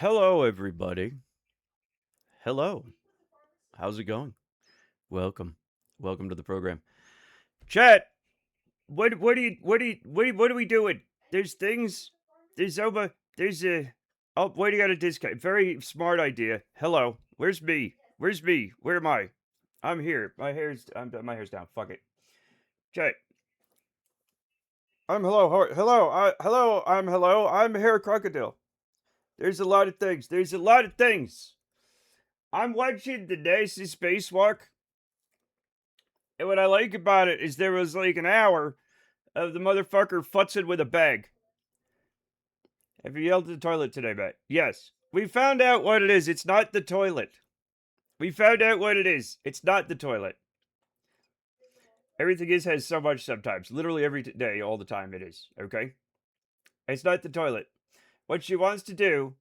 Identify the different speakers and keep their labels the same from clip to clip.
Speaker 1: Hello, everybody. Hello. How's it going? Welcome. Welcome to the program. Chat. What are we doing? There's things. There's Oba. There's a. Oh, wait, I got a discount. Very smart idea. Hello. Where's me? Where's me? Where am I? I'm here. My hair's down. Fuck it. Chat. I'm hello. Hello. Hello. Hello. I'm hair crocodile. There's a lot of things. There's a lot of things. I'm watching the NASA spacewalk. And what I like about it is there was like an hour of the motherfucker futzing with a bag. Have you yelled at the toilet today, Matt? Yes. We found out what it is. It's not the toilet. We found out what it is. It's not the toilet. Everything has so much sometimes. Literally every day, all the time it is. Okay? It's not the toilet. What she wants to do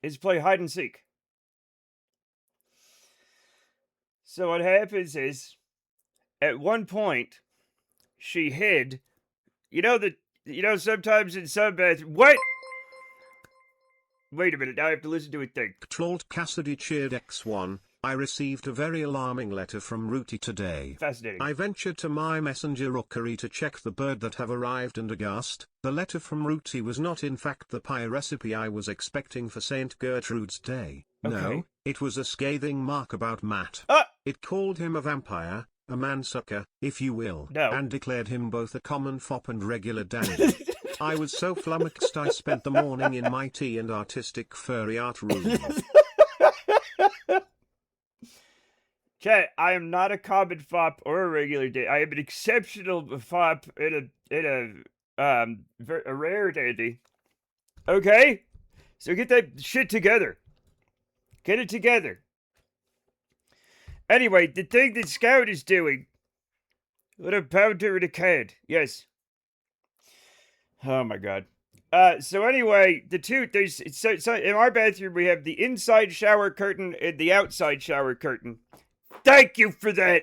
Speaker 1: is play hide and seek. So what happens is, at one point, she hid. Sometimes in some bathrooms. What? Wait a minute, now I have to listen to a thing.
Speaker 2: Trolled Cassidy cheered X1. I received a very alarming letter from Rooty today.
Speaker 1: Fascinating.
Speaker 2: I ventured to my messenger rookery to check the bird that have arrived and aghast. The letter from Rooty was not in fact the pie recipe I was expecting for St. Gertrude's Day.
Speaker 1: Okay.
Speaker 2: No, it was a scathing mark about Matt. It called him a vampire, a man-sucker, if you will, and declared him both a common fop and regular dandy. I was so flummoxed I spent the morning in my tea and artistic furry art room.
Speaker 1: Chat, I am not a common fop or a regular dandy. I am an exceptional fop and a rare dandy. Okay? So get that shit together. Get it together. Anyway, the thing that Scout is doing. What a powder in a can. Yes. Oh my god. So anyway, so in our bathroom we have the inside shower curtain and the outside shower curtain. Thank you for that.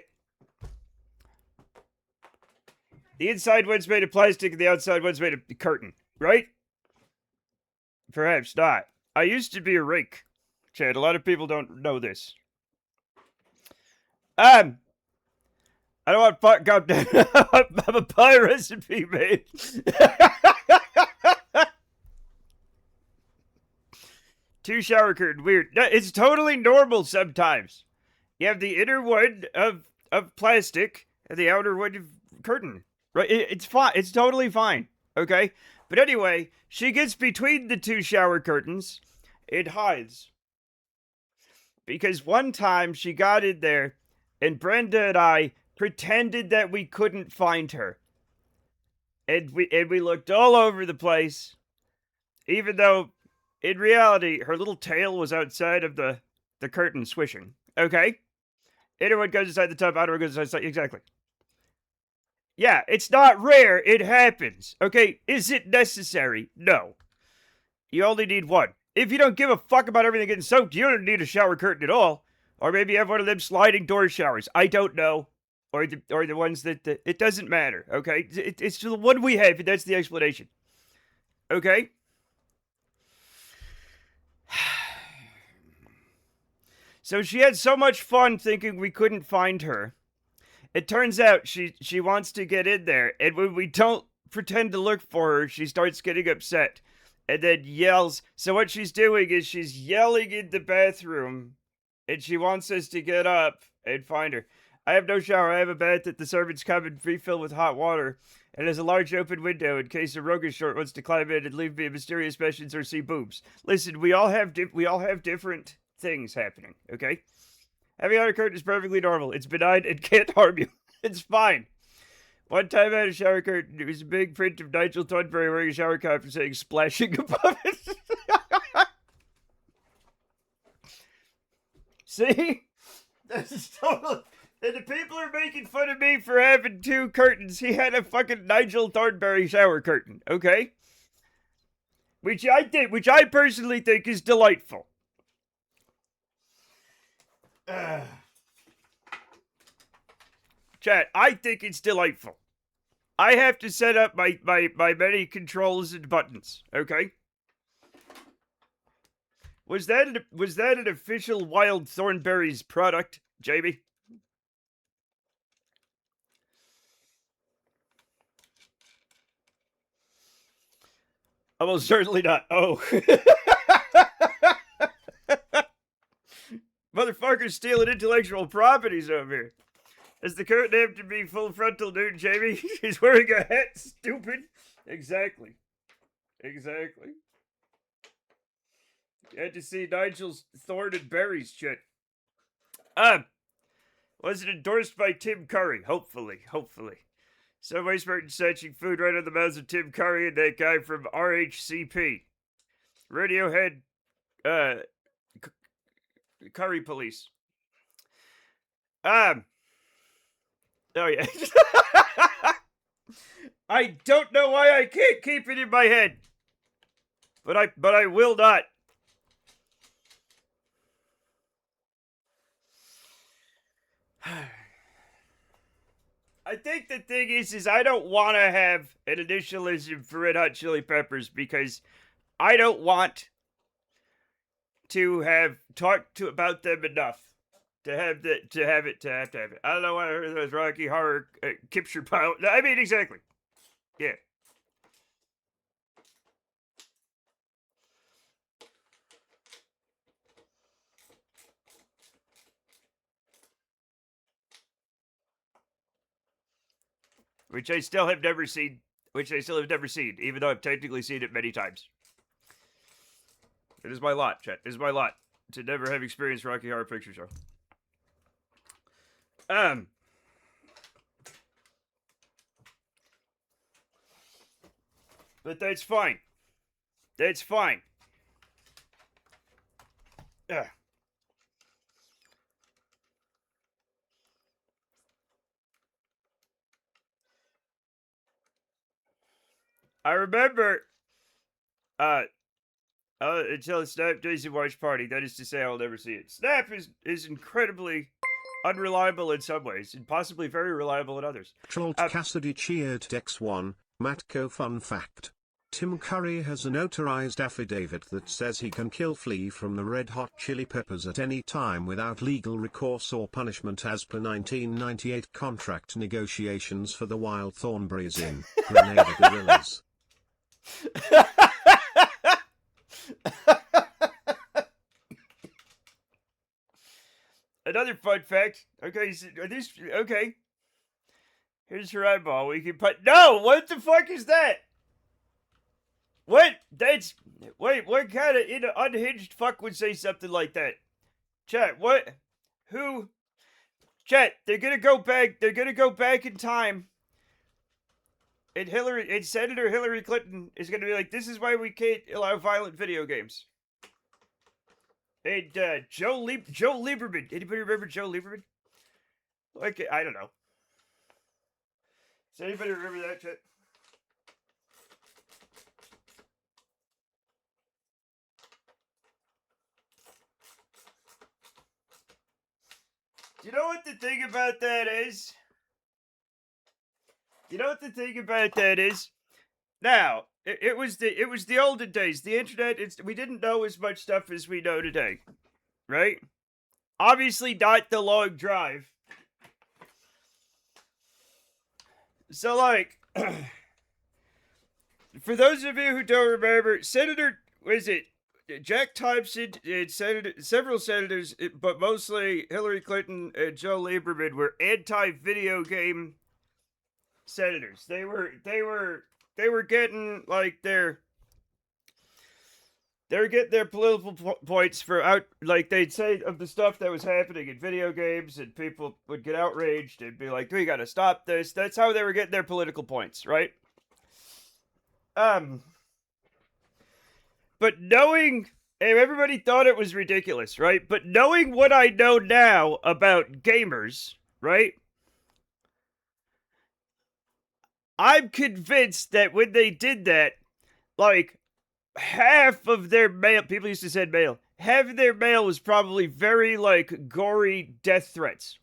Speaker 1: The inside one's made of plastic and the outside one's made of curtain, right? Perhaps not. I used to be a rake. Chad, a lot of people don't know this. I don't want fuck goddamn. I'm a pie recipe, man. Two shower curtain, weird. No, it's totally normal sometimes. You have the inner one of plastic and the outer one of curtain. Right? It's fine. It's totally fine. Okay? But anyway, she gets between the two shower curtains and hides. Because one time she got in there and Brenda and I pretended that we couldn't find her. And we looked all over the place. Even though, in reality, her little tail was outside of the curtain swishing. Okay? Inner one goes inside the tub, outer one goes inside. Exactly. Yeah, it's not rare. It happens. Okay? Is it necessary? No. You only need one. If you don't give a fuck about everything getting soaked, you don't need a shower curtain at all. Or maybe you have one of them sliding door showers. I don't know. Or the ones that... it doesn't matter, okay? It's the one we have, and that's the explanation. Okay? So she had so much fun thinking we couldn't find her. It turns out she wants to get in there, and when we don't pretend to look for her, she starts getting upset. And then yells. So what she's doing is she's yelling in the bathroom, and she wants us to get up and find her. I have no shower. I have a bath that the servants come and refill with hot water. And there's a large open window in case a roguish short wants to climb in and leave me mysterious messages or see boobs. Listen, we all have different things happening, okay? Having on a curtain is perfectly normal. It's benign and can't harm you. It's fine. One time I had a shower curtain. It was a big print of Nigel Thornberry wearing a shower cap and saying splashing above it. See? This is total. And the people are making fun of me for having two curtains. He had a fucking Nigel Thornberry shower curtain, okay? Which I personally think is delightful. Chat, I think it's delightful. I have to set up my many controls and buttons, okay? Was that an official Wild Thornberrys product, Jamie? Almost certainly not. Oh. Motherfuckers stealing intellectual properties over here. Is the current name to be full frontal nude, Jamie? He's wearing a hat, stupid. Exactly. Exactly. You had to see Nigel's Thorn and Berries shit. Was it endorsed by Tim Curry? Hopefully. Somebody started snatching food right on the mouths of Tim Curry and that guy from RHCP. Radiohead, Curry Police. Oh yeah. I don't know why I can't keep it in my head. But I will not. I think the thing is I don't want to have an initialism for Red Hot Chili Peppers because I don't want to have talked about them enough to have it. I don't know why I heard those Rocky Horror Kipshire Pile. I mean, exactly. Yeah. Which I still have never seen, even though I've technically seen it many times. It is my lot, chat. It is my lot to never have experienced Rocky Horror Picture Show. But that's fine. That's fine. I remember, until Snap Jason Watch Party, that is to say I will never see it. Snap is incredibly unreliable in some ways, and possibly very reliable in others.
Speaker 2: Trolled Cassidy cheered X1, Matco fun fact. Tim Curry has a notarized affidavit that says he can kill Flea from the Red Hot Chili Peppers at any time without legal recourse or punishment as per 1998 contract negotiations for the Wild Thornberrys in Grenada Gorillas.
Speaker 1: Another fun fact. Okay, okay. Here's her eyeball. We can put. No, what the fuck is that? What? What kind of unhinged fuck would say something like that? Chat, what? Who? Chat, they're gonna go back in time. And Senator Hillary Clinton is gonna be like, this is why we can't allow violent video games. And Joe Lieberman. Anybody remember Joe Lieberman? Like, I don't know. Does anybody remember that shit? You know what the thing about that is? Now, it was the olden days. The internet, we didn't know as much stuff as we know today. Right? Obviously not the long drive. So, like, for those of you who don't remember, Jack Thompson and several senators, but mostly Hillary Clinton and Joe Lieberman were anti-video game senators. They were getting like their political points for like they'd say of the stuff that was happening in video games, and people would get outraged and be like, "We got to stop this." That's how they were getting their political points, right? But knowing, and everybody thought it was ridiculous, right? But knowing what I know now about gamers, right? I'm convinced that when they did that, like, half of their mail, people used to send mail, half of their mail was probably very, like, gory death threats.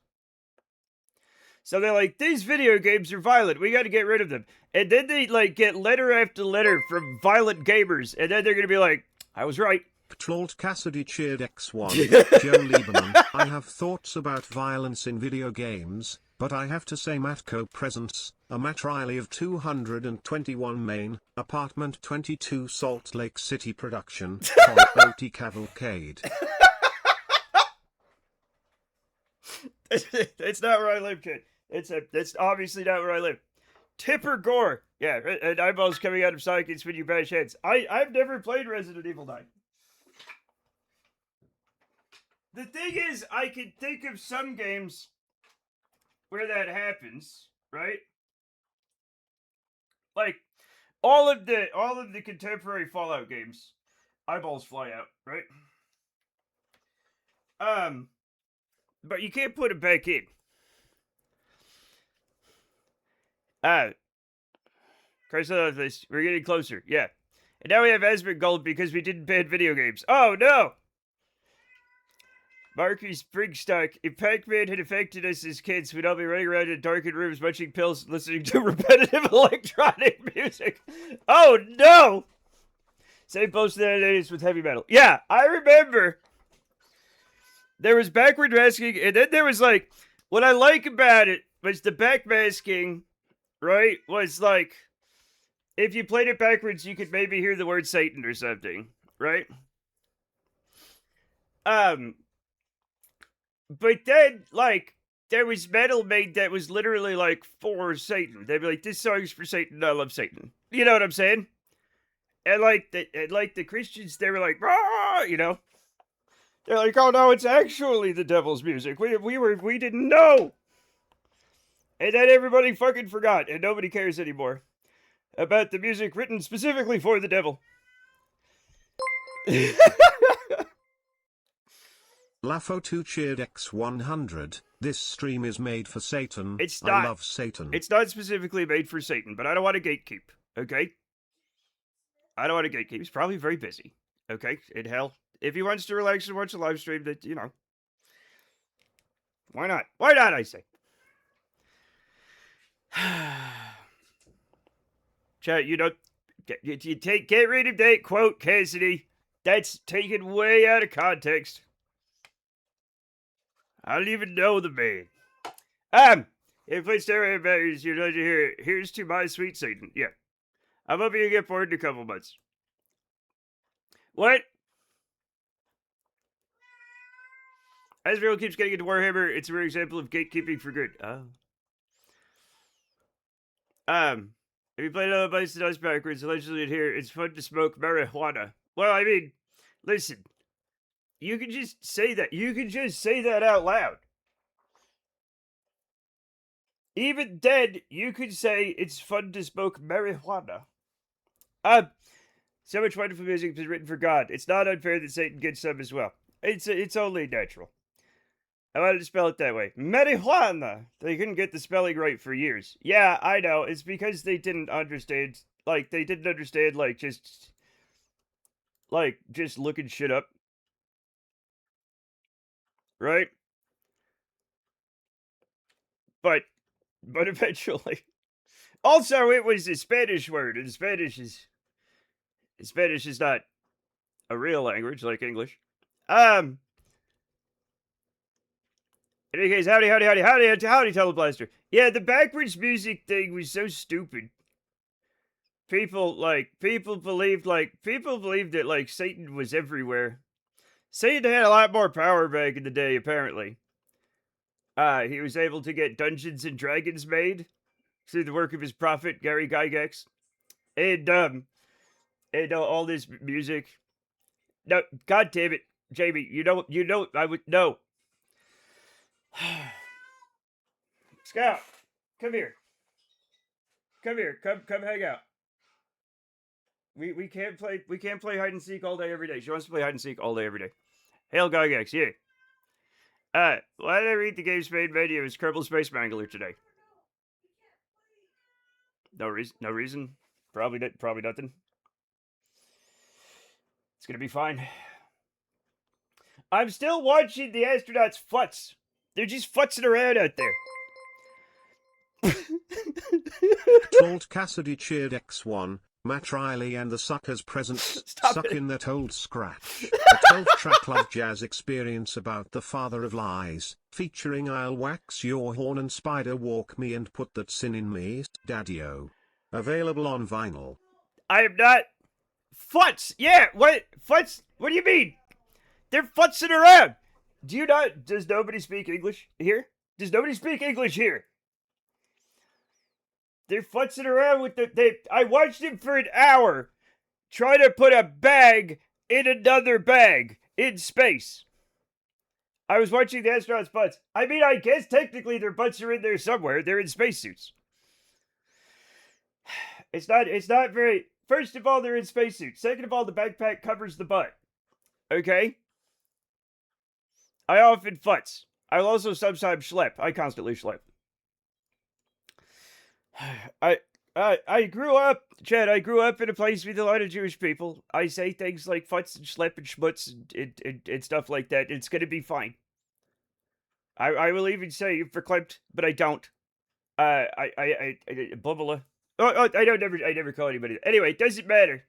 Speaker 1: So they're like, these video games are violent, we gotta get rid of them. And then they, like, get letter after letter from violent gamers, and then they're gonna be like, I was right.
Speaker 2: Trolled Cassidy cheered X1. Joe Lieberman. I have thoughts about violence in video games, but I have to say Matco Presents, a Matt Riley of 221 Main, Apartment 22 Salt Lake City production, OT Cavalcade.
Speaker 1: It's not where I live, kid. It's obviously not where I live. Tipper Gore. Yeah, and eyeballs coming out of sockets when you bash heads. I've never played Resident Evil 9. The thing is, I can think of some games where that happens, right? Like all of the contemporary Fallout games, eyeballs fly out, right? But you can't put it back in. Christ, this. We're getting closer. Yeah. And now we have Asmongold because we didn't ban video games. Oh, no! Marcus Brigstock. If Pac-Man had affected us as kids, we'd all be running around in darkened rooms, munching pills, listening to repetitive electronic music. Oh, no! Same post that is with heavy metal. Yeah, I remember. There was backward masking, and then there was like, what I like about it was the backmasking, right? Was like, if you played it backwards, you could maybe hear the word Satan or something, right? But then, like, there was metal made that was literally like for Satan. They'd be like, "This song's for Satan. I love Satan." You know what I'm saying? And like the Christians, they were like, "Rah!" You know? They're like, "Oh no, it's actually the devil's music. We didn't know." And then everybody fucking forgot, and nobody cares anymore about the music written specifically for the devil.
Speaker 2: Lafo2 cheered X100. This stream is made for Satan.
Speaker 1: It's not.
Speaker 2: I love Satan.
Speaker 1: It's not specifically made for Satan, but I don't want to gatekeep, okay? I don't want to gatekeep. He's probably very busy, okay? In hell, if he wants to relax and watch a live stream, that, you know. Why not? Why not, I say? Chat, you don't... Get rid of that quote, Cassidy. That's taken way out of context. I don't even know the man. If I stare at matters, you're not to hear it. Here's to my sweet Satan. Yeah. I'm hoping you get bored in a couple months. What? Asriel keeps getting into Warhammer. It's a rare example of gatekeeping for good. Oh. If you played all the Bites to Dust backwards, allegedly in here, it's fun to smoke marijuana. Well, I mean, listen. You can just say that. You can just say that out loud. Even then, you could say it's fun to smoke marijuana. So much wonderful music has been written for God. It's not unfair that Satan gets some as well. It's only natural. I wanted to spell it that way. Marijuana. They couldn't get the spelling right for years. Yeah, I know. It's because they didn't understand. Like, just looking shit up. Right? But eventually. Also, it was a Spanish word, and Spanish is not a real language like English. In any case, howdy, Teleblaster. Yeah, the backwards music thing was so stupid. People believed that, like, Satan was everywhere. Satan had a lot more power back in the day, apparently. He was able to get Dungeons and Dragons made through the work of his prophet, Gary Gygax. And all this music. No, God damn it, Jamie, you know, I would, no. Scout, come here. Come hang out. We can't play hide and seek all day every day. She wants to play hide and seek all day every day. Hail Gygax, yeah. Why did I read the game's main menu as Kerbal Space Mangler today? No reason. Probably nothing. It's gonna be fine. I'm still watching the astronauts futz. They're just futzing around out there.
Speaker 2: Trolled Cassidy cheered X1. Matt Riley and the Suckers presents
Speaker 1: Stop
Speaker 2: Suck
Speaker 1: it.
Speaker 2: in That Old Scratch, a 12-track love jazz experience about the father of lies, featuring I'll Wax Your Horn and Spider Walk Me and Put That Sin in Me, Daddy-O. Available on vinyl.
Speaker 1: I am not... Futz! Yeah, what? Futz? What do you mean? They're futzing around! Do you not... Does nobody speak English here? Does nobody speak English here? They're futzing around with I watched him for an hour try to put a bag in another bag in space. I was watching the astronauts' butts. I mean, I guess technically their butts are in there somewhere. They're in spacesuits. It's not very... First of all, they're in spacesuits. Second of all, the backpack covers the butt. Okay? I often futz. I also sometimes schlep. I constantly schlep. I grew up, Chad, I grew up in a place with a lot of Jewish people. I say things like futz and schlep and schmutz and stuff like that. It's gonna be fine. I will even say verklempt, but I don't. Blah, blah, blah. Oh, I never call anybody. Anyway, it doesn't matter.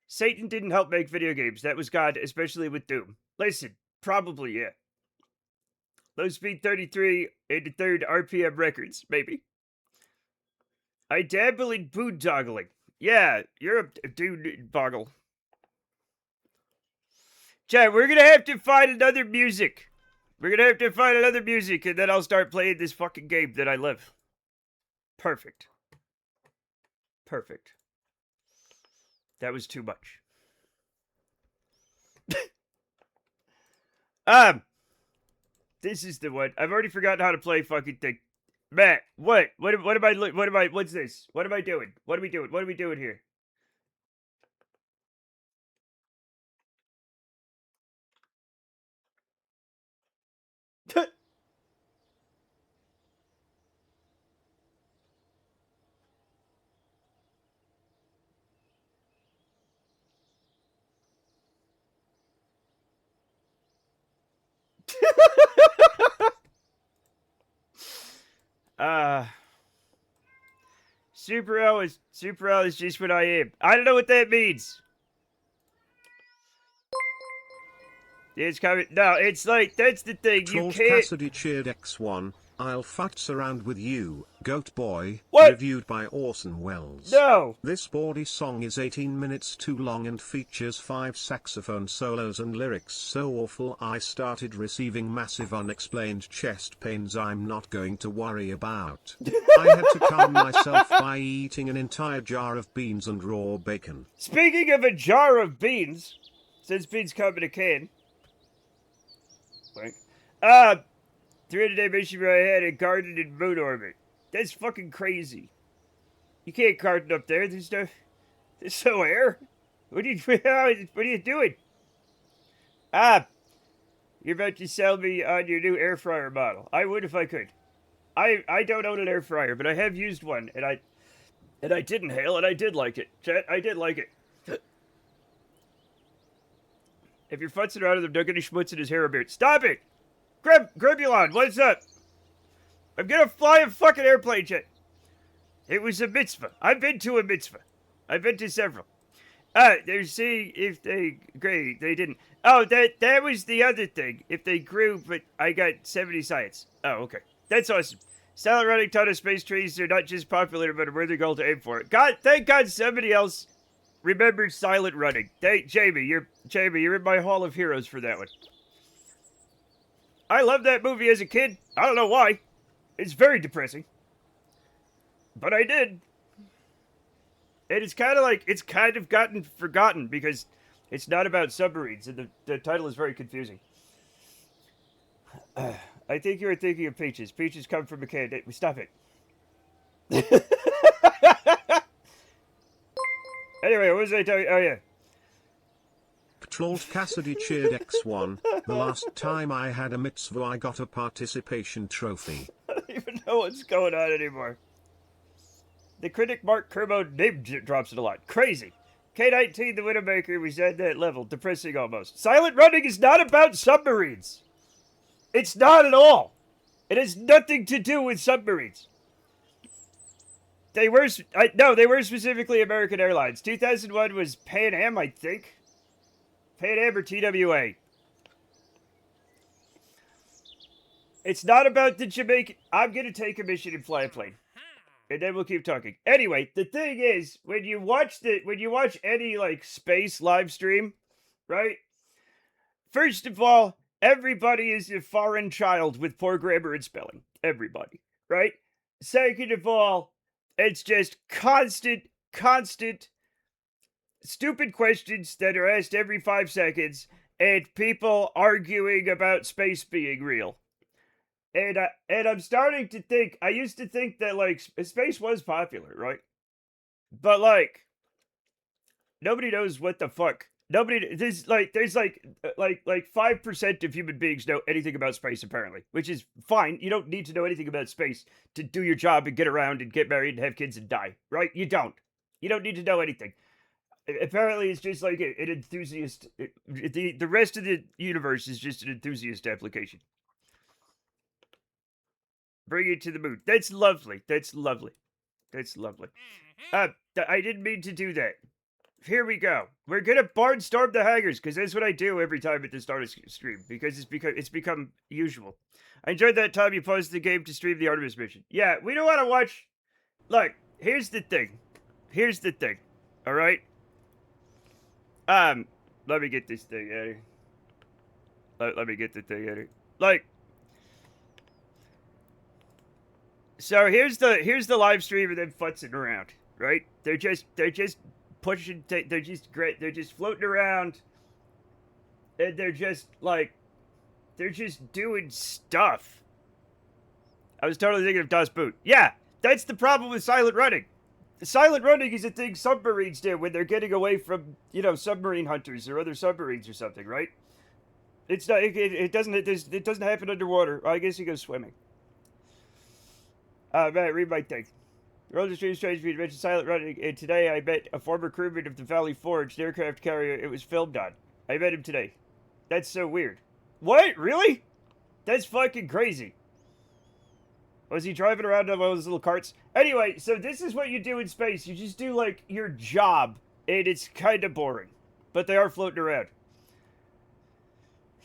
Speaker 1: Satan didn't help make video games. That was God, especially with Doom. Listen, probably, yeah. Low speed 33 and a third RPM records, maybe. I dabble in boondoggling. Yeah, you're a dude boggle. Chad, we're gonna have to find another music. We're gonna have to find another music, and then I'll start playing this fucking game that I love. Perfect. Perfect. That was too much. This is the one. I've already forgotten how to play fucking thing. Matt, what? What am I, what's this? What am I doing? What are we doing? What are we doing here? Super L is just what I am. I don't know what that means. It's coming. No, it's like, that's the thing. You
Speaker 2: Trolled
Speaker 1: can't.
Speaker 2: Cassidy cheered X1, I'll futz around with you, Goat Boy,
Speaker 1: What?
Speaker 2: reviewed by Orson Welles.
Speaker 1: No.
Speaker 2: This bawdy song is 18 minutes too long and features 5 saxophone solos and lyrics so awful I started receiving massive unexplained chest pains I'm not going to worry about. I had to calm myself by eating an entire jar of beans and raw bacon.
Speaker 1: Speaking of a jar of beans, since beans come in a can. 300-day mission where I had a garden in moon orbit. That's fucking crazy. You can't garden up there. There's no air. What are you doing? You're about to sell me on your new air fryer model. I would if I could. I don't own an air fryer, but I have used one, and I did inhale, and I did like it. Chat, I did like it. If you're futzing around with him, don't get any schmutz in his hair or beard. Stop it! Grebulon, what's up? I'm gonna fly a fucking airplane, Chat. It was a mitzvah. I've been to a mitzvah. I've been to several. They're seeing if they great. They didn't. Oh, that was the other thing. If they grew, but I got 70 science. Oh, okay. That's awesome. Silent running ton of space trees are not just popular, but a worthy goal to aim for. Thank God somebody else remembered silent running. Jamie, you're in my hall of heroes for that one. I loved that movie as a kid. I don't know why. It's very depressing. But I did. And it's kind of gotten forgotten because it's not about submarines, and the title is very confusing. I think you were thinking of peaches. Peaches come from a can. Stop it. Anyway, what was I telling you? Oh, yeah.
Speaker 2: Trolled Cassidy cheered X1, the last time I had a mitzvah I got a participation trophy.
Speaker 1: I don't even know what's going on anymore. The critic Mark Kerbo name drops it a lot. Crazy. K-19, the Widowmaker, was at that level. Depressing almost. Silent running is not about submarines. It's not at all. It has nothing to do with submarines. They were no, they were specifically American Airlines. 2001 was Pan Am, I think. Pan Am or TWA. It's not about the Jamaican. I'm gonna take a mission and fly a plane, and then we'll keep talking. Anyway, the thing is, when you watch any like space live stream, right? First of all, everybody is a foreign child with poor grammar and spelling. Everybody, right? Second of all, it's just constant, stupid questions that are asked every 5 seconds, and people arguing about space being real. And I'm starting to think. I used to think that like space was popular, right? But like, nobody knows what the fuck. Nobody. There's like 5% of human beings know anything about space apparently, which is fine. You don't need to know anything about space to do your job and get around and get married and have kids and die, right? You don't. You don't need to know anything. Apparently, it's just like an enthusiast. The rest of the universe is just an enthusiast application. Bring it to the moon. That's lovely. That's lovely. That's lovely. I didn't mean to do that. Here we go. We're gonna barnstorm the hangars because that's what I do every time at the start of stream because it's become usual. I enjoyed that time you paused the game to stream the Artemis mission. Yeah, we don't want to watch. Look, here's the thing. All right. Let me get this thing out of here. Let me get the thing out of here. Like. So here's the live stream of them futzing around, right? They're just pushing. They're just great. They're just floating around, and they're just doing stuff. I was totally thinking of Das Boot. Yeah, that's the problem with silent running. Silent running is a thing submarines do when they're getting away from submarine hunters or other submarines or something, right? It's not. It doesn't happen underwater. Well, I guess you go swimming. Matt, read my thing. Roller Stream Strange me to mention silent running, and today I met a former crewman of the Valley Forge, an aircraft carrier it was filmed on. I met him today. That's so weird. What? Really? That's fucking crazy. Was he driving around on one of those little carts? Anyway, so this is what you do in space. You just do, like, your job, and it's kind of boring. But they are floating around.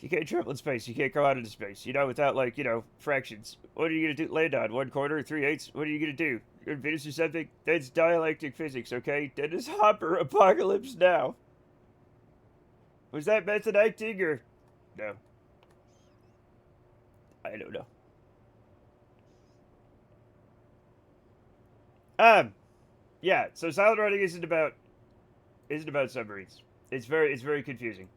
Speaker 1: You can't travel in space. You can't go out into space, without, like, fractions. What are you going to do? Land on 1/4, 3/8? What are you going to do? You're in Venus or something? That's dialectic physics, okay? Dennis Hopper, Apocalypse Now. Was that method acting, or... No. I don't know. Yeah, so silent running isn't about submarines. It's very confusing.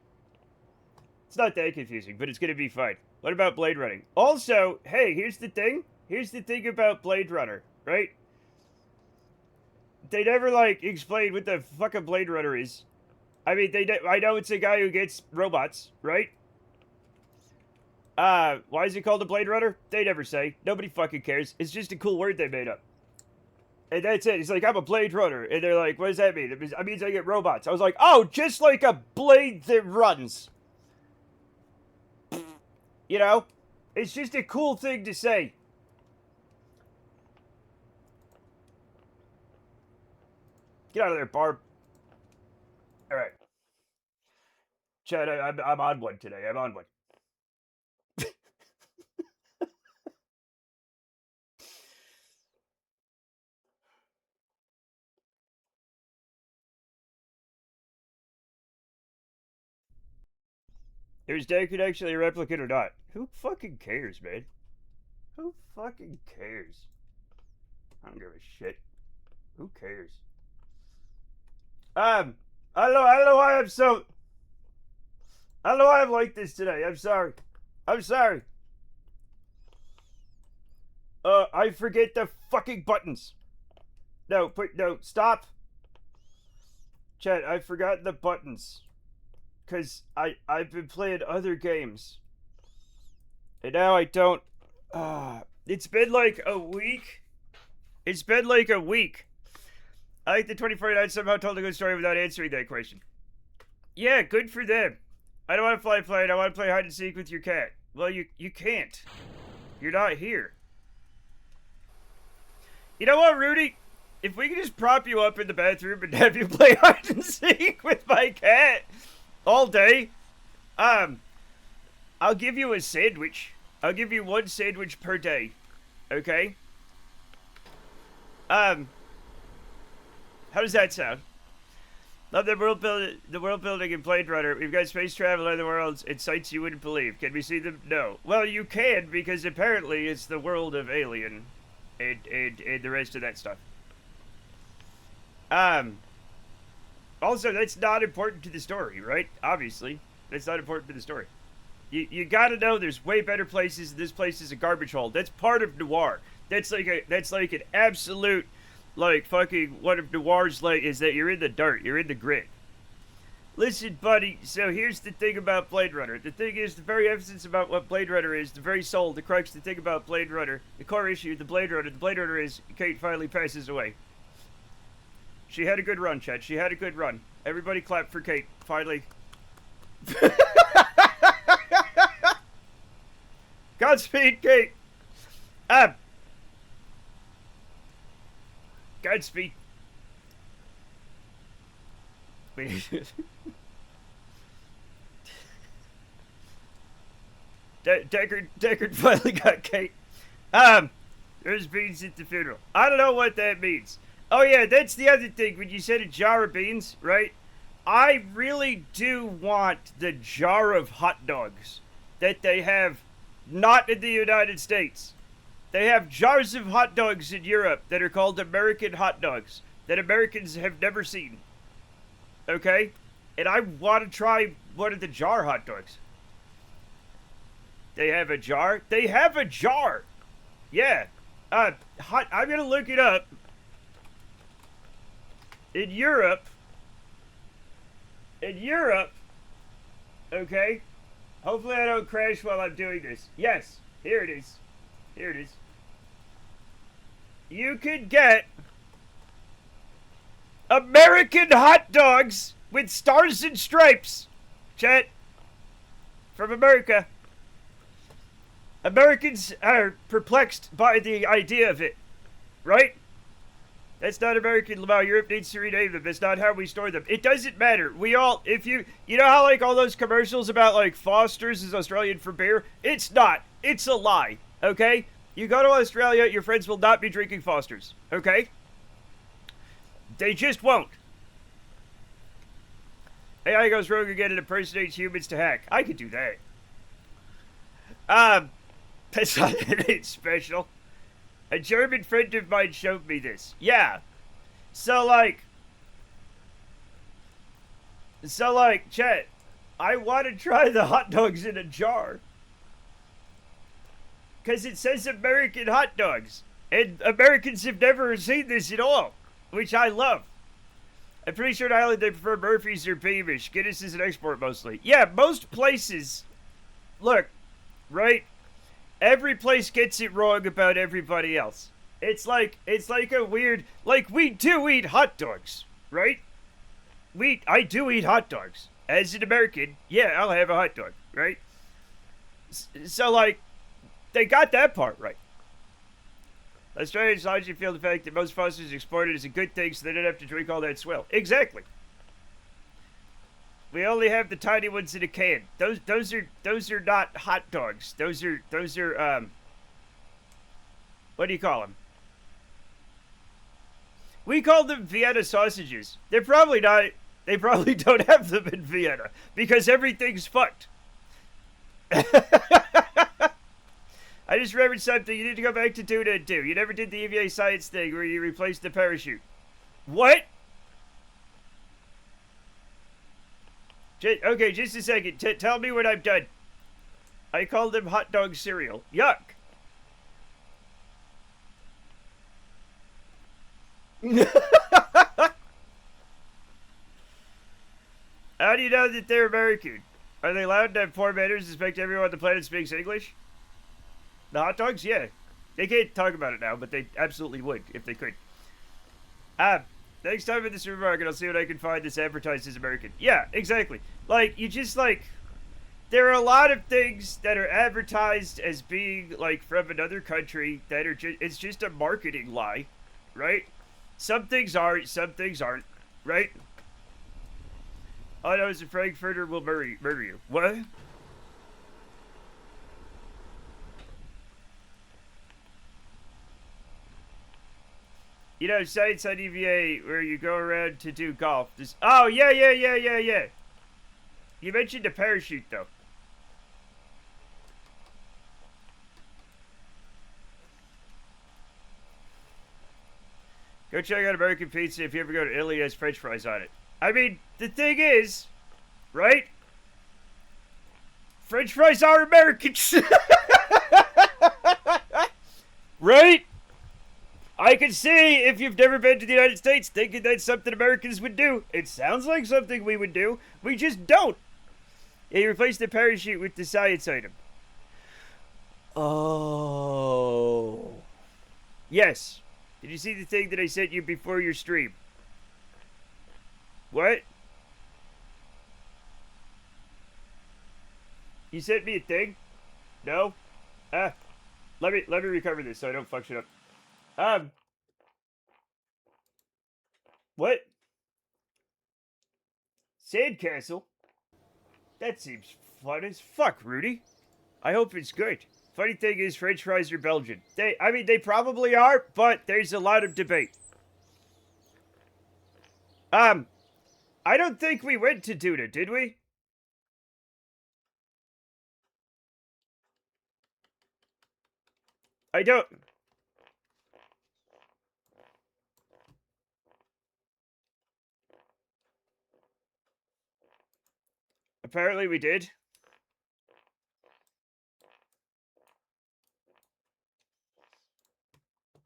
Speaker 1: It's not that confusing, but it's gonna be fine. What about Blade Running? Also, hey, here's the thing. Here's the thing about Blade Runner, right? They never, like, explain what the fuck a Blade Runner is. I mean, I know it's a guy who gets robots, right? Why is he called a Blade Runner? They never say. Nobody fucking cares. It's just a cool word they made up. And that's it. He's like, I'm a Blade Runner. And they're like, what does that mean? It means I get robots. I was like, oh, just like a blade that runs. It's just a cool thing to say. Get out of there, Barb. All right. Chad, I'm on one today. I'm on one. Is Dakin actually a replicant or not? Who fucking cares, man? Who fucking cares? I don't give a shit. Who cares? I don't know why I'm like this today. I'm sorry. I forget the fucking buttons. No, stop. Chat, I've forgotten the buttons. Because I've been playing other games. And now I don't... it's been like a week. I like the 2049 somehow told a good story without answering that question. Yeah, good for them. I don't want to fly a plane. I want to play hide and seek with your cat. Well, you can't. You're not here. You know what, Rudy? if we could just prop you up in the bathroom and have you play hide and seek with my cat all day, I'll give you a sandwich. I'll give you 1 sandwich per day. Okay? How does that sound? Love the world building in Blade Runner. We've got space travel in other worlds and sights you wouldn't believe. Can we see them? No. Well, you can, because apparently it's the world of Alien and the rest of that stuff. Also, that's not important to the story, right? Obviously. That's not important to the story. You gotta know there's way better places. This place is a garbage hole. That's part of noir. That's like an absolute, like, fucking, one of noir's, like, is that you're in the dirt. You're in the grit. Listen, buddy, so here's the thing about Blade Runner. The thing is, the very essence about what Blade Runner is, the very soul, the crux, the thing about Blade Runner, the core issue, the Blade Runner is Kate finally passes away. She had a good run, Chad. She had a good run. Everybody clap for Kate. Finally. Godspeed, Kate. Godspeed. Wait. Deckard finally got Kate. There's beans at the funeral. I don't know what that means. Oh yeah, that's the other thing. When you said a jar of beans, right? I really do want the jar of hot dogs that they have not in the United States. They have jars of hot dogs in Europe that are called American hot dogs that Americans have never seen. Okay? And I want to try one of the jar hot dogs. They have a jar? They have a jar! Yeah. I'm going to look it up. In Europe, okay? Hopefully I don't crash while I'm doing this. Yes, here it is. Here it is. You could get American hot dogs with stars and stripes. Chat. From America. Americans are perplexed by the idea of it. Right? That's not American, Lamau. Europe needs to rename them. That's not how we store them. It doesn't matter. We all, if you know how, like, all those commercials about, like, Foster's is Australian for beer? It's not. It's a lie. Okay? You go to Australia, your friends will not be drinking Foster's. Okay? They just won't. AI goes rogue again and impersonates humans to hack. I could do that. That's not anything special. A German friend of mine showed me this. Yeah. So, like, Chet, I want to try the hot dogs in a jar. Because it says American hot dogs. And Americans have never seen this at all. Which I love. I'm pretty sure in Ireland they prefer Murphy's or Beamish. Guinness is an export mostly. Yeah, most places. Look, right? Every place gets it wrong about everybody else. It's like a weird, like, we do eat hot dogs, right? I do eat hot dogs. As an American, yeah, I'll have a hot dog, right? So, like, they got that part right. Australians largely feel the fact that most Foster's exported is a good thing, so they don't have to drink all that swill. Exactly. We only have the tiny ones in a can. Those are not hot dogs. Those are what do you call them? We call them Vienna sausages. They're probably not. They probably don't have them in Vienna because everything's fucked. I just remembered something. You need to go back to Duna and do. You never did the EVA science thing where you replaced the parachute. What? Okay, just a second. Tell me when I'm done. I called them hot dog cereal. Yuck. How do you know that they're American? Are they allowed to have poor manners and expect everyone on the planet speaks English? The hot dogs? Yeah. They can't talk about it now, but they absolutely would if they could. Next time in the supermarket, I'll see what I can find that's advertised as American. Yeah, exactly. Like, you just, like, there are a lot of things that are advertised as being, like, from another country that are just, it's just a marketing lie, right? Some things are, some things aren't, right? All I know is a Frankfurter will murder you. What? You know, sites on EVA where you go around to do golf. Oh, yeah. You mentioned a parachute, though. Go check out American Pizza if you ever go to Italy. It has French fries on it. I mean, the thing is, right? French fries are Americans. Right? I can see if you've never been to the United States thinking that's something Americans would do. It sounds like something we would do. We just don't. Yeah, you replace the parachute with the science item. Oh. Yes. Did you see the thing that I sent you before your stream? What? You sent me a thing? No? Let me recover this so I don't fuck shit up. What? Sandcastle? That seems fun as fuck, Rudy. I hope it's good. Funny thing is, French fries are Belgian. They probably are, but there's a lot of debate. I don't think we went to Duda, did we? I don't... Apparently we did.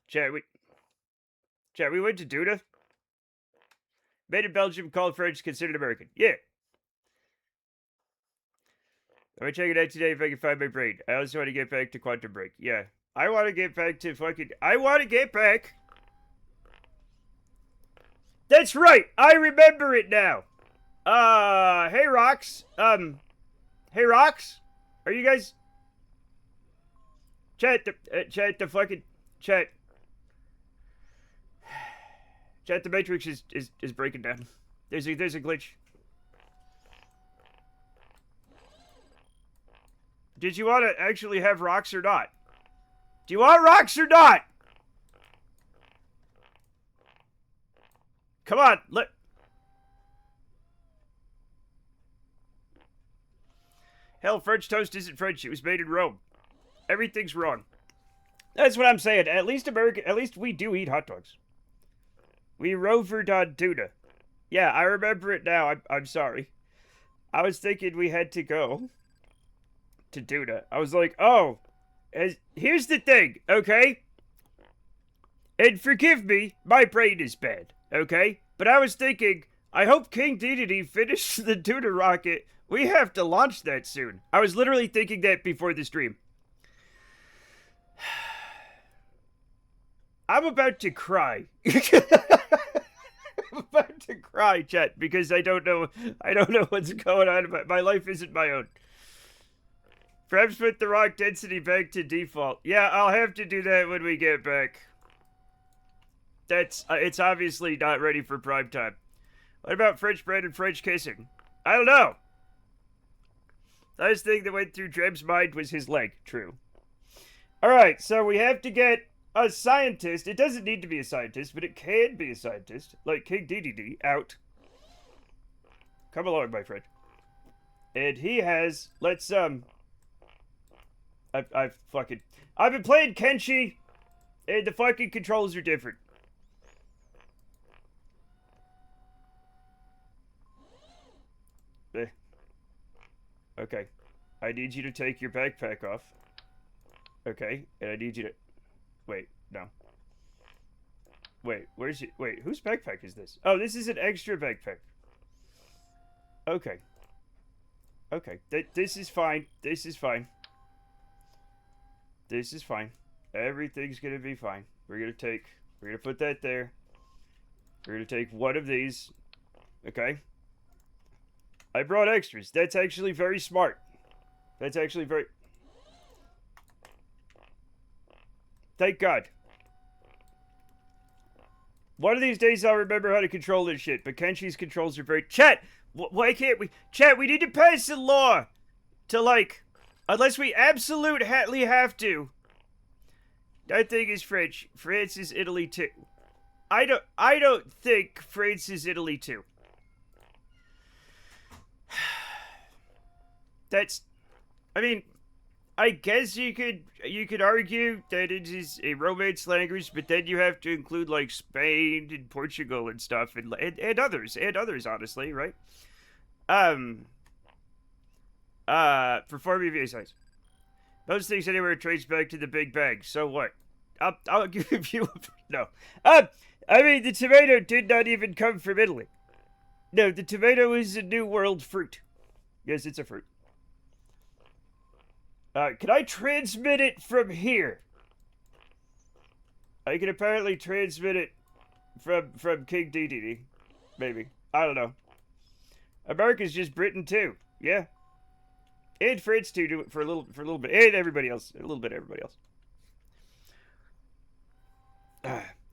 Speaker 1: Chat, we went to Duda. Made in Belgium, called French, considered American. Yeah. I'm gonna check it out today if I can find my brain. I also want to get back to Quantum Break. Yeah. I want to get back to fucking... I want to get back... That's right! I remember it now! Hey, Rocks. Hey, Rocks? Are you guys... Chat, the fucking... Chat, the Matrix is breaking down. There's a glitch. Did you want to actually have rocks or not? Do you want rocks or not? Come on, Hell, French toast isn't French. It was made in Rome. Everything's wrong. That's what I'm saying. At least we do eat hot dogs. We rovered on tuna. Yeah, I remember it now. I'm sorry. I was thinking we had to go to tuna. I was like, oh, here's the thing, okay? And forgive me, my brain is bad, okay? But I was thinking, I hope King Dedede finished the tuna rocket. We have to launch that soon. I was literally thinking that before the stream. I'm about to cry. I'm about to cry, chat, because I don't know what's going on. My life isn't my own. Perhaps put the rock density back to default. Yeah, I'll have to do that when we get back. It's obviously not ready for prime time. What about French bread and French kissing? I don't know. The last thing that went through Dreb's mind was his leg. True. Alright, so we have to get a scientist. It doesn't need to be a scientist, but it can be a scientist. Like King Dedede out. Come along, my friend. And he has... Let's, I've been playing Kenshi, and the fucking controls are different. Okay. I need you to take your backpack off. Okay, and I need you to... Wait, no. Wait, whose backpack is this? Oh, this is an extra backpack. Okay. Okay, this is fine. This is fine. This is fine. Everything's gonna be fine. We're gonna put that there. We're gonna take one of these. Okay? I brought extras. That's actually very smart. That's actually very... Thank God. One of these days I'll remember how to control this shit, but Kenshi's controls are very... Chat! Why can't we... Chat, we need to pass a law to, like... Unless we absolutely have to. That thing is French. France is Italy too. I don't think France is Italy too. That's... I mean... I guess you could argue that it is a Romance language, but then you have to include like Spain and Portugal and stuff, and others, honestly, right? Performing VA size. Most things anywhere trace back to the Big Bang. So what? I'll give you no. I mean the tomato did not even come from Italy. No, the tomato is a New World fruit. Yes, it's a fruit. Can I transmit it from here? I can apparently transmit it from King DDD. Maybe. I don't know. America's just Britain too. Yeah. And France too, do it for a little bit. And everybody else. A little bit of everybody else.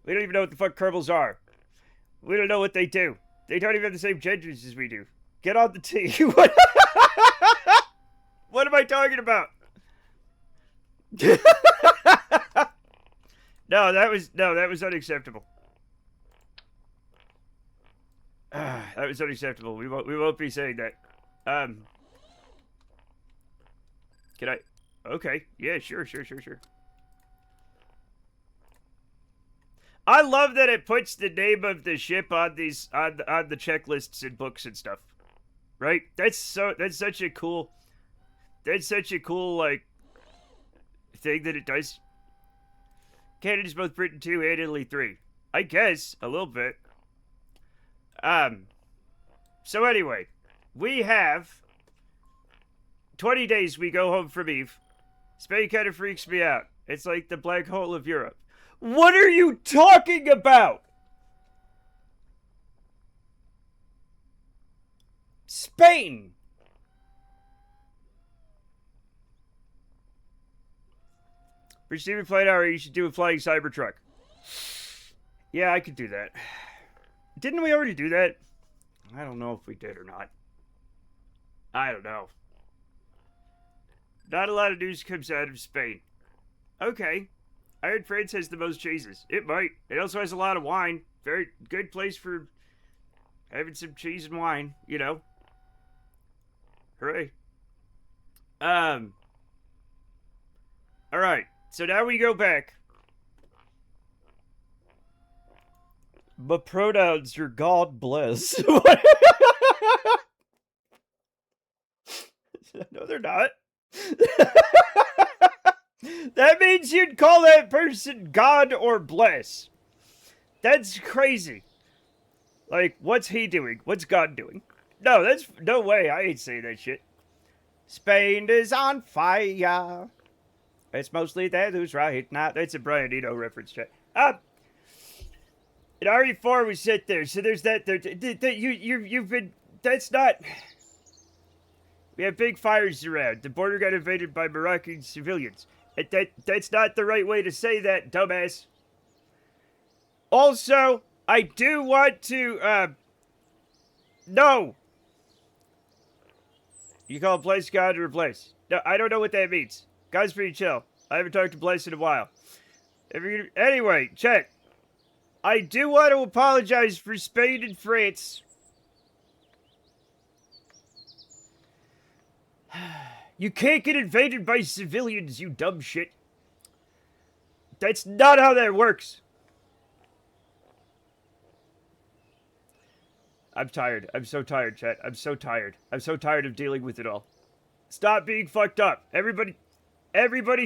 Speaker 1: We don't even know what the fuck Kerbals are. We don't know what they do. They don't even have the same genders as we do. Get on the T. What am I talking about? No, that was unacceptable. That was unacceptable. We won't be saying that. Can I? Okay. Yeah, sure. I love that it puts the name of the ship on these on the checklists and books and stuff. Right? That's such a cool like thing that it does. Canada's both Britain 2 and Italy 3. I guess, a little bit. So anyway, we have 20 days we go home from Eve. Spain kind of freaks me out. It's like the black hole of Europe. What are you talking about? Spain! For Steven Flight Hour, you should do a flying Cybertruck. Yeah, I could do that. Didn't we already do that? I don't know if we did or not. I don't know. Not a lot of news comes out of Spain. Okay. I heard France has the most cheeses. It might. It also has a lot of wine. Very good place for having some cheese and wine, you know. Hooray. Alright. So now we go back. My pronouns are God bless. No, they're not. That means you'd call that person God or bless. That's crazy. Like, what's he doing? What's God doing? No, that's no way. I ain't saying that shit. Spain is on fire. It's mostly that who's right now. That's a Brian Eno reference, chat. In RE4 we sit there, so there's that. You've been. That's not. We have big fires around. The border got invaded by Moroccan civilians. That's not the right way to say that, dumbass. Also, I do want to. No. You call Blaze God or Blaze? No, I don't know what that means. God's pretty chill. I haven't talked to Blaze in a while. Anyway, chat. I do want to apologize for Spain and France. You can't get invaded by civilians, you dumb shit. That's not how that works. I'm tired. I'm so tired, chat. I'm so tired. I'm so tired of dealing with it all. Stop being fucked up. Everybody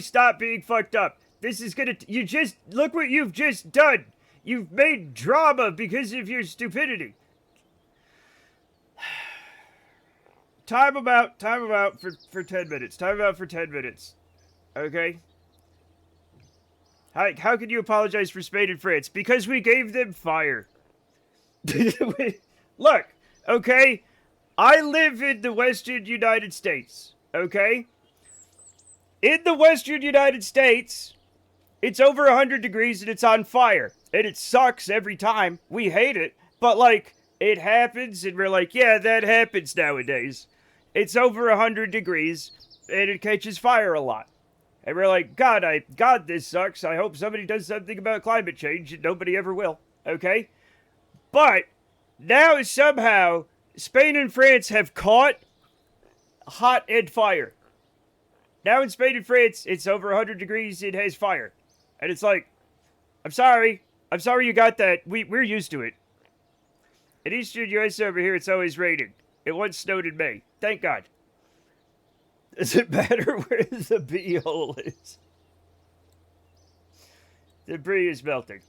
Speaker 1: stop being fucked up. This is gonna... You just... Look what you've just done. You've made drama because of your stupidity. Time them out for 10 minutes. Time them out for 10 minutes. Okay? How can you apologize for Spain and France? Because we gave them fire. Look, okay? I live in the Western United States, okay? In the Western United States, it's over 100 degrees and it's on fire. And it sucks every time. We hate it. But, like, it happens, and we're like, yeah, that happens nowadays. It's over 100 degrees, and it catches fire a lot. And we're like, God, this sucks. I hope somebody does something about climate change, and nobody ever will. Okay? But now somehow Spain and France have caught hot and fire. Now in Spain and France, it's over 100 degrees, it has fire. And it's like, I'm sorry you got that. We're used to it. In eastern US over here, it's always raining. It once snowed in May. Thank God. Does it matter where the bee hole is? Debris is melting.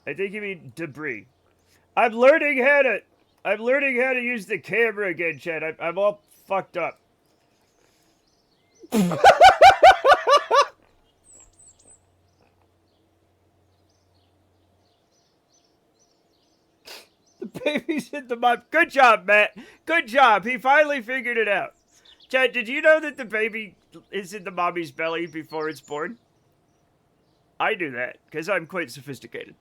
Speaker 1: I think you mean debris. I'm learning how to use the camera again, Chad. I'm all fucked up. The baby's in the mom. Good job, Matt. Good job. He finally figured it out. Chad, did you know that the baby is in the mommy's belly before it's born? I knew that, because I'm quite sophisticated.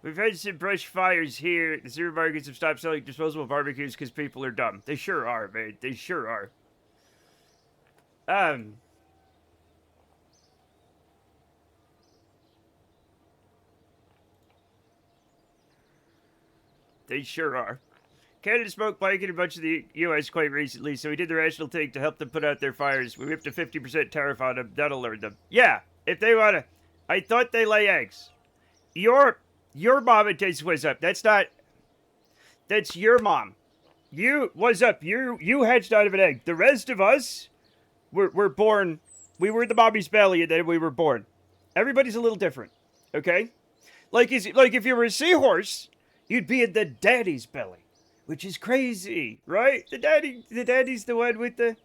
Speaker 1: We've had some brush fires here. The supermarkets have stopped selling disposable barbecues because people are dumb. They sure are, man. They sure are. They sure are. Canada smoked blanket a bunch of the U.S. quite recently, so we did the rational thing to help them put out their fires. We whipped a 50% tariff on them. That'll learn them. Yeah, if they want to. I thought they lay eggs. Your mom was up. That's your mom. You was up. You hatched out of an egg. The rest of us were born. We were in the mommy's belly, and then we were born. Everybody's a little different. Okay? Like if you were a seahorse, you'd be in the daddy's belly, which is crazy, right? The daddy's the one with the.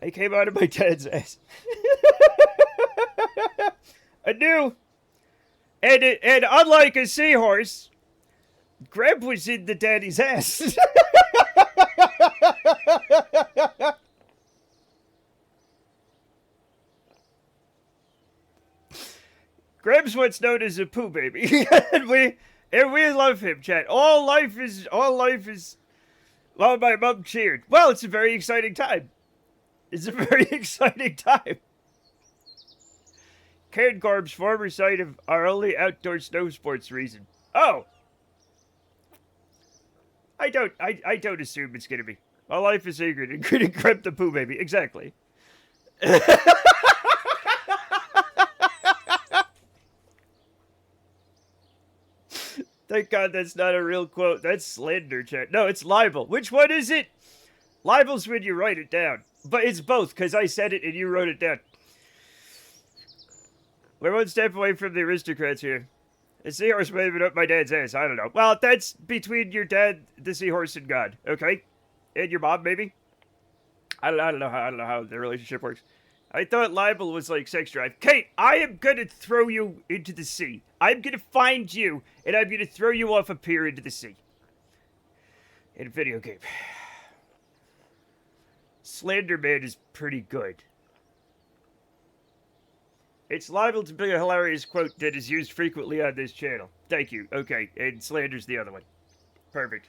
Speaker 1: I came out of my dad's ass. I knew. And unlike a seahorse, Greb was in the daddy's ass. Greb's what's known as a poo baby. and we love him, chat. All life is well, my mom cheered. Well, it's a very exciting time. It's a very exciting time. Cairngorm's former site of our only outdoor snow sports reason. Oh! I don't assume it's gonna be. My life is sacred, including Greb the Pooh Baby. Exactly. Thank God that's not a real quote. That's slander, chat. No, it's libel. Which one is it? Libel's when you write it down. But it's both, because I said it and you wrote it down. We're one step away from the aristocrats here. A seahorse waving up my dad's ass. I don't know. Well, that's between your dad, the seahorse, and God. Okay, and your mom, maybe. I don't know how the relationship works. I thought libel was like sex drive. Kate, I am gonna throw you into the sea. I'm gonna find you, and I'm gonna throw you off a pier into the sea. In a video game. Slender Man is pretty good. It's liable to be a hilarious quote that is used frequently on this channel. Thank you. Okay, and slander's the other one. Perfect.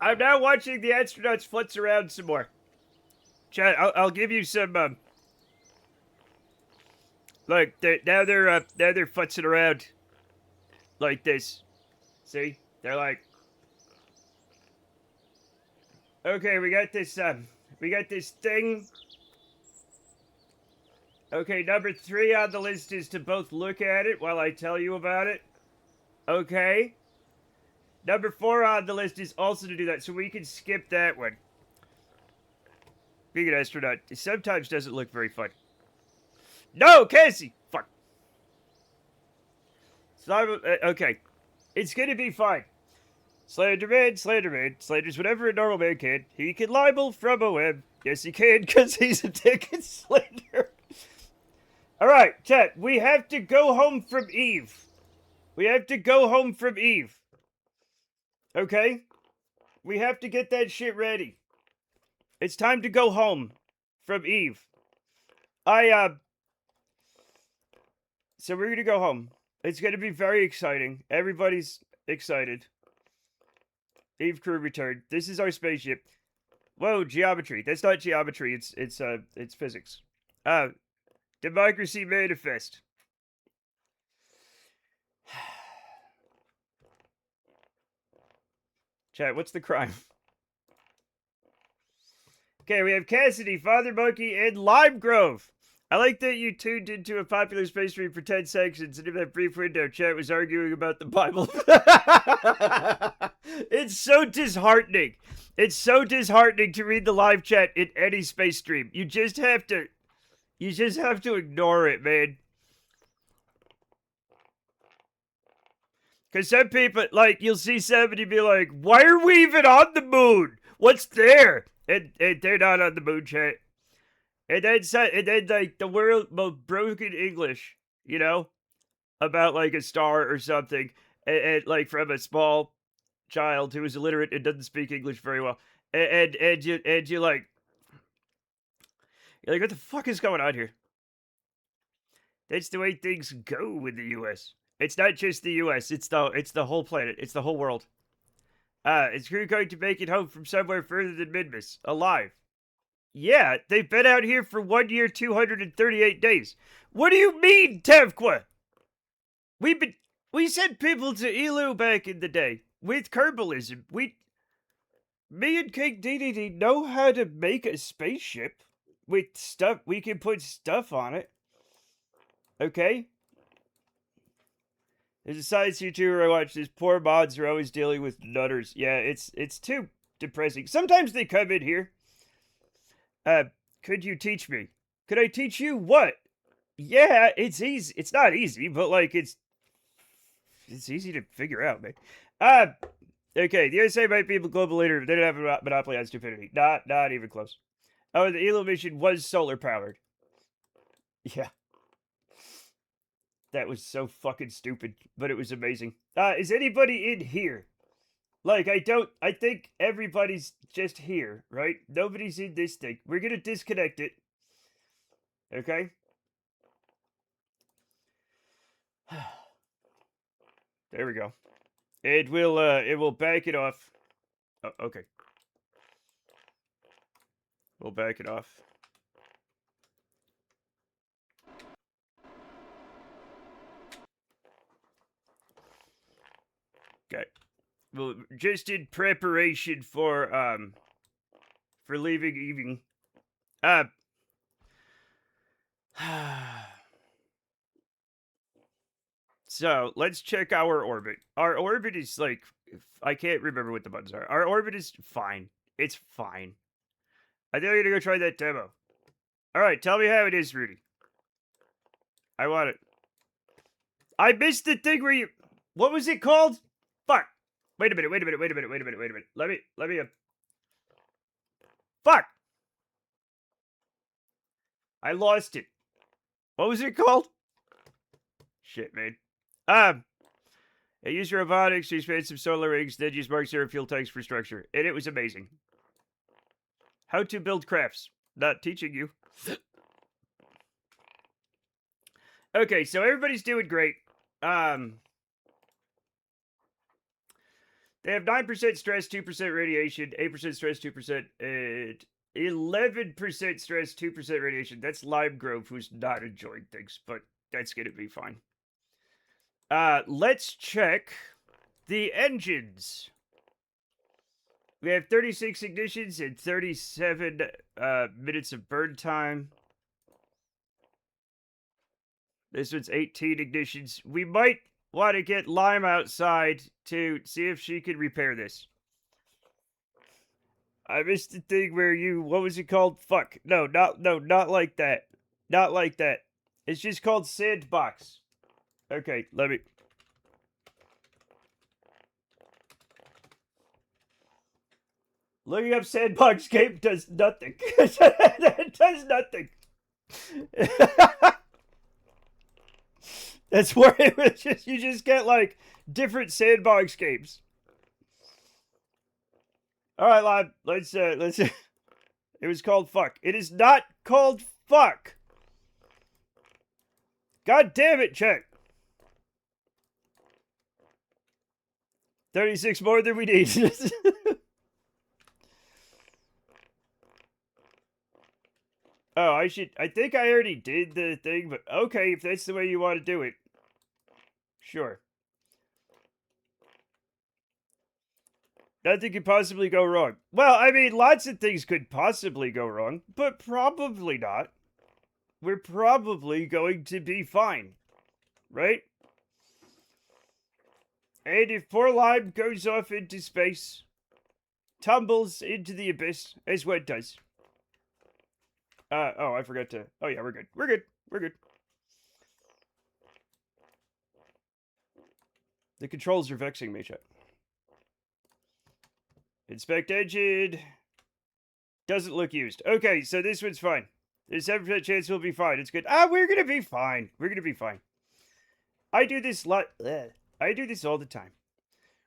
Speaker 1: I'm now watching the astronauts flitz around some more. Chat, I'll give you some, look, now they're futzing around like this. See? They're like, okay, we got this thing. Okay, number 3 on the list is to both look at it while I tell you about it. Okay. Number 4 on the list is also to do that, so we can skip that one. Being an astronaut, it sometimes doesn't look very fun. No, Cassie! Fuck. Okay. It's gonna be fine. Slender's whatever a normal man can. He can libel from a web. Yes, he can, because he's a dick and slender. Alright, chat, we have to go home from Eve. We have to go home from Eve. Okay? We have to get that shit ready. It's time to go home from Eve. So we're gonna go home. It's gonna be very exciting. Everybody's excited. Eve crew returned. This is our spaceship. Whoa, geometry. That's not geometry. It's physics. Democracy manifest. Chat, what's the crime? Okay, we have Cassidy, Father Monkey, and Lime Grove. I like that you tuned into a popular space stream for 10 seconds, and in that brief window, chat was arguing about the Bible. It's so disheartening. It's so disheartening to read the live chat in any space stream. You just have to ignore it, man. Because some people, like, you'll see somebody be like, why are we even on the moon? What's there? And they're not on the moon, chat. And then like, the world most broken English, you know? About, like, a star or something. And like, from a small child who is illiterate and doesn't speak English very well. And you're like, what the fuck is going on here? That's the way things go in the U.S. It's not just the U.S. It's the whole planet. It's the whole world. Is crew going to make it home from somewhere further than Midmas alive? Yeah, they've been out here for 1 year, 238 days. What do you mean, Tevqua? We sent people to Elu back in the day with Kerbalism. Me and King DDD know how to make a spaceship with stuff. We can put stuff on it. Okay? There's a science YouTuber I watch. These poor mods are always dealing with nutters. Yeah, it's too depressing. Sometimes they come in here. Could you teach me? Could I teach you what? Yeah, it's easy. It's not easy, but like it's easy to figure out, man. Okay, the USA might be a global leader. They don't have a monopoly on stupidity. Not even close. Oh, the Elo mission was solar powered. Yeah. That was so fucking stupid, but it was amazing. Is anybody in here? Like, I think everybody's just here, right? Nobody's in this thing. We're gonna disconnect it. Okay? There we go. It will back it off. Oh, okay. We'll back it off. Okay. Well, just in preparation for leaving evening. So, let's check our orbit. Our orbit is like, I can't remember what the buttons are. Our orbit is fine. It's fine. I think I'm gonna go try that demo. Alright, tell me how it is, Rudy. I want it. I missed the thing where you... What was it called? Fuck. Wait a minute. Let me... Fuck! I lost it. What was it called? Shit, man. I used robotics to expand some solar rigs, then used Mark Zero fuel tanks for structure. And it was amazing. How to build crafts. Not teaching you. Okay, so everybody's doing great. They have 9% stress, 2% radiation, 8% stress, 2%, and 11% stress, 2% radiation. That's Lime Grove, who's not enjoying things, but that's gonna be fine. Let's check the engines. We have 36 ignitions and 37 minutes of burn time. This one's 18 ignitions. We might want to get Lime outside to see if she can repair this. I missed the thing where you... What was it called? Fuck. No, not like that. Not like that. It's just called Sandbox. Okay, let me... Looking up Sandbox game does nothing. It does nothing. That's where it was just... You just get, like, different Sandbox games. Alright, lad. Let's... It was called Fuck. It is not called Fuck. God damn it, check. 36 more than we need. Oh, I think I already did the thing, but okay, if that's the way you want to do it. Sure. Nothing could possibly go wrong. Well, I mean, lots of things could possibly go wrong, but probably not. We're probably going to be fine. Right? And if poor Lime goes off into space, tumbles into the abyss, as what does. Oh, I forgot to... Oh, yeah, we're good. We're good. We're good. The controls are vexing me, chat. Inspect engine. Doesn't look used. Okay, so this one's fine. There's 7% chance we'll be fine. It's good. We're gonna be fine. We're gonna be fine. I do this I do this all the time.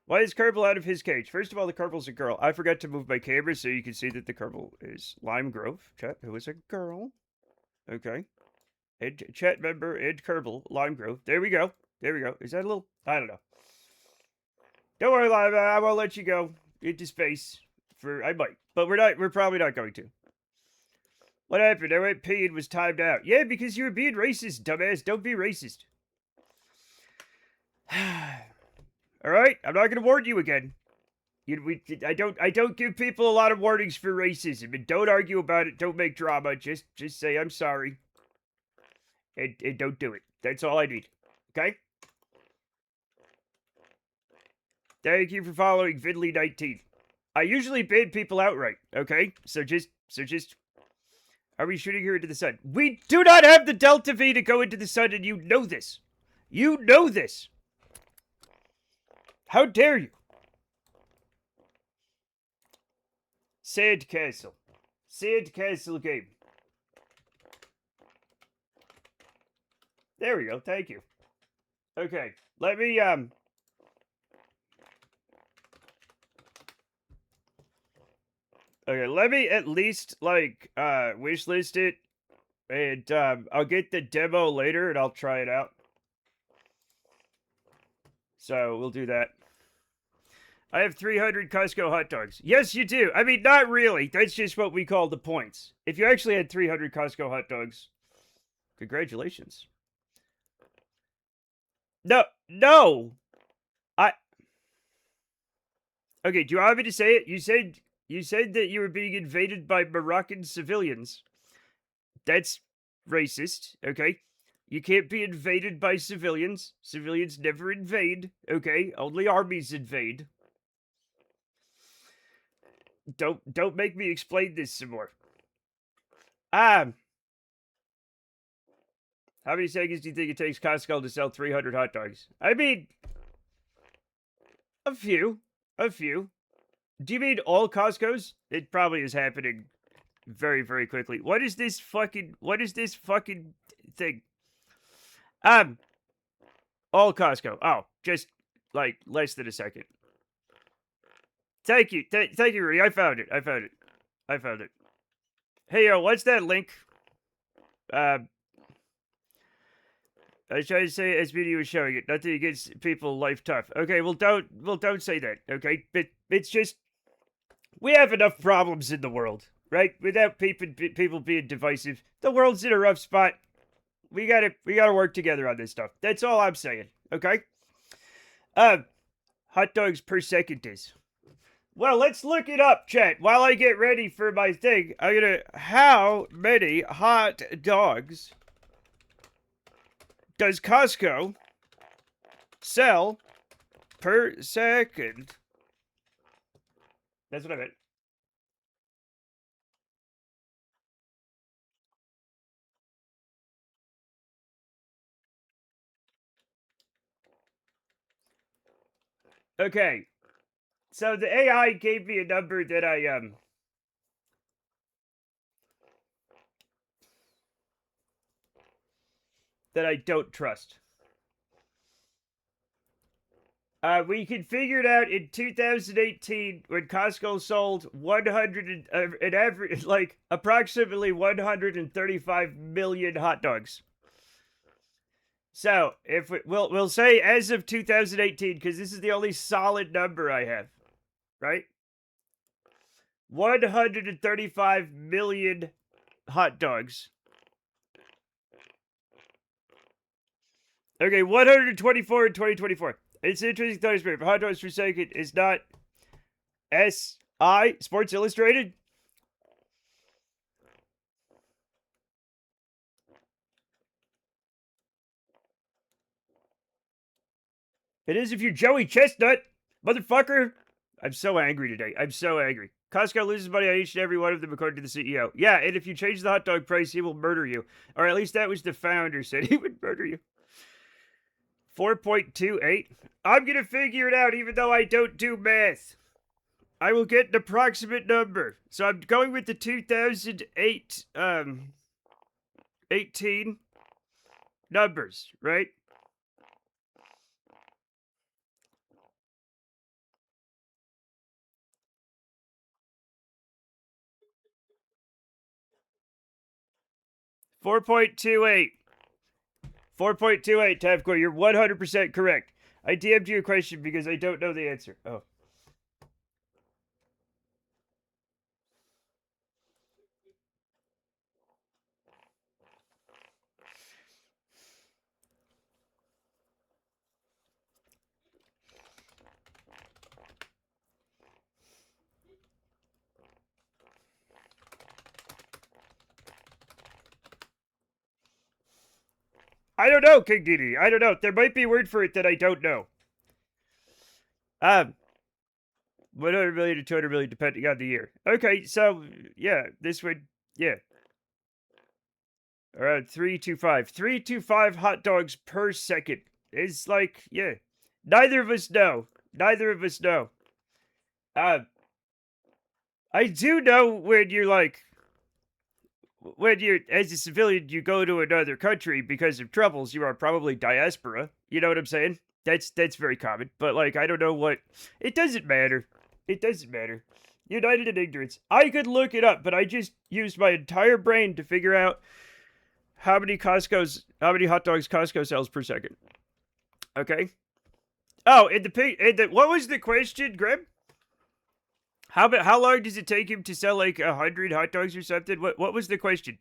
Speaker 1: Why is Kerbal out of his cage? First of all, the Kerbal's a girl. I forgot to move my camera so you can see that the Kerbal is Lime Grove. Chat, who is a girl. Okay. And chat member and Kerbal, Lime Grove. There we go. There we go. Is that a little... I don't know. Don't worry, Lime. I won't let you go into space. I might. But we're probably not going to. What happened? I went pee and was timed out. Yeah, because you were being racist, dumbass. Don't be racist. Alright? I'm not gonna warn you again. I don't give people a lot of warnings for racism. And don't argue about it. Don't make drama. Just say I'm sorry. And don't do it. That's all I need. Okay? Thank you for following Vidley19. I usually ban people outright, okay? So just... Are we shooting her into the sun? We do not have the Delta V to go into the sun, and you know this. You know this. How dare you? Sandcastle. Sandcastle game. There we go. Thank you. Okay. Let me, Okay, let me at least, like, wishlist it. And, I'll get the demo later and I'll try it out. So, we'll do that. I have 300 Costco hot dogs. Yes, you do. I mean, not really. That's just what we call the points. If you actually had 300 Costco hot dogs, congratulations. No. Okay, do you want me to say it? You said that you were being invaded by Moroccan civilians. That's racist, okay? You can't be invaded by civilians. Civilians never invade, okay? Only armies invade. Don't make me explain this some more. How many seconds do you think it takes Costco to sell 300 hot dogs? I mean, a few. Do you mean all Costco's? It probably is happening very, very quickly. What is this fucking thing? All Costco. Oh, just, like, less than a second. Thank you. Thank you, Rudy. I found it. Hey, yo, what's that link? I was trying to say as video was showing it. Nothing against people life tough. Okay, well don't say that, okay? But it's just... We have enough problems in the world, right? Without people being divisive. The world's in a rough spot. We gotta work together on this stuff. That's all I'm saying, okay? Hot dogs per second is... Well, let's look it up, chat. While I get ready for my thing, how many hot dogs does Costco sell per second? That's what I meant. Okay. So the AI gave me a number that I don't trust. We can figure it out in 2018 when Costco sold an average, like, approximately 135 million hot dogs. So if we'll say as of 2018, because this is the only solid number I have, right? 135 million hot dogs. Okay, 124 in 2024. It's an interesting thought experiment. Hot dogs per second is not SI, Sports Illustrated. It is if you're Joey Chestnut, motherfucker. I'm so angry today. I'm so angry. Costco loses money on each and every one of them, according to the CEO. Yeah, and if you change the hot dog price, he will murder you. Or at least that was the founder said he would murder you. 4.28. I'm going to figure it out even though I don't do math. I will get an approximate number. So I'm going with the 2008, 18 numbers, right? $4.28. 4.28, Tavcore. You're 100% correct. I DM'd you a question because I don't know the answer. Oh. I don't know, King Didi. I don't know. There might be a word for it that I don't know. 100 million to 200 million depending on the year. Okay, so yeah, this would around 325. 325 hot dogs per second. It's like, yeah. Neither of us know. Neither of us know. I do know when you're like, when you're, as a civilian, you go to another country because of troubles, you are probably diaspora. You know what I'm saying? That's very common. But, like, I don't know what, it doesn't matter. It doesn't matter. United in ignorance. I could look it up, but I just used my entire brain to figure out how many hot dogs Costco sells per second. Okay? Oh, what was the question, Grim? How long does it take him to sell like 100 hot dogs or something? What was the question?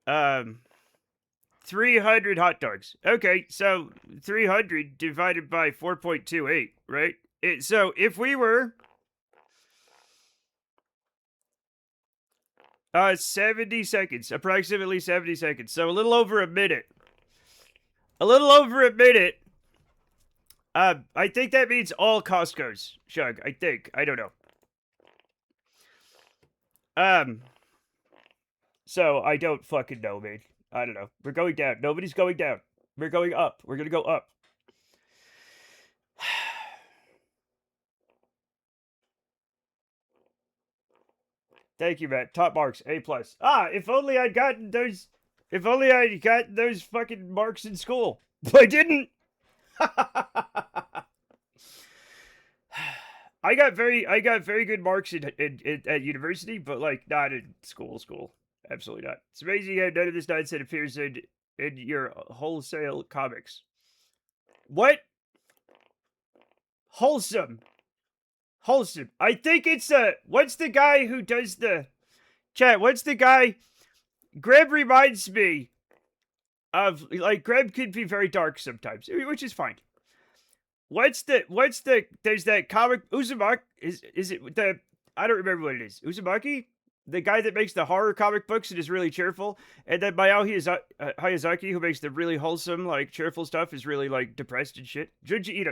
Speaker 1: 300 hot dogs. Okay, so 300 divided by 4.28, right? So if we were 70 seconds, approximately 70 seconds, so a little over a minute. A little over a minute. I think that means all Costco's, Shug. I think. I don't know. So I don't fucking know, man. I don't know. We're going down. Nobody's going down. We're going up. We're gonna go up. Thank you, Matt. Top marks. A+. If only I'd gotten those... If only I'd gotten those fucking marks in school. But I didn't! I got very good marks at university, but like not in school. Absolutely not. It's amazing how none of this nonsense appears in your wholesale comics. What? Wholesome. I think it's what's the guy who does the chat? What's the guy? Greb reminds me of, like, Greb could be very dark sometimes, which is fine. What's the there's that comic Uzumaki, is it the, I don't remember what it is. Uzumaki? The guy that makes the horror comic books and is really cheerful, and then Hayazaki, who makes the really wholesome, like, cheerful stuff, is really, like, depressed and shit. Junji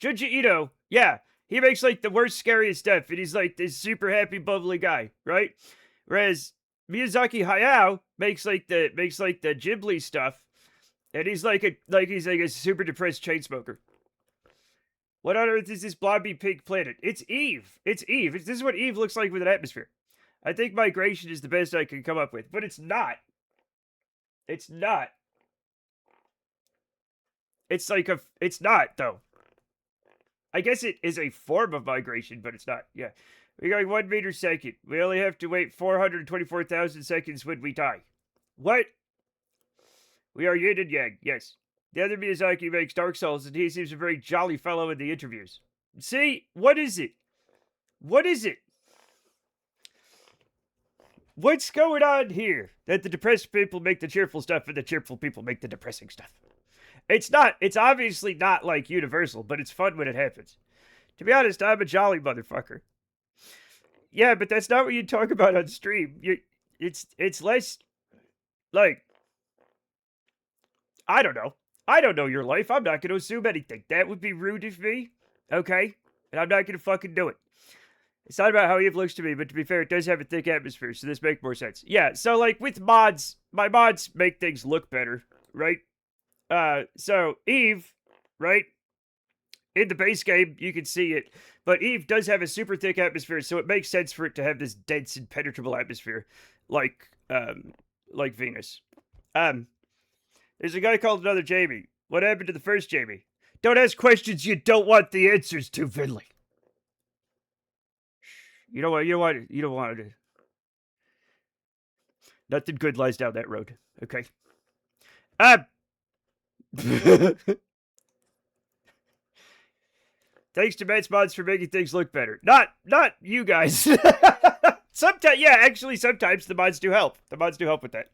Speaker 1: Ito, yeah, he makes, like, the worst, scariest stuff, and he's, like, this super happy, bubbly guy, right? Whereas Miyazaki Hayao makes like the Ghibli stuff, and he's like a super depressed chain smoker. What on earth is this blobby pink planet? It's Eve. This is what Eve looks like with an atmosphere. I think migration is the best I can come up with, but it's not. It's not. It's not, though. I guess it is a form of migration, but it's not. Yeah. We're going 1 meter second. We only have to wait 424,000 seconds when we die. What? We are yin and yang, yes. The other Miyazaki makes Dark Souls, and he seems a very jolly fellow in the interviews. See, what is it? What is it? What's going on here? That the depressed people make the cheerful stuff and the cheerful people make the depressing stuff. It's not. It's obviously not like universal, but it's fun when it happens. To be honest, I'm a jolly motherfucker. Yeah, but that's not what you talk about on stream. It's less like I don't know. I don't know your life. I'm not going to assume anything. That would be rude of me. Okay, and I'm not going to fucking do it. It's not about how Eve looks to me, but to be fair, it does have a thick atmosphere, so this makes more sense. Yeah, so like with mods, my mods make things look better, right? So Eve, right? In the base game, you can see it, but Eve does have a super thick atmosphere, so it makes sense for it to have this dense, impenetrable atmosphere, like Venus. There's a guy called another Jamie. What happened to the first Jamie? Don't ask questions you don't want the answers to, Finley. You don't want to. Nothing good lies down that road. Okay. Thanks to Matt's mods for making things look better. Not you guys. Sometimes, yeah, actually, sometimes the mods do help. The mods do help with that.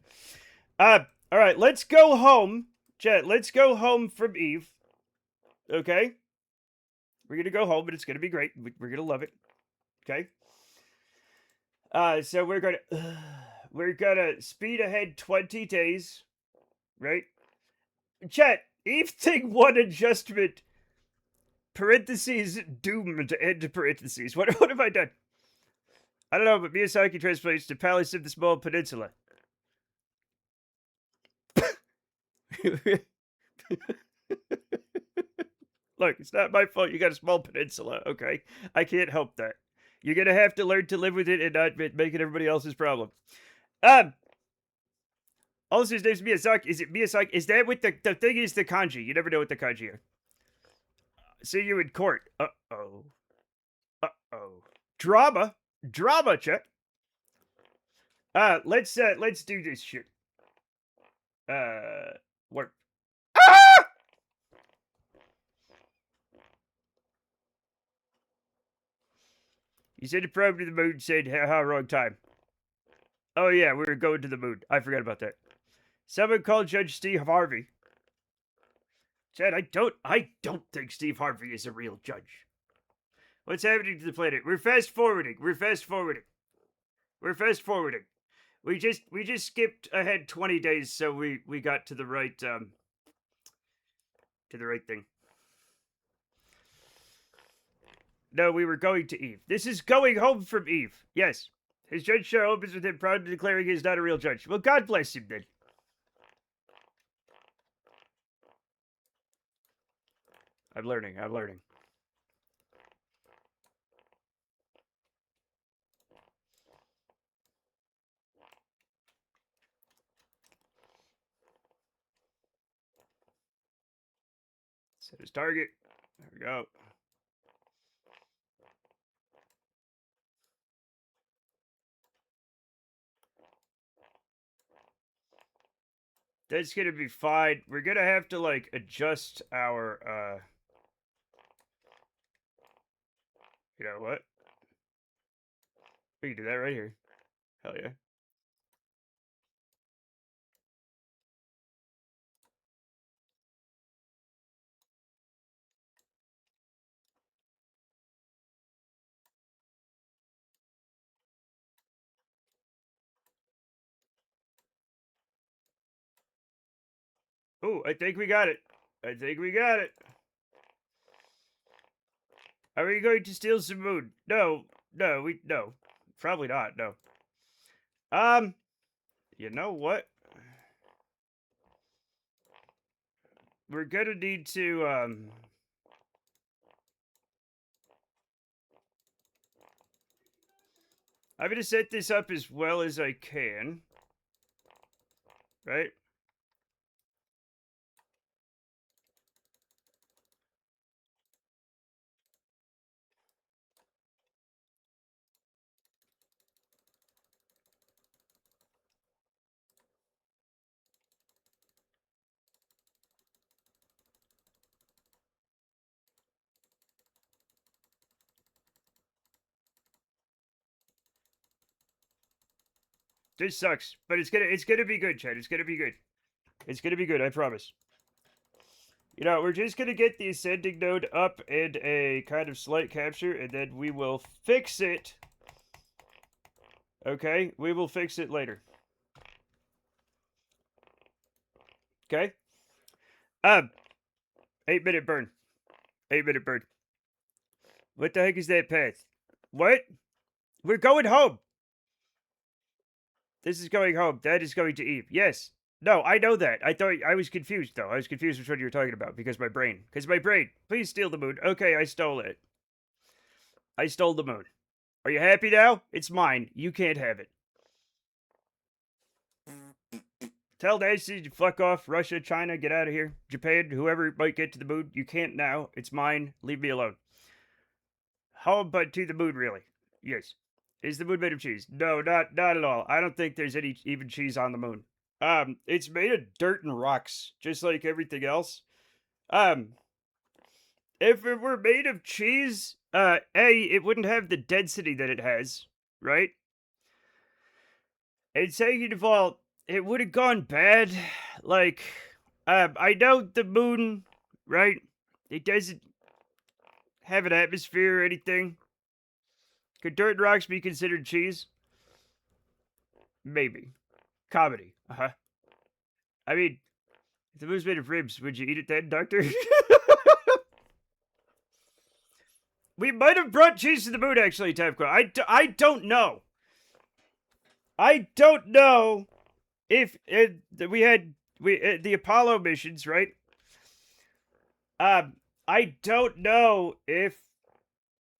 Speaker 1: All right, let's go home, chat. Let's go home from Eve. Okay. We're gonna go home, and it's gonna be great. We're gonna love it. Okay. So we're gonna speed ahead 20 days, right? Chat, Eve thing 1 adjustment, parentheses, doomed, end parentheses. What have I done? I don't know, but Miyazaki translates to Palace of the Small Peninsula. Look, it's not my fault you got a small peninsula, okay? I can't help that. You're gonna have to learn to live with it and not make it everybody else's problem. Also, his name's Miyazaki. Is it Miyazaki? Is that what the thing is? The kanji. You never know what the kanji are. See you in court. Uh-oh. Uh-oh. Drama. Drama, chat. Let's do this shit. Work. Ah! You said the probe to the moon said, how wrong time. Oh yeah, we were going to the moon. I forgot about that. Someone called Judge Steve Harvey. Chad, I don't think Steve Harvey is a real judge. What's happening to the planet? We're fast forwarding. We're fast forwarding. We're fast forwarding. We just skipped ahead 20 days, so we got to the right thing. No, we were going to Eve. This is going home from Eve. Yes. His judge show opens with him proudly declaring he's not a real judge. Well, God bless him then. I'm learning. Set his target. There we go. That's gonna be fine. We're gonna have to like adjust our you know what? We can do that right here. Hell yeah. Oh, I think we got it. Are we going to steal some moon? No. Probably not, no. You know what? We're gonna need to, I'm gonna set this up as well as I can. Right? This sucks, but it's gonna be good, Chad. It's gonna be good. It's gonna be good, I promise. You know, we're just gonna get the ascending node up and a kind of slight capture, and then we will fix it. Okay? We will fix it later. Okay? 8-minute burn. 8-minute burn. What the heck is that path? What? We're going home! This is going home. That is going to Eve. Yes. No, I know that. I thought I was confused, though. I was confused which one you were talking about because my brain. Because my brain. Please steal the moon. Okay, I stole it. I stole the moon. Are you happy now? It's mine. You can't have it. Tell Nancy to fuck off. Russia, China, get out of here. Japan, whoever might get to the moon. You can't now. It's mine. Leave me alone. Home, but to the moon, really. Yes. Is the moon made of cheese? No, not at all. I don't think there's any even cheese on the moon. It's made of dirt and rocks, just like everything else. If it were made of cheese, it wouldn't have the density that it has, right? And second of all, it would have gone bad. Like, I know the moon, right? It doesn't have an atmosphere or anything. Could dirt and rocks be considered cheese? Maybe. Comedy. Uh-huh. I mean, if the moon's made of ribs, would you eat it then, Doctor? We might have brought cheese to the moon, actually, Tabco. I don't know. I don't know if we had the Apollo missions, right? I don't know if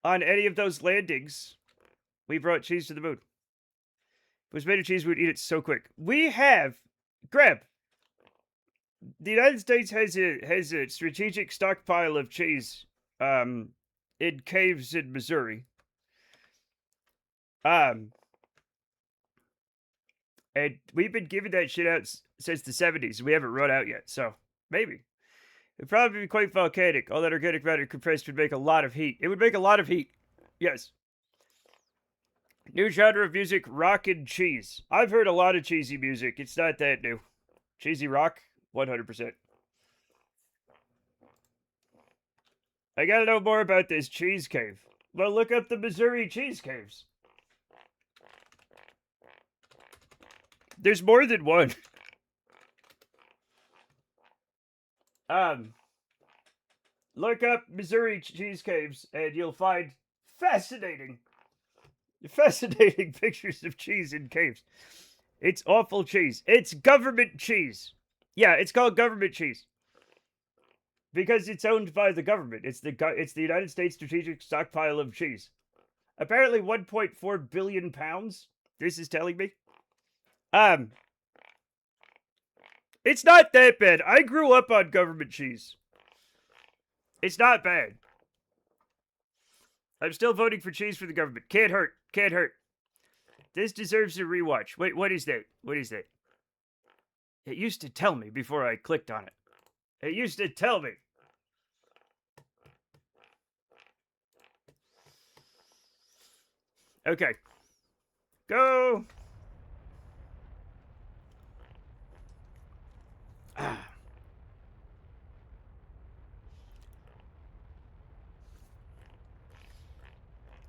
Speaker 1: on any of those landings we brought cheese to the moon. If it was made of cheese, we'd eat it so quick. We have Grab. The United States has a strategic stockpile of cheese in caves in Missouri. And we've been giving that shit out since the 70s. We haven't run out yet, so maybe. It'd probably be quite volcanic. All that organic matter compressed would make a lot of heat. It would make a lot of heat. Yes. New genre of music, rock and cheese. I've heard a lot of cheesy music. It's not that new. Cheesy rock, 100%. I gotta know more about this cheese cave. Well, look up the Missouri cheese caves. There's more than one. Look up Missouri cheese caves and you'll find fascinating pictures of cheese in caves. It's awful cheese. It's government cheese. Yeah, it's called government cheese. Because it's owned by the government. It's the United States Strategic Stockpile of Cheese. Apparently 1.4 billion pounds, this is telling me. It's not that bad. I grew up on government cheese. It's not bad. I'm still voting for cheese for the government. Can't hurt. Can't hurt. This deserves a rewatch. Wait, what is that? What is that? It used to tell me before I clicked on it. It used to tell me. Okay. Go.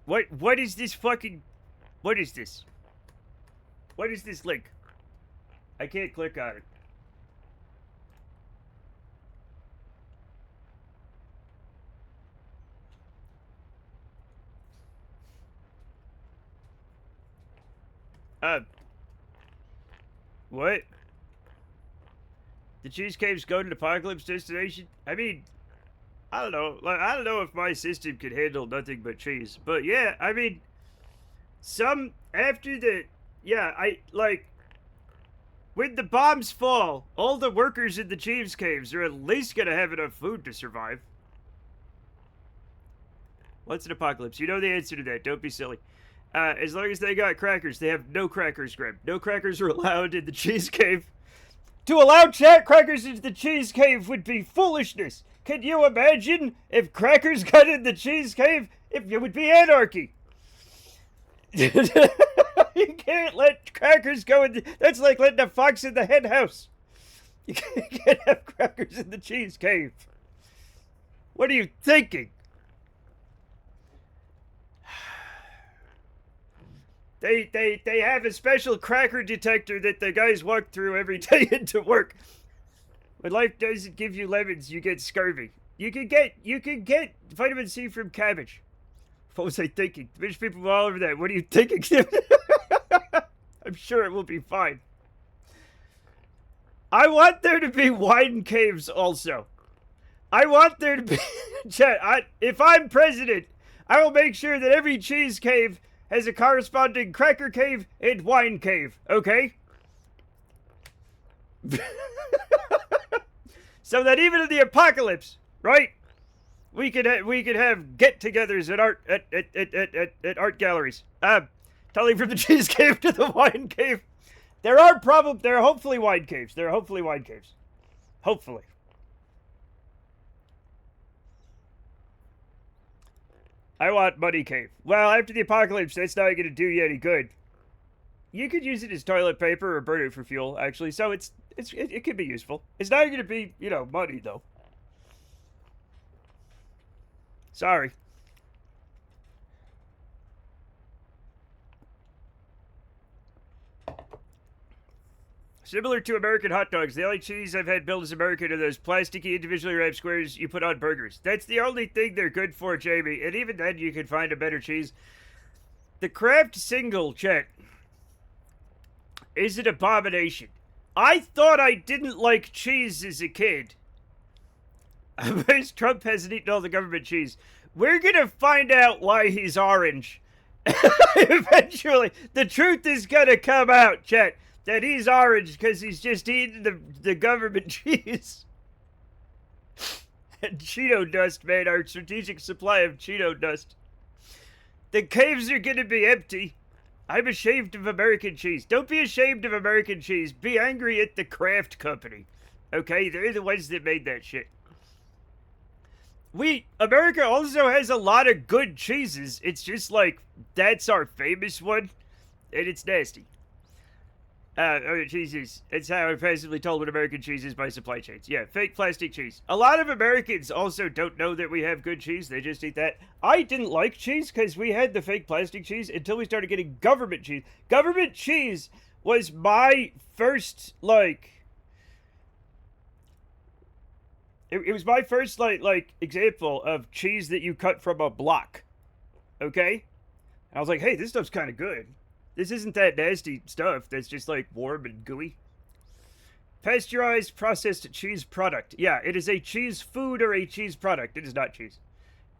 Speaker 1: What is this fucking... What is this? What is this link? I can't click on it. What? The cheese cave's golden apocalypse destination? I mean, I don't know. Like, I don't know if my system could handle nothing but cheese. But yeah, I mean, when the bombs fall, all the workers in the cheese caves are at least gonna have enough food to survive. What's an apocalypse? You know the answer to that. Don't be silly. As long as they got crackers, they have no crackers, Graham. No crackers are allowed in the cheese cave. To allow chat crackers into the cheese cave would be foolishness. Can you imagine if crackers got in the cheese cave? It would be anarchy. You can't let crackers go in. That's like letting a fox in the hen house. You can't have crackers in the cheese cave. What are you thinking? They have a special cracker detector that the guys walk through every day into work. When life doesn't give you lemons, you get scurvy. You can get vitamin C from cabbage. What was I thinking? British people all over that. What are you thinking? I'm sure it will be fine. I want there to be wine caves also. I want there to be... Chat, if I'm president, I will make sure that every cheese cave has a corresponding cracker cave and wine cave. Okay? So that even in the apocalypse, right? We could have get-togethers at art galleries. Totally from the cheese cave to the wine cave. There are hopefully wine caves. There are hopefully wine caves. Hopefully. I want money cave. Well, after the apocalypse, that's not going to do you any good. You could use it as toilet paper or burn it for fuel, actually. So it could be useful. It's not going to be, money though. Sorry. Similar to American hot dogs, the only cheese I've had built as American are those plasticky, individually wrapped squares you put on burgers. That's the only thing they're good for, Jamie. And even then, you can find a better cheese. The Kraft single, chat, is an abomination. I thought I didn't like cheese as a kid. Trump hasn't eaten all the government cheese. We're gonna find out why he's orange. Eventually, the truth is gonna come out, chat. That he's orange because he's just eating the government cheese. And Cheeto dust, man, our strategic supply of Cheeto dust. The caves are gonna be empty. I'm ashamed of American cheese. Don't be ashamed of American cheese. Be angry at the Kraft Company. Okay? They're the ones that made that shit. America also has a lot of good cheeses. It's just like, that's our famous one. And it's nasty. Cheeses. It's how I'm passively told what American cheese is by supply chains. Yeah, fake plastic cheese. A lot of Americans also don't know that we have good cheese. They just eat that. I didn't like cheese because we had the fake plastic cheese until we started getting government cheese. Government cheese was my first, It was my first, example of cheese that you cut from a block. Okay? And I was like, hey, this stuff's kind of good. This isn't that nasty stuff that's just, warm and gooey. Pasteurized processed cheese product. Yeah, it is a cheese food or a cheese product. It is not cheese.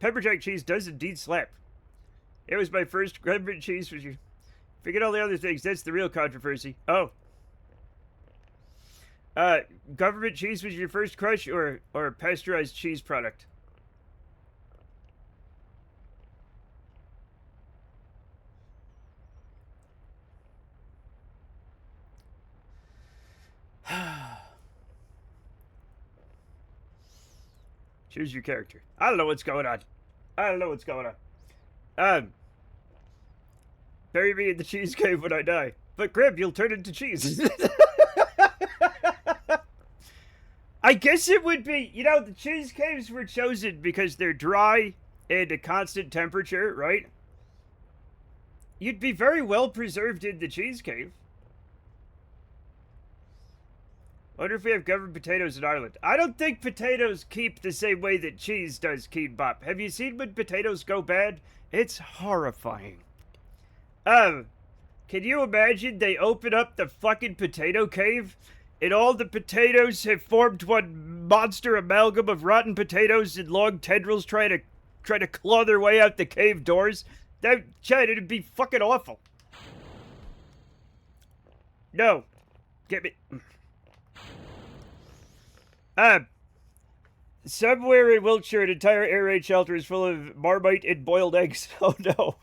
Speaker 1: Pepper jack cheese does indeed slap. It was my first government cheese. Forget all the other things. That's the real controversy. Oh. Government cheese was your first crush or pasteurized cheese product? Choose your character. I don't know what's going on. Bury me in the cheese cave when I die. But Grib, you'll turn into cheese. I guess it would be, the cheese caves were chosen because they're dry and a constant temperature, right? You'd be very well preserved in the cheese cave. Wonder if we have government potatoes in Ireland. I don't think potatoes keep the same way that cheese does, Keen Bop. Have you seen when potatoes go bad? It's horrifying. Can you imagine they open up the fucking potato cave and all the potatoes have formed one monster amalgam of rotten potatoes and long tendrils trying to claw their way out the cave doors? It'd be fucking awful. No. Get me... Somewhere in Wiltshire, an entire air raid shelter is full of Marmite and boiled eggs. Oh, no.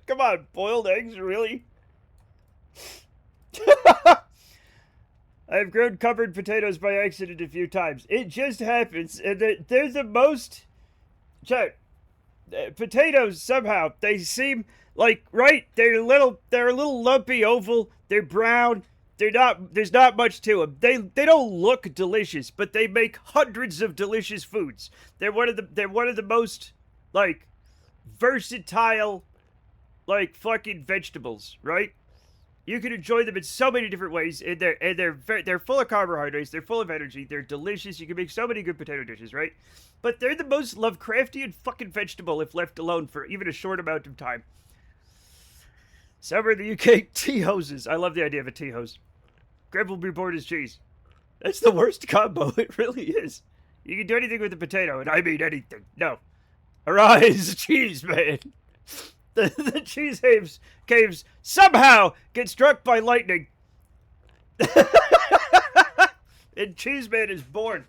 Speaker 1: Come on, boiled eggs, really? I've grown covered potatoes by accident a few times. It just happens, and they're the most... Check. potatoes somehow they seem like right. They're a little lumpy, oval. They're brown. They're not. There's not much to them. They don't look delicious, but they make hundreds of delicious foods. They're one of the most like versatile like fucking vegetables, right? You can enjoy them in so many different ways, and they're full of carbohydrates. They're full of energy. They're delicious. You can make so many good potato dishes, right? But they're the most Lovecraftian fucking vegetable if left alone for even a short amount of time. Somewhere in the UK, tea hoses. I love the idea of a tea hose. Greg will be bored as cheese. That's the worst combo. It really is. You can do anything with a potato, and I mean anything. No. Arise, cheese man. The cheese caves somehow get struck by lightning. And Cheese Man is born.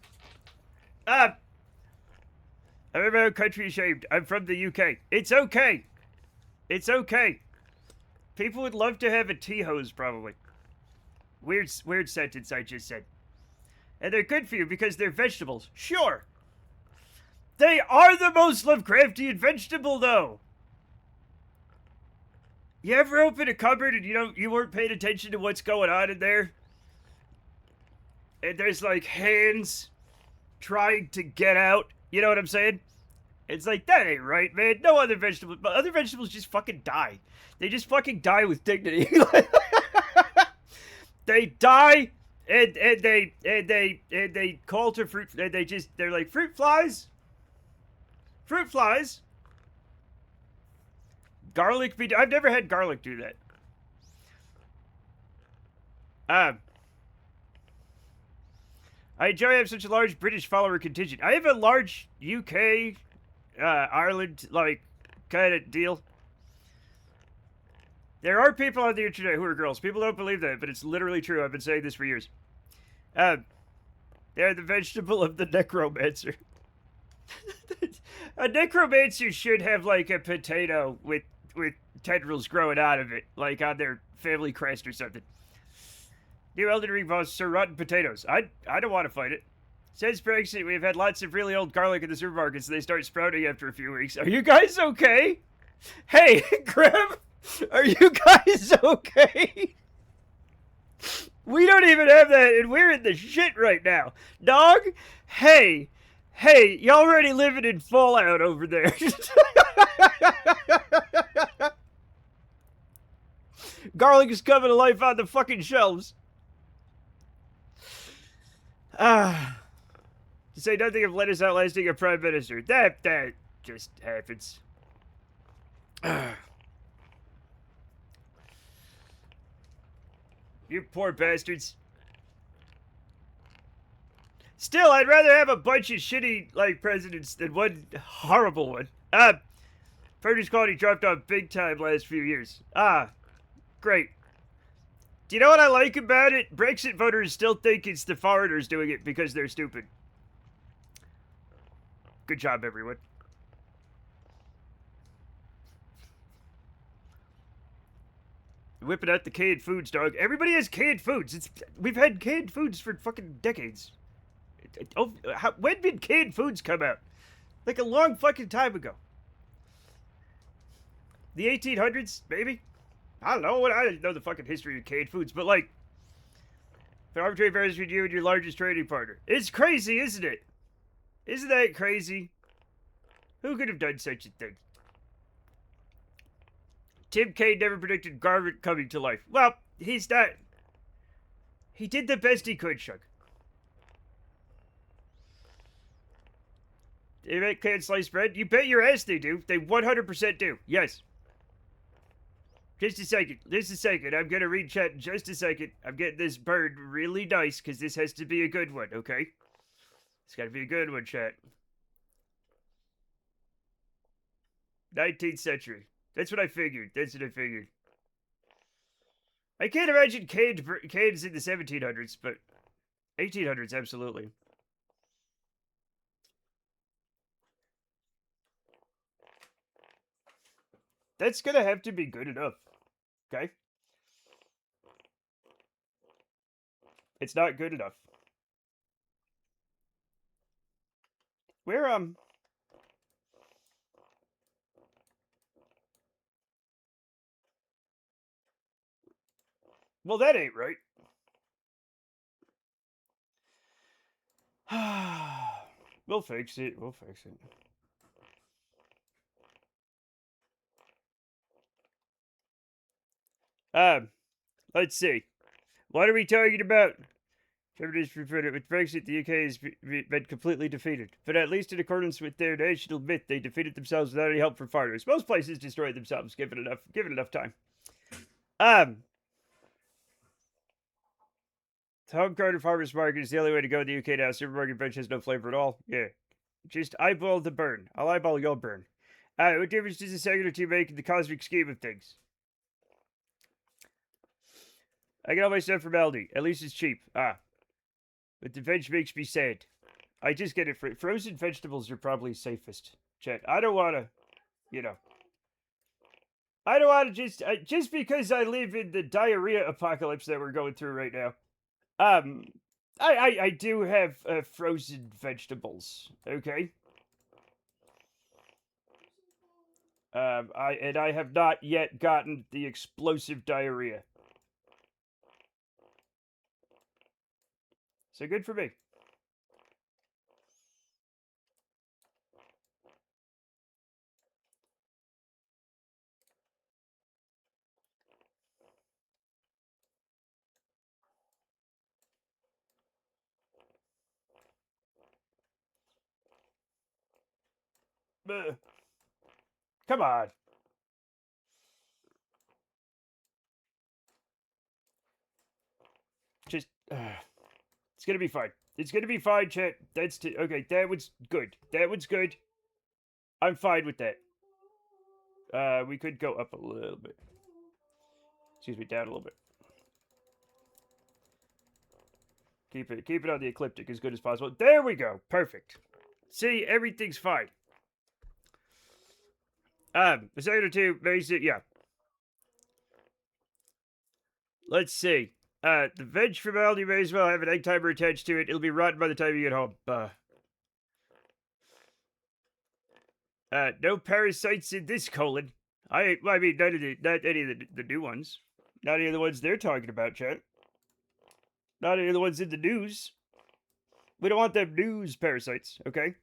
Speaker 1: I'm in my own country ashamed. I'm from the UK. It's okay. It's okay. People would love to have a tea hose, probably. Weird sentence I just said. And they're good for you because they're vegetables. Sure. They are the most Lovecraftian vegetable, though. You ever open a cupboard and you weren't paying attention to what's going on in there? And there's like hands trying to get out. You know what I'm saying? It's like, that ain't right, man. No other vegetables, but other vegetables just fucking die. They just fucking die with dignity. They die and they call to fruit. They're like fruit flies. Fruit flies. Garlic be. I've never had garlic do that. I enjoy having such a large British follower contingent. I have a large UK, Ireland, like, kind of deal. There are people on the internet who are girls. People don't believe that, but it's literally true. I've been saying this for years. They're the vegetable of the necromancer. A necromancer should have, like, a potato with tendrils growing out of it, like on their family crest or something. New Elden Ring boss, Sir Rotten Potatoes. I don't want to fight it. Since Brexit, we've had lots of really old garlic in the supermarkets, and they start sprouting after a few weeks. Are you guys okay? Hey, Graham, are you guys okay? We don't even have that, and we're in the shit right now. Dog, hey, you already living in Fallout over there. Garlic is coming to life on the fucking shelves. To say nothing of lettuce outlasting a prime minister. That just happens. You poor bastards. Still, I'd rather have a bunch of shitty, like, presidents than one horrible one. Produce quality dropped off big time last few years. Great. Do you know what I like about it? Brexit voters still think it's the foreigners doing it because they're stupid. Good job, everyone. Whipping out the canned foods, dog. Everybody has canned foods. We've had canned foods for fucking decades. When did canned foods come out? Like a long fucking time ago. The 1800s, maybe? I don't know. I don't know the fucking history of canned foods, but like, an arbitrary variance between you and your largest trading partner. It's crazy, isn't it? Isn't that crazy? Who could have done such a thing? Tim Kaine never predicted Garvin coming to life. Well, he's not. He did the best he could, Shug. They make canned sliced bread? You bet your ass they do. They 100% do. Yes. Just a second. I'm gonna read chat in just a second. I'm getting this bird really nice, because this has to be a good one, okay? It's gotta be a good one, chat. 19th century. That's what I figured. I can't imagine cans in the 1700s, but 1800s, absolutely. That's gonna have to be good enough. Okay? It's not good enough. Where, Well, that ain't right. We'll fix it. We'll fix it. Let's see. What are we talking about? With Brexit, the UK has been completely defeated. But at least in accordance with their national myth, they defeated themselves without any help from foreigners. Most places destroyed themselves, given enough time. The home garden farmers market is the only way to go in the UK now. Supermarket bench has no flavor at all. Yeah. Just eyeball the burn. I'll eyeball your burn. What difference does a second or two make in the cosmic scheme of things? I get all my stuff from Aldi. At least it's cheap. But the veg makes me sad. I just get it for frozen vegetables are probably safest. Chet, I don't want to, I don't want to just because I live in the diarrhea apocalypse that we're going through right now. I do have frozen vegetables. Okay. I have not yet gotten the explosive diarrhea. So good for me. Come on. Just, it's gonna be fine. It's gonna be fine, chat. Okay, that one's good. That one's good. I'm fine with that. We could go up a little bit. Excuse me, down a little bit. Keep it on the ecliptic as good as possible. There we go. Perfect. See, everything's fine. A second or two, basic, yeah. Let's see. The veg from Aldi may as well have an egg timer attached to it. It'll be rotten by the time you get home. No parasites in this colon. I mean, not any of the new ones. Not any of the ones they're talking about, chat. Not any of the ones in the news. We don't want them news parasites, okay?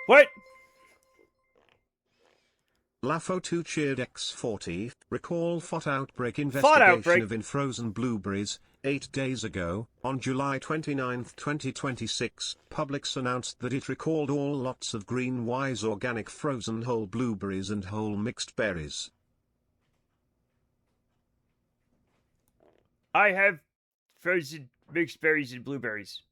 Speaker 1: What?
Speaker 2: LAFO2 cheered X40, recall FOT outbreak investigation of in frozen blueberries. 8 days ago, on July 29, 2026, Publix announced that it recalled all lots of Green Wise organic frozen whole blueberries and whole mixed berries.
Speaker 1: I have frozen mixed berries and blueberries.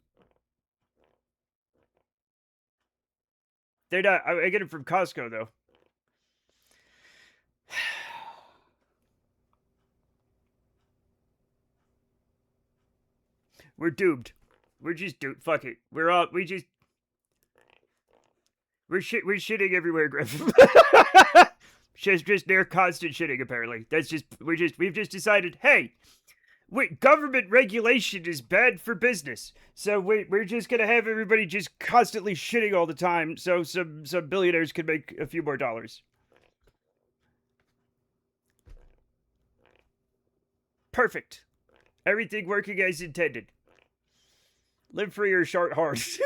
Speaker 1: They're not. I get them from Costco, though. We're doomed. We're just doomed. Fuck it. We're shitting everywhere, Griff. just near constant shitting, apparently. We've just decided, hey, government regulation is bad for business. So we're just gonna have everybody just constantly shitting all the time so some billionaires can make a few more dollars. Perfect. Everything working as intended. Live free or short horse.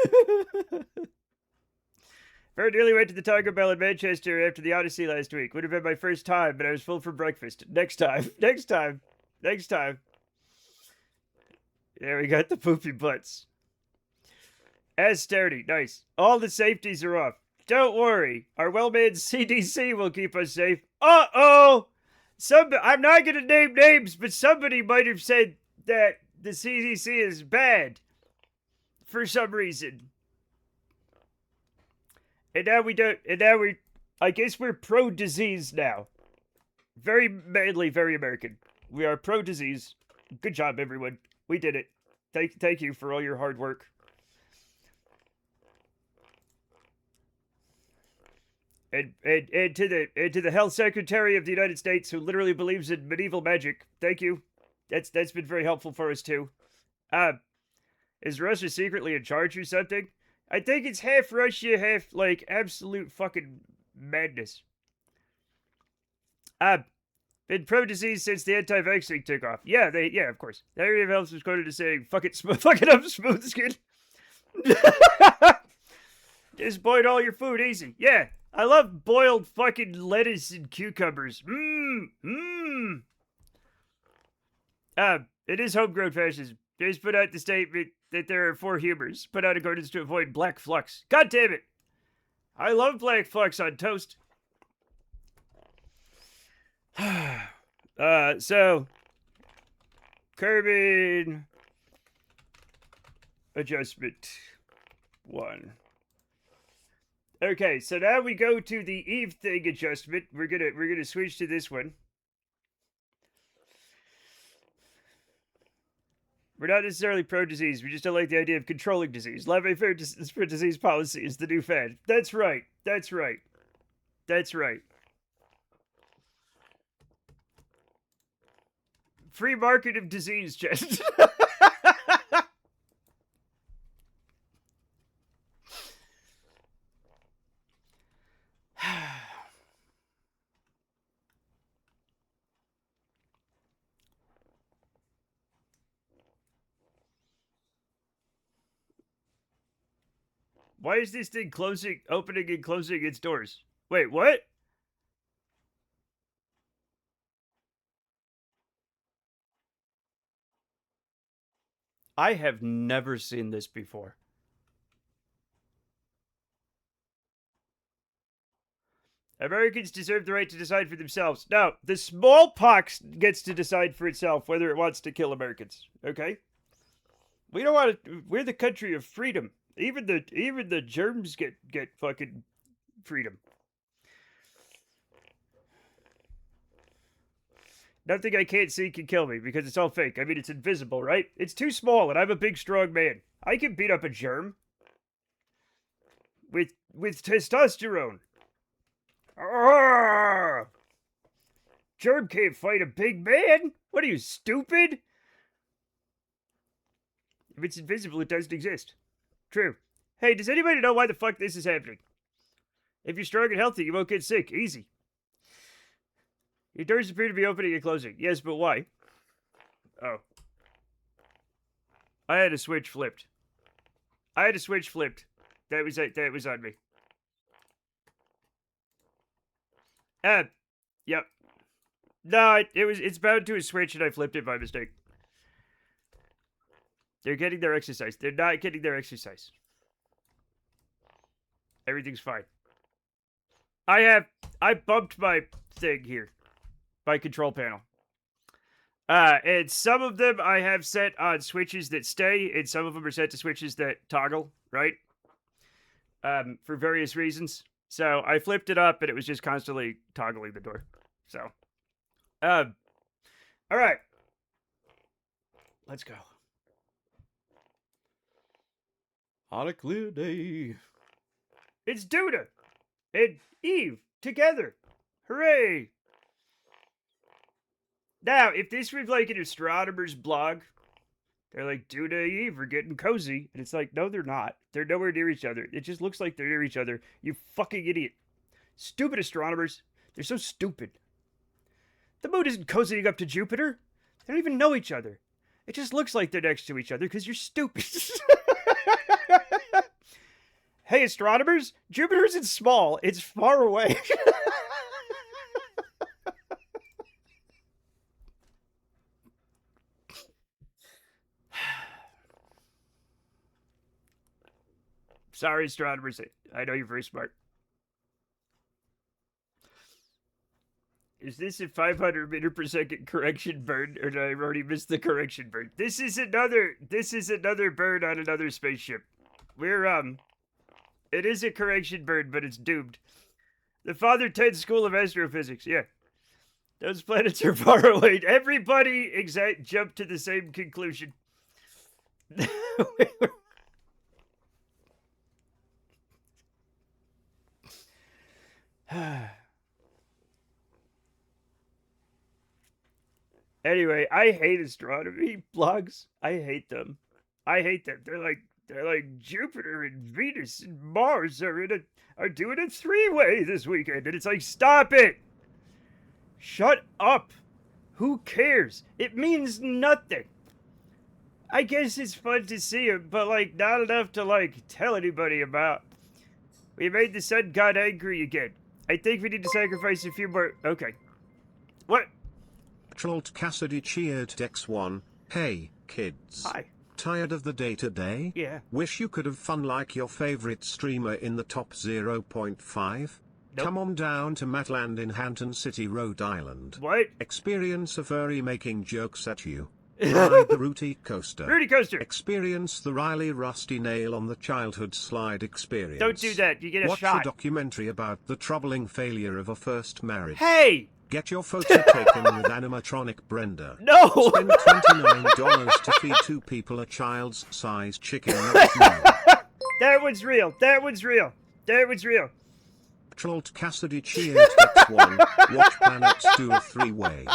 Speaker 1: Very nearly went to the Taco Bell in Manchester after the Odyssey last week. Would have been my first time, but I was full for breakfast. Next time. Next time. Next time. Yeah, we got the poopy butts. S3E20. Nice. All the safeties are off. Don't worry. Our well-manned CDC will keep us safe. Uh-oh! I'm not going to name names, but somebody might have said that the CDC is bad. For some reason. And now I guess we're pro-disease now. Very manly, very American. We are pro-disease. Good job, everyone. We did it. Thank you for all your hard work. And to the Health Secretary of the United States, who literally believes in medieval magic, thank you. That's been very helpful for us too. Is Russia secretly in charge or something? I think it's half Russia, half, like, absolute fucking madness. Been pro-disease since the anti-vaxxing took off. Yeah, of course. Diarrhea of health was quoted as saying, fuck it up, smooth skin. Just boil all your food easy. Yeah, I love boiled fucking lettuce and cucumbers. It is homegrown fascism. Just put out the statement that there are 4 humors, put out accordance to avoid black flux. God damn it! I love black flux on toast. So carbon adjustment 1. Okay, so now we go to the Eve thing adjustment. We're gonna switch to this one. We're not necessarily pro-disease. We just don't like the idea of controlling disease. Laissez-faire for disease policy is the new fad. That's right. That's right. That's right. Free market of disease, Jess. Why is this thing opening and closing its doors? Wait, what? I have never seen this before. Americans deserve the right to decide for themselves. No, the smallpox gets to decide for itself whether it wants to kill Americans. Okay? We don't want to. We're the country of freedom. Even the germs get fucking freedom. Nothing I can't see can kill me because it's all fake. I mean, it's invisible, right? It's too small, and I'm a big, strong man. I can beat up a germ with testosterone. Arrgh! Germ can't fight a big man. What are you, stupid? If it's invisible, it doesn't exist. True. Hey, does anybody know why the fuck this is happening? If you're strong and healthy, you won't get sick. Easy. Your doors appear to be opening and closing. Yes, but why? Oh. I had a switch flipped. That was on me. Yep. No, it's bound to a switch and I flipped it by mistake. They're getting their exercise. They're not getting their exercise. Everything's fine. I bumped my thing here. My control panel. And some of them I have set on switches that stay, and some of them are set to switches that toggle, right? For various reasons. So I flipped it up, and it was just constantly toggling the door. So, all right. Let's go. On a clear day. It's Duda and Eve together. Hooray! Now, if this was like an astronomer's blog, they're like, Duda and Eve are getting cozy. And it's like, no, they're not. They're nowhere near each other. It just looks like they're near each other. You fucking idiot. Stupid astronomers. They're so stupid. The moon isn't cozying up to Jupiter. They don't even know each other. It just looks like they're next to each other because you're stupid. Hey, astronomers, Jupiter isn't small. It's far away. Sorry, astronomers. I know you're very smart. Is this a 500 meter per second correction burn, or did I already miss the correction burn? This is another burn on another spaceship. It is a correction burn, but it's doomed. The Father Ted School of Astrophysics, yeah. Those planets are far away. Everybody jumped to the same conclusion. Anyway, I hate astronomy blogs. I hate them. I hate them. They're like Jupiter and Venus and Mars are doing a three-way this weekend, and it's like, stop it! Shut up! Who cares? It means nothing. I guess it's fun to see him, but like not enough to like tell anybody about. We made the sun god angry again. I think we need to sacrifice a few more. Okay. What?
Speaker 2: Trolled Cassidy cheered Dex1. Hey, kids.
Speaker 1: Hi.
Speaker 2: Tired of the day-to-day?
Speaker 1: Yeah.
Speaker 2: Wish you could have fun like your favorite streamer in the top 0.5?
Speaker 1: Nope.
Speaker 2: Come on down to Matland in Hampton City, Rhode Island.
Speaker 1: What?
Speaker 2: Experience a furry making jokes at you. Ride the Rooty Coaster.
Speaker 1: Rooty Coaster.
Speaker 2: Experience the Riley Rusty Nail on the childhood slide experience.
Speaker 1: Don't do that. You get a
Speaker 2: Watch
Speaker 1: shot.
Speaker 2: a documentary about the troubling failure of a first marriage.
Speaker 1: Hey!
Speaker 2: Get your photo taken with animatronic Brenda.
Speaker 1: No!
Speaker 2: Spend $29 to feed 2 people a child's size chicken nugget meal.
Speaker 1: That one's real. That one's real. That one's real.
Speaker 2: Trolled Cassidy cheered X1. Watch planets do a 3-way.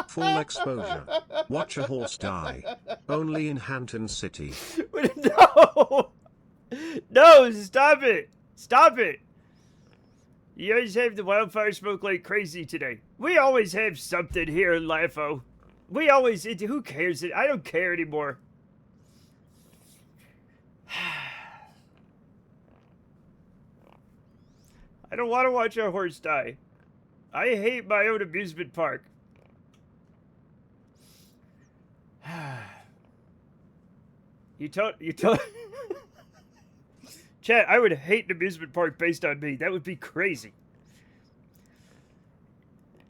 Speaker 2: Full exposure. Watch a horse die. Only in Hampton City.
Speaker 1: No! No, stop it. Stop it. You guys have the wildfire smoke like crazy today. We always have something here in LAFO. We always... Who cares? I don't care anymore. I don't want to watch a horse die. I hate my own amusement park. You told... Chat, I would hate an amusement park based on me. That would be crazy.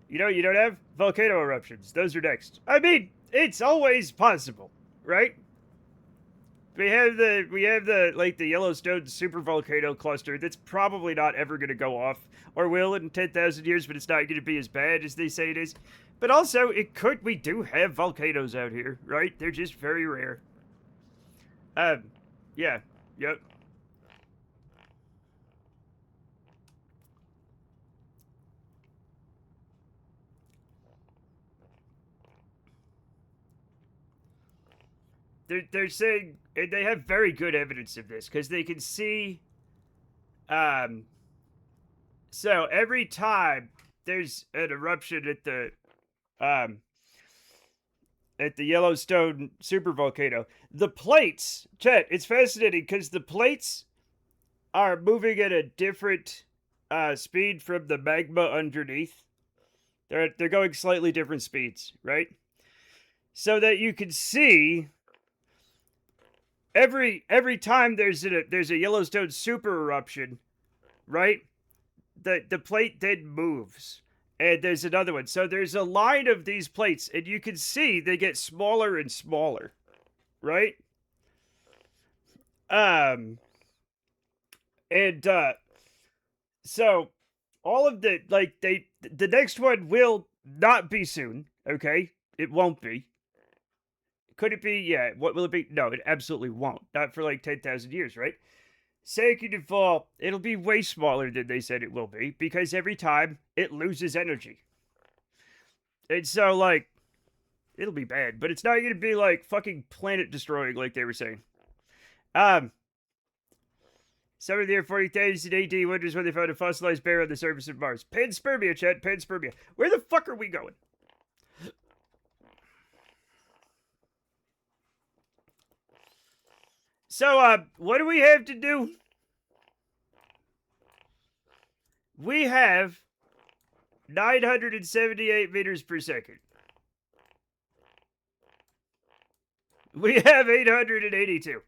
Speaker 1: You know, you don't have volcano eruptions. Those are next. I mean, it's always possible, right? We have the like the Yellowstone super volcano cluster that's probably not ever going to go off, or will in 10,000 years, but it's not going to be as bad as they say it is. But also, it could. We do have volcanoes out here, right? They're just very rare. Yeah, yep. They're saying, and they have very good evidence of this, because they can see, so every time there's an eruption at the Yellowstone supervolcano, the plates, Chet, it's fascinating, because the plates are moving at a different, speed from the magma underneath. They're going slightly different speeds, right? So that you can see... Every time there's a Yellowstone super eruption, right? The plate then moves, and there's another one. So there's a line of these plates, and you can see they get smaller and smaller, right? So all of the the next one will not be soon. Okay, it won't be. Could it be? Yeah. What will it be? No, it absolutely won't. Not for like 10,000 years, right? Second of all, it'll be way smaller than they said it will be, because every time it loses energy. And so, like, it'll be bad, but it's not going to be like fucking planet destroying like they were saying. Somewhere near 40,000 AD wonders when they found a fossilized bear on the surface of Mars. Panspermia, chat, panspermia. Where the fuck are we going? So, what do we have to do? We have 978 meters per second. We have 882.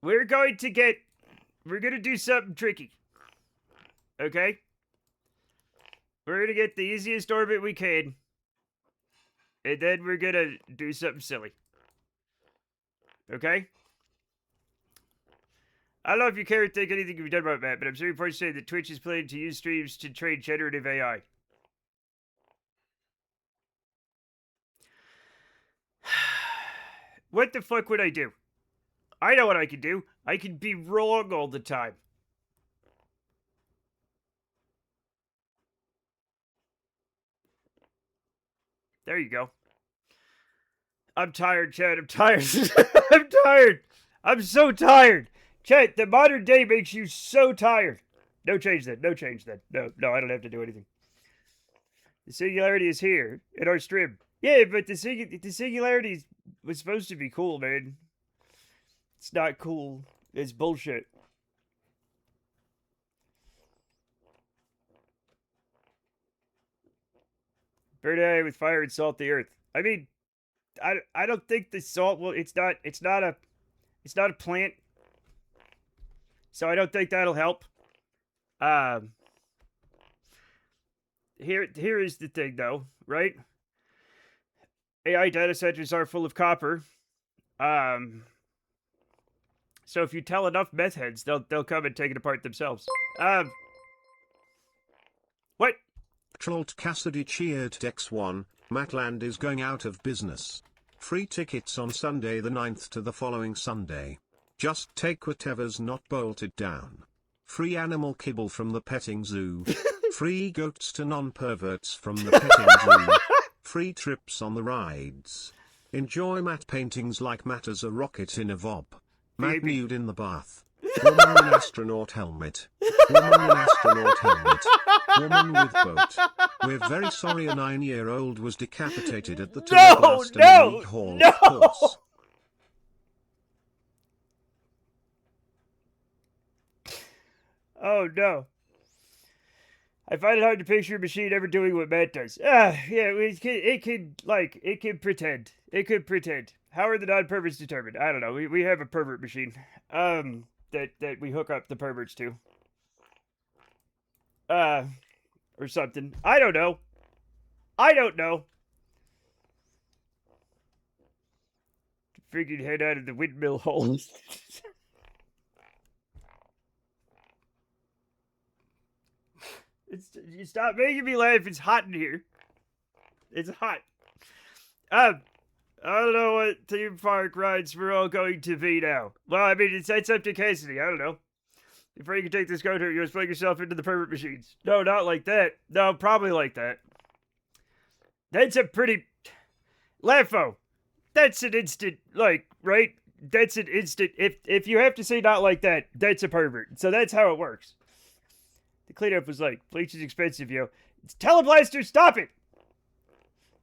Speaker 1: We're going to do something tricky. Okay? We're going to get the easiest orbit we can. And then we're going to do something silly. Okay? I don't know if you care to think anything you've done about that, but I'm sorry for saying that Twitch is planning to use streams to train generative AI. What the fuck would I do? I know what I can do. I can be wrong all the time. There you go. I'm tired, Chad. I'm tired. I'm tired. I'm so tired. Chad, the modern day makes you so tired. No change then. No change then. No, I don't have to do anything. The singularity is here in our stream. Yeah, but the singularity was supposed to be cool, man. It's not cool. It's bullshit. Burn eye with fire and salt the earth. I mean, I don't think the salt will. It's not a plant, so I don't think that'll help. Here is the thing, though, right? AI data centers are full of copper. So if you tell enough meth heads, they'll come and take it apart themselves. What?
Speaker 2: Trolt Cassidy cheered X1, Matland is going out of business. Free tickets on Sunday the 9th to the following Sunday. Just take whatever's not bolted down. Free animal kibble from the petting zoo. Free goats to non-perverts from the petting zoo. Free trips on the rides. Enjoy Matt paintings like Matt as a rocket in a vob. Matt nude in the bath. Woman in astronaut helmet. Woman in astronaut helmet. Woman with boat. We're very sorry a 9-year-old was decapitated at the Blast League Hall, of course.
Speaker 1: Oh no. I find it hard to picture a machine ever doing what Matt does. Yeah, it can pretend. It could pretend. How are the non-perverts determined? I don't know. We have a pervert machine. That we hook up the perverts to. Or something. I don't know. Freaking head out of the windmill hole. You stop making me laugh. It's hot in here. It's hot. I don't know what theme park rides we're all going to be now. Well, I mean, it's up to Cassidy. I don't know. Before you can take this go-to, you must plug yourself into the pervert machines. No, not like that. No, probably like that. That's a pretty... Lafo. That's an instant, like, right? That's an instant... If you have to say not like that, that's a pervert. So that's how it works. The cleanup was like, bleach is expensive, yo. It's Teleblaster, stop it!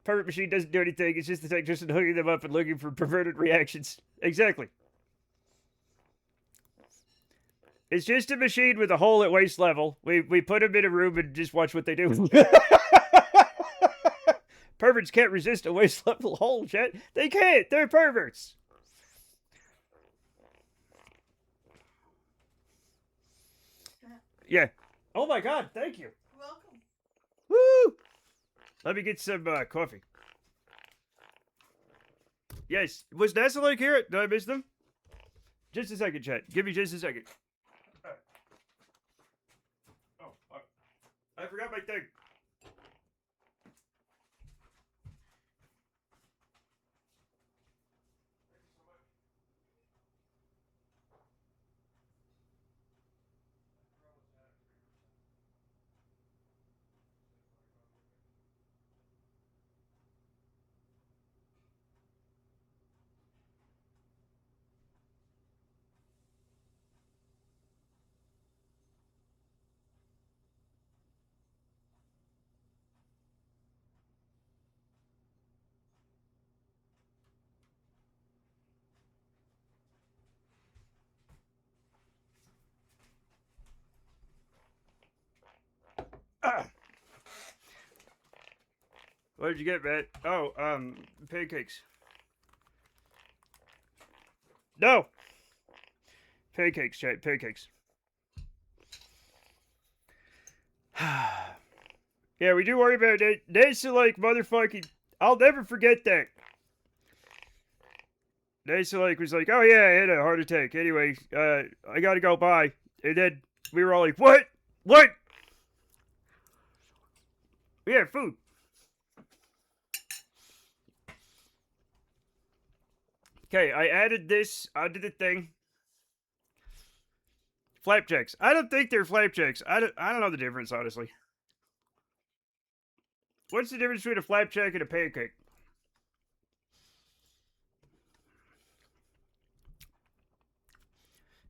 Speaker 1: Pervert machine doesn't do anything. It's just the technician hooking them up and looking for perverted reactions. Exactly. It's just a machine with a hole at waist level. We put them in a room and just watch what they do. Perverts can't resist a waist level hole, chat. They can't. They're perverts. Yeah. Oh my god, thank you.
Speaker 3: You're welcome.
Speaker 1: Woo! Let me get some coffee. Yes. Was NASA like here? Did I miss them? Just a second, chat. Give me just a second. Oh, I forgot my thing. What did you get, Matt? Oh, pancakes. No! Pancakes, chat, pancakes. Yeah, we do worry about it. NASA, like, motherfucking... I'll never forget that. NASA, like, was like, oh yeah, I had a heart attack. Anyway, I gotta go, bye. And then we were all like, what? What? Yeah, food. Okay, I added this onto the thing. Flapjacks. I don't think they're flapjacks. I don't know the difference, honestly. What's the difference between a flapjack and a pancake?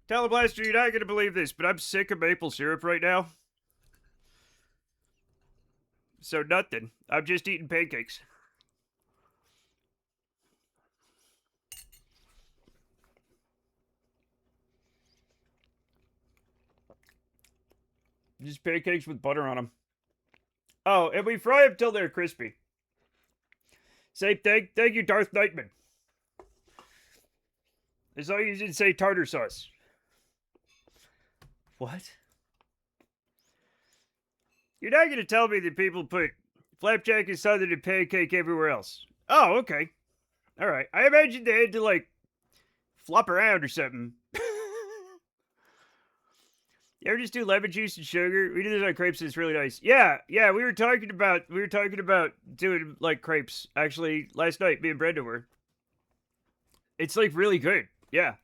Speaker 1: Teleblaster, you're not going to believe this, but I'm sick of maple syrup right now. So nothing. I'm just eating pancakes. Just pancakes with butter on them. Oh, and we fry them till they're crispy. Same thing. Thank you, Darth Knightman. As long as you didn't say tartar sauce. What? You're not going to tell me that people put flapjack and southern and pancake everywhere else. Oh, okay. All right. I imagine they had to, like, flop around or something. You ever just do lemon juice and sugar? We do this on crepes and it's really nice. Yeah, we were talking about doing like crepes actually last night. Me and Brenda were. It's like really good. Yeah.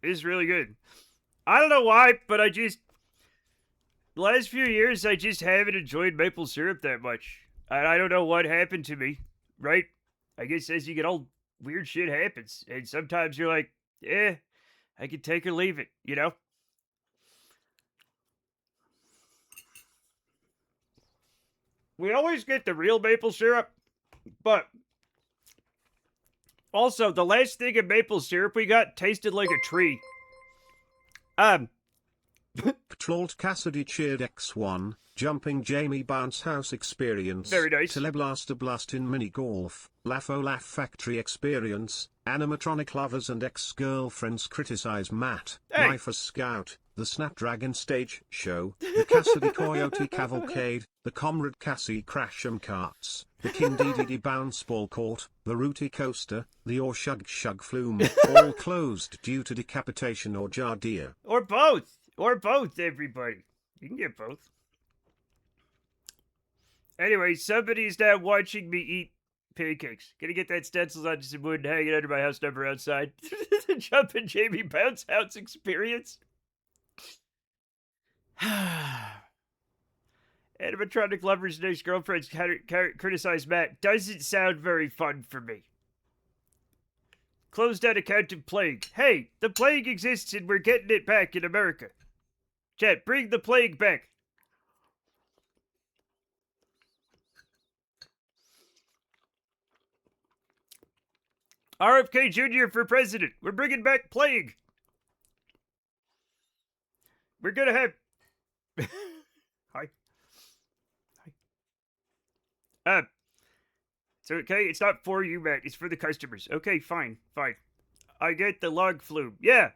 Speaker 1: It's really good. I don't know why, but the last few years I just haven't enjoyed maple syrup that much. I don't know what happened to me, right? I guess as you get old, weird shit happens. And sometimes you're like, I can take or leave it, you know? We always get the real maple syrup, but also the last thing of maple syrup we got tasted like a tree.
Speaker 2: Patrolled Cassidy cheered X1, jumping Jamie Bounce House experience.
Speaker 1: Very nice.
Speaker 2: Teleblaster Blast in mini golf, Laugh-O Laugh Factory experience, animatronic lovers and ex-girlfriends criticize Matt,
Speaker 1: Hey.
Speaker 2: Life as Scout, the Snapdragon Stage Show, the Cassidy Coyote Cavalcade, the Comrade Cassie Crash'em Carts, the King DDD Bounce Ball Court, the Rooty Coaster, the Or Shug Shug Flume, all closed due to decapitation or jardia.
Speaker 1: Or both. Or both, everybody. You can get both. Anyway, somebody's now watching me eat pancakes. Gonna get that stencils onto some wood and hang it under my house number outside. The Jumpin' Jamie Bounce House experience. Animatronic lovers and ex-girlfriends criticize Matt. Doesn't sound very fun for me. Closed down account of plague. Hey, the plague exists and we're getting it back in America. Chat, bring the plague back. RFK Jr. for president. We're bringing back plague. We're gonna have... Hi. It's okay. It's not for you, Matt. It's for the customers. Okay, fine. I get the log flume. Yeah.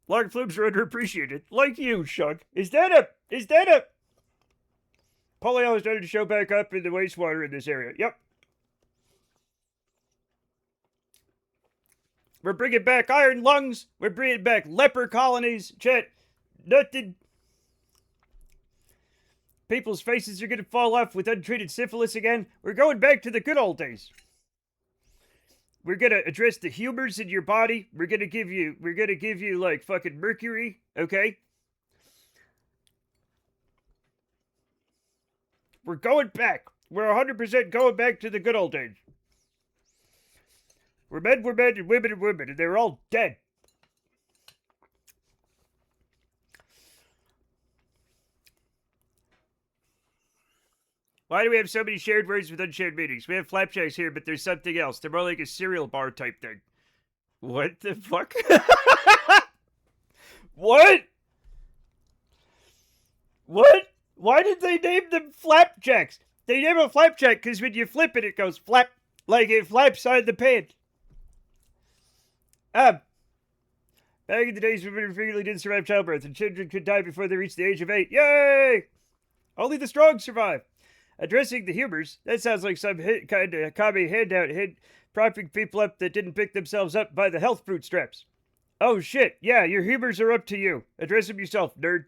Speaker 1: Log flumes are underappreciated. Like you, Shug. Is that a... Polyol is starting to show back up in the wastewater in this area. Yep. We're bringing back iron lungs. We're bringing back leper colonies. Chat. Nothing... People's faces are going to fall off with untreated syphilis again. We're going back to the good old days. We're going to address the humors in your body. We're going to give you like fucking mercury, okay? We're going back. We're 100% going back to the good old days. We're men, and women, and they're all dead. Why do we have so many shared words with unshared meanings? We have flapjacks here, but there's something else. They're more like a cereal bar type thing. What the fuck? What? What? Why did they name them flapjacks? They name a flapjack because when you flip it, it goes flap. Like it flaps out the pan. Back in the days when women frequently didn't survive childbirth and children could die before they reached the age of 8. Yay! Only the strong survive. Addressing the humors, that sounds like some kind of commie handout propping people up that didn't pick themselves up by the health bootstraps. Oh shit, yeah, your humors are up to you. Address them yourself, nerd.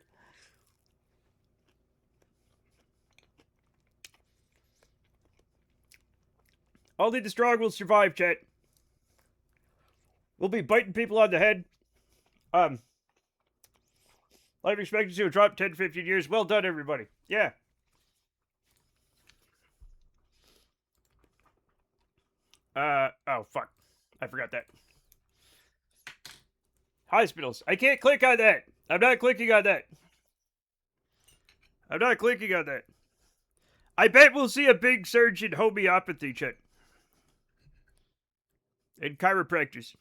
Speaker 1: Only the strong will survive, chat. We'll be biting people on the head. Life expectancy will drop 10 to 15 years. Well done, everybody. Yeah. Oh, fuck. I forgot that. Hospitals. I can't click on that. I'm not clicking on that. I'm not clicking on that. I bet we'll see a big surge in homeopathy, shit. And chiropractors.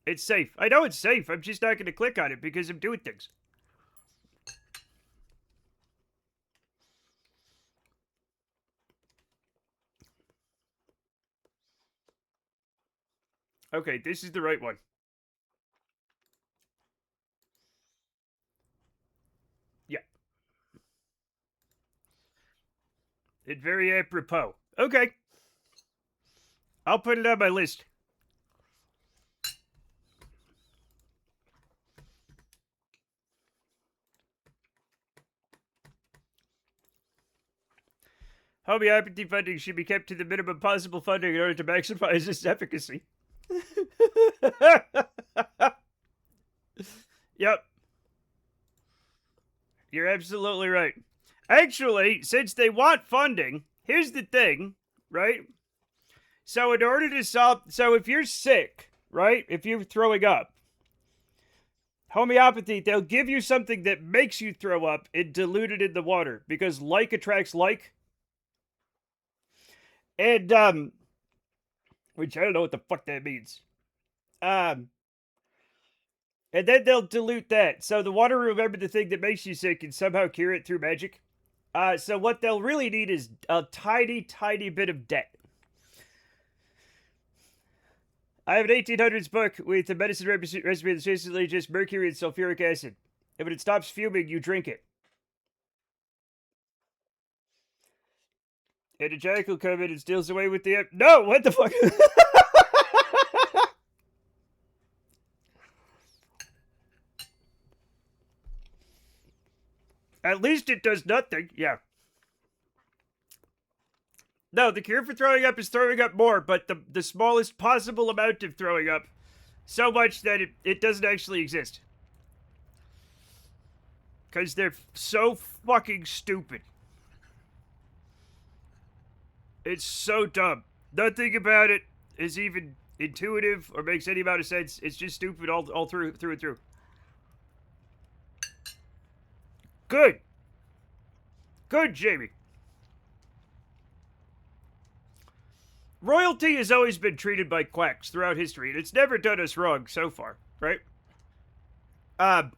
Speaker 1: It's safe. I know it's safe. I'm just not going to click on it because I'm doing things. Okay, this is the right one. Yeah. It's very apropos. Okay. I'll put it on my list. Homeopathy funding should be kept to the minimum possible funding in order to maximize its efficacy. Yep. You're absolutely right. Actually, since they want funding, here's the thing, right? So in order to solve... So if you're sick, right? If you're throwing up, homeopathy, they'll give you something that makes you throw up and dilute it in the water. Because like attracts like. And, which I don't know what the fuck that means. And then they'll dilute that. So the water will remember the thing that makes you sick and somehow cure it through magic. So what they'll really need is a tiny, tiny bit of debt. I have an 1800s book with a medicine recipe that's basically just mercury and sulfuric acid. If it stops fuming, you drink it. And a giant will come in and steals away with the... No! What the fuck? At least it does nothing. Yeah. No, the cure for throwing up is throwing up more, but the smallest possible amount of throwing up. So much that it doesn't actually exist. Because they're so fucking stupid. It's so dumb. Nothing about it is even intuitive or makes any amount of sense. It's just stupid all through and through. Good. Good, Jamie. Royalty has always been treated by quacks throughout history, and it's never done us wrong so far, right? I've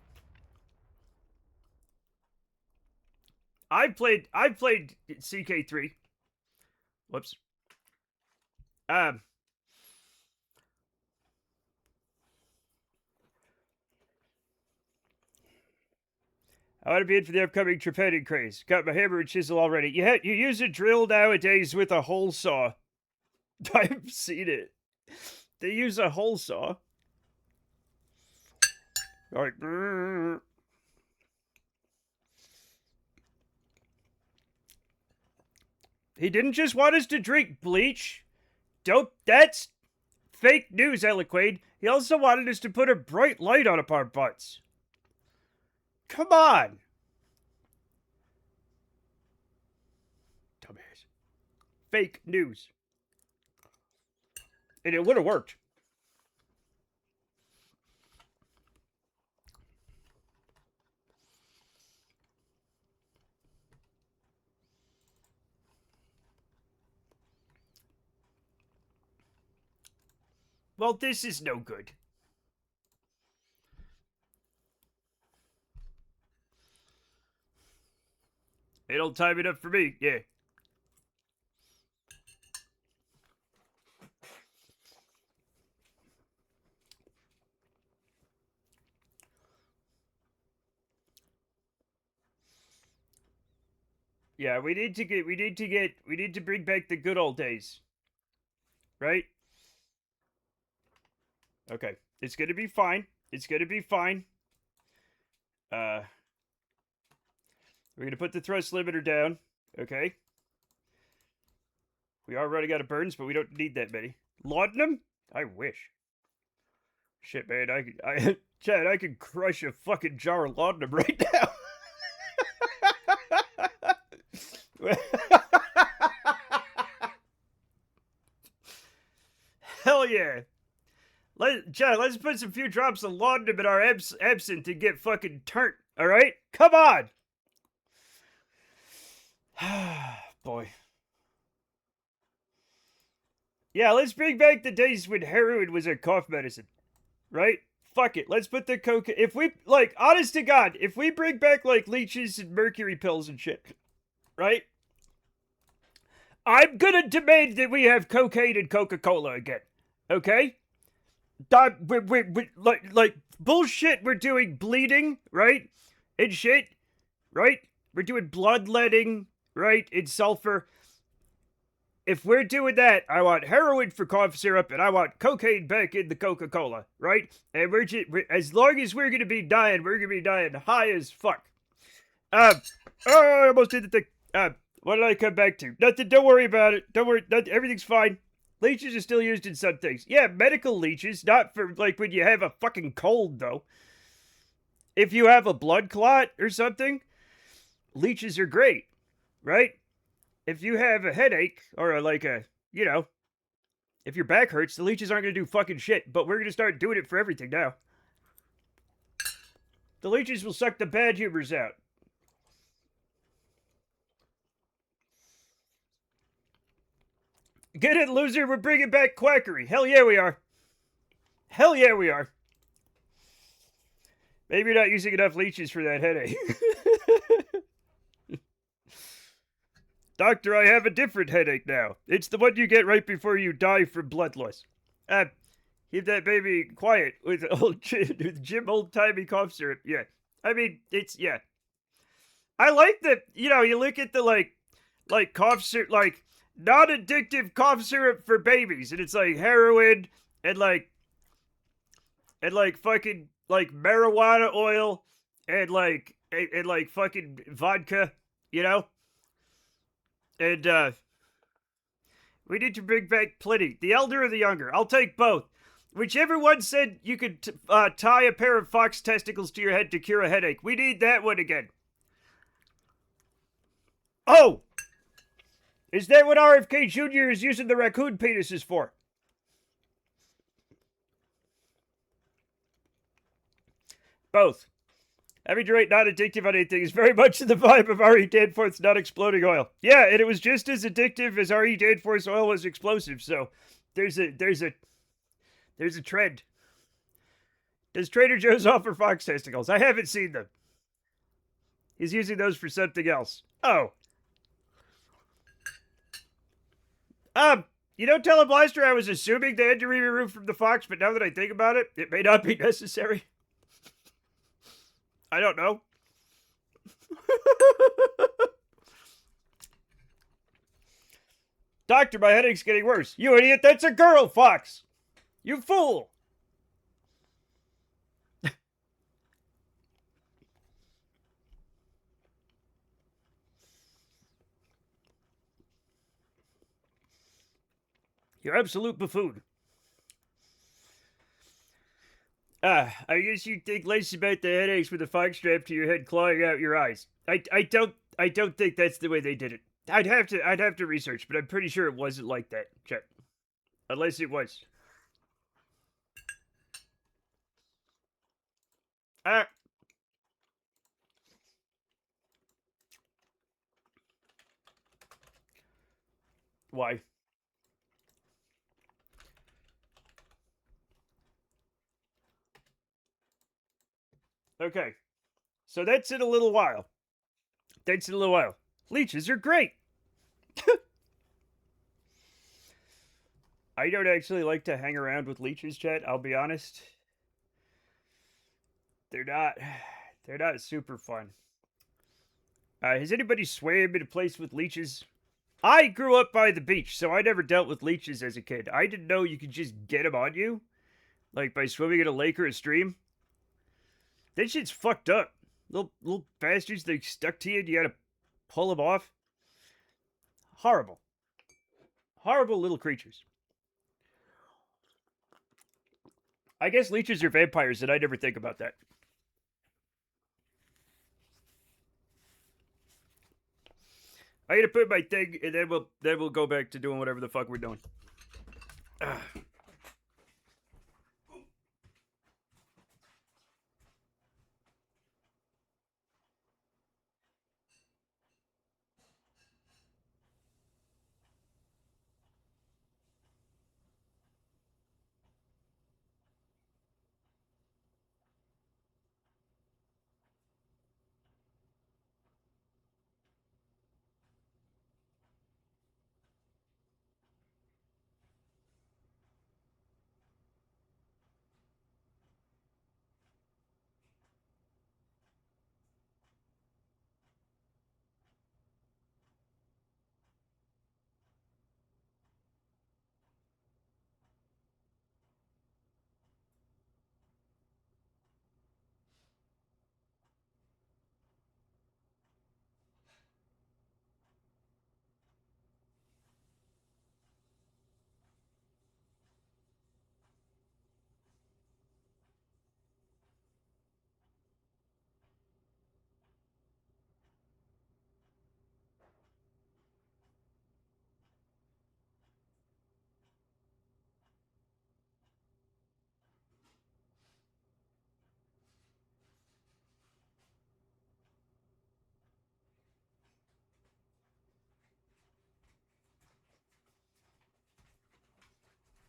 Speaker 1: played CK3. Whoops. How would it be in for the upcoming trepanning craze? Got my hammer and chisel already. You use a drill nowadays with a hole saw. I've seen it. They use a hole saw. Like, he didn't just want us to drink bleach. That's fake news, Eloquade. He also wanted us to put a bright light on our butts. Come on. Dumbass. Fake news. And it would have worked. Well, this is no good. It'll time it up for me, yeah. Yeah, we need to bring back the good old days. Right? Okay. It's gonna be fine. It's gonna be fine. We're gonna put the thrust limiter down. Okay. We are running out of burns, but we don't need that many. Laudanum? I wish. Shit, man, Chad, I could crush a fucking jar of laudanum right now. yeah. Chad, let's put some few drops of laudanum in our absinthe and get fucking turnt, alright? Come on! Boy. Yeah, let's bring back the days when heroin was a cough medicine. Right? Fuck it. Let's put the cocaine. If we, like, honest to God, if we bring back, like, leeches and mercury pills and shit, right? I'm gonna demand that we have cocaine and Coca-Cola again. Okay? Like, bullshit, we're doing bleeding, right? And shit, right? We're doing bloodletting, right? And sulfur. If we're doing that, I want heroin for cough syrup, and I want cocaine back in the Coca-Cola, right? And as long as we're gonna be dying, we're gonna be dying high as fuck. I almost did the thing. What did I come back to? Nothing. Don't worry about it. Don't worry. Everything's fine. Leeches are still used in some things. Yeah, medical leeches, not for like when you have a fucking cold though. If you have a blood clot or something, leeches are great, right? If you have a headache or if your back hurts, the leeches aren't going to do fucking shit, but we're going to start doing it for everything now. The leeches will suck the bad humors out. Get it, loser? We're bringing back quackery. Hell yeah, we are. Hell yeah, we are. Maybe you're not using enough leeches for that headache. Doctor, I have a different headache now. It's the one you get right before you die from blood loss. Keep that baby quiet with Jim old-timey cough syrup. Yeah. I mean, yeah. I like that, you look at the, like cough syrup, like, non-addictive cough syrup for babies, and it's, like, heroin, and, fucking, like, marijuana oil, and, like, fucking vodka, And, we need to bring back plenty. The elder or the younger. I'll take both. Whichever one said you could tie a pair of fox testicles to your head to cure a headache. We need that one again. Oh! Is that what RFK Jr. is using the raccoon penises for? Both. Having to rate not addictive on anything is very much in the vibe of R.E. Danforth's not exploding oil. Yeah, and it was just as addictive as R.E. Danforth's oil was explosive, so there's a trend. Does Trader Joe's offer fox testicles? I haven't seen them. He's using those for something else. Oh. Tell a Blaster I was assuming they had to remove from the fox, but now that I think about it, it may not be necessary. I don't know. Doctor, my headache's getting worse. You idiot, that's a girl, Fox! You fool! You're absolute buffoon. I guess you think less about the headaches with a fox strapped to your head clawing out your eyes. I don't think that's the way they did it. I'd have to research, but I'm pretty sure it wasn't like that. Check. Unless it was. Why? Okay. So that's in a little while. Leeches are great. I don't actually like to hang around with leeches, Chet. I'll be honest. They're not super fun. Has anybody swam in a place with leeches? I grew up by the beach, so I never dealt with leeches as a kid. I didn't know you could just get them on you. Like by swimming in a lake or a stream. That shit's fucked up. Little bastards, they stuck to you and you gotta pull them off. Horrible. Horrible little creatures. I guess leeches are vampires, and I never think about that. I gotta put my thing, and then we'll go back to doing whatever the fuck we're doing.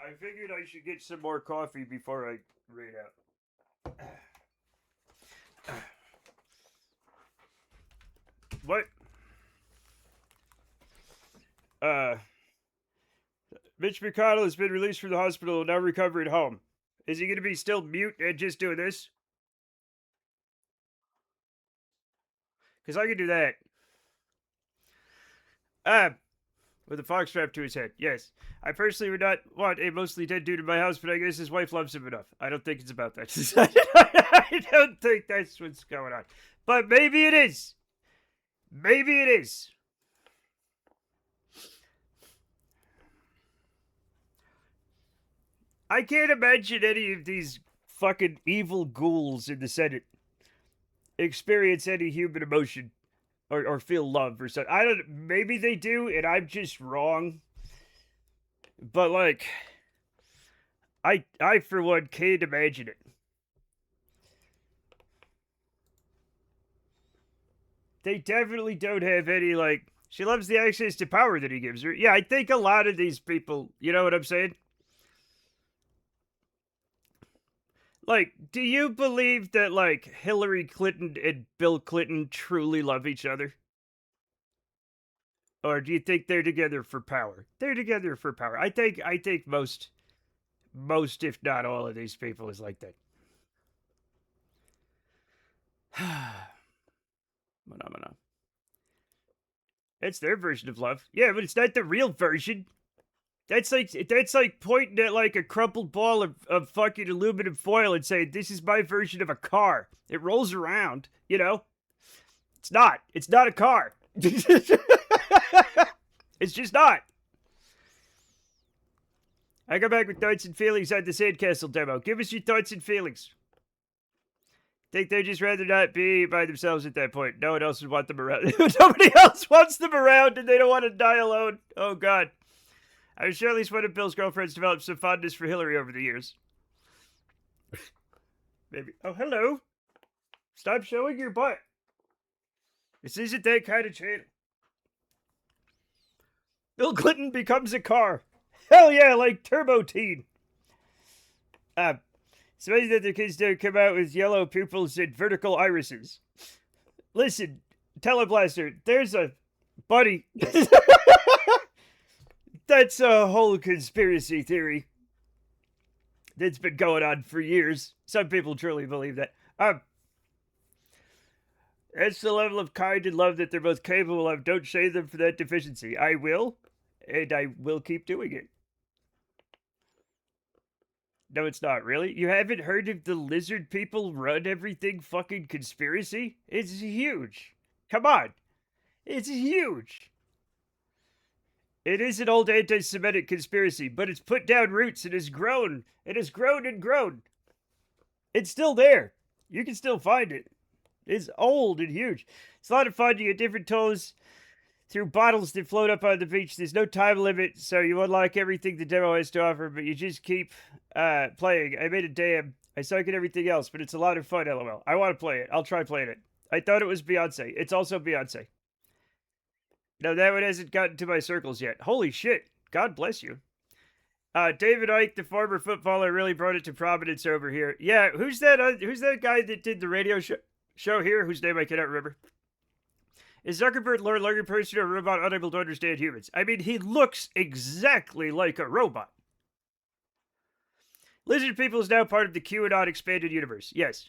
Speaker 1: I figured I should get some more coffee before I read out. What? Mitch McConnell has been released from the hospital and now recovering at home. Is he going to be still mute and just doing this? Because I can do that. With a fox strapped to his head. Yes. I personally would not want a mostly dead dude in my house, but I guess his wife loves him enough. I don't think it's about that. I don't think that's what's going on. But maybe it is. Maybe it is. I can't imagine any of these fucking evil ghouls in the Senate experience any human emotion or feel love or something. I don't. Maybe they do, and I'm just wrong. But like, I for one can't imagine it. They definitely don't have any like. She loves the access to power that he gives her. Yeah, I think a lot of these people. You know what I'm saying? Like, do you believe that, like, Hillary Clinton and Bill Clinton truly love each other? Or do you think they're together for power? They're together for power. I think most, if not all of these people is like that. Phenomena. It's their version of love. Yeah, but it's not the real version. That's like pointing at like a crumpled ball of fucking aluminum foil and saying, this is my version of a car. It rolls around, you know? It's not. It's not a car. It's just not. I go back with thoughts and feelings on the Sandcastle demo. Give us your thoughts and feelings. Think they'd just rather not be by themselves at that point. No one else would want them around. Nobody else wants them around and they don't want to die alone. Oh, God. I'm sure at least one of Bill's girlfriends developed some fondness for Hillary over the years. Maybe. Oh, hello. Stop showing your butt. This isn't that kind of channel. Bill Clinton becomes a car. Hell yeah, like Turbo Teen. It's amazing that their kids don't come out with yellow pupils and vertical irises. Listen, Teleblaster, there's a buddy. That's a whole conspiracy theory that's been going on for years. Some people truly believe that. That's the level of kind and love that they're both capable of. Don't shame them for that deficiency. I will, and I will keep doing it. No, it's not, really. You haven't heard of the lizard people run everything fucking conspiracy? It's huge. Come on. It's huge. It is an old anti-Semitic conspiracy, but it's put down roots. It has grown. It has grown and grown. It's still there. You can still find it. It's old and huge. It's a lot of fun. You get different toes through bottles that float up on the beach. There's no time limit, so you unlock everything the demo has to offer, but you just keep playing. I made a dam. I suck at everything else, but it's a lot of fun, LOL. I want to play it. I'll try playing it. I thought it was Beyonce. It's also Beyonce. No, that one hasn't gotten to my circles yet. Holy shit. God bless you. David Icke, the former footballer, really brought it to prominence over here. Yeah, who's that guy that did the radio show here, whose name I cannot remember? Is Zuckerberg Lord Larger person or a robot unable to understand humans? I mean, he looks exactly like a robot. Lizard people is now part of the QAnon expanded universe. Yes.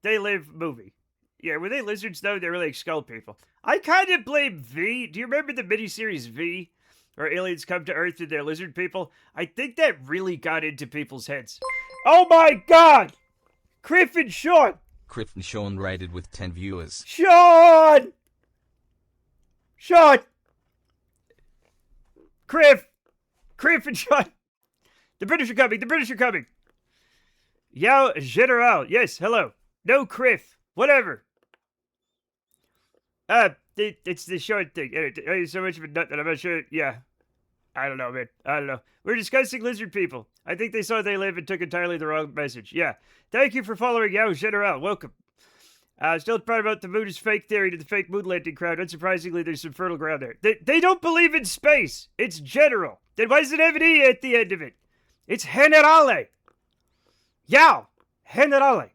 Speaker 1: They Live movie. Yeah, were they lizards, though? They're like skull people. I kind of blame V. Do you remember the miniseries V? Where aliens come to Earth and they're lizard people? I think that really got into people's heads. Oh my god! Criff and Sean!
Speaker 3: Criff and Sean rated with 10 viewers.
Speaker 1: Sean! Sean! Criff and Sean! The British are coming! The British are coming! Yao General. Yes, hello. No Criff. Whatever. It's the short thing. So much of a nut that I'm not sure. Yeah. I don't know, man. I don't know. We're discussing lizard people. I think they saw They Live and took entirely the wrong message. Yeah. Thank you for following Yao General. Welcome. Still proud about the moon is fake theory to the fake moon landing crowd. Unsurprisingly, there's some fertile ground there. They don't believe in space. It's general. Then why does it have an E at the end of it? It's generale. Yeah, generale.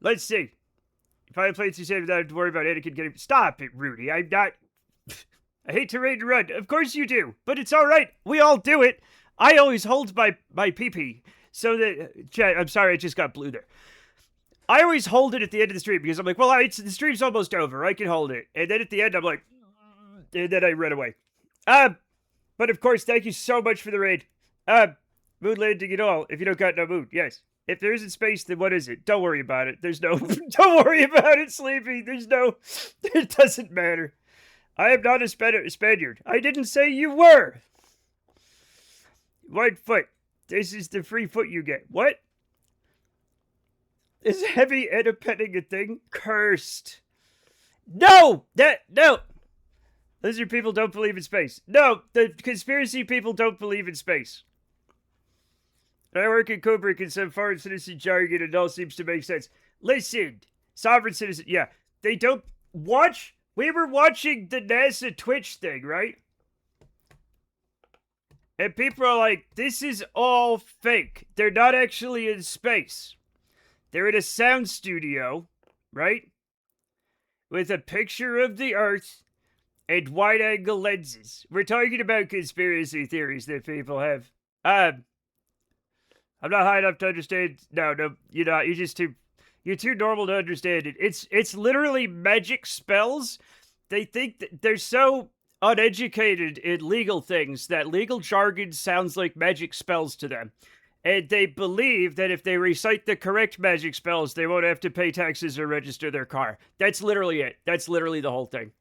Speaker 1: Let's see. If I play too safe, I have to worry about Anakin getting. Stop it, Rudy. I'm not. I hate to raid and run. Of course you do, but it's all right. We all do it. I always hold my pee-pee so that. Chat, I'm sorry, I just got blue there. I always hold it at the end of the stream because I'm like, well, the stream's almost over. I can hold it, and then at the end, I'm like, and then I run away. But of course, thank you so much for the raid. Moon landing and all. If you don't got no moon, yes. If there isn't space, then what is it? Don't worry about it. There's no. Don't worry about it, Sleepy. There's no. It doesn't matter. I am not a Spaniard. I didn't say you were. White foot. This is the free foot you get. What? Is heavy petting a thing? Cursed. No! No! Lizard people don't believe in space. No! The conspiracy people don't believe in space. I work in Kubrick and some foreign citizen jargon and it all seems to make sense. Listen! Sovereign citizen. Yeah. They don't... Watch... We were watching the NASA Twitch thing, right? And people are like, this is all fake. They're not actually in space. They're in a sound studio, right? With a picture of the Earth and wide-angle lenses. We're talking about conspiracy theories that people have. I'm not high enough to understand. No, you're not. You're too normal to understand it. It's literally magic spells. They think that they're so uneducated in legal things that legal jargon sounds like magic spells to them. And they believe that if they recite the correct magic spells, they won't have to pay taxes or register their car. That's literally it. That's literally the whole thing.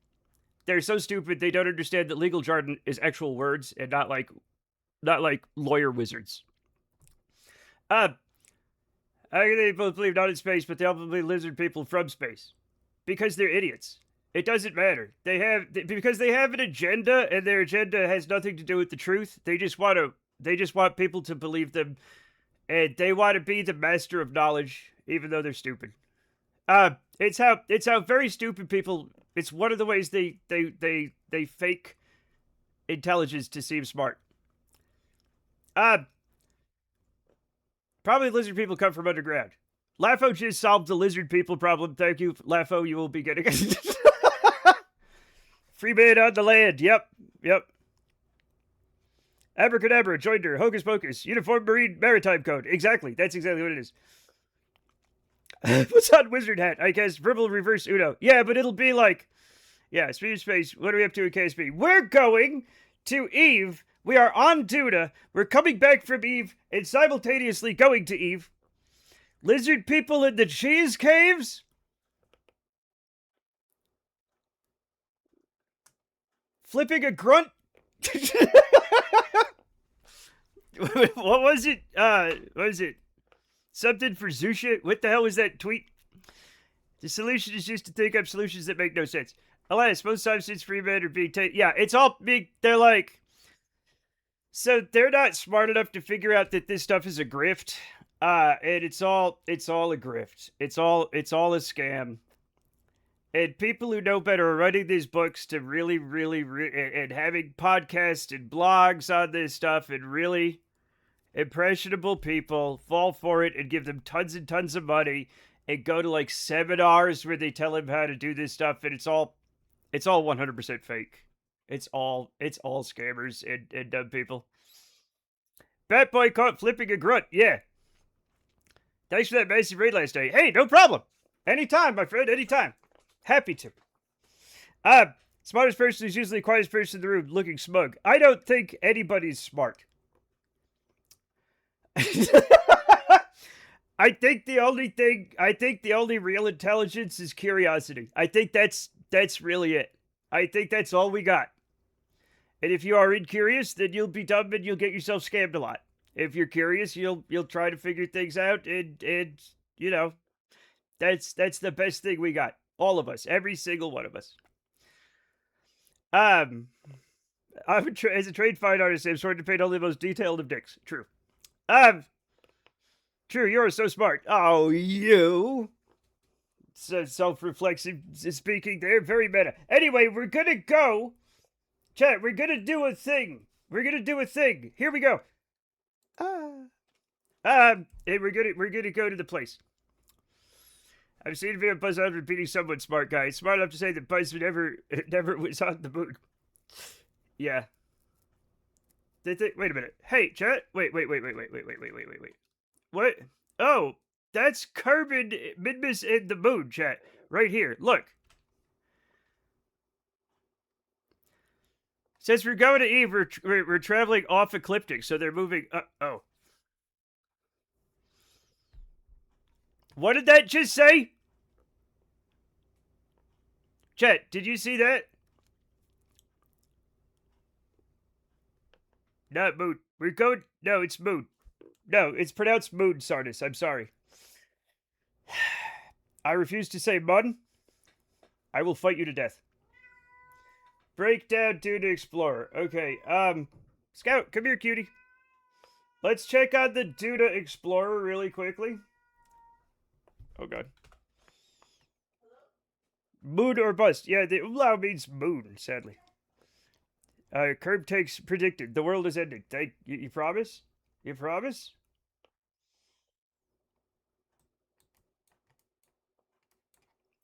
Speaker 1: They're so stupid they don't understand that legal jargon is actual words and not like lawyer wizards. They both believe not in space, but they all believe lizard people from space. Because they're idiots. It doesn't matter. Because they have an agenda, and their agenda has nothing to do with the truth. They just want people to believe them, and they want to be the master of knowledge, even though they're stupid. It's how very stupid people. It's one of the ways they fake intelligence to seem smart. Probably lizard people come from underground. Lafo just solved the lizard people problem. Thank you, Lafo. You will be getting it. Free man on the land. Yep. Abracadabra, joinder, hocus pocus, uniform marine maritime code. Exactly. That's exactly what it is. What's on wizard hat? I guess verbal reverse Uno. Yeah, but it'll be like, yeah, speed of space. What are we up to in KSP? We're going to Eve. We are on Duna. We're coming back from Eve and simultaneously going to Eve. Lizard people in the cheese caves? Flipping a grunt? What was it? What was it? Something for Zusha? What the hell was that tweet? The solution is just to think up solutions that make no sense. Alas, most times since free men are being taken. Yeah, it's all big. They're like. So they're not smart enough to figure out that this stuff is a grift. And it's all a grift. It's all a scam. And people who know better are writing these books to really, and having podcasts and blogs on this stuff, and really impressionable people fall for it and give them tons and tons of money and go to like seminars where they tell them how to do this stuff, and it's all 100% fake. It's all scammers and dumb people. Bat Boy caught flipping a grunt. Yeah. Thanks for that massive raid last night. Hey, no problem. Anytime, my friend. Anytime. Happy to. Smartest person is usually the quietest person in the room, looking smug. I don't think anybody's smart. I think the only real intelligence is curiosity. I think that's really it. I think that's all we got. And if you are incurious, then you'll be dumb and you'll get yourself scammed a lot. If you're curious, you'll try to figure things out, and you know, that's the best thing we got. All of us, every single one of us. As a trade fine artist, I'm sort of paint only the most detailed of dicks. True. True, you're so smart. Oh, you. self-reflexive speaking there. Very meta. Anyway, we're gonna go. Chat, we're gonna do a thing. Here we go. And we're gonna go to the place. I've seen a video of Buzz Aldrin repeating somewhat smart guy. He's smart enough to say that Buzz never was on the moon. Yeah. Wait a minute. Hey, chat. Wait. What? Oh, that's Carbon, Minmus, and the moon, chat. Right here. Look. Since we're going to Eve, we're traveling off ecliptic, so they're moving. Oh. What did that just say? Chat, did you see that? Not moon. We're going. No, it's moon. No, it's pronounced moon, Sardis. I'm sorry. I refuse to say mun. I will fight you to death. Breakdown Duna Explorer. Okay, Scout, come here, cutie. Let's check on the Duna Explorer really quickly. Oh, God. Moon or bust. Yeah, the umlaut means moon, sadly. Curb takes predicted. The world is ending. You promise? You promise?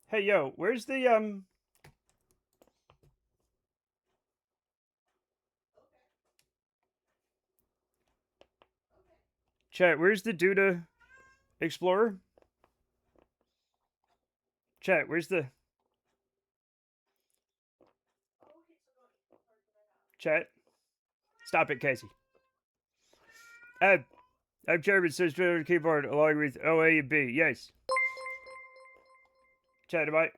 Speaker 1: Hey, yo, where's the, Chat, where's the Duna Explorer? Chat, where's the... Chat? Stop it, Casey. I'm Chairman, says the keyboard along with OA and B. Yes. Chat, am I?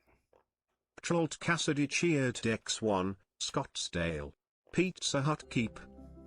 Speaker 2: Trolt Cassidy cheered X1, Scottsdale. Pizza Hut keep.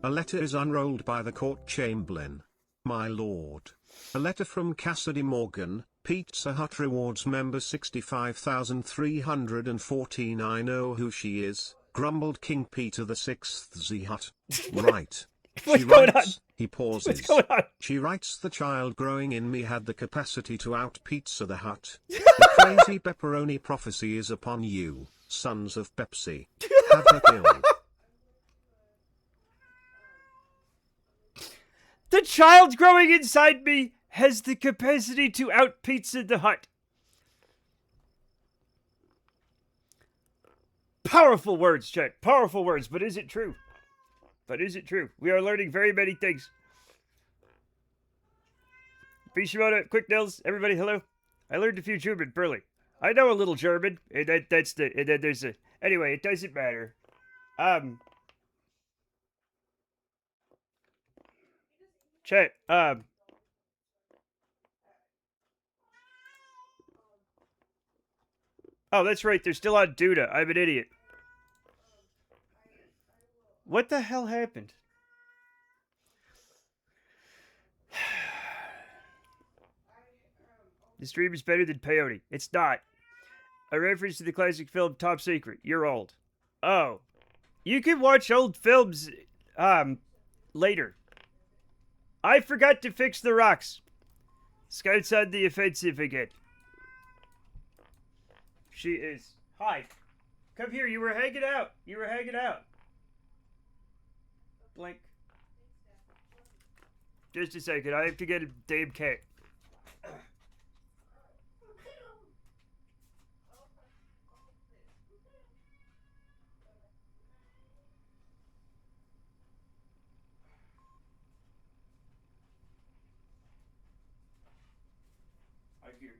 Speaker 2: A letter is unrolled by the court chamberlain. My lord. A letter from Cassidy Morgan, Pizza Hut rewards member 65,314. I know who she is, grumbled King Peter VI. Z Hut. Right.
Speaker 1: What's going on?
Speaker 2: He pauses.
Speaker 1: What's going on?
Speaker 2: She writes, the child growing in me had the capacity to out Pizza the Hut. The crazy pepperoni prophecy is upon you, sons of Pepsi. Have her killed.
Speaker 1: The child growing inside me has the capacity to out Pizza the Hut. Powerful words, chat. Powerful words, but is it true? We are learning very many things. Bishimoto, Quick Nils, everybody, hello. I learned a few German, Burley. I know a little German, and that's the, and then there's a, anyway, it doesn't matter. Chat, oh, that's right, they're still on Duda. I'm an idiot. What the hell happened? The stream is better than peyote. It's not. A reference to the classic film Top Secret. You're old. Oh. You can watch old films, later. I forgot to fix the rocks. Scout's on the offensive again. She is. Hi. Come here. You were hanging out. Blink. Just a second. I have to get a damn cat. I hear you.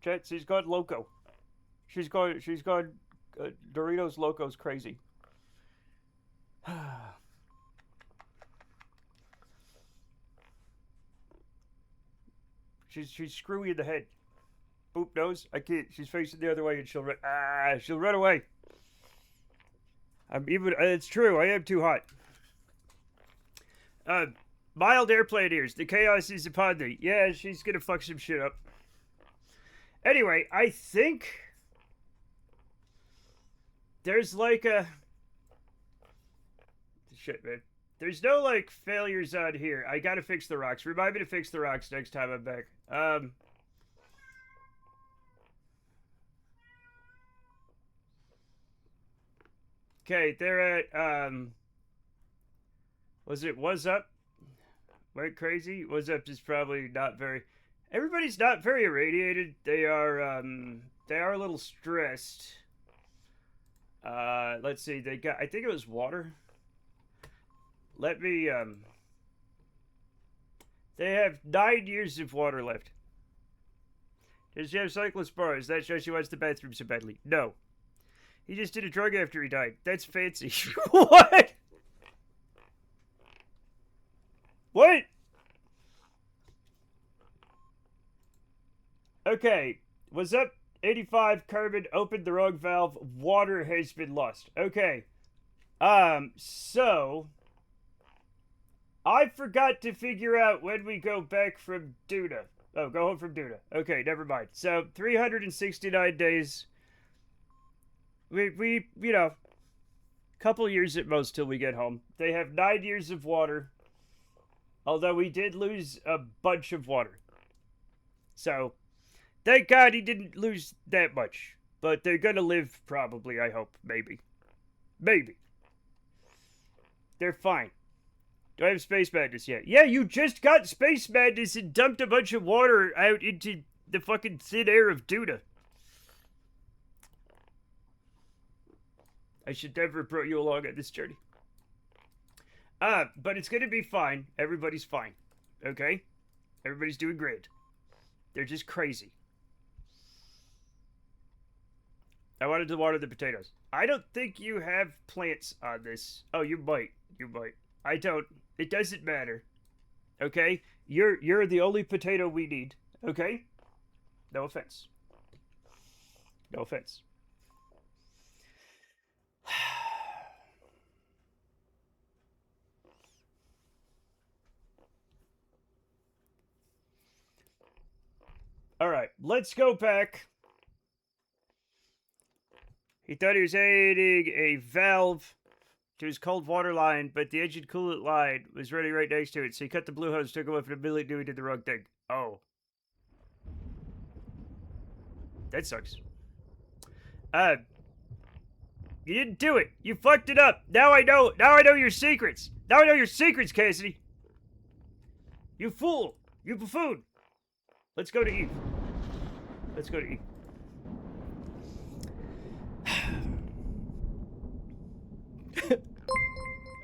Speaker 1: Chat, she's got loco. She's got Doritos Locos crazy. She's screwy in the head. Boop nose. I can't. She's facing the other way and she'll run. She'll run away. It's true. I am too hot. Mild airplane ears. The chaos is upon thee. Yeah, she's gonna fuck some shit up. Anyway, I think there's like a... Shit, man. There's no, like, failures on here. I gotta fix the rocks. Remind me to fix the rocks next time I'm back. Okay, they're at, was up? Went crazy? Was up is probably not very... Everybody's not very irradiated. They are a little stressed. Let's see, they got, I think it was water. Let me, they have 9 years of water left. Does she have cyclosporas? That shows she wants the bathroom so badly. No. He just did a drug after he died. That's fancy. What? What? Okay. What's up? 85 carbon opened the wrong valve. Water has been lost. Okay. So I forgot to figure out when we go back from Duna. Oh, go home from Duna. Okay, never mind. So 369 days. We you know, couple years at most till we get home. They have 9 years of water. Although we did lose a bunch of water. So thank God he didn't lose that much. But they're gonna live, probably, I hope. Maybe. Maybe. They're fine. Do I have Space Madness yet? Yeah, you just got Space Madness and dumped a bunch of water out into the fucking thin air of Duna. I should never have brought you along on this journey. But it's gonna be fine. Everybody's fine. Okay? Everybody's doing great. They're just crazy. I wanted to water the potatoes. I don't think you have plants on this. Oh, you might. You might. I don't. It doesn't matter. Okay? You're the only potato we need. Okay? No offense. No offense. Alright, let's go back. He thought he was adding a valve to his cold water line, but the engine coolant line was running right next to it, so he cut the blue hose, took him off, and immediately knew he did the wrong thing. Oh. That sucks. You didn't do it. You fucked it up. Now I know your secrets. Now I know your secrets, Cassidy. You fool. You buffoon. Let's go to Eve. Let's go to Eve.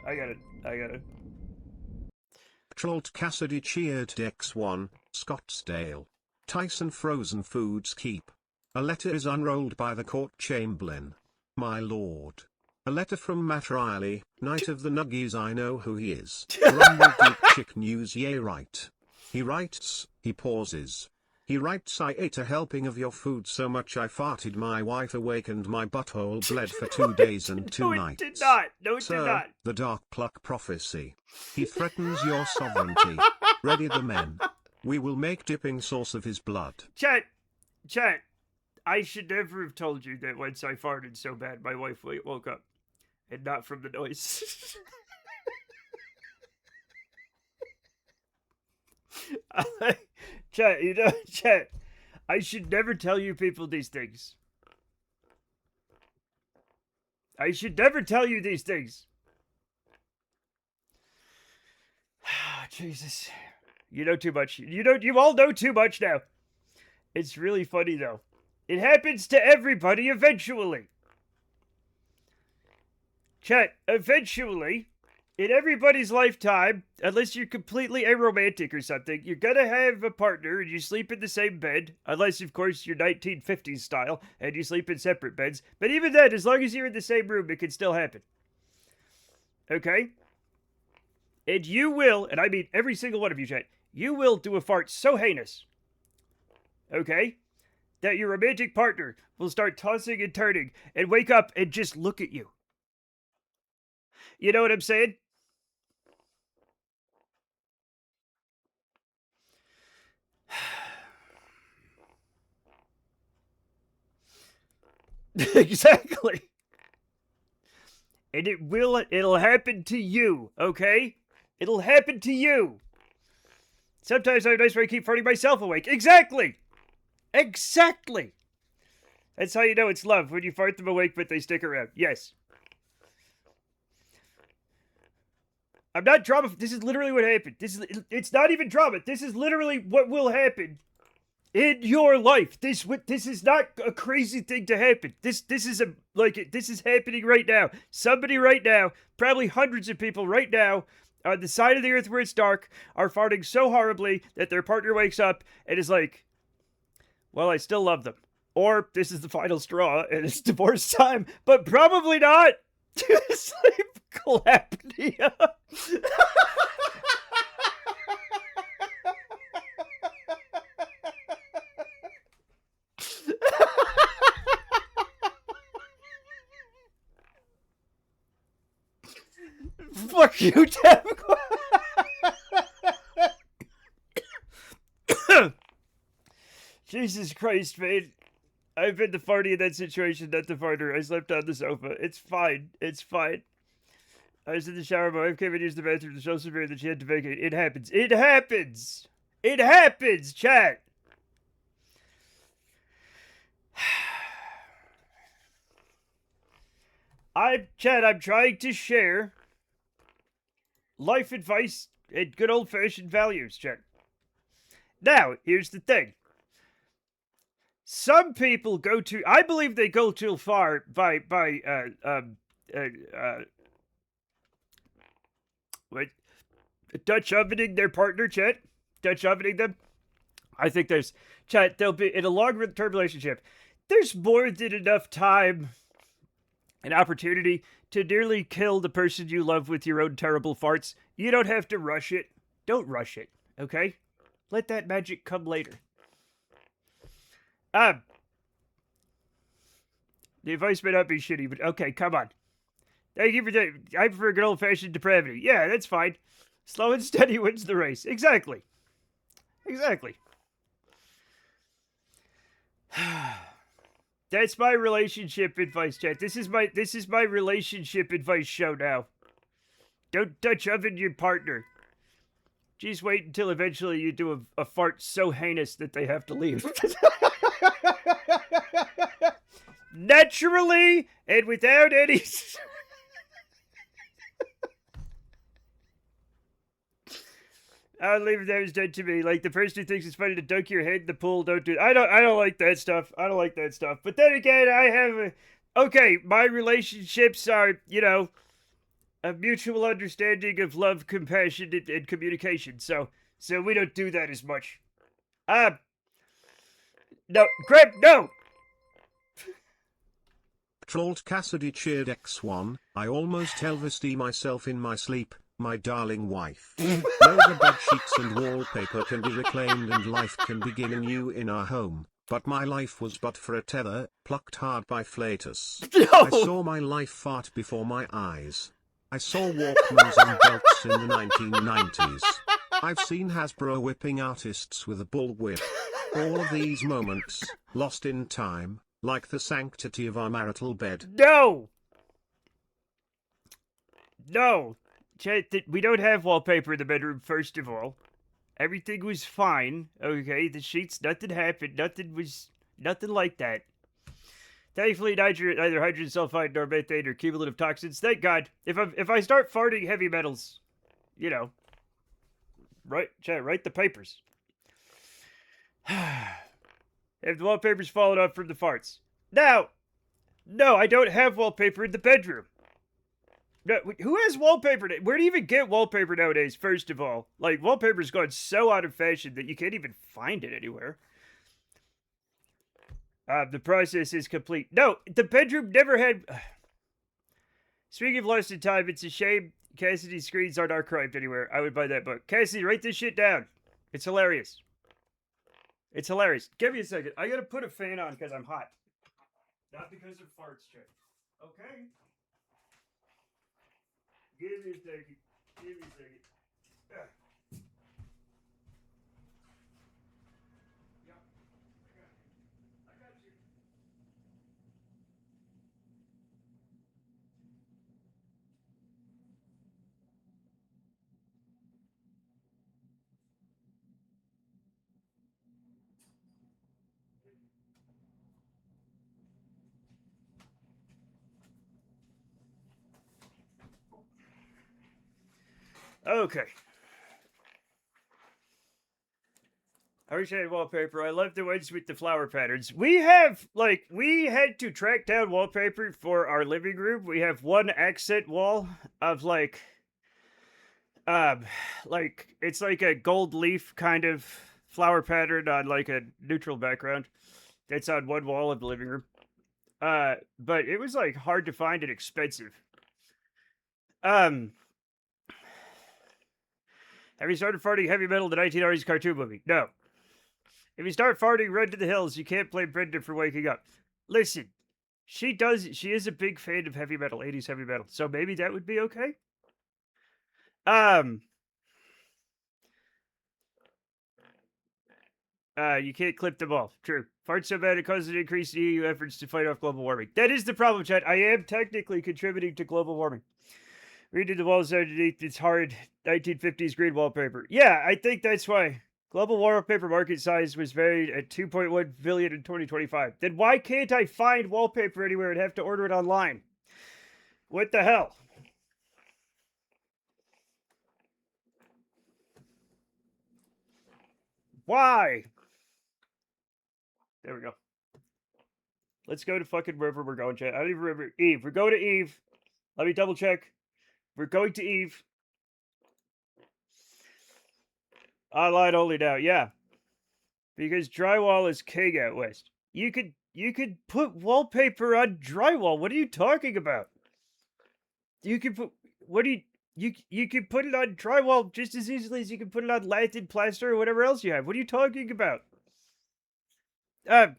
Speaker 1: I got it.
Speaker 2: Trolled Cassidy cheered X1, Scottsdale. Tyson frozen foods keep. A letter is unrolled by the court chamberlain. My lord. A letter from Matt Riley, Knight of the Nuggies. I know who he is. Rumble Deep Chick News. Yea, right. He writes, he pauses. He writes, I ate a helping of your food so much I farted. My wife awakened, my butthole bled for 2 days and 2 nights.
Speaker 1: No, it did not. No, it
Speaker 2: Sir,
Speaker 1: did not.
Speaker 2: The dark pluck prophecy. He threatens your sovereignty. Ready the men. We will make dipping sauce of his blood.
Speaker 1: Chat. I should never have told you that once I farted so bad my wife woke up. And not from the noise. Chat, I should never tell you people these things. I should never tell you these things. Jesus. You know too much. You all know too much now. It's really funny though. It happens to everybody eventually. Chat, eventually, in everybody's lifetime, unless you're completely aromantic or something, you're gonna have a partner and you sleep in the same bed, unless, of course, you're 1950s style and you sleep in separate beds. But even then, as long as you're in the same room, it can still happen. Okay? And you will, and I mean every single one of you, chat, you will do a fart so heinous, okay, that your romantic partner will start tossing and turning and wake up and just look at you. You know what I'm saying? Exactly. And it'll happen to you, okay? It'll happen to you. Sometimes I have nice way to keep farting myself awake. Exactly! Exactly! That's how you know it's love, when you fart them awake but they stick around. Yes. I'm not drama. This is literally what happened. It's not even drama. This is literally what will happen in your life. This is not a crazy thing to happen. This is this is happening right now. Somebody right now, probably hundreds of people right now, on the side of the earth where it's dark, are farting so horribly that their partner wakes up and is like, well, I still love them. Or this is the final straw and it's divorce time, but probably not. Sleep apnea. Fuck you, Tim. Jesus Christ, man. I've been the farty in that situation, not the farter. I slept on the sofa. It's fine. It's fine. I was in the shower. My wife came and used the bathroom. The show was severe that she had to vacate. It happens. It happens. It happens, chat. I'm trying to share life advice and good old-fashioned values, chat. Now, here's the thing. Some people go too, I believe they go too far by Dutch ovening their partner, chat. Dutch ovening them. I think there's, chat, they'll be, in a long-term relationship, there's more than enough time and opportunity to nearly kill the person you love with your own terrible farts. You don't have to rush it. Don't rush it, okay? Let that magic come later. The advice may not be shitty, but okay, come on. Thank you for that. I prefer good old-fashioned depravity. Yeah, that's fine. Slow and steady wins the race. Exactly. Exactly. That's my relationship advice, chat. This is my relationship advice show now. Don't Dutch oven your partner. Just wait until eventually you do a fart so heinous that they have to leave. Naturally and without any... I'll leave that was done to me. Like, the person who thinks it's funny to dunk your head in the pool, don't do it. I don't like that stuff. I don't like that stuff. But then again, I have okay, my relationships are, you know, a mutual understanding of love, compassion, and communication. So we don't do that as much. No, Greg, no!
Speaker 2: Trolled Cassidy cheered X1, I almost Elvis-D myself in my sleep, my darling wife. No, the bed sheets and wallpaper can be reclaimed and life can begin anew in our home, but my life was but for a tether, plucked hard by Flatus.
Speaker 1: No!
Speaker 2: I saw my life fart before my eyes. I saw Walkmans and belts in the 1990s. I've seen Hasbro whipping artists with a bullwhip. All of these moments, lost in time, like the sanctity of our marital bed.
Speaker 1: No! No! We don't have wallpaper in the bedroom, first of all. Everything was fine, okay? The sheets, nothing happened. Nothing like that. Thankfully, neither hydrogen sulfide nor methane or cumulative toxins. Thank God. If I start farting heavy metals, you know, write the papers. If the wallpaper's fallen off from the farts. Now, no, I don't have wallpaper in the bedroom. No, who has wallpaper? Where do you even get wallpaper nowadays, first of all? Like, wallpaper's gone so out of fashion that you can't even find it anywhere. The process is complete. No, the bedroom never had... Speaking of lost in time, it's a shame Cassidy's screens aren't archived anywhere. I would buy that book. Cassidy, write this shit down. It's hilarious. It's hilarious. Give me a second. I gotta put a fan on because I'm hot. Not because of farts, chick. Okay? Give me a second. Give me a second. Okay. I wish I had wallpaper. I love the ones with the flower patterns. We have, like, we had to track down wallpaper for our living room. We have one accent wall of, like, it's like a gold leaf kind of flower pattern on, like, a neutral background. It's on one wall of the living room. But it was, like, hard to find and expensive. Have you started farting heavy metal, the 1980s cartoon movie? No. If you start farting Run to the Hills, you can't blame Brenda for waking up. Listen, she is a big fan of heavy metal, 80s heavy metal, so maybe that would be okay? You can't clip them all. True. Farts so bad it causes an increase in EU efforts to fight off global warming. That is the problem, chat. I am technically contributing to global warming. Reading the walls underneath its hard 1950s green wallpaper. Yeah, I think that's why. Global wallpaper market size was valued at 2.1 billion in 2025. Then why can't I find wallpaper anywhere and have to order it online? What the hell? Why? There we go. Let's go to fucking wherever we're going, chat. I don't even remember. Eve. We're going to Eve. Let me double check. We're going to Eve. Online only now, yeah. Because drywall is king out west. You could put wallpaper on drywall. What are you talking about? You could put you can put it on drywall just as easily as you can put it on lath plaster or whatever else you have. What are you talking about? I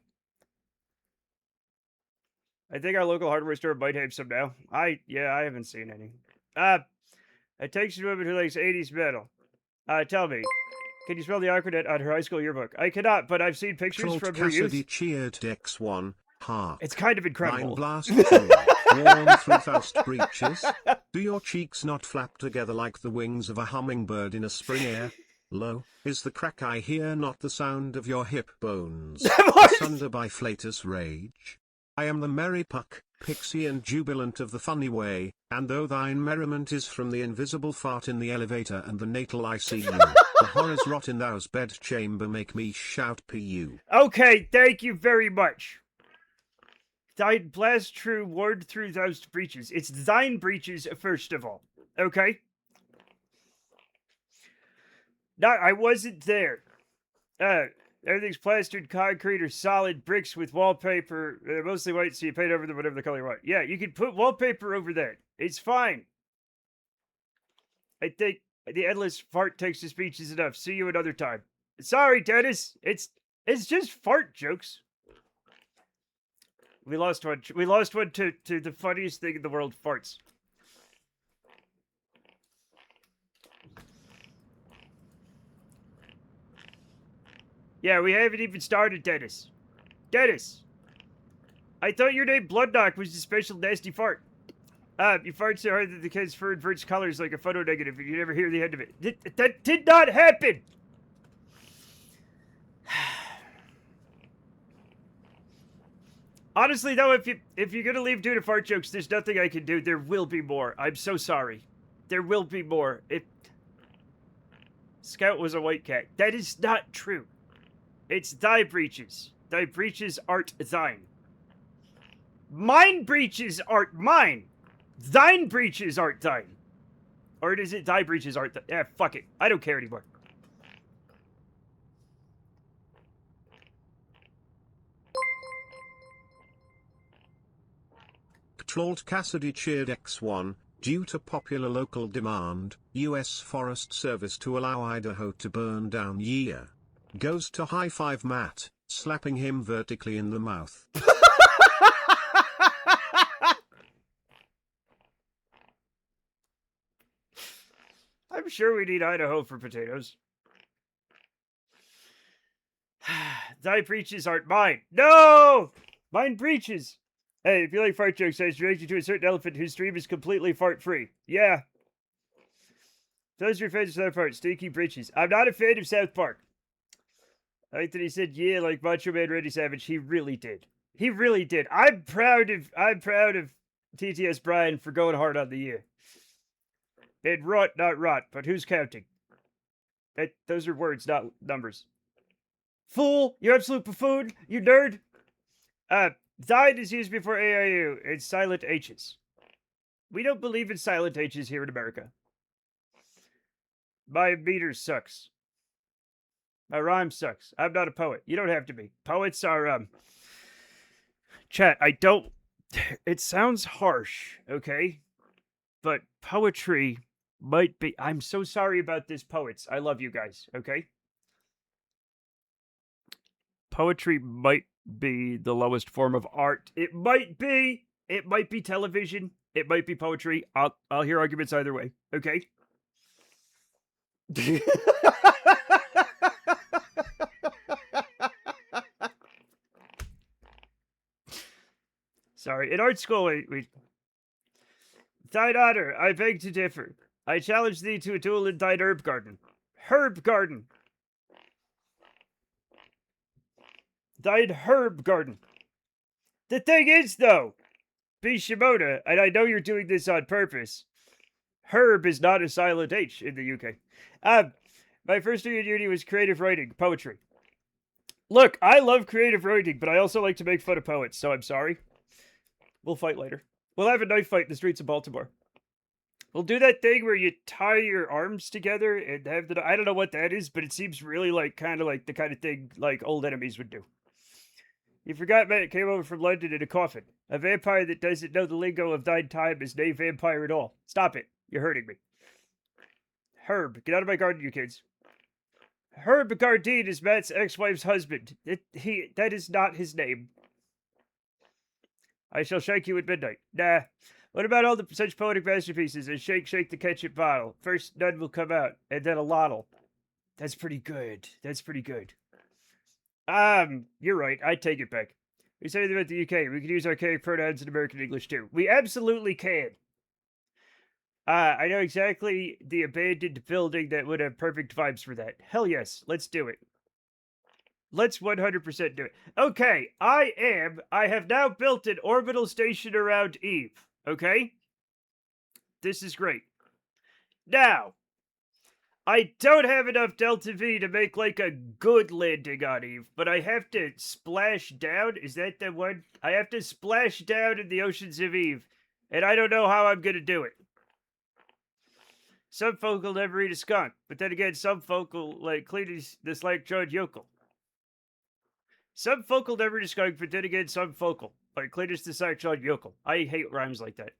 Speaker 1: think our local hardware store might have some now. I haven't seen any. Attention woman who likes 80s metal. Tell me, can you spell the Aquanet on her high school yearbook? I cannot, but I've seen pictures from her youth.
Speaker 2: Cassidy cheered X1. Hark.
Speaker 1: It's kind of incredible.
Speaker 2: Line blast through, worn through faust breeches. Do your cheeks not flap together like the wings of a hummingbird in a spring air? Lo, is the crack I hear not the sound of your hip bones? Asunder by flatus rage. I am the merry puck, pixie and jubilant of the funny way, and though thine merriment is from the invisible fart in the elevator and the natal ICU, the horrors rot in thou's bedchamber make me shout pu.
Speaker 1: Okay, thank you very much. Thine blast true ward through those breaches. It's thine breaches, first of all. Okay? No, I wasn't there. Everything's plastered concrete or solid bricks with wallpaper, mostly white, so you paint over them whatever the color you want. Yeah, you can put wallpaper over that. It's fine. I think the endless fart text to speech is enough. See you another time. Sorry, Dennis. It's just fart jokes. We lost one. We lost one to the funniest thing in the world, farts. Yeah, we haven't even started, Dennis. Dennis! I thought your name Bloodknock was a special nasty fart. You fart so hard that the kid's fur inverts colors like a photo negative and you never hear the end of it. That did not happen! Honestly, though, if you're gonna leave due to fart jokes, there's nothing I can do. There will be more. I'm so sorry. There will be more. Scout was a white cat. That is not true. It's thy breeches. Thy breeches art thine. Mine breeches art mine. Thine breeches art thine. Or is it thy breeches art thine? Yeah, fuck it. I don't care anymore.
Speaker 2: Trolled Cassidy cheered X1. Due to popular local demand, U.S. Forest Service to allow Idaho to burn down year. Goes to high five Matt, slapping him vertically in the mouth.
Speaker 1: I'm sure we need Idaho for potatoes. Thy breeches aren't mine. No! Mine breeches. Hey, if you like fart jokes, I direct you to a certain elephant whose stream is completely fart-free. Yeah. Those are your fans of South Park. Stinky breeches. I'm not a fan of South Park. I like that he said, yeah, like Macho Man Randy Savage. He really did. He really did. I'm proud of TTS Brian for going hard on the year. And rot, not rot, but who's counting? Those are words, not numbers. Fool! You absolute buffoon! You nerd! Thine is used before AIU. It's silent H's. We don't believe in silent H's here in America. My meter sucks. My rhyme sucks. I'm not a poet. You don't have to be. Poets are, Chat, I don't... It sounds harsh, okay? But poetry might be... I'm so sorry about this, poets. I love you guys, okay? Poetry might be the lowest form of art. It might be. It might be television. It might be poetry. I'll hear arguments either way, okay? Sorry, in art school, we... Thine honor, I beg to differ. I challenge thee to a duel in thine herb garden. Herb garden! Thine herb garden. The thing is, though, B. Shimoda, and I know you're doing this on purpose, herb is not a silent H in the UK. My first year in uni was creative writing, poetry. Look, I love creative writing, but I also like to make fun of poets, so I'm sorry. We'll fight later. We'll have a knife fight in the streets of Baltimore. We'll do that thing where you tie your arms together and have the... I don't know what that is, but it seems really like kind of like the kind of thing like old enemies would do. You forgot Matt came over from London in a coffin. A vampire that doesn't know the lingo of thine time is no vampire at all. Stop it. You're hurting me. Herb. Get out of my garden, you kids. Herb Gardine is Matt's ex-wife's husband. That is not his name. I shall shank you at midnight. Nah. What about all the such poetic masterpieces as Shake, Shake the Ketchup Bottle? First, none will come out, and then a lottle. That's pretty good. That's pretty good. You're right. I take it back. We say them at the UK. We can use archaic pronouns in American English too. We absolutely can. I know exactly the abandoned building that would have perfect vibes for that. Hell yes. Let's do it. Let's 100% do it. Okay, I have now built an orbital station around Eve. Okay? This is great. Now, I don't have enough Delta V to make like a good landing on Eve, but I have to splash down. Is that the one? I have to splash down in the oceans of Eve, and I don't know how I'm going to do it. Some folk will never eat a skunk, but then again, some folk will like clean this like John Yokel. Some folk will never eat a skunk, but then again, some folk will like Cletus the like John Yokel. I hate rhymes like that.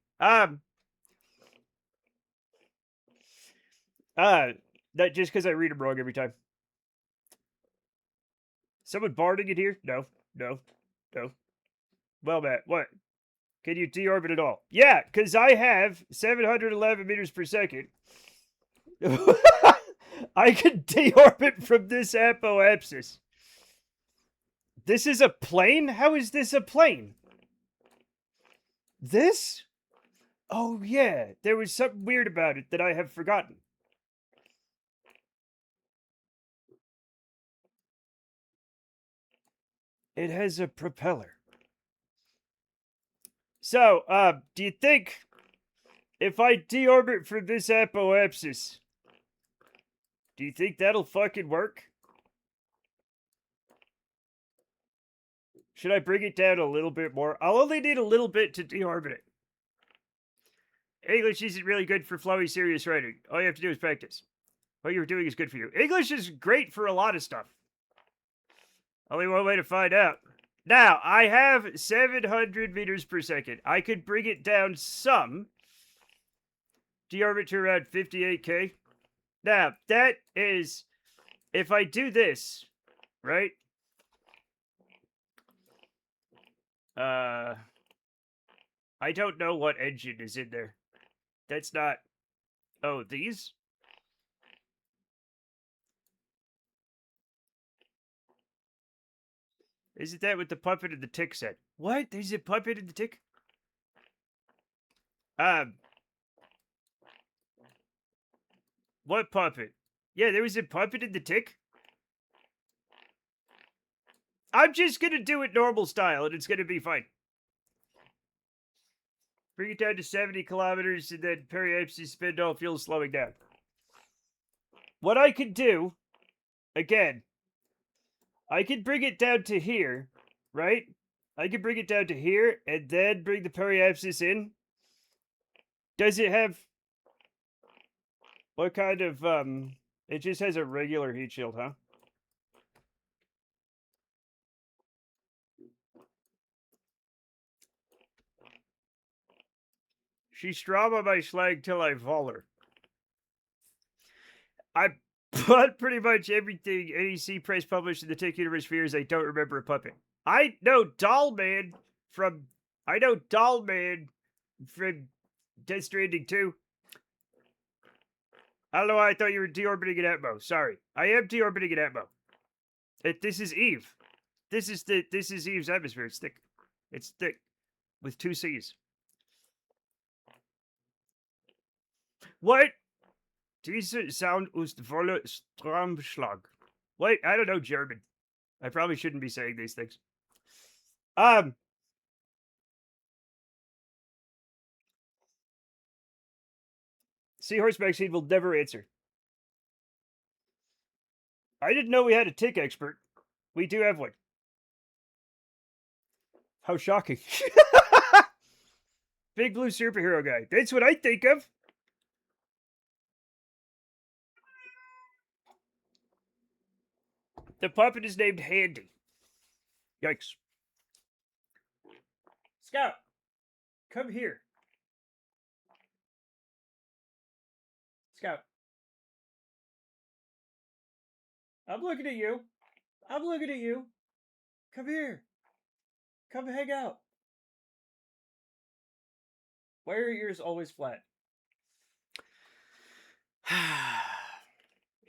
Speaker 1: That just because I read them wrong every time. Someone barding in here? No. Well, Matt, what? Can you deorbit at all? Yeah, because I have 711 meters per second. I can deorbit from this apoapsis. This is a plane? How is this a plane? This? Oh, yeah. There was something weird about it that I have forgotten. It has a propeller. So, do you think if I deorbit from this apoapsis, do you think that'll fucking work? Should I bring it down a little bit more? I'll only need a little bit to deorbit it. English isn't really good for flowy, serious writing. All you have to do is practice. What you're doing is good for you. English is great for a lot of stuff. Only one way to find out. Now, I have 700 meters per second. I could bring it down some. Deorbit to around 58k. Now, that is... If I do this, right? I don't know what engine is in there. That's not... Oh, these? Isn't that what the puppet and the tick said? What? There's a puppet and the tick? What puppet? Yeah, there was a puppet and the tick? I'm just gonna do it normal style and it's gonna be fine. Bring it down to 70 kilometers and then periapsis spin all fuel slowing down. What I could do, again, I could bring it down to here, right? I could bring it down to here and then bring the periapsis in. Does it have... What kind of, It just has a regular heat shield, huh? She strom on my slag till I her. I put pretty much everything NEC press published in the Tech Universe Spheres I don't remember a puppet. I know Dollman from Death Stranding 2. I don't know why I thought you were deorbiting an Atmo. Sorry. I am deorbiting an Atmo. This is Eve. This is Eve's atmosphere. It's thick. It's thick. With 2 C's. What? Diese Sound ist voller Stromschlag. Wait, I don't know German. I probably shouldn't be saying these things. Seahorse Maxine will never answer. I didn't know we had a tick expert. We do have one. How shocking. Big blue superhero guy. That's what I think of. The puppet is named Handy. Yikes. Scout, come here. Scout. I'm looking at you. I'm looking at you. Come here. Come hang out. Why are your ears always flat?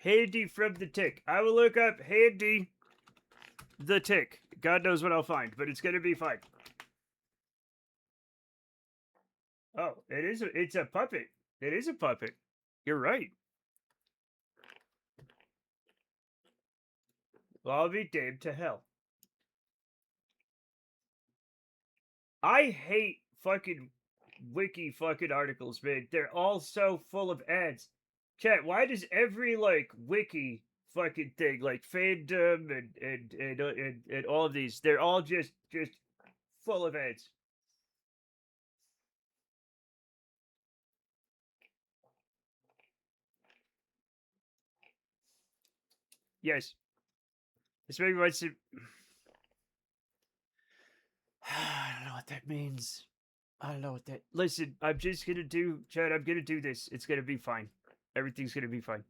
Speaker 1: Handy from the Tick. I will look up Handy the Tick. God knows what I'll find, but it's going to be fine. Oh, it's a puppet. It is a puppet. You're right. Well, I'll be damned to hell. I hate fucking wiki fucking articles, man. They're all so full of ads. Chat, why does every, like, wiki fucking thing, like fandom and all of these, they're all just full of ads. Yes. This maybe might seem... I don't know what that means. I don't know what that... Listen, I'm just gonna do... Chad, I'm gonna do this. It's gonna be fine. Everything's gonna be fine.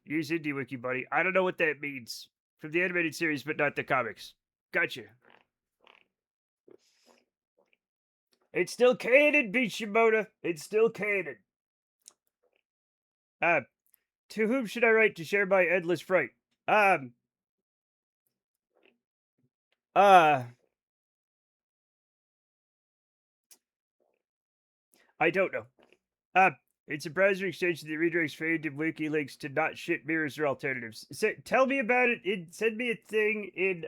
Speaker 1: Use IndieWiki, buddy. I don't know what that means. From the animated series, but not the comics. Gotcha. It's still canon, Bishimoto. It's still canon. To whom should I write to share my endless fright? I don't know. It's a browser extension that redirects fandom wiki links to not shit mirrors or alternatives. Tell me about it. Send me a thing in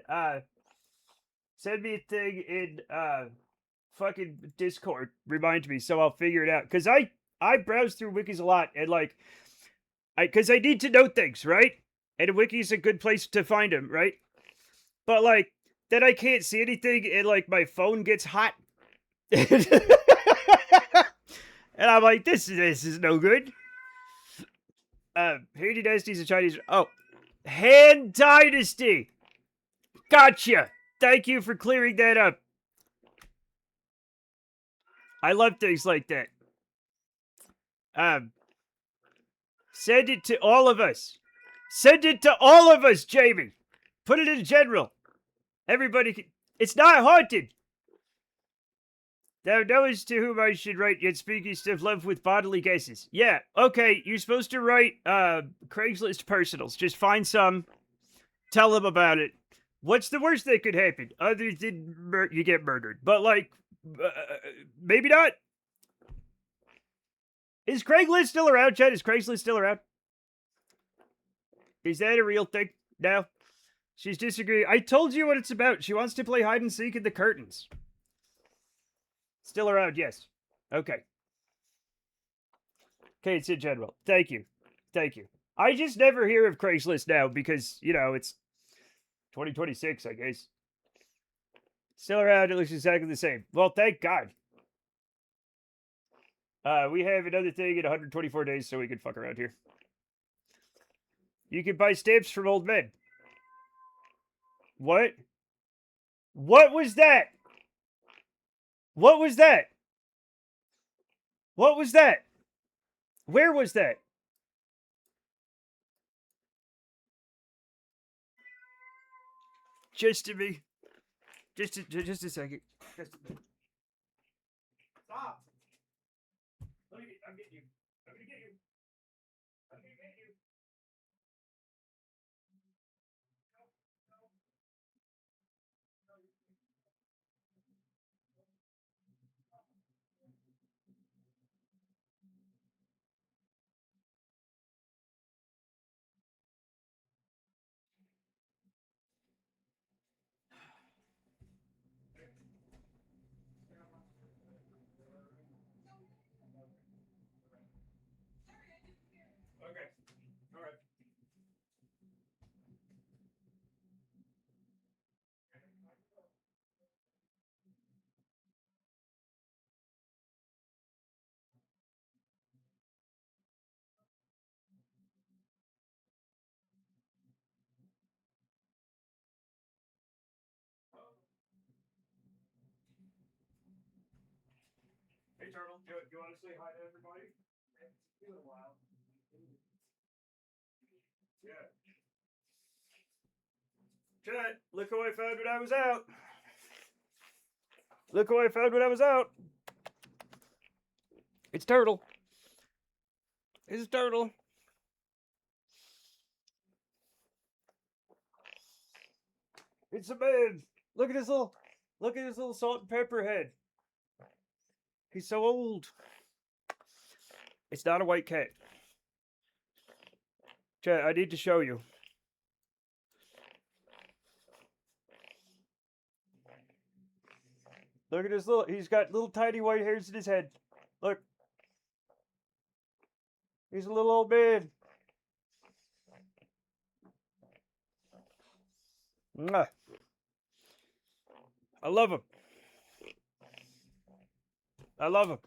Speaker 1: fucking Discord. Remind me so I'll figure it out. Cause I browse through wikis a lot and like, cause I need to know things, right? And a wiki is a good place to find them, right? But like, then I can't see anything and like my phone gets hot. And I'm like, this is no good. Han Dynasty's a Chinese... Oh. Han Dynasty! Gotcha! Thank you for clearing that up. I love things like that. Send it to all of us. Send it to all of us, Jamie. Put it in general. Everybody can... It's not haunted. Thou knowest to whom I should write, yet speakest of love with bodily guesses. Yeah, okay, you're supposed to write Craigslist personals. Just find some, tell them about it. What's the worst that could happen? Other than you get murdered. But, like, maybe not. Is Craigslist still around, Chad? Is Craigslist still around? Is that a real thing? No. She's disagreeing. I told you what it's about. She wants to play hide and seek in the curtains. Still around, yes. Okay. Okay, it's in general. Thank you. Thank you. I just never hear of Craigslist now because, you know, it's 2026, I guess. Still around, it looks exactly the same. Well, thank God. We have another thing in 124 days so we can fuck around here. You can buy stamps from old men. What? What was that? What was that? What was that? Where was that? Just to me. Just a second. Just a minute. Stop. I'm getting you. I'm gonna get you. I'm gonna get you. Okay. All right. Hey, Turtle. Do you want to say hi to everybody? It's been a while. Yeah. Chat, look who I found when I was out. Look who I found when I was out. It's Turtle. It's Turtle. It's a man. Look at his little salt and pepper head. He's so old. It's not a white cat. Chat, I need to show you. Look at he's got little tiny white hairs in his head. Look. He's a little old man. Mwah. I love him. I love him.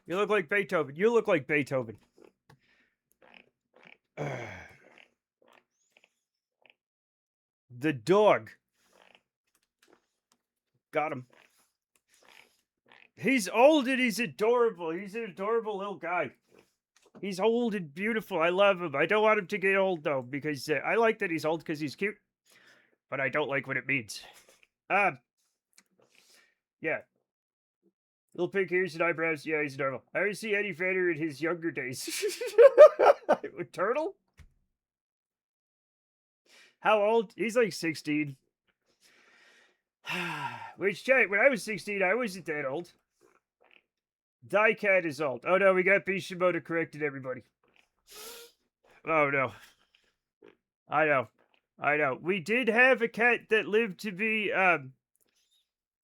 Speaker 1: You look like Beethoven. You look like Beethoven. The dog. Got him. He's old and he's adorable. He's an adorable little guy. He's old and beautiful. I love him. I don't want him to get old, though, because I like that he's old because he's cute. But I don't like what it means. Yeah. Little pink ears and eyebrows. Yeah, he's adorable. I already see Eddie Vedder in his younger days. Turtle? How old? He's like 16. Which, chat, when I was 16, I wasn't that old. Cat is old. Oh no, we got Bishimoto corrected everybody. Oh no. I know. We did have a cat that lived to be,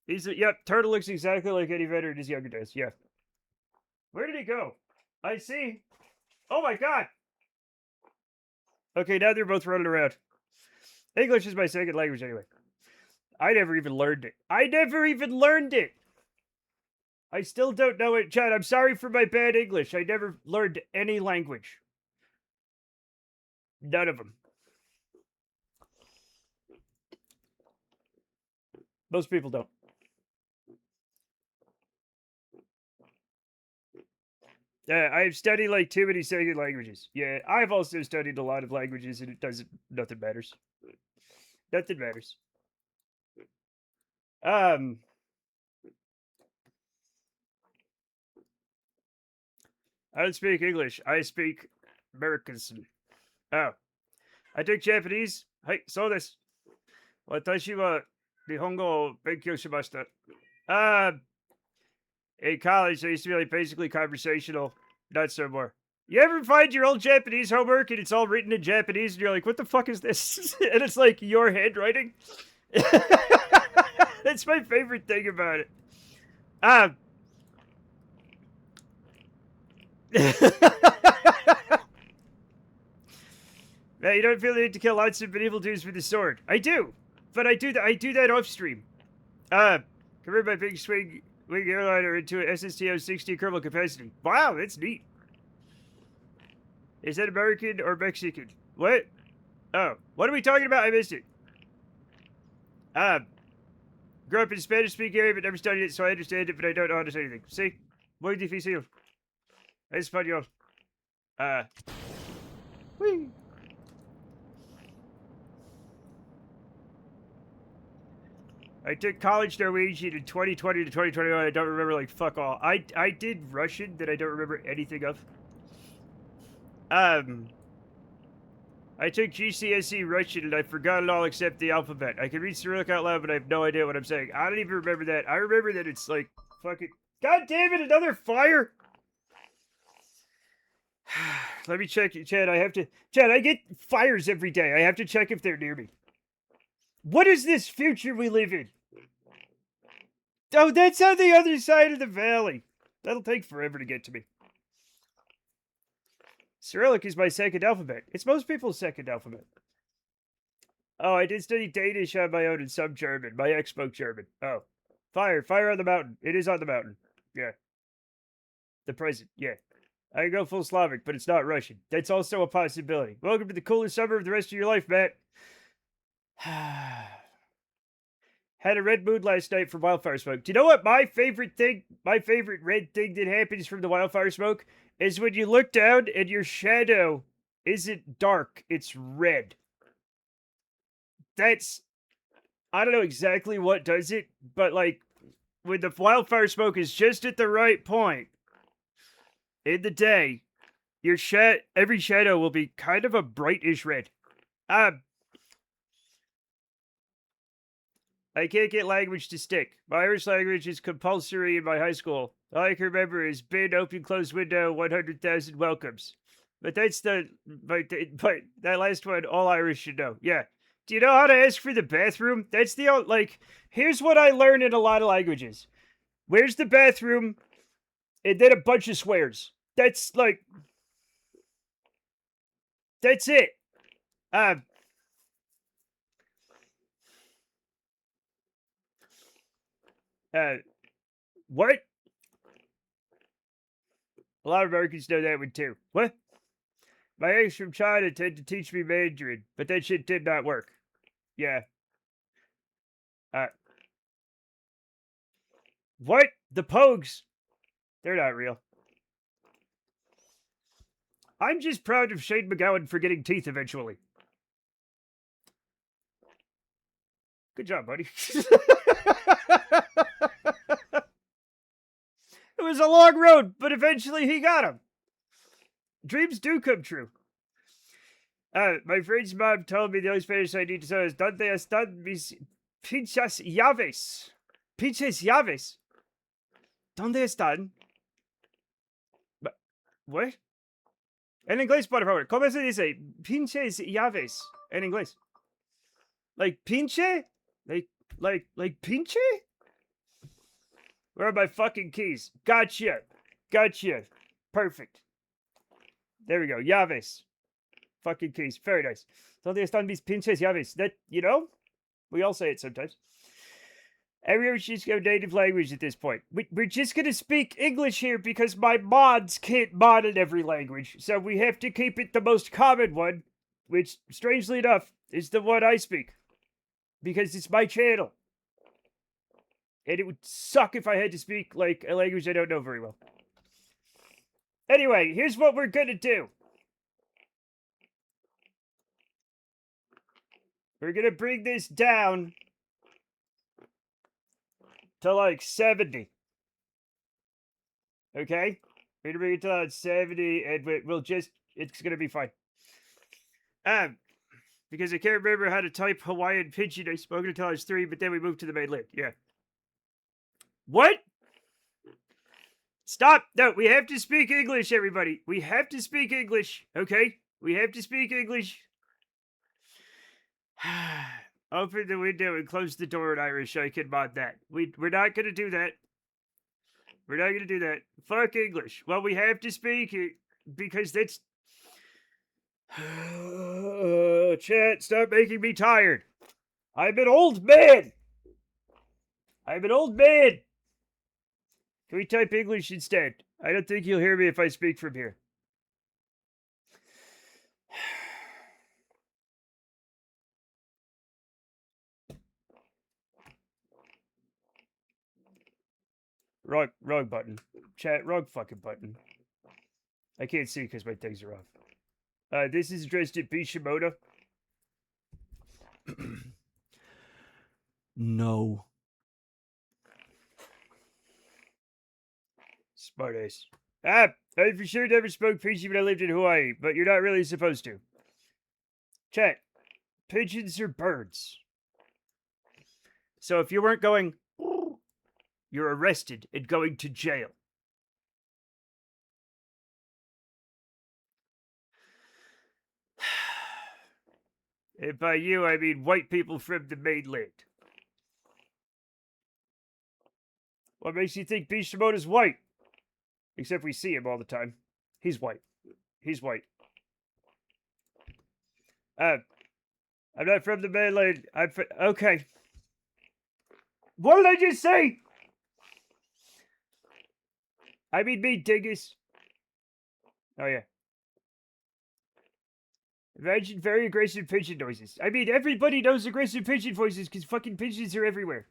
Speaker 1: yep, Turtle looks exactly like Eddie Vedder in his younger days, yeah. Where did he go? I see. Oh my god! Okay, now they're both running around. English is my second language anyway. I never even learned it. I still don't know it. Chad, I'm sorry for my bad English. I never learned any language. None of them. Most people don't. I've studied like too many second languages. Yeah, I've also studied a lot of languages and nothing matters. Nothing matters. I don't speak English. I speak American. Oh. I take Japanese. Hey, so this. Watashi wa Nihongo o benkyou shimashita. In college, I used to be like basically conversational. Not so more. You ever find your old Japanese homework and it's all written in Japanese and you're like, what the fuck is this? And it's like your handwriting. That's my favorite thing about it. Man, you don't feel the need to kill lots of medieval dudes with a sword. I do, but I do that off stream. Convert my big swing wing airliner into an SSTO-60 Kerbal capacity. Wow, that's neat. Is that American or Mexican? What? Oh, what are we talking about? I missed it. Grew up in a Spanish-speaking area, but never studied it, so I understand it, but I don't know how to say anything. See? Muy difícil. Español. Whee. I took college Norwegian in 2020 to 2021. I don't remember, like, fuck all. I did Russian that I don't remember anything of. I took GCSE Russian and I forgot it all except the alphabet. I can read Cyrillic out loud, but I have no idea what I'm saying. I don't even remember that. I remember that it's like, fucking... God damn it, another fire! Let me check, Chad, Chad, I get fires every day. I have to check if they're near me. What is this future we live in? Oh, that's on the other side of the valley. That'll take forever to get to me. Cyrillic is my second alphabet. It's most people's second alphabet. Oh, I did study Danish on my own and some German. My ex spoke German. Oh. Fire on the mountain. It is on the mountain. Yeah. The present, yeah. I can go full Slavic, but it's not Russian. That's also a possibility. Welcome to the coolest summer of the rest of your life, Matt. Had a red mood last night from wildfire smoke. Do you know what my favorite red thing that happens from the wildfire smoke is when you look down and your shadow isn't dark, it's red. That's, I don't know exactly what does it, but like when the wildfire smoke is just at the right point in the day, your every shadow will be kind of a brightish red. I can't get language to stick. My Irish language is compulsory in my high school. All I can remember is bin, open, close window, 100,000 welcomes. But that's but that last one, all Irish should know. Yeah. Do you know how to ask for the bathroom? That's the, like, here's what I learned in a lot of languages. Where's the bathroom? And then a bunch of swears. That's, like, that's it. What? A lot of Americans know that one too. What? My ex from China tend to teach me Mandarin, but that shit did not work. Yeah. What? The Pogues? They're not real. I'm just proud of Shane McGowan for getting teeth eventually. Good job, buddy. It was a long road, but eventually he got them. Dreams do come true. My friend's mom told me the only Spanish I need to know is "Donde están mis pinches llaves?" Pinches llaves. ¿Dónde están? What? En inglés, por favor. ¿Cómo se dice pinches llaves en inglés? Like pinche? Like pinche? Where are my fucking keys? Gotcha. Perfect. There we go. Llaves. Fucking keys. Very nice. ¿Dónde están mis pinches llaves? That, you know, we all say it sometimes. Everyone's just go native language at this point. We're just going to speak English here because my mods can't mod in every language. So we have to keep it the most common one, which, strangely enough, is the one I speak. Because it's my channel. And it would suck if I had to speak, like, a language I don't know very well. Anyway, here's what we're gonna do. We're gonna bring this down to, like, 70. Okay? We're gonna bring it to, like, 70, and we'll just... It's gonna be fine. Because I can't remember how to type Hawaiian Pidgin. I spoke until I was 3, but then we moved to the mainland. Yeah. What? Stop! No, we have to speak English, everybody. We have to speak English, okay? We have to speak English. Open the window and close the door in Irish. I can mod that. We're not going to do that. We're not gonna do that. Fuck English. Well, we have to speak it because that's... Chat, stop making me tired. I'm an old man. I'm an old man. Can we type English instead? I don't think you'll hear me if I speak from here. Wrong button. Chat, wrong fucking button. I can't see because my things are off. This is addressed to B. Shimoda. No. Smartass. I for sure never spoke Pidgin when I lived in Hawaii, but you're not really supposed to. Chat, pigeons are birds. So if you weren't going, you're arrested and going to jail. And by you, I mean white people from the mainland. What makes you think Bishimoto's white? Except we see him all the time. He's white. He's white. I'm not from the mainland. Okay. What did I just say? I mean me, dingus. Oh, yeah. Imagine very aggressive pigeon noises. I mean, everybody knows aggressive pigeon voices because fucking pigeons are everywhere.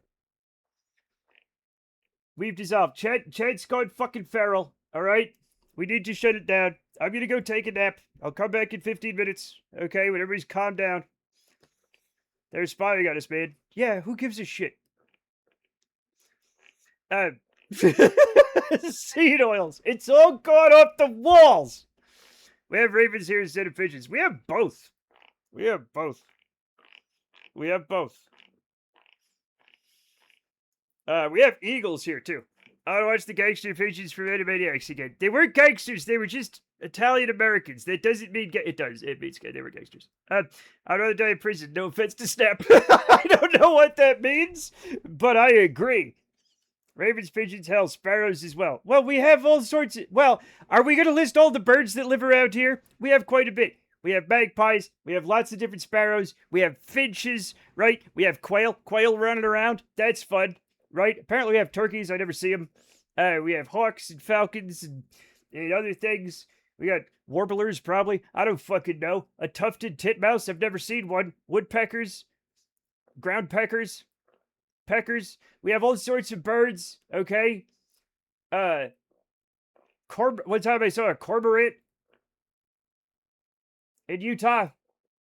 Speaker 1: We've dissolved. Chad's gone fucking feral. Alright? We need to shut it down. I'm gonna go take a nap. I'll come back in 15 minutes. Okay, when everybody's calmed down. They're spying on us, man. Yeah, who gives a shit? Seed oils. It's all gone off the walls. We have ravens here instead of pigeons. We have both. We have both. We have both. We have eagles here, too. I want to watch the gangster pigeons from Animaniacs again. They weren't gangsters. They were just Italian Americans. That doesn't mean... It does. It means they were gangsters. I'd rather die in prison. No offense to Snap. I don't know what that means, but I agree. Ravens, pigeons, hell, sparrows as well. Well, we have all sorts of... Well, are we going to list all the birds that live around here? We have quite a bit. We have magpies. We have lots of different sparrows. We have finches, right? We have quail. Quail running around. That's fun, right? Apparently we have turkeys. I never see them. We have hawks and falcons and other things. We got warblers, probably. I don't fucking know. A tufted titmouse. I've never seen one. Woodpeckers. Ground peckers. Peckers. We have all sorts of birds, okay? One time I saw a cormorant in Utah.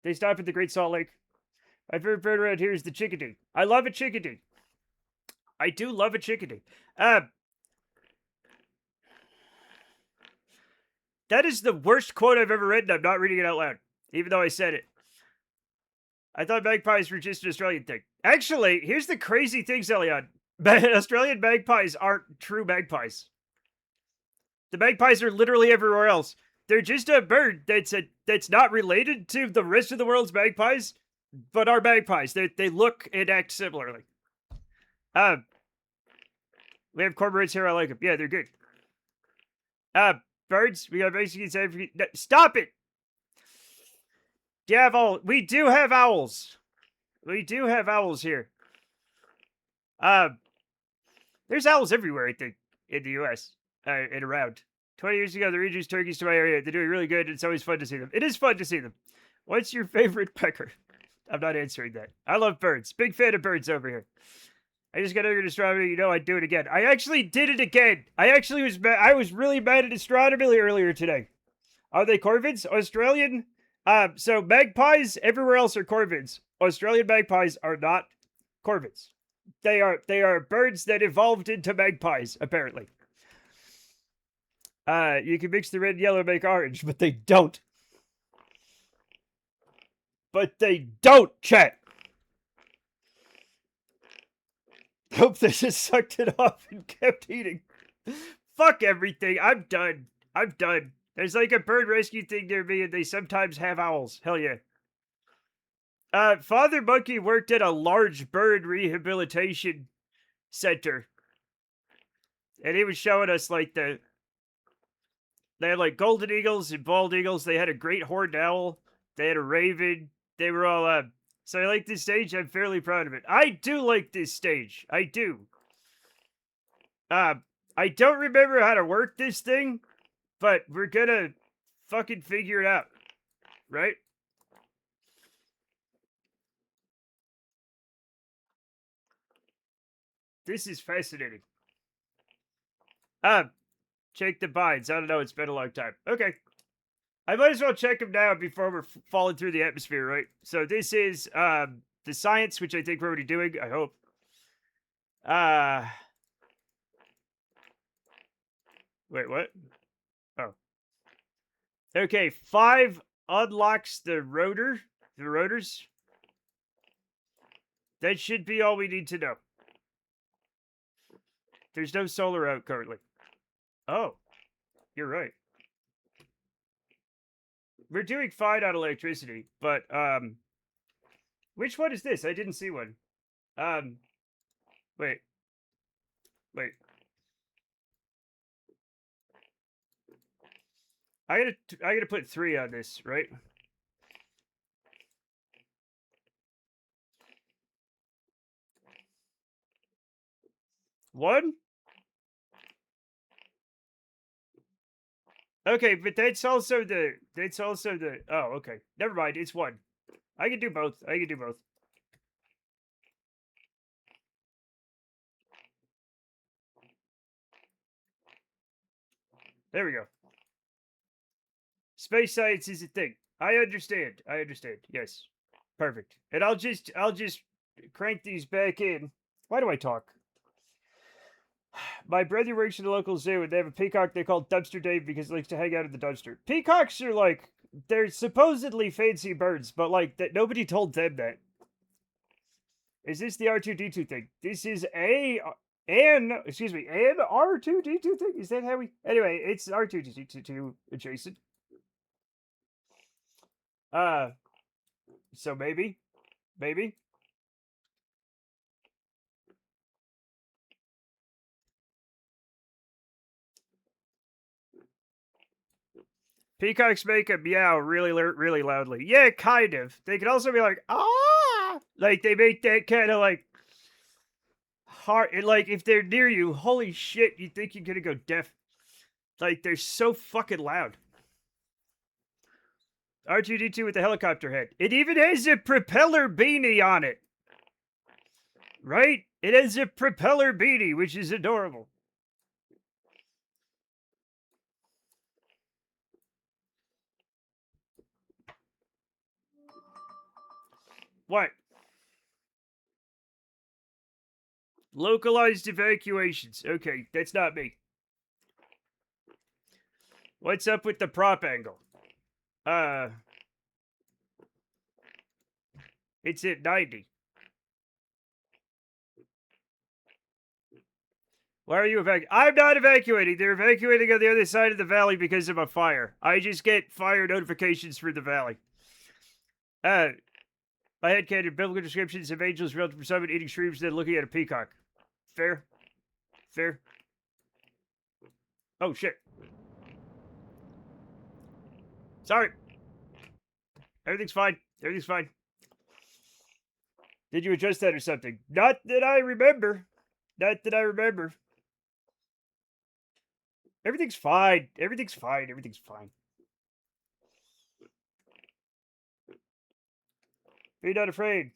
Speaker 1: They stop at the Great Salt Lake. My favorite bird around here is the chickadee. I love a chickadee. I do love a chickadee. That is the worst quote I've ever written. I'm not reading it out loud, even though I said it. I thought magpies were just an Australian thing. Actually, here's the crazy thing, Zelion. Australian magpies aren't true magpies. The magpies are literally everywhere else. They're just a bird that's not related to the rest of the world's magpies, but are magpies. They look and act similarly. We have cormorants here. I like them. Yeah, they're good. Birds. We got basically... Stop it! We do have owls. We do have owls here. There's owls everywhere, I think, in the U.S. And around. 20 years ago, they introduced turkeys to my area. They're doing really good. It's always fun to see them. It is fun to see them. What's your favorite pecker? I'm not answering that. I love birds. Big fan of birds over here. I just got over to astronomy. You know I'd do it again. I actually did it again. I was really mad at astronomy earlier today. Are they corvids? Australian? So magpies everywhere else are corvids. Australian magpies are not corvids. They are birds that evolved into magpies, apparently. You can mix the red and yellow and make orange, but they don't. But they don't, chat. Hope they just sucked it off and kept eating. Fuck everything. I'm done. I'm done. There's like a bird rescue thing near me, and they sometimes have owls. Hell yeah. Father Monkey worked at a large bird rehabilitation center. And he was showing us, like, they had, like, golden eagles and bald eagles. They had a great horned owl. They had a raven. They were all, so I like this stage. I'm fairly proud of it. I do like this stage. I do. I don't remember how to work this thing, but we're gonna fucking figure it out. Right? This is fascinating. Check the binds. I don't know. It's been a long time. Okay. I might as well check them now before we're falling through the atmosphere, right? So this is the science, which I think we're already doing. I hope. Wait, what? Oh. Okay, 5 unlocks the rotors. That should be all we need to know. There's no solar out currently. Oh, you're right. We're doing fine on electricity, but, which one is this? I didn't see one. Wait. I gotta put 3 on this, right? One? Okay, but that's also the, oh, okay. Never mind, it's 1. I can do both. There we go. Space science is a thing. I understand. Yes. Perfect. And I'll just crank these back in. Why do I talk? My brother works in a local zoo, and they have a peacock they call Dumpster Dave because he likes to hang out in the dumpster. Peacocks are like, they're supposedly fancy birds, but like that nobody told them that. Is this the R2D2 thing? This is an R2D2 thing? Is that how we... Anyway, it's R2D2 adjacent. So maybe. Peacocks make a meow really loudly. Yeah, kind of. They can also be like, ah! Like, they make that kind of, like, hard... Like, if they're near you, holy shit, you think you're gonna go deaf. Like, they're so fucking loud. R2D2 with the helicopter head. It even has a propeller beanie on it. Right? It has a propeller beanie, which is adorable. What? Localized evacuations. Okay, that's not me. What's up with the prop angle? It's at 90. Why are you evacuating? I'm not evacuating. They're evacuating on the other side of the valley because of a fire. I just get fire notifications for the valley. My headcanon biblical descriptions of angels relative to someone eating shrooms then looking at a peacock. Fair. Oh, shit. Sorry. Everything's fine. Did you adjust that or something? Not that I remember. Everything's fine. Be not afraid.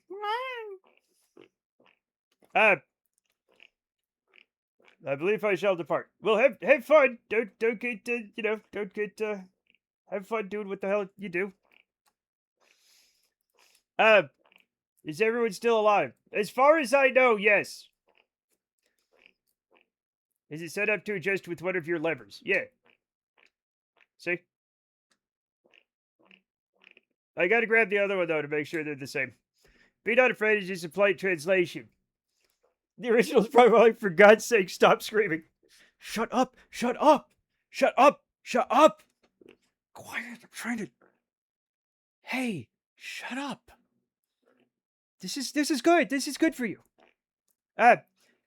Speaker 1: I believe I shall depart. Well, have fun. Don't get have fun doing what the hell you do. Is everyone still alive? As far as I know, yes. Is it set up to adjust with one of your levers? Yeah. See? I gotta grab the other one, though, to make sure they're the same. Be not afraid is just a polite translation. The original's probably like, for God's sake, stop screaming. Shut up! Quiet, I'm trying to... Hey, shut up. This is good. This is good for you.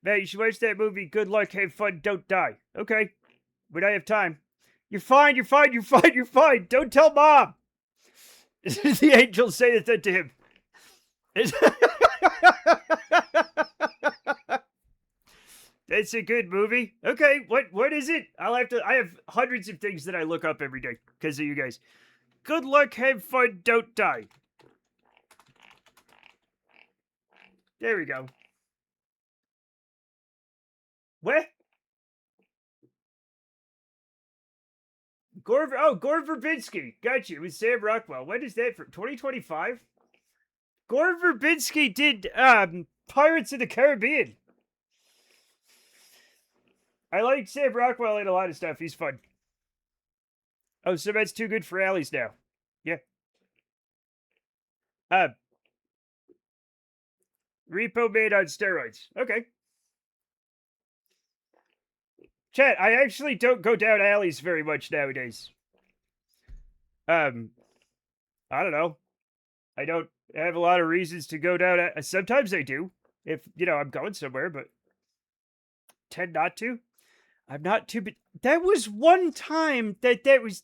Speaker 1: Matt, you should watch that movie. Good luck, have fun, don't die. Okay, when I have time. You're fine, you're fine, you're fine, you're fine. Don't tell Mom. The angel saith unto him. That's a good movie. Okay, what is it? I have hundreds of things that I look up every day because of you guys. Good luck, have fun, don't die. There we go. What? Gore Verbinski. Got you. With Sam Rockwell. When is that for? 2025? Gore Verbinski did Pirates of the Caribbean. I like Sam Rockwell in a lot of stuff. He's fun. Oh, so that's too good for alleys now. Yeah. Repo Man on steroids. Okay. Chat, I actually don't go down alleys very much nowadays. I don't know. I don't have a lot of reasons to go down. Sometimes I do, if, I'm going somewhere, but tend not to. I'm not too, but that was one time that was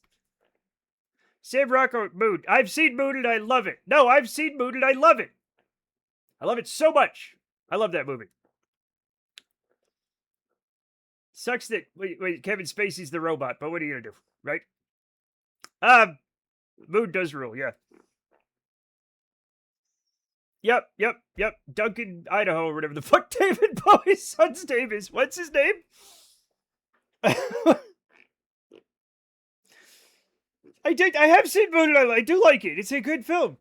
Speaker 1: Sam Rocco Moon. I've seen Moon and I love it. No, I've seen Moon and I love it. I love it so much. I love that movie. Sucks that wait, Kevin Spacey's the robot, but what are you gonna do, right? Moon does rule, yeah. Yep. Duncan, Idaho, or whatever the fuck David Bowie's son's name is. What's his name? I have seen Moon and I do like it. It's a good film.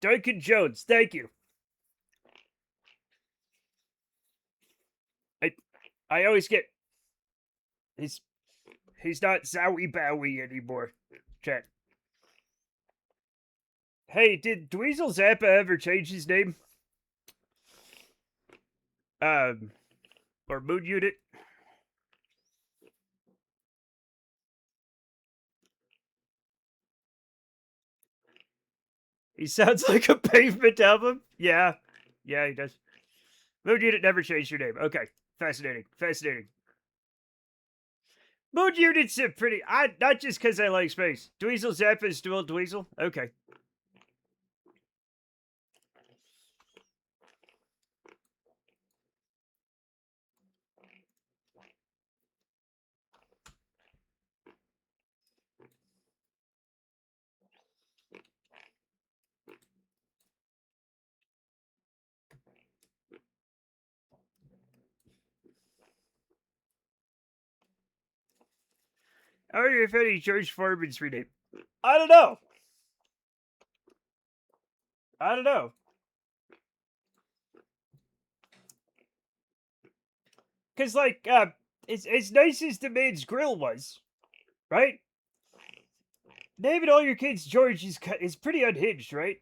Speaker 1: Duncan Jones, thank you. I always get he's not Zowie Bowie anymore. Chat. Hey, did Dweezil Zappa ever change his name? Or Moon Unit? He sounds like a Pavement album. Yeah, he does. Moon Unit never changed your name. Okay, fascinating. Moon Unit's a pretty. Not just because I like space. Dweezil Zappa is still Dweezil. Okay. I wonder if any George Foreman's rename. I don't know. Because, like, as nice as the man's grill was, right? Naming all your kids George is pretty unhinged, right?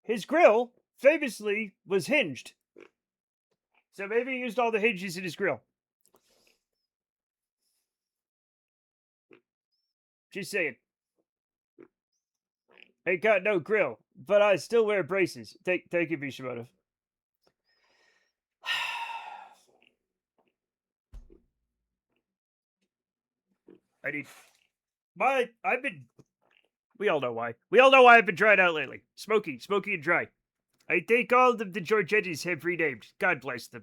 Speaker 1: His grill, famously, was hinged. So maybe he used all the hinges in his grill. Just saying. Ain't got no grill, but I still wear braces. Thank you, Bishimoto. We all know why. I've been dried out lately. Smoky and dry. I think all of the Georgettis have renamed. God bless them.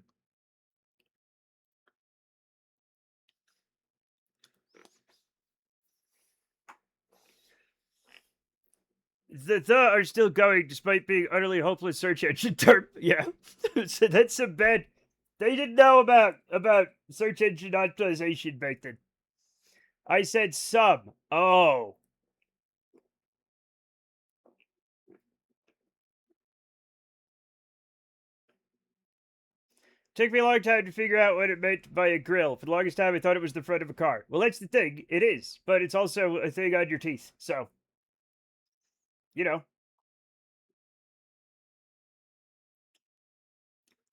Speaker 1: The are still going despite being utterly hopeless search engine term. Yeah. So that's some bad. They didn't know about search engine optimization back then. I said some. Oh. Took me a long time to figure out what it meant by a grill. For the longest time, I thought it was the front of a car. Well, that's the thing. It is. But it's also a thing on your teeth. So,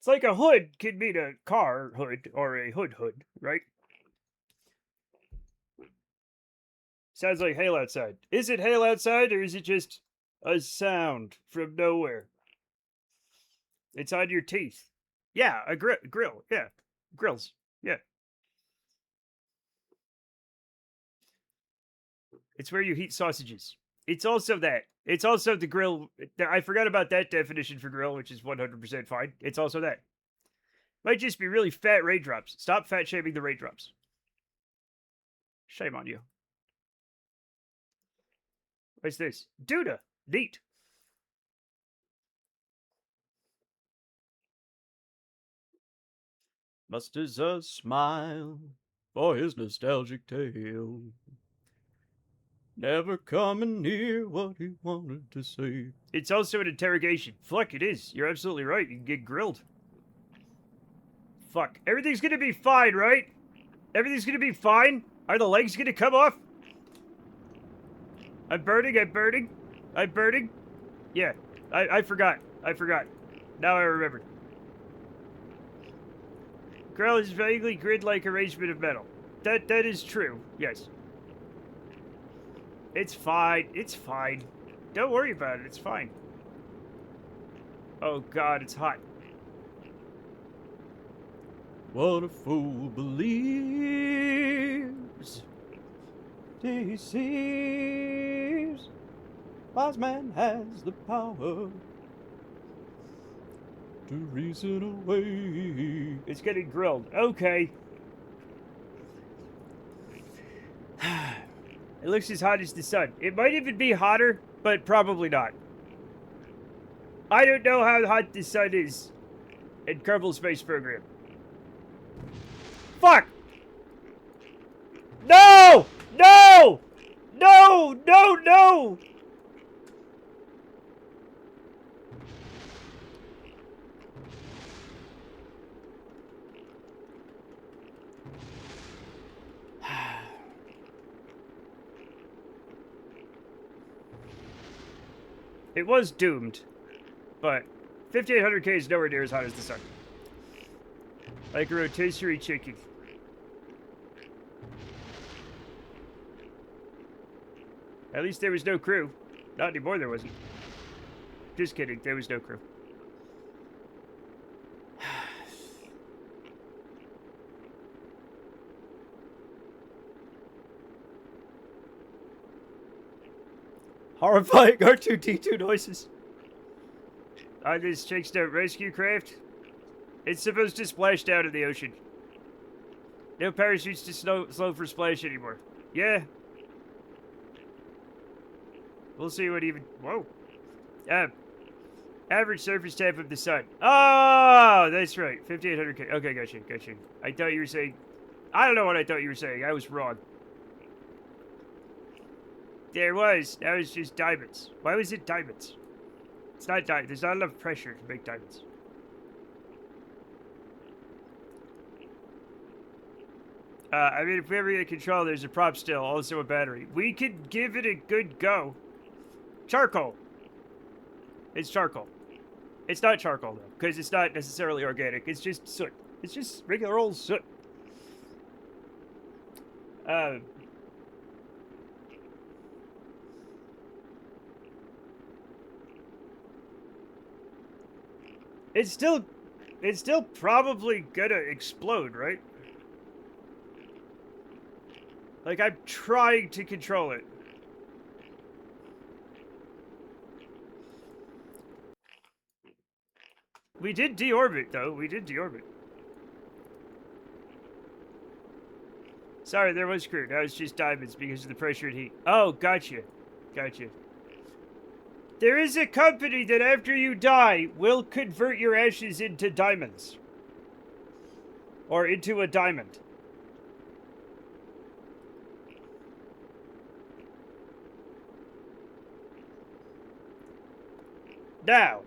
Speaker 1: It's like a hood could mean a car hood or a hood, right? Sounds like hail outside. Is it hail outside, or is it just a sound from nowhere? It's on your teeth. Yeah, a grill. Yeah, grills. Yeah. It's where you heat sausages. It's also that. It's also the grill. I forgot about that definition for grill, which is 100% fine. It's also that. Might just be really fat raindrops. Stop fat shaming the raindrops. Shame on you. What's this? Duda. Neat. Musters a smile for his nostalgic tale. Never coming near what he wanted to say. It's also an interrogation. Fuck, it is. You're absolutely right. You can get grilled. Fuck. Everything's gonna be fine, right? Everything's gonna be fine? Are the legs gonna come off? I'm burning. Yeah. I forgot. Now I remembered. Grill is vaguely grid-like arrangement of metal. That is true. Yes. It's fine. Don't worry about it. It's fine. Oh god, it's hot. What a fool believes deceives. Wise man has the power to reason away. It's getting grilled. Okay. It looks as hot as the sun. It might even be hotter, but probably not. I don't know how hot the sun is in Kerbal Space Program. Fuck! No! No! No! No! No! It was doomed, but 5800K is nowhere near as hot as the sun. Like a rotisserie chicken. At least there was no crew. Not anymore, there wasn't. Just kidding, there was no crew. Horrifying R2-D2 noises. On this Chickstone rescue craft, it's supposed to splash down in the ocean. No parachutes to slow for splash anymore. Yeah. We'll see what even... Whoa. Average surface temp of the sun. Oh, that's right. 5800K. Okay, gotcha. I thought you were saying... I don't know what I thought you were saying. I was wrong. There was. That was just diamonds. Why was it diamonds? It's not diamonds. There's not enough pressure to make diamonds. I mean, if we ever get control, there's a prop still, also a battery. We could give it a good go. Charcoal. It's charcoal. It's not charcoal, though, because it's not necessarily organic. It's just soot. It's just regular old soot. It's still probably gonna explode, right? Like, I'm trying to control it. We did deorbit, though. We did deorbit. Sorry, there was crew. Now it's just diamonds because of the pressure and heat. Oh, gotcha. There is a company that after you die will convert your ashes into diamonds. Or into a diamond. Now,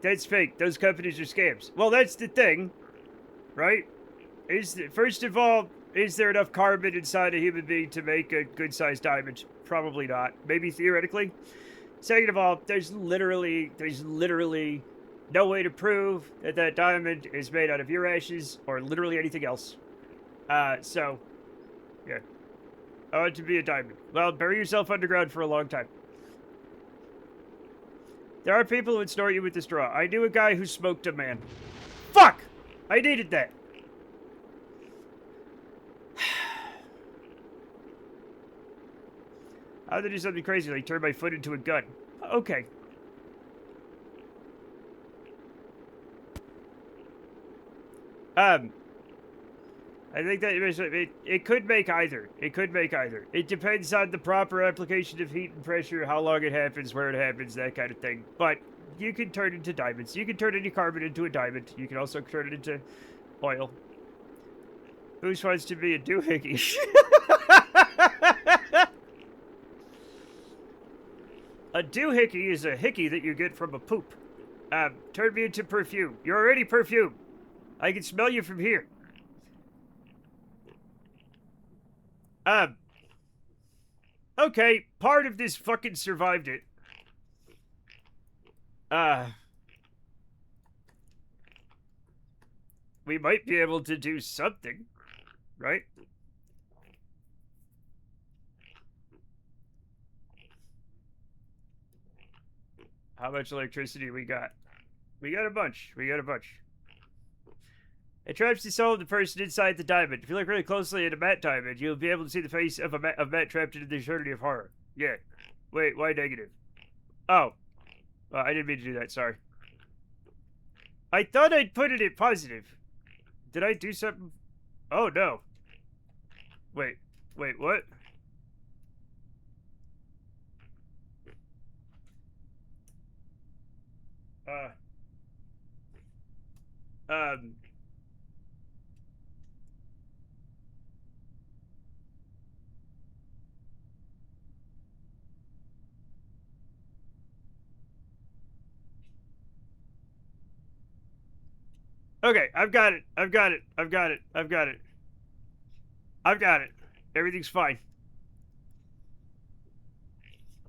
Speaker 1: that's fake. Those companies are scams. Well, that's the thing, right? First of all, is there enough carbon inside a human being to make a good-sized diamond? Probably not. Maybe theoretically. Second of all, there's literally no way to prove that that diamond is made out of your ashes or literally anything else. So, yeah. I want to be a diamond. Well, bury yourself underground for a long time. There are people who would snort you with the straw. I knew a guy who smoked a man. Fuck! I needed that. How did I do something crazy like turn my foot into a gun? Okay. I think that it could make either. It could make either. It depends on the proper application of heat and pressure, how long it happens, where it happens, that kind of thing. But you can turn it into diamonds. You can turn any carbon into a diamond. You can also turn it into oil. Who wants to be a doohickey? A doohickey is a hickey that you get from a poop. Turn me into perfume. You're already perfume. I can smell you from here. Okay, part of this fucking survived it. We might be able to do something, right? How much electricity we got? We got a bunch. We got a bunch. It traps the soul of the person inside the diamond. If you look really closely at a matte diamond, you'll be able to see the face of Matt trapped into the eternity of horror. Yeah. Wait, why negative? Oh. Well, I didn't mean to do that, sorry. I thought I'd put it in positive. Did I do something? Oh, no. Wait, what? Okay, I've got it. Everything's fine.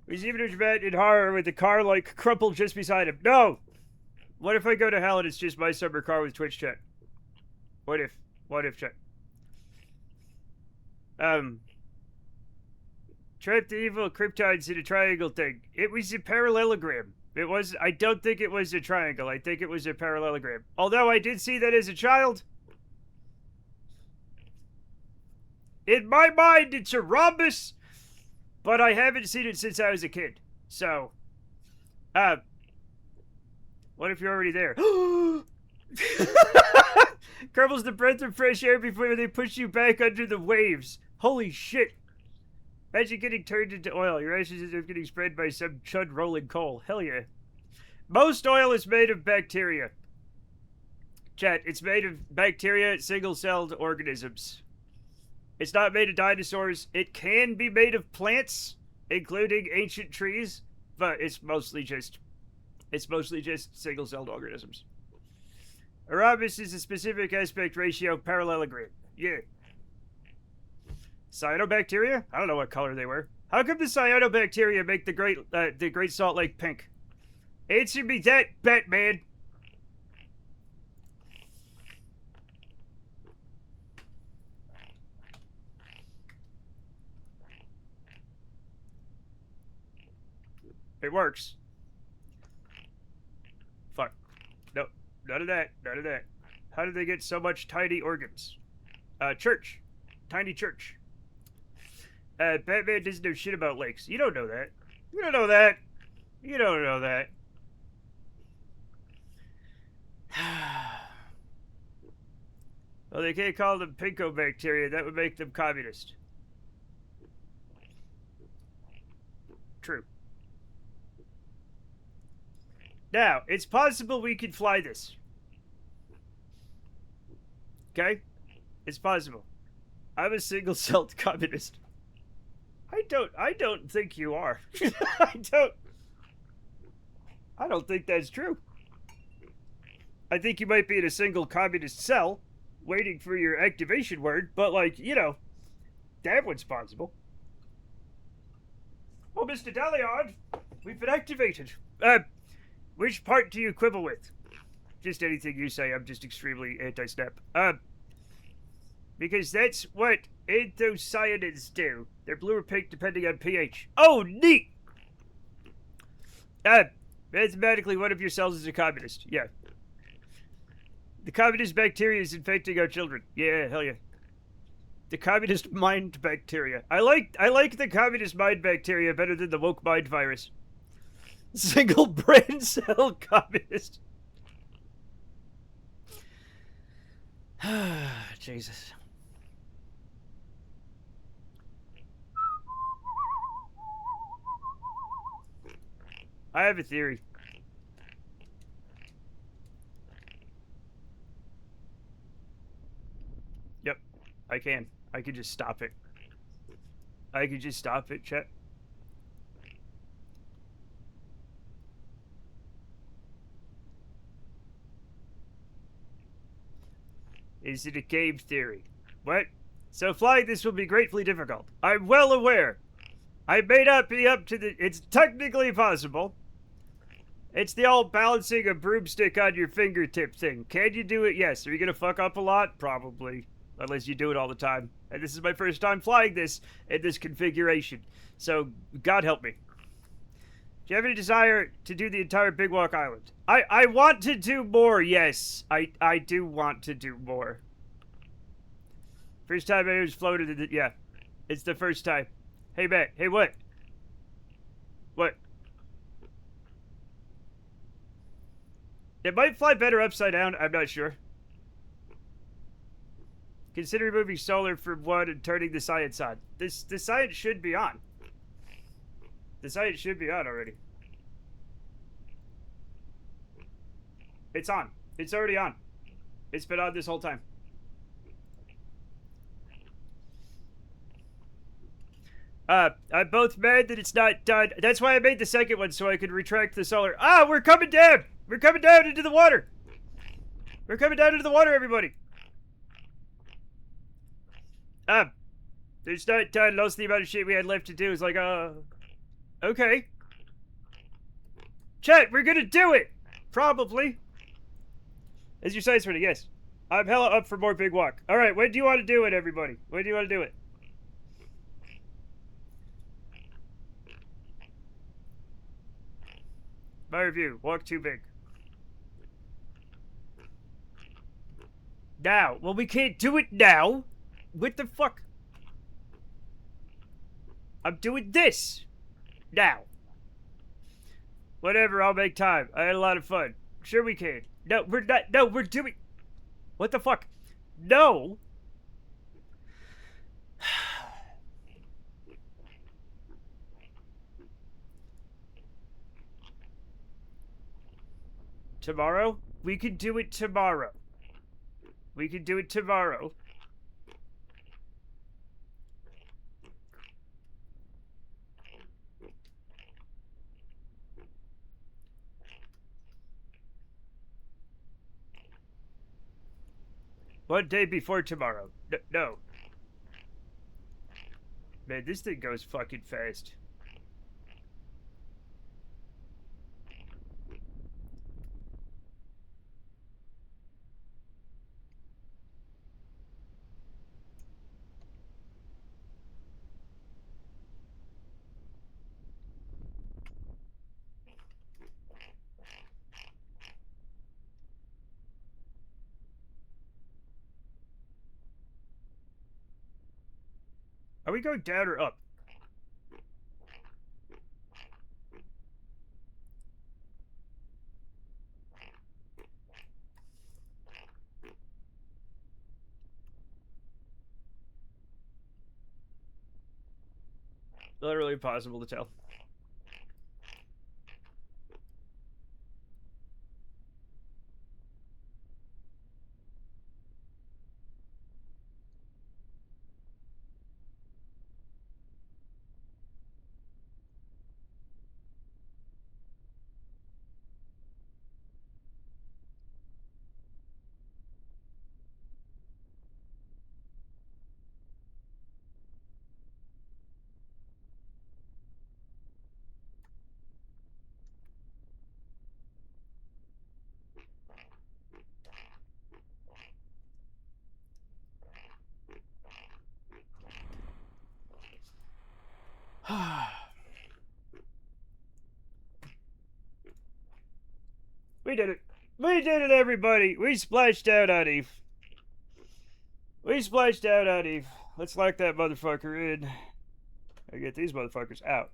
Speaker 1: He's even in horror with the car like crumpled just beside him. No! What if I go to hell and it's just my summer car with Twitch chat? What if chat? Trapped the evil Kryptonians in a triangle thing. It was a parallelogram. I don't think it was a triangle. I think it was a parallelogram. Although I did see that as a child. In my mind, it's a rhombus. But I haven't seen it since I was a kid. So, what if you're already there? Kerbal's the breath of fresh air before they push you back under the waves. Holy shit. Imagine getting turned into oil. Your ashes are getting spread by some chud rolling coal. Hell yeah. Most oil is made of bacteria. Chat, it's made of bacteria, single-celled organisms. It's not made of dinosaurs. It can be made of plants, including ancient trees, but it's mostly just single-celled organisms. A rhombus is a specific aspect ratio parallelogram. Yeah. Cyanobacteria? I don't know what color they were. How come the cyanobacteria make the Great Salt Lake pink? Answer me that, Batman. It works. Fuck. No, none of that. How did they get so much tiny organs? Church. Tiny church. Batman doesn't know shit about lakes. You don't know that. You don't know that. Well, they can't call them pinko bacteria. That would make them communist. True. Now, it's possible we could fly this. Okay? It's possible. I'm a single-celled communist. I don't think you are. I don't think that's true. I think you might be in a single communist cell, waiting for your activation word, but like, you know, that one's possible. Oh, Mr. Dalion, we've been activated. Which part do you quibble with? Just anything you say. I'm just extremely anti-snap. Because that's what Anthocyanins do. They're blue or pink depending on pH. Oh, neat! Mathematically, one of your cells is a communist. Yeah. The communist bacteria is infecting our children. Yeah, hell yeah. The communist mind bacteria. I like the communist mind bacteria better than the woke mind virus. Single brain cell communist. Jesus. I have a theory. Yep, I can. I could just stop it. I could just stop it, chat. Is it a game theory? What? So flying this will be gratefully difficult. I'm well aware. I may not be up to the... It's technically possible. It's the old balancing a broomstick on your fingertip thing. Can you do it? Yes. Are you gonna fuck up a lot? Probably. Unless you do it all the time. And this is my first time flying this in this configuration. So, God help me. Do you have any desire to do the entire Big Walk Island? I want to do more, yes. I do want to do more. First time I was floated in it, yeah. It's the first time. Hey, Matt. Hey, what? What? It might fly better upside down. I'm not sure. Consider removing solar from one and turning the science on. The science should be on. The science should be on already. It's on. It's already on. It's been on this whole time. I'm both mad that it's not done. That's why I made the second one, so I could retract the solar. Ah, we're coming down! We're coming down into the water! We're coming down into the water, everybody! It's not done. Lost the amount of shit we had left to do. It's like, okay. Chat, we're gonna do it! Probably. Is your science ready? Yes. I'm hella up for more Big Walk. Alright, when do you want to do it, everybody? When do you want to do it? My review. Walk too big. Now. Well, we can't do it now. What the fuck? I'm doing this. Now. Whatever, I'll make time. I had a lot of fun. Sure we can. No, we're not. No, we're doing... What the fuck? No. Tomorrow? We can do it tomorrow. We can do it tomorrow. One day before tomorrow. No. Man, this thing goes fucking fast. Are we going down or up? Literally impossible to tell. We did it. We did it, everybody. We splashed out on Eve. We splashed out on Eve. Let's lock that motherfucker in. I get these motherfuckers out.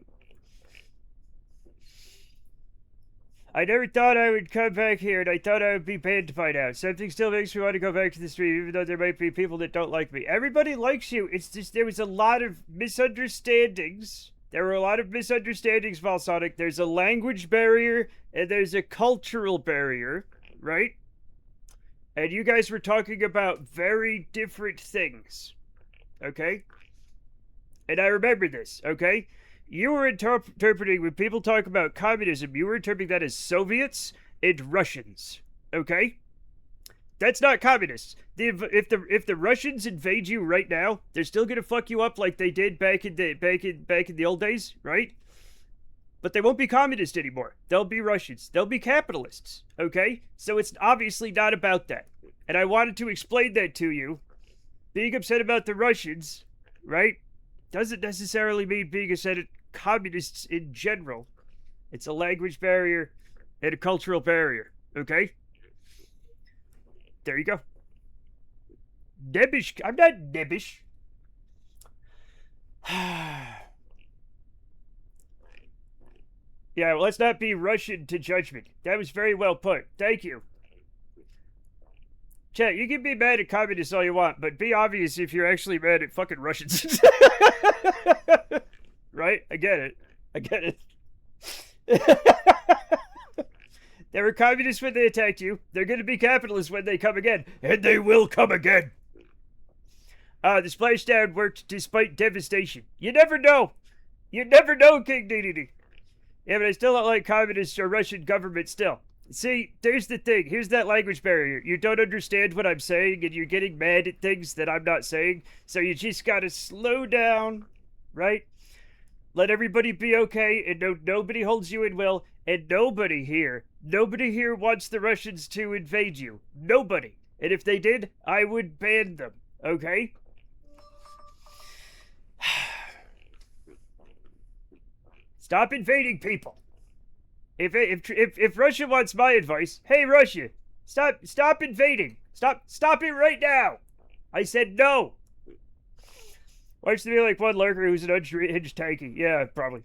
Speaker 1: I never thought I would come back here, and I thought I would be banned by now. Something still makes me want to go back to the stream, even though there might be people that don't like me. Everybody likes you. It's just there was a lot of misunderstandings. There were a lot of misunderstandings, Valsonic. There's a language barrier, and there's a cultural barrier, right? And you guys were talking about very different things, okay? And I remember this, okay? You were interpreting, when people talk about communism, you were interpreting that as Soviets and Russians, okay? That's not communists. If the Russians invade you right now, they're still gonna fuck you up like they did back in the old days, right? But they won't be communist anymore. They'll be Russians. They'll be capitalists, okay? So it's obviously not about that. And I wanted to explain that to you. Being upset about the Russians, right, doesn't necessarily mean being upset at communists in general. It's a language barrier and a cultural barrier, okay? There you go. Nebbish. I'm not nebbish. Yeah, well, let's not be Russian to judgment. That was very well put. Thank you. Chat, you can be mad at communists all you want, but be obvious if you're actually mad at fucking Russians. Right? I get it. I get it. They were communists when they attacked you. They're going to be capitalists when they come again. And they will come again. The splashdown worked despite devastation. You never know. You never know, King DDD. Yeah, but I still don't like communists or Russian government still. See, there's the thing. Here's that language barrier. You don't understand what I'm saying, and you're getting mad at things that I'm not saying. So you just gotta slow down, right? Let everybody be okay, and nobody holds you in will, and nobody here wants the Russians to invade you. Nobody. And if they did, I would ban them, okay? Stop invading people. If Russia wants my advice, hey Russia, stop invading. Stop it right now. I said no. Watch there be like one lurker who's an unhinged tanky. Yeah, probably.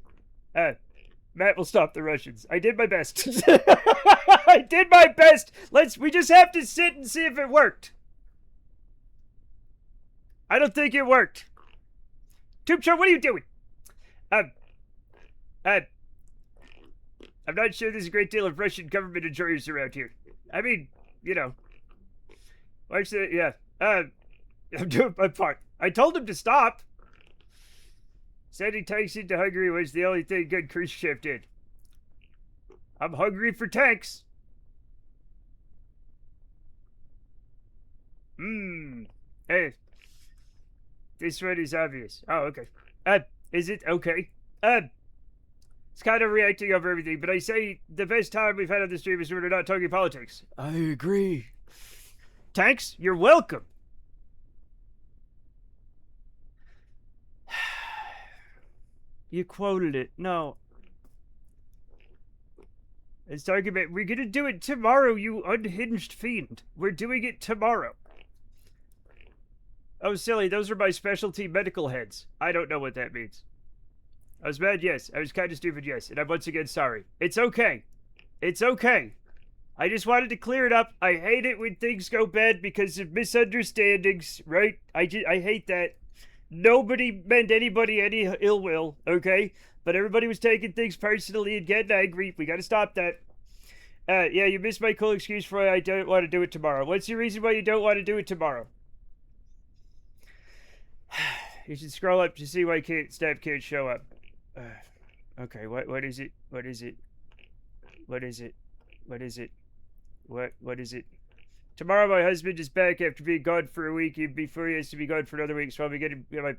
Speaker 1: Matt will stop the Russians. I did my best. I did my best. We just have to sit and see if it worked. I don't think it worked. Tube what are you doing? I'm not sure there's a great deal of Russian government enjoyers around here. I mean, you know. Watch the, yeah. I'm doing my part. I told him to stop. Sending tanks into Hungary was the only thing good Khrushchev did. I'm hungry for tanks. Hey. This one is obvious. Oh, okay. Is it? Okay. It's kind of reacting over everything, but I say the best time we've had on the stream is when we're not talking politics. I agree. Tanks, you're welcome. You quoted it. No. It's talking about, we're gonna do it tomorrow, you unhinged fiend. We're doing it tomorrow. Oh, silly, those are my specialty medical heads. I don't know what that means. I was mad, yes. I was kind of stupid, yes. And I'm once again sorry. It's okay. It's okay. I just wanted to clear it up. I hate it when things go bad because of misunderstandings, right? I hate that. Nobody meant anybody any ill will, okay? But everybody was taking things personally and getting angry. We gotta stop that. Yeah, you missed my cool excuse for why I don't want to do it tomorrow. What's the reason why you don't want to do it tomorrow? You should scroll up to see why Stab can't show up. Okay, what is it? What is it? What is it? What is it? What is it? Tomorrow my husband is back after being gone for a week. He'd be furious to be gone for another week, so I'll be getting my...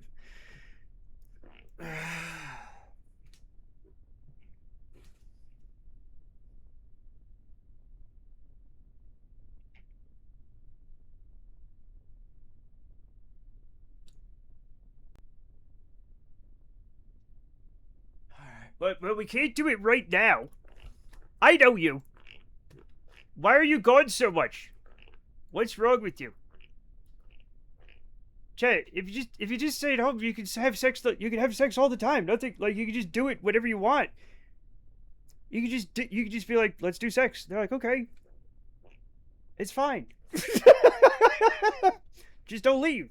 Speaker 1: But we can't do it right now. I know you. Why are you going so much? What's wrong with you? Chat, if you just stay at home, you can have sex. You can have sex all the time. Nothing like you can just do it whenever you want. You can just be like, let's do sex. They're like, okay, it's fine. Just don't leave.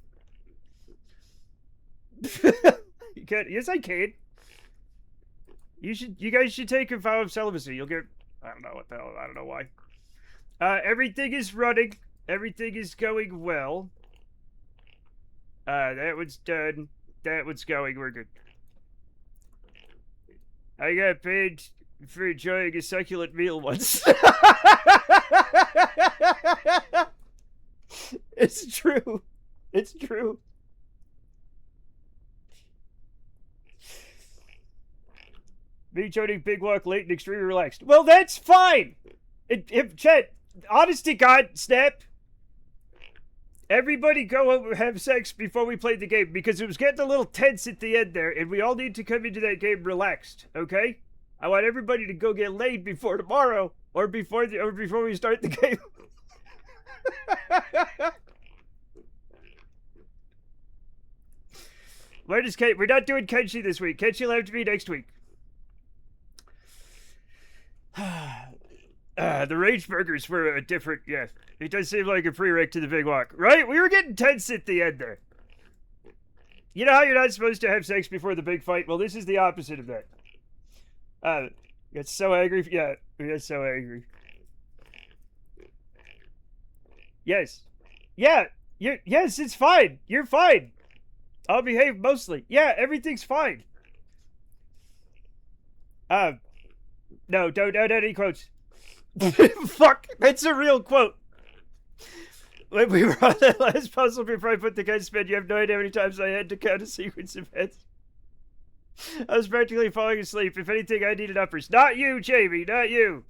Speaker 1: You can. Yes, I can. You guys should take a vow of celibacy. You'll get. I don't know what the hell. I don't know why. Everything is running. Everything is going well. That one's done. That one's going. We're good. I got paid for enjoying a succulent meal once. It's true. It's true. Me joining Big Walk late and extremely relaxed. Well, that's fine. Chet, honest to God, Snap. Everybody go have sex before we play the game because it was getting a little tense at the end there, and we all need to come into that game relaxed. Okay? I want everybody to go get laid before tomorrow, or before we start the game. Where does Ken? We're not doing Kenshi this week. Kenshi will have to be next week. The Rage Burgers were a different. Yeah, it does seem like a prereq to the Big Walk, right? We were getting tense at the end there. You know how you're not supposed to have sex before the big fight? Well, this is the opposite of that. Got so angry. Yeah, we got so angry. Yes. Yeah. Yes, it's fine. You're fine. I'll behave mostly. Yeah, everything's fine. No, don't add any quotes. Fuck, that's a real quote. When we were on that last puzzle before I put the gun spin, you have no idea how many times I had to count a sequence of hits. I was practically falling asleep. If anything, I needed uppers. Not you, Jamie, not you.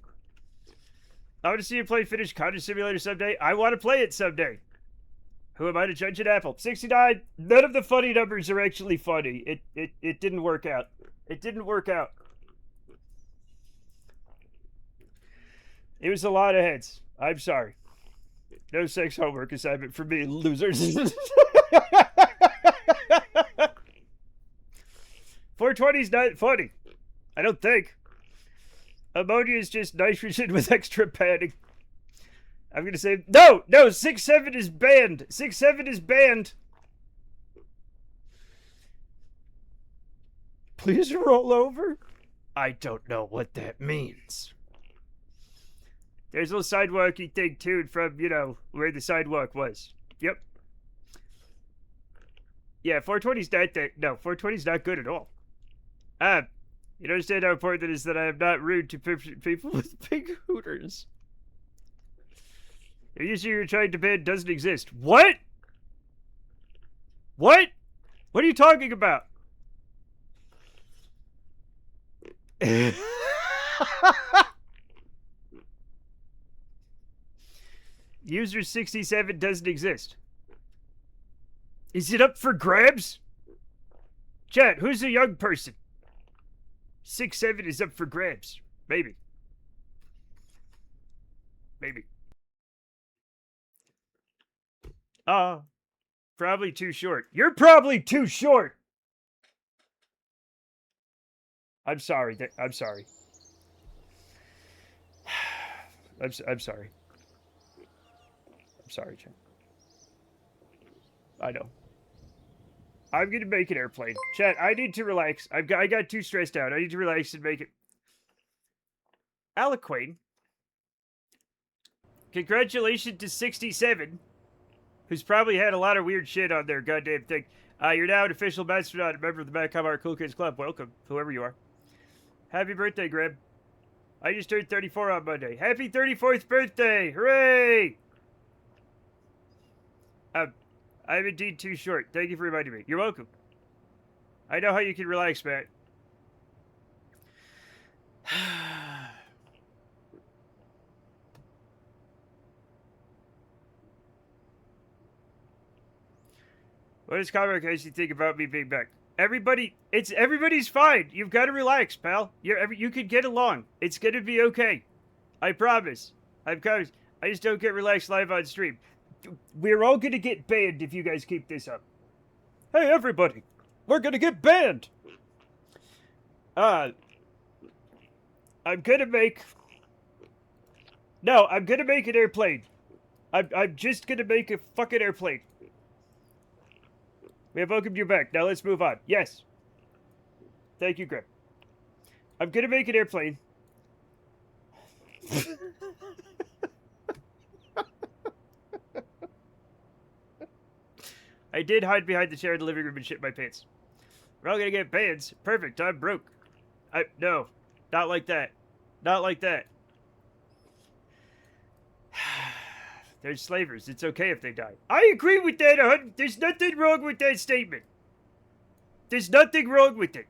Speaker 1: I want to see you play Finish Contra Simulator someday. I want to play it someday. Who am I to judge an apple? 69. None of the funny numbers are actually funny. It didn't work out. It didn't work out. It was a lot of heads. I'm sorry. No sex homework assignment for me, losers. 420's not funny. I don't think. Ammonia is just nitrogen with extra padding. I'm going to say, no, 6-7 is banned. 6-7 is banned. Please roll over. I don't know what that means. There's a little sidewalky thing too from, where the sidewalk was. Yep. Yeah, 420's not that. No, 420's not good at all. You understand how important it is that I am not rude to people with big hooters. The user you're trying to ban doesn't exist. What? What? What are you talking about? User 67 doesn't exist. Is it up for grabs? Chat, who's a young person? 6-7 is up for grabs. Maybe. Maybe. Probably too short. You're probably too short. I'm sorry. I'm sorry. I'm sorry. I'm sorry, Chat. I know. I'm gonna make an airplane. Chat, I need to relax. I got too stressed out. I need to relax and make it. Aliquane. Congratulations to 67, who's probably had a lot of weird shit on their goddamn thing. You're now an official astronaut, a member of the Macom Art Cool Kids Club. Welcome, whoever you are. Happy birthday, Graham. I just turned 34 on Monday. Happy 34th birthday! Hooray! I'm indeed too short. Thank you for reminding me. You're welcome. I know how you can relax, Matt. What does Conrad Casey think about me being back? Everybody's fine. You've got to relax, pal. You could get along. It's gonna be okay. I promise. I just don't get relaxed live on stream. We're all gonna get banned if you guys keep this up. Hey, everybody. We're gonna get banned. I'm gonna make... No, I'm gonna make an airplane. I'm just gonna make a fucking airplane. We have welcomed you back. Now let's move on. Yes. Thank you, Greg. I'm gonna make an airplane. I did hide behind the chair in the living room and shit my pants. We're all gonna get bans. Perfect. I'm broke. No. Not like that. Not like that. They're slavers. It's okay if they die. I agree with that, hun. There's nothing wrong with that statement. There's nothing wrong with it.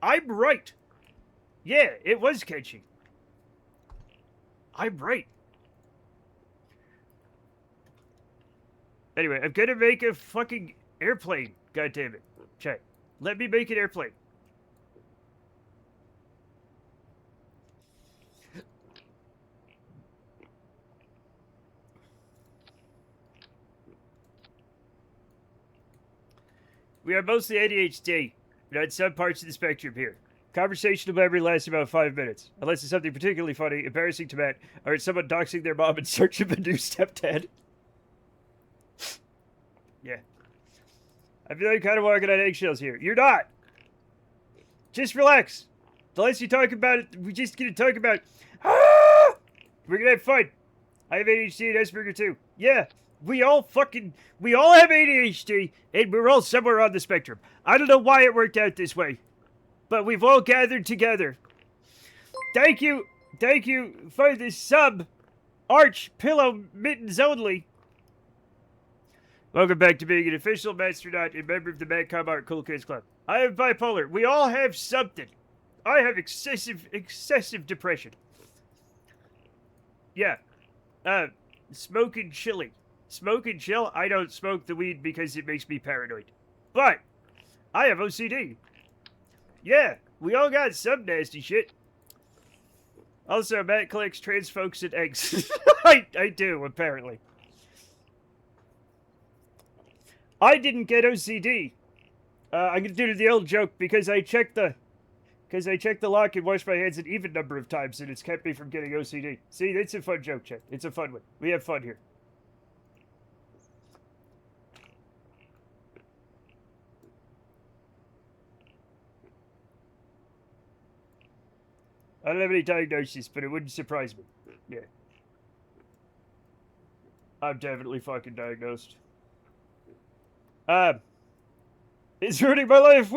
Speaker 1: I'm right. Yeah, it was catchy. I'm right. Anyway, I'm gonna make a fucking airplane. God damn it. Check. Let me make an airplane. We are mostly ADHD, and on some parts of the spectrum here. Conversational memory lasts about 5 minutes, unless it's something particularly funny, embarrassing to Matt, or it's someone doxing their mom in search of a new stepdad. Yeah. I feel like I'm kind of walking on eggshells here. You're not! Just relax. The less you talk about it, we're just gonna talk about... Ah! We're gonna have fun. I have ADHD and Asperger too. Yeah. We all have ADHD, and we're all somewhere on the spectrum. I don't know why it worked out this way, but we've all gathered together. Thank you for the sub, Arch Pillow Mittens Only. Welcome back to being an official Masternaut and member of the Madcom Art Cool Kids Club. I am bipolar. We all have something. I have excessive depression. Yeah. Smoke and chili. Smoke and chill? I don't smoke the weed because it makes me paranoid. But, I have OCD. Yeah, we all got some nasty shit. Also, Matt collects trans folks and eggs. I do, apparently. I didn't get OCD. I'm gonna do the old joke because I checked the lock and washed my hands an even number of times and it's kept me from getting OCD. See, it's a fun joke, Chet. It's a fun one. We have fun here. I don't have any diagnosis, but it wouldn't surprise me. Yeah. I'm definitely fucking diagnosed. It's ruining my life.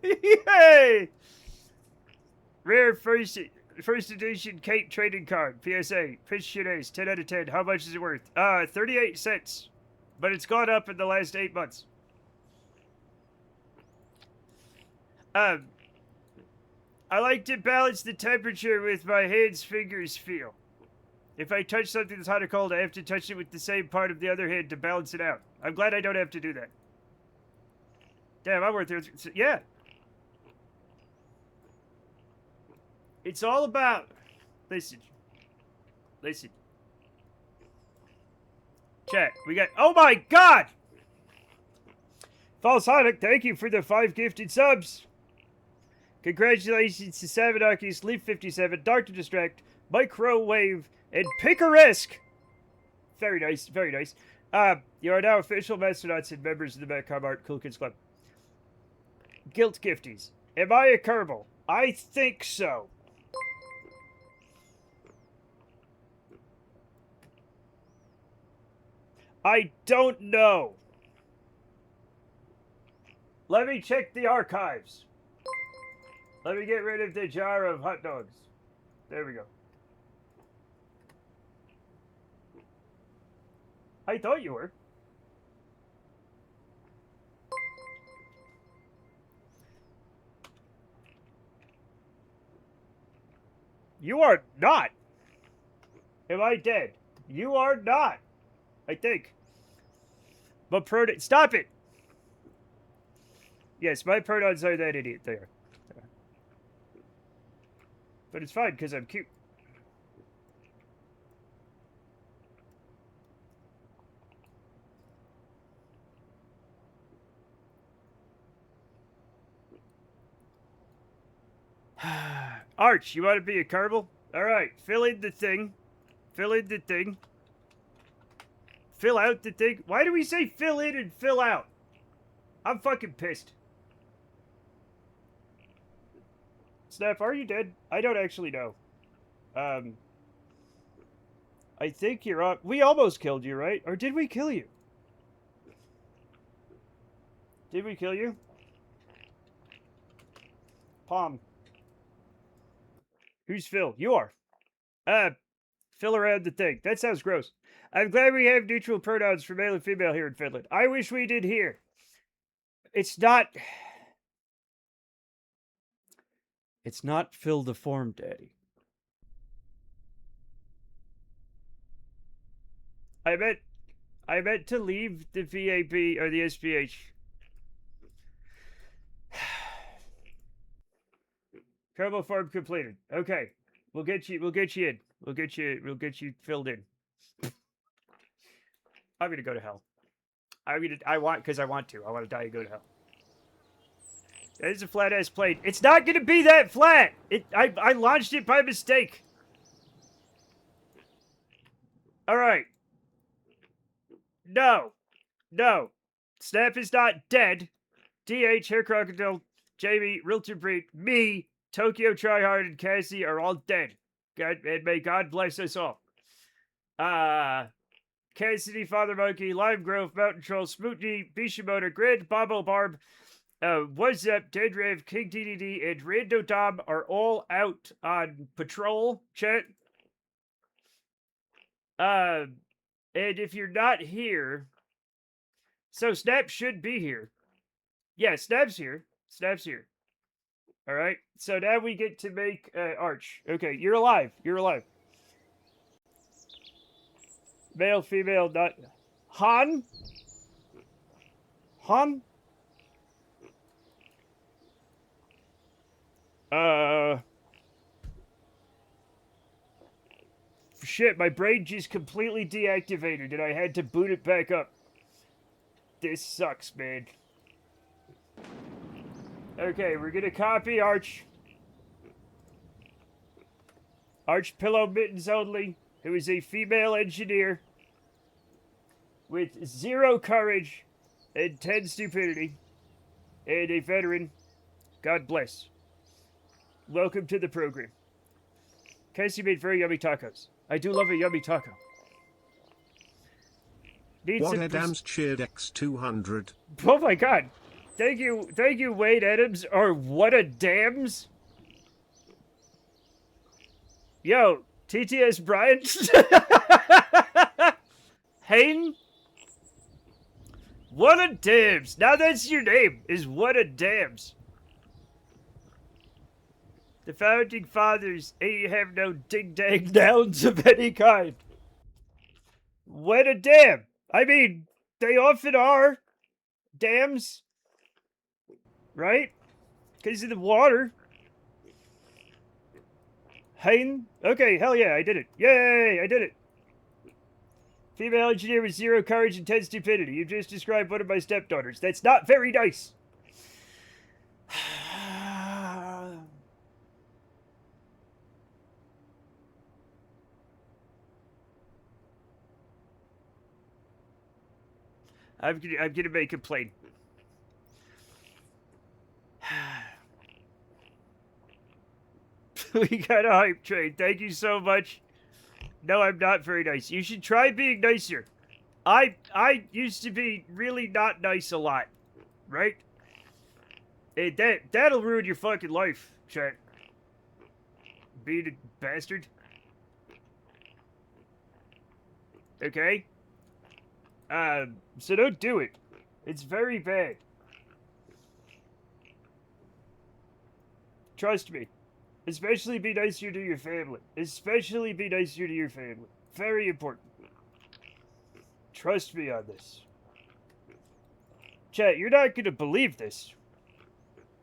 Speaker 1: Yay! Rare first edition Kate trading card. PSA. Pitch shit ace. 10 out of 10. How much is it worth? 38 cents. But it's gone up in the last 8 months. I like to balance the temperature with my hands' fingers feel. If I touch something that's hot or cold, I have to touch it with the same part of the other hand to balance it out. I'm glad I don't have to do that. Damn, I'm worth it. Yeah. It's all about... Listen. Chat, we got... Oh my god! False Sonic, thank you for the 5 gifted subs. Congratulations to Savadakis, Leaf57, Dr. Distract, Microwave, and Picaresque. Very nice, very nice. You are now official Mastodons and members of the Madcom Art Cool Kids Club. Guilt Gifties. Am I a Kerbal? I think so. I don't know. Let me check the archives. Let me get rid of the jar of hot dogs. There we go. I thought you were. You are not. Am I dead? You are not. I think. But stop it. Yes, my pronouns are that idiot there. But it's fine, because I'm cute. Arch, you want to be a Kerbal? Alright, fill in the thing. Fill in the thing. Fill out the thing. Why do we say fill in and fill out? I'm fucking pissed. Snap, are you dead? I don't actually know. I think you're up. We almost killed you, right? Or did we kill you? Did we kill you? Palm. Who's Phil? You are. Fill around the thing. That sounds gross. I'm glad we have neutral pronouns for male and female here in Finland. I wish we did here. It's not... It's not Phil the Form Daddy. I meant to leave the VAB or the SPH. Kerbal form completed. Okay. We'll get you in. We'll get you filled in. I'm gonna go to hell. I want to. I want to die and go to hell. That is a flat ass plane. It's not gonna be that flat! I launched it by mistake. Alright. No. Snap is not dead. DH, Hair Crocodile, Jamie, Realtor Breed, me, Tokyo Tryhard, and Cassie are all dead. God, and may God bless us all. Cassidy, Father Monkey, Lime Grove, Mountain Troll, Smootney, Bishimoto, Grid, Bobo Barb, What's Up, Dead Rev, King DDD, and Rando Dom are all out on patrol, chat. And if you're not here, so Snap should be here. Yeah, Snap's here. Alright, so now we get to make Arch. Okay, you're alive. Male, female, not... Han? Shit, my brain just completely deactivated and I had to boot it back up. This sucks, man. Okay, we're gonna copy Arch. Arch Pillow Mittens only, who is a female engineer with 0 courage and 10 stupidity, and a veteran. God bless. Welcome to the program. Casey made very yummy tacos. I do love a yummy taco.
Speaker 2: What Adams cheered X200.
Speaker 1: Oh my god. Thank you, Wade Adams, or what a dams. Yo, TTS Bryant. Hayden? What a dams. Now that's your name, is what a dams. The founding fathers ain't have no ding-dang nouns of any kind. What a dam. I mean, they often are dams. Right? Because of the water. Hein? Okay, hell yeah, I did it. Yay, I did it. Female engineer with 0 courage and 10 stupidity. You just described one of my stepdaughters. That's not very nice. I'm gonna make a plane. We got a hype train. Thank you so much. No, I'm not very nice. You should try being nicer. I used to be really not nice a lot, right? And that'll ruin your fucking life, chat. Being a bastard. Okay? So don't do it. It's very bad. Trust me. Especially be nicer to your family. Especially be nicer to your family. Very important. Trust me on this. Chat, you're not gonna believe this.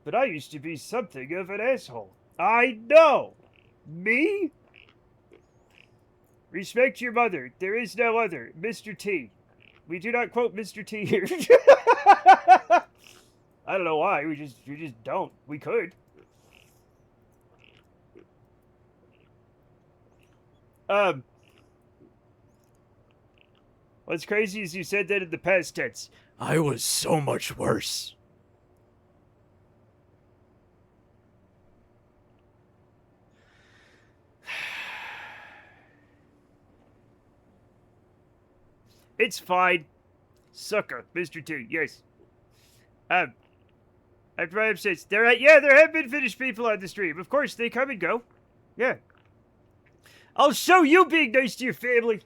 Speaker 1: But I used to be something of an asshole. I know! Me? Respect your mother. There is no other. Mr. T. We do not quote Mr. T here. I don't know why. We just don't. We could. What's crazy is you said that in the past tense. I was so much worse. It's fine. Sucker, Mr. T, yes. After my upsets, there have been finished people on the stream. Of course, they come and go. Yeah. I'll show you being nice to your family.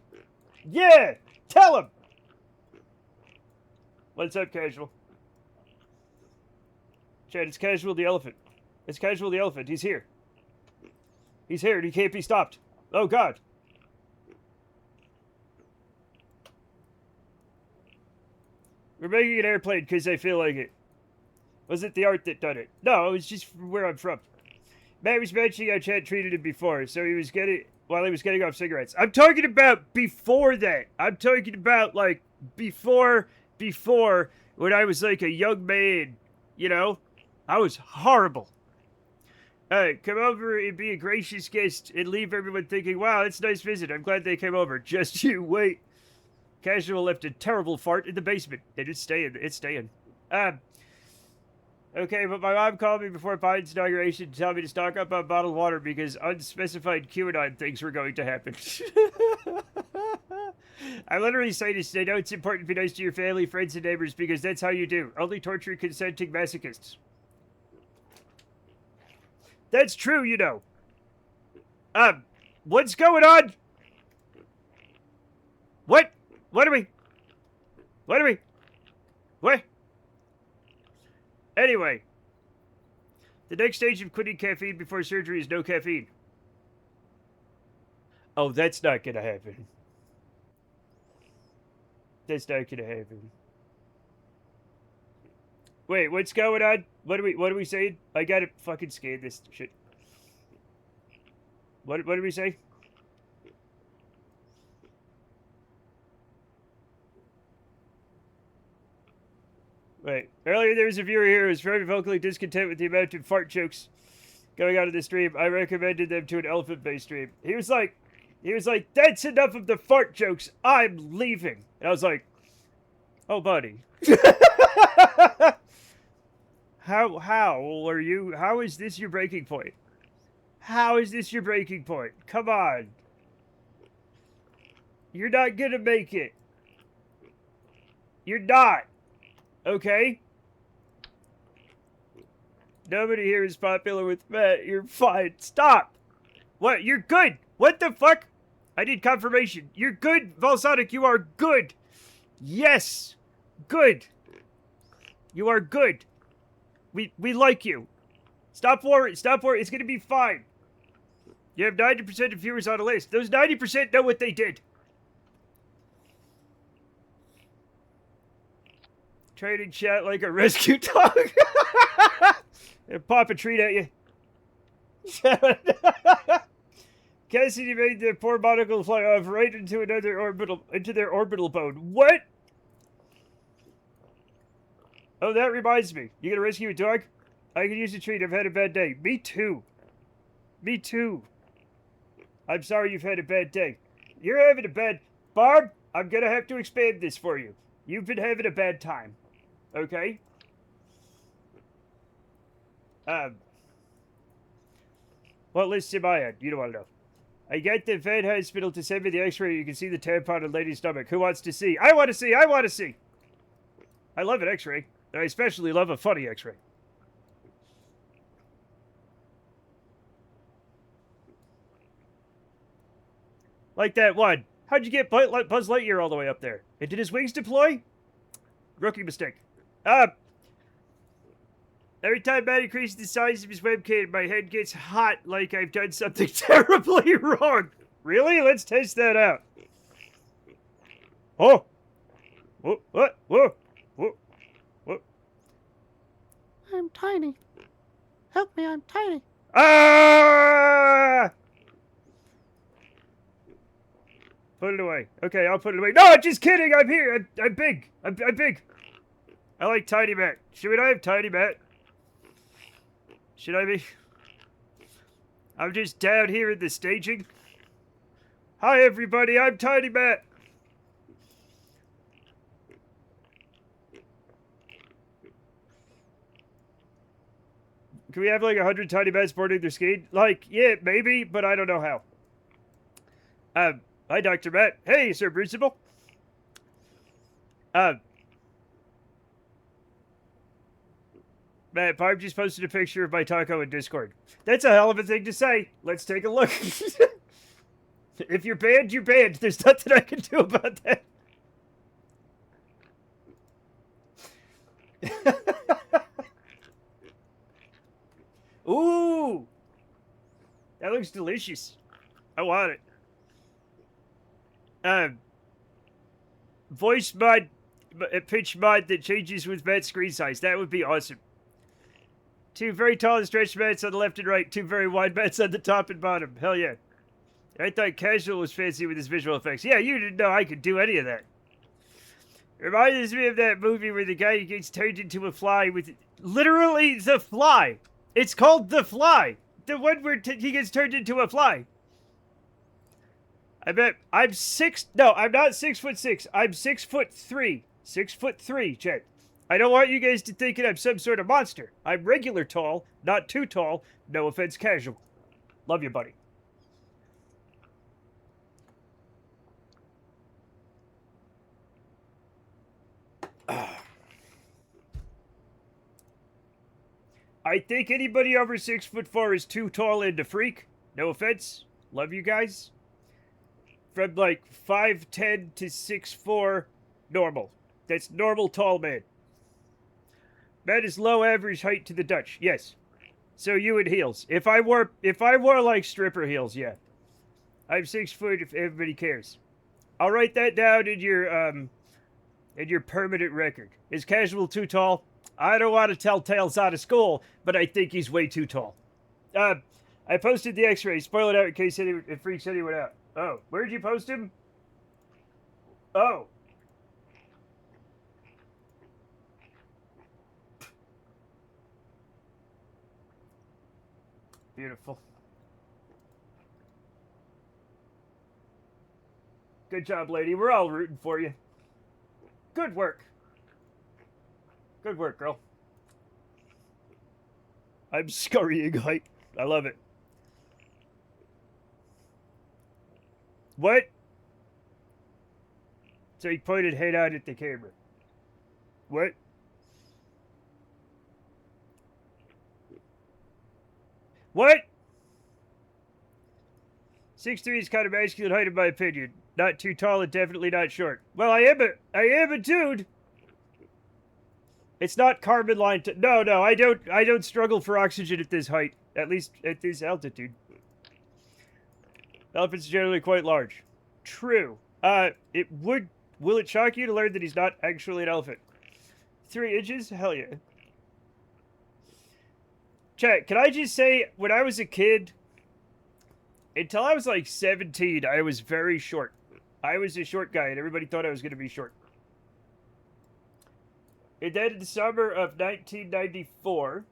Speaker 1: Yeah, tell them. What's up, Casual? Chad, it's Casual the elephant. It's Casual the elephant. He's here. He's here and he can't be stopped. Oh, God. We're making an airplane because I feel like it. Was it the art that done it? No, it was just where I'm from. Matt was mentioning how Chad treated him before, so he was getting off cigarettes. I'm talking about before that. I'm talking about, like, before, when I was, like, a young man, you know? I was horrible. Come over and be a gracious guest and leave everyone thinking, wow, it's a nice visit. I'm glad they came over. Just you wait. Casual left a terrible fart in the basement. It's staying. Okay, but my mom called me before Biden's inauguration to tell me to stock up on bottled water because unspecified QAnon things were going to happen. I literally say this. I know it's important to be nice to your family, friends, and neighbors because that's how you do. Only torture consenting masochists. That's true, you know. What's going on? What? What? Anyway. The next stage of quitting caffeine before surgery is no caffeine. Oh, that's not gonna happen. That's not gonna happen. Wait, what's going on? What are we saying? I gotta fucking scan this shit. What did we say? Wait. Earlier there was a viewer here who was very vocally discontent with the amount of fart jokes going on in the stream. I recommended them to an elephant-based stream. He was like, that's enough of the fart jokes. I'm leaving. And I was like, oh, buddy. How are you? How is this your breaking point? How is this your breaking point? Come on. You're not gonna make it. You're not. Okay? Nobody here is popular with Matt. You're fine. Stop. What? You're good. What the fuck? I need confirmation. You're good, Volsonic. You are good. Yes. Good. You are good. We like you. Stop worrying. Stop worrying. It's going to be fine. You have 90% of viewers on a list. Those 90% know what they did. Training chat like a rescue dog. And pop a treat at you. Cassidy made their poor monocle fly off right into their orbital bone. What? Oh, that reminds me. You gonna rescue a dog? I could use a treat. I've had a bad day. Me too. Me too. I'm sorry you've had a bad day. You're having a bad... Barb, I'm gonna have to expand this for you. You've been having a bad time. Okay? What list am I on? You don't want to know. I got the vet hospital to send me the x-ray. You can see the tampon on lady's stomach. Who wants to see? I want to see! I want to see! I love an x-ray. And I especially love a funny x-ray. Like that one. How'd you get Buzz Lightyear all the way up there? And did his wings deploy? Rookie mistake. Every time Matt increases the size of his webcam, my head gets hot like I've done something terribly wrong. Really? Let's test that out. Oh! Whoa, what? Whoa! Whoa! Whoa!
Speaker 4: I'm tiny. Help me, I'm tiny.
Speaker 1: Ah! Put it away. Okay, I'll put it away. No, I'm just kidding. I'm here. I'm big. I'm big. I like Tiny Matt. Should I have Tiny Matt? Should I be? I'm just down here in the staging. Hi, everybody. I'm Tiny Matt. Can we have like 100 Tiny Mats boarding their skate? Like, yeah, maybe, but I don't know how. Hi, Dr. Matt. Hey, Sir Principal. Matt, Barb just posted a picture of my taco in Discord. That's a hell of a thing to say. Let's take a look. If you're banned, you're banned. There's nothing I can do about that. Ooh! That looks delicious. I want it. Voice mod, pitch mod that changes with Matt's screen size. That would be awesome. 2 very tall and stretched mats on the left and right. 2 very wide mats on the top and bottom. Hell yeah. I thought Casual was fancy with his visual effects. Yeah, you didn't know I could do any of that. Reminds me of that movie where the guy gets turned into a fly with... Literally, The Fly. It's called The Fly. The one where he gets turned into a fly. I bet I'm 6... No, I'm not 6'6". I'm 6'3". 6'3", Chet. I don't want you guys to think I'm some sort of monster. I'm regular tall, not too tall. No offense, Casual. Love you, buddy. I think anybody over 6'4" is too tall and a freak. No offense. Love you guys. From like 5'10" to 6'4", normal. That's normal tall man. That is low average height to the Dutch. Yes. So you in heels. If I wore like stripper heels, yeah. I'm 6 foot if everybody cares. I'll write that down in your permanent record. Is Casual too tall? I don't want to tell tales out of school, but I think he's way too tall. I posted the x-ray. Spoil it out in case it freaks anyone out. Oh, where'd you post him? Oh. Beautiful. Good job, lady. We're all rooting for you. Good work. Good work, girl. I'm scurrying height. I love it. What? So he pointed head out at the camera. What? What? 6'3" is kind of masculine height in my opinion. Not too tall and definitely not short. Well, I am a dude. It's not carbon line. No, I don't struggle for oxygen at this height. At least at this altitude. Elephants are generally quite large. True. Will it shock you to learn that he's not actually an elephant? 3 inches? Hell yeah. Chat, can I just say, when I was a kid, until I was like 17, I was very short. I was a short guy, and everybody thought I was going to be short. And then in the summer of 1994,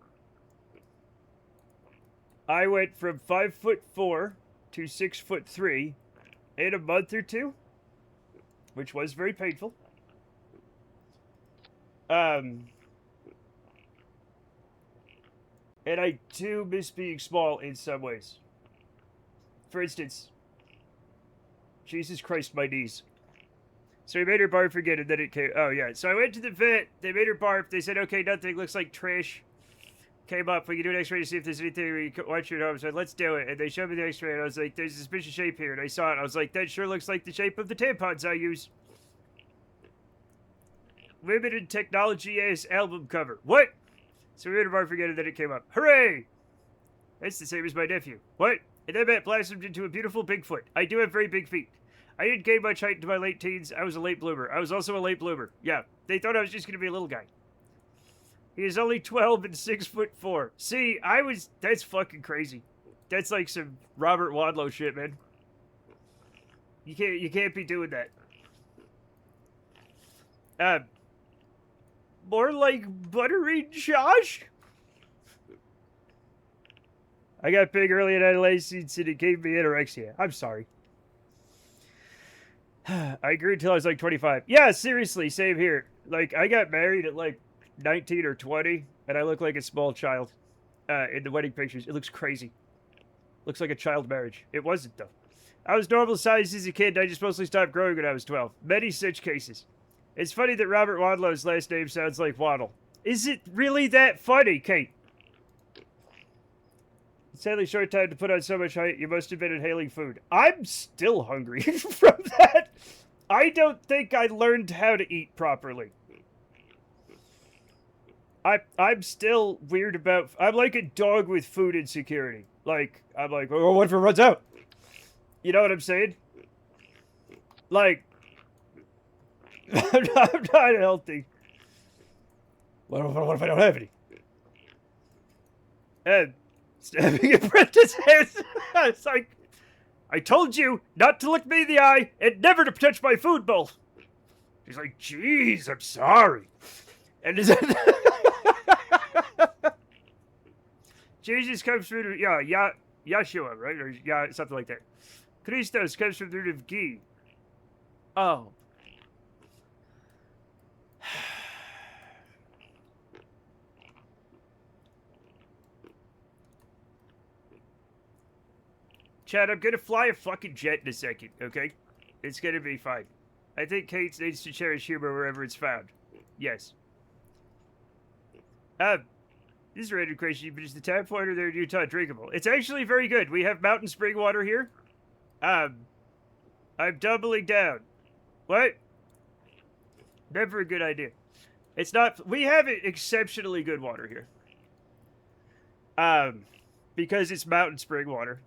Speaker 1: I went from 5'4" to 6'3" in a month or two, which was very painful. And I do miss being small in some ways. For instance, Jesus Christ, my knees. So we made her barf again, and then it came. Oh, yeah. So I went to the vet. They made her barf. They said, okay, nothing. Looks like trash. Came up. We can do an x-ray to see if there's anything we can watch your home. So let's do it. And they showed me the x-ray, and I was like, there's a suspicious shape here. And I saw it. I was like, that sure looks like the shape of the tampons I use. Women in Technology ass album cover. What? So we made her barf again, and then it came up. Hooray! That's the same as my nephew. What? And then Matt blossomed into a beautiful Bigfoot. I do have very big feet. I didn't gain much height into my late teens. I was a late bloomer. I was also a late bloomer. Yeah, they thought I was just going to be a little guy. He is only 12 and 6'4". See, that's fucking crazy. That's like some Robert Wadlow shit, man. You can't be doing that. More like buttery Josh? I got big early in adolescence and it gave me anorexia. I'm sorry. I grew until I was like 25. Yeah, seriously, same here. Like, I got married at like 19 or 20, and I look like a small child in the wedding pictures. It looks crazy. Looks like a child marriage. It wasn't, though. I was normal sized as a kid, and I just mostly stopped growing when I was 12. Many such cases. It's funny that Robert Wadlow's last name sounds like Waddle. Is it really that funny, Kate? Sadly, short time to put on so much height, you must have been inhaling food. I'm still hungry from that. I don't think I learned how to eat properly. I'm still weird about... I'm like a dog with food insecurity. Like, I'm like, oh, what if it runs out? You know what I'm saying? Like, I'm not healthy. What if I don't have any? And stabbing apprentice hands. It's like, I told you not to look me in the eye and never to touch my food bowl. He's like, jeez, I'm sorry. And is it... Jesus comes through the... Yeah, Yeshua, right? Or yeah, something like that. Christos comes from the root of Gi. Oh. Chad, I'm gonna fly a fucking jet in a second, okay? It's gonna be fine. I think Kate needs to cherish humor wherever it's found. Yes. This is a random question, but is the tap water there in Utah drinkable? It's actually very good. We have mountain spring water here. I'm doubling down. What? Never a good idea. It's not... We have exceptionally good water here. Because it's mountain spring water.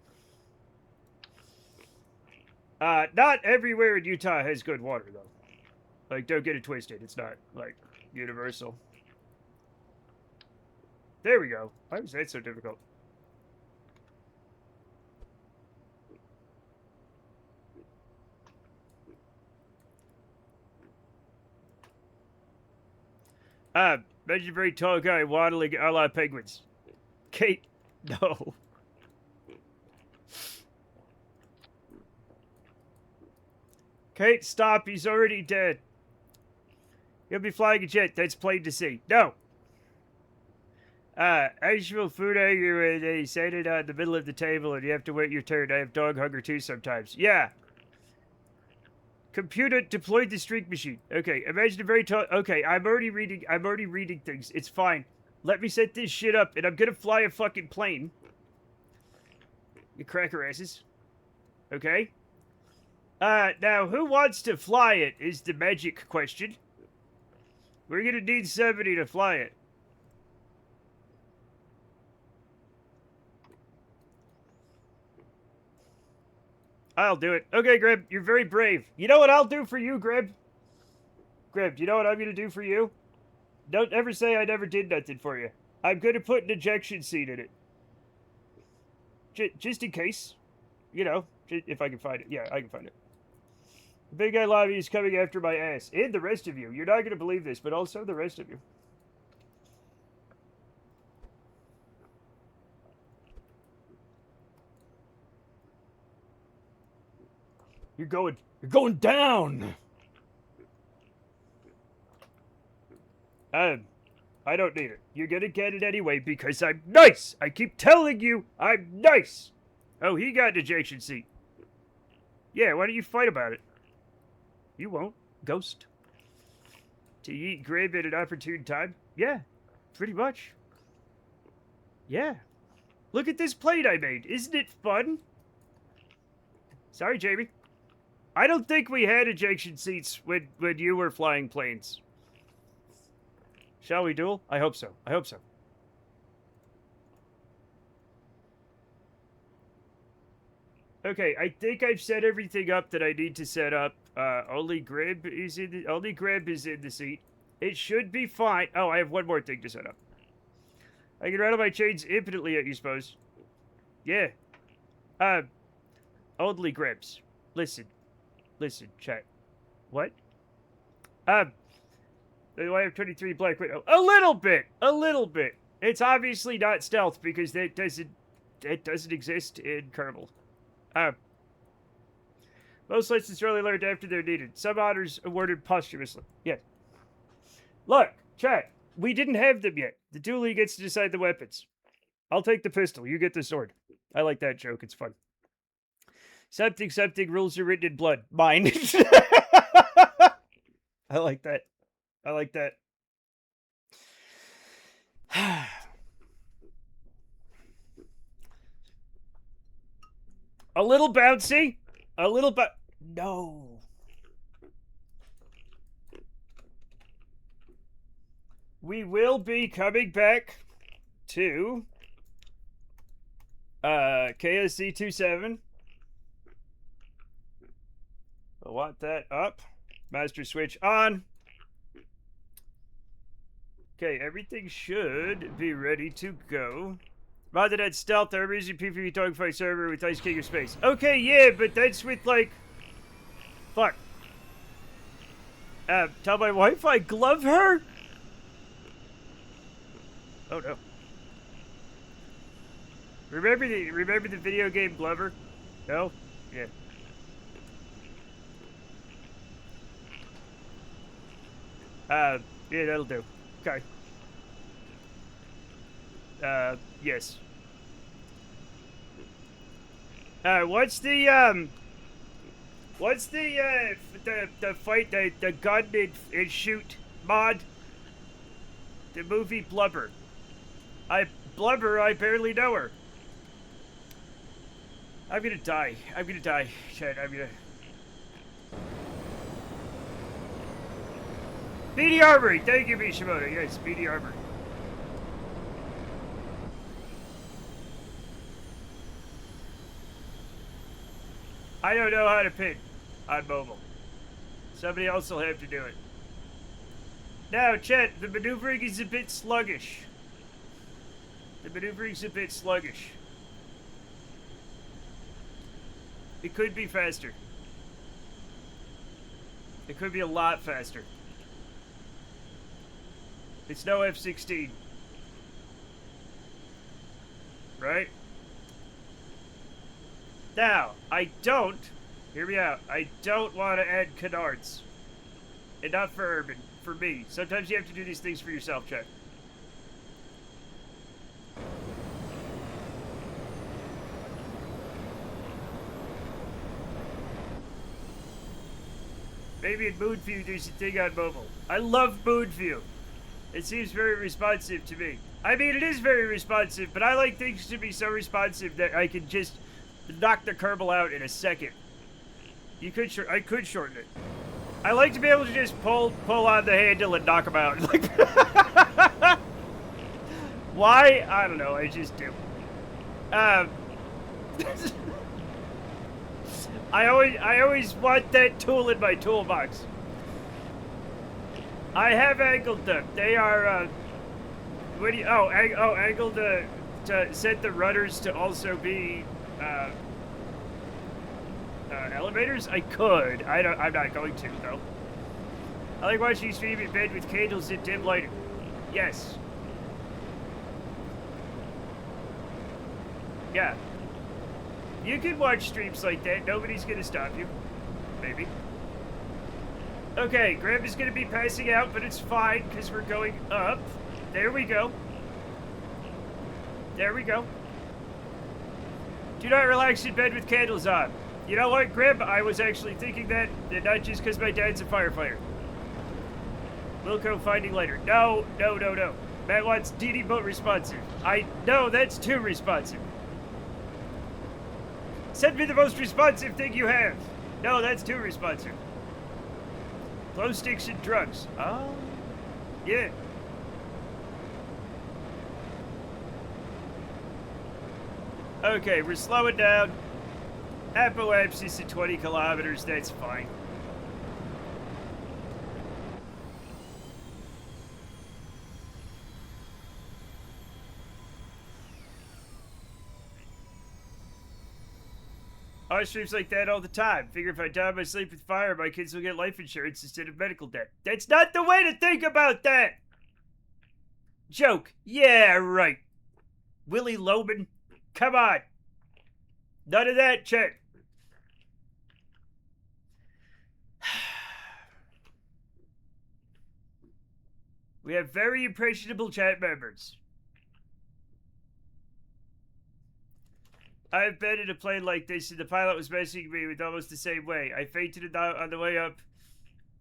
Speaker 1: Not everywhere in Utah has good water, though. Like, don't get it twisted. It's not, like, universal. There we go. Why was that so difficult? Imagine a very tall guy waddling a la penguins. Kate, no. Kate, stop. He's already dead. He'll be flying a jet. That's plain to see. No. Actual food anger when they set it on the middle of the table and you have to wait your turn. I have dog hunger too sometimes. Yeah. Computer deployed the streak machine. Okay, imagine a very tall... Okay, I'm already reading things. It's fine. Let me set this shit up and I'm gonna fly a fucking plane. You cracker asses. Okay? Now, who wants to fly it is the magic question. We're gonna need somebody to fly it. I'll do it. Okay, Greb, you're very brave. You know what I'll do for you, Greb? Greb, do you know what I'm gonna do for you? Don't ever say I never did nothing for you. I'm gonna put an ejection seat in it. Just in case. You know, if I can find it. Yeah, I can find it. The big guy lobby is coming after my ass. And the rest of you. You're not gonna believe this, but also the rest of you. You're going down! I don't need it. You're gonna get it anyway because I'm nice! I keep telling you, I'm nice! Oh, he got an ejection seat. Yeah, why don't you fight about it? You won't. Ghost. To eat Grib at an opportune time? Yeah, pretty much. Yeah. Look at this plate I made. Isn't it fun? Sorry, Jamie. I don't think we had ejection seats when you were flying planes. Shall we duel? I hope so. I hope so. Okay, I think I've set everything up that I need to set up. Only Grib is in the seat. It should be fine. Oh, I have one more thing to set up. I can rattle my chains infinitely at you, suppose. Yeah. Only Gribs. Listen. Listen, chat. What? Do I have 23 Black Widow? A little bit. A little bit. It's obviously not stealth because it doesn't exist in Kerbal. Most lessons are only learned after they're needed. Some honors awarded posthumously. Yes. Look, chat. We didn't have them yet. The duelie gets to decide the weapons. I'll take the pistol. You get the sword. I like that joke. It's fun. Something rules are written in blood. Mine. I like that. I like that. A little bouncy. A little no. We will be coming back to KSC27. I want that up. Master switch on. Okay, everything should be ready to go. Rather than stealth, I'm using PvP dogfight server with Ice King of Space. Okay, yeah, but that's with like... Fuck. Tell my wife I glove her? Oh no. Remember the video game Glover? No? Yeah. Yeah, that'll do. Okay. Yes. What's the fight, the gun and shoot mod? The movie Blubber. I barely know her. I'm gonna die. Chad, I'm gonna... Speedy Armory! Thank you, Mishimoto. Yes, Speedy Armory. I don't know how to pin on mobile. Somebody else will have to do it. Now, Chet, the maneuvering is a bit sluggish. It could be faster. It could be a lot faster. It's no F-16. Right? Now, hear me out, I don't want to add canards. And not for Urban, for me. Sometimes you have to do these things for yourself, Chuck. Maybe in Moon View there's a thing on mobile. I love Moon View. It seems very responsive to me. I mean, it is very responsive, but I like things to be so responsive that I can just knock the Kerbal out in a second. I could shorten it. I like to be able to just pull on the handle and knock him out. Like, why? I don't know. I just do. I always want that tool in my toolbox. I have angled them. They are, angled to set the rudders to also be, elevators? I could. I'm not going to, though. I like watching you stream in bed with candles and dim lighting. Yes. Yeah. You can watch streams like that. Nobody's gonna stop you. Maybe. Okay, Graham is gonna be passing out, but it's fine, because we're going up. There we go. There we go. Do not relax in bed with candles on. You know what, Grib? I was actually thinking that, and not just because my dad's a firefighter. Wilco finding later. No. Matt wants DD boat responsive. No, that's too responsive. Send me the most responsive thing you have. No, that's too responsive. Glow sticks and drugs. Oh, yeah. Okay, we're slowing down. Apoapsis at 20 kilometers, that's fine. I streams like that all the time. Figure if I die in my sleep with fire, my kids will get life insurance instead of medical debt. That's not the way to think about that! Joke. Yeah, right. Willie Loman. Come on. None of that, chat. We have very impressionable chat members. I've been in a plane like this, and the pilot was messaging me with almost the same way. I fainted on the way up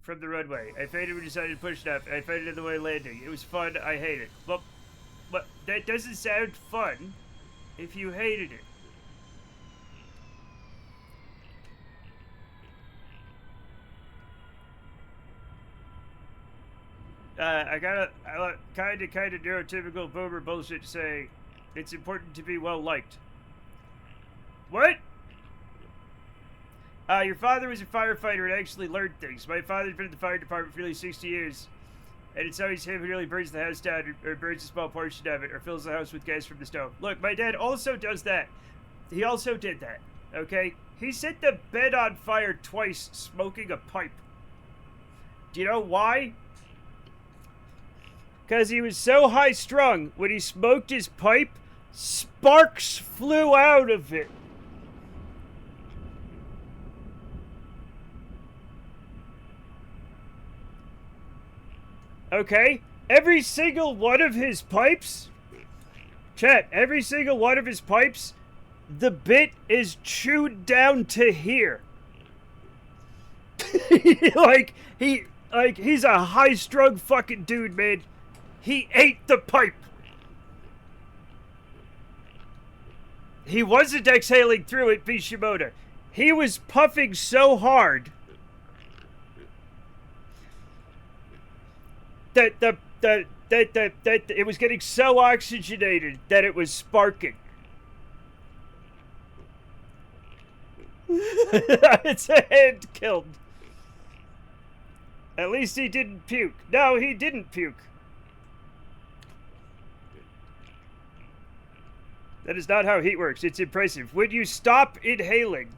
Speaker 1: from the runway. I fainted when we decided to push it up, and I fainted on the way landing. It was fun. I hate it. But that doesn't sound fun if you hated it. I got kind of neurotypical boomer bullshit to say it's important to be well liked. What? Your father was a firefighter and actually learned things. My father's been in the fire department for nearly 60 years. And it's always him who really burns the house down or burns a small portion of it or fills the house with gas from the stove. Look, my dad also does that. He also did that, okay? He set the bed on fire twice smoking a pipe. Do you know why? Because he was so high-strung, when he smoked his pipe, sparks flew out of it. Okay? Every single one of his pipes, chat, every single one of his pipes, the bit is chewed down to here. He's a high-strung fucking dude, man. He ate the pipe. He wasn't exhaling through it, Bishimoto. He was puffing so hard that it was getting so oxygenated that it was sparking. It's a hand killed. At least he didn't puke. No, he didn't puke. That is not how heat works. It's impressive. When you stop inhaling,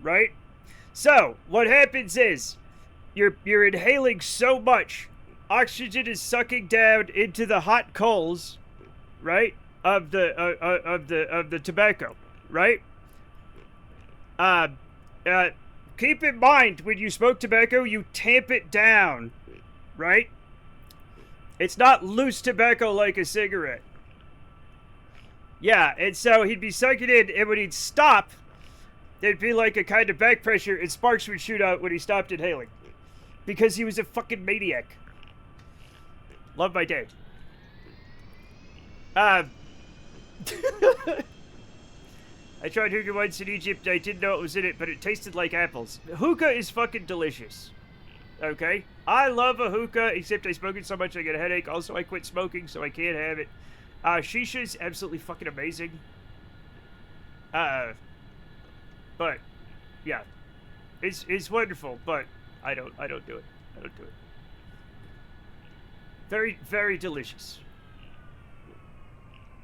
Speaker 1: right? So, what happens is, you're inhaling so much, oxygen is sucking down into the hot coals, right? Of the tobacco, right? Keep in mind, when you smoke tobacco, you tamp it down, right? It's not loose tobacco like a cigarette. Yeah, and so he'd be sucking in, and when he'd stop, there'd be like a kind of back pressure, and sparks would shoot out when he stopped inhaling. Because he was a fucking maniac. Love my dad. I tried hookah once in Egypt, I didn't know what was in it, but it tasted like apples. Hookah is fucking delicious. Okay? I love a hookah, except I smoke it so much I get a headache. Also, I quit smoking, so I can't have it. Shisha is absolutely fucking amazing. But yeah, it's wonderful. But I don't do it. I don't do it. Very, very delicious.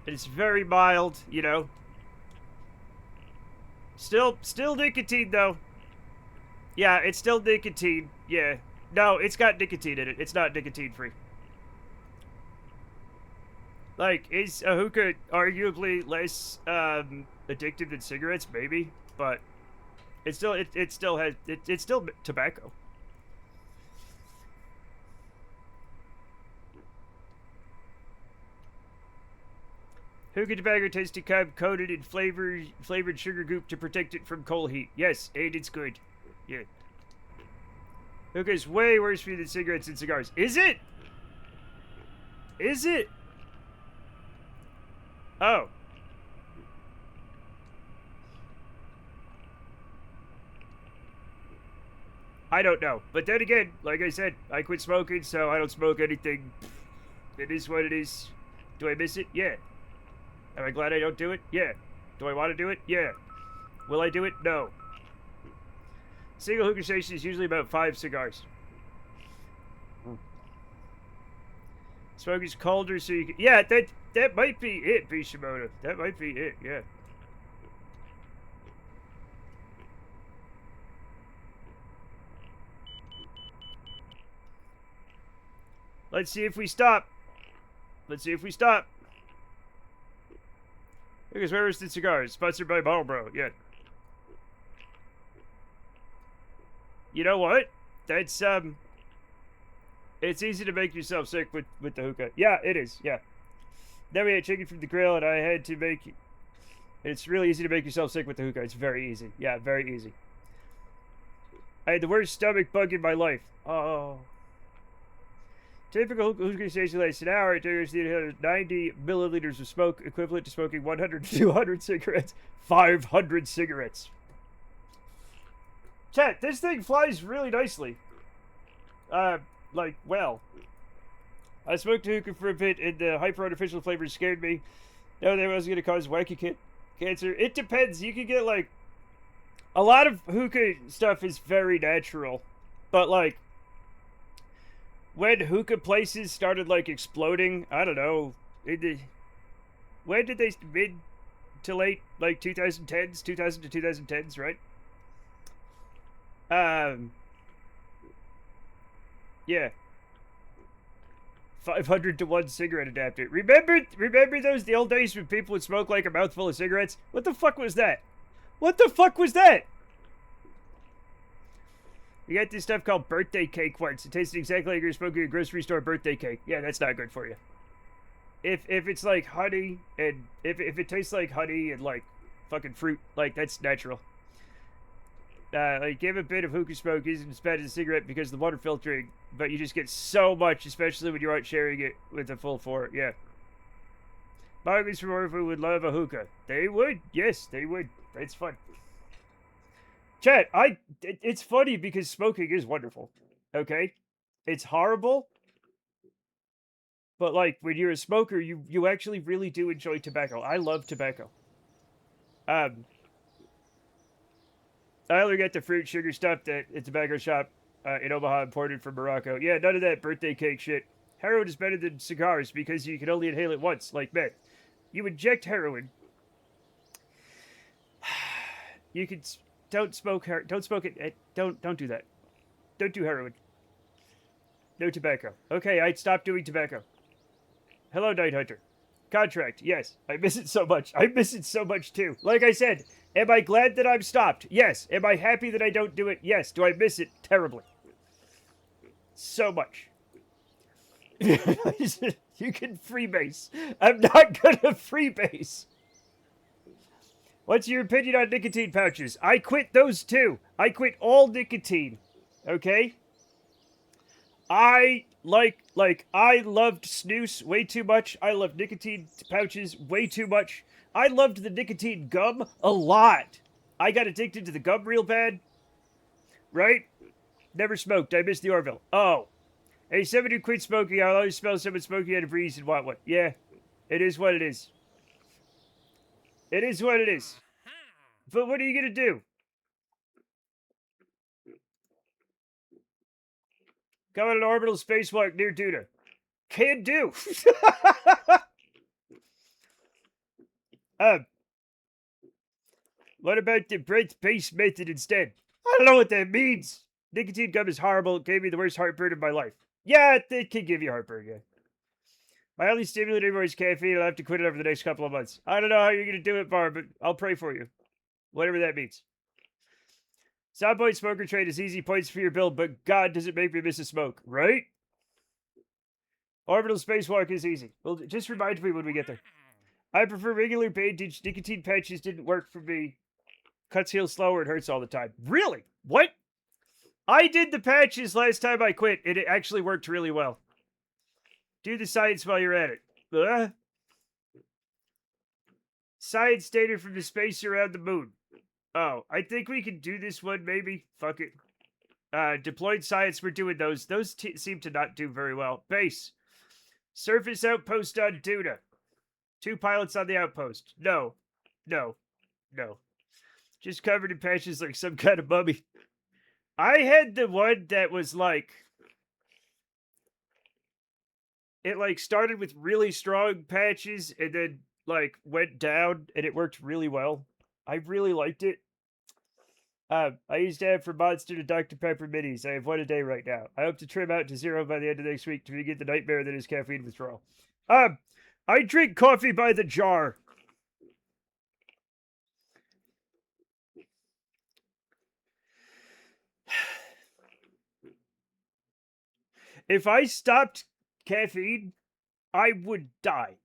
Speaker 1: And it's very mild, you know. Still nicotine though. Yeah, it's still nicotine. Yeah. No, it's got nicotine in it. It's not nicotine free. Like, is a hookah arguably less addictive than cigarettes? Maybe, but it's still it's still tobacco. Hookah tobacco tends to come coated in flavored sugar goop to protect it from coal heat. Yes, and it's good. Yeah. Hookah is way worse for you than cigarettes and cigars. Is it? Is it? Oh. I don't know. But then again, like I said, I quit smoking, so I don't smoke anything. It is what it is. Do I miss it? Yeah. Am I glad I don't do it? Yeah. Do I want to do it? Yeah. Will I do it? No. Single hookah station is usually about 5 cigars. Smoke is colder, so you can... Yeah, that might be it, Bishimoto. That might be it, yeah. Let's see if we stop. Let's see if we stop. Because Reverts did cigars, sponsored by Marlboro. Yeah. You know what? That's it's easy to make yourself sick with the hookah. Yeah, it is. Yeah. Then we had chicken from the grill, and I had to make. It's really easy to make yourself sick with the hookah. It's very easy. Yeah, very easy. I had the worst stomach bug in my life. Oh. Typical hookah station lasts an hour. It triggers 90 milliliters of smoke, equivalent to smoking 100 to 200 cigarettes. 500 cigarettes. Chat, this thing flies really nicely. Like, well. I smoked hookah for a bit, and the hyper-artificial flavors scared me. No, that was going to cause wacky cancer. It depends. You can get, like... A lot of hookah stuff is very natural. But, like... When hookah places started, like, exploding, I don't know. When did they... Mid to late, like, 2010s? 2000 to 2010s, right? Yeah. 500 to 1 cigarette adapter. Remember those the old days when people would smoke like a mouthful of cigarettes? What the fuck was that? What the fuck was that? You got this stuff called birthday cake once. It tasted exactly like you're smoking a grocery store birthday cake. Yeah, that's not good for you. If it's like honey and if it tastes like honey and like fucking fruit, like that's natural. Like give a bit of hookah smoke isn't as bad as a cigarette because of the water filtering, but you just get so much, especially when you aren't sharing it with a full 4. Yeah. Migrants from Orphan would love a hookah. They would. Yes, they would. It's fun. Chat, it's funny because smoking is wonderful. Okay? It's horrible. But like when you're a smoker, you actually really do enjoy tobacco. I love tobacco. I only get the fruit sugar stuff at a tobacco shop in Omaha imported from Morocco. Yeah, none of that birthday cake shit. Heroin is better than cigars because you can only inhale it once, like meth. You inject heroin. You can don't smoke it. Don't do that. Don't do heroin. No tobacco. Okay, I'd stop doing tobacco. Hello, Night Hunter. Contract. Yes, I miss it so much. I miss it so much too. Like I said, am I glad that I'm stopped? Yes. Am I happy that I don't do it? Yes. Do I miss it? Terribly. So much. You can freebase. I'm not gonna freebase. What's your opinion on nicotine pouches? I quit those too. I quit all nicotine. Okay? I loved snus way too much. I loved nicotine pouches way too much. I loved the nicotine gum a lot. I got addicted to the gum real bad. Right? Never smoked. I missed the Orville. Oh. Hey, somebody who quit smoking, I'll always smell someone smoking out of breeze and want one. Yeah. It is what it is. It is what it is. But what are you going to do? Come on an orbital spacewalk near Duda. Can do. What about the breath-based method instead? I don't know what that means. Nicotine gum is horrible. It gave me the worst heartburn of my life. Yeah, it can give you heartburn, yeah. My only stimulant anymore is caffeine. I'll have to quit it over the next couple of months. I don't know how you're going to do it, Barb, but I'll pray for you. Whatever that means. Soundpoint smoker trade is easy points for your build, but God, does it make me miss a smoke, right? Orbital spacewalk is easy. Well, just remind me when we get there. I prefer regular bandage. Nicotine patches didn't work for me. Cuts heal slower and hurts all the time. Really? What? I did the patches last time I quit, and it actually worked really well. Do the science while you're at it. Science data from the space around the moon. Oh, I think we can do this one, maybe. Fuck it. Deployed science, we're doing those. Those seem to not do very well. Base. Surface outpost on Duna. 2 pilots on the outpost. No. No. No. Just covered in patches like some kind of mummy. I had the one that was like... It like started with really strong patches and then like went down and it worked really well. I really liked it. I used to have from Monster to Dr. Pepper minis. I have one a day right now. I hope to trim out to 0 by the end of next week to begin the nightmare that is caffeine withdrawal. I drink coffee by the jar. If I stopped caffeine, I would die.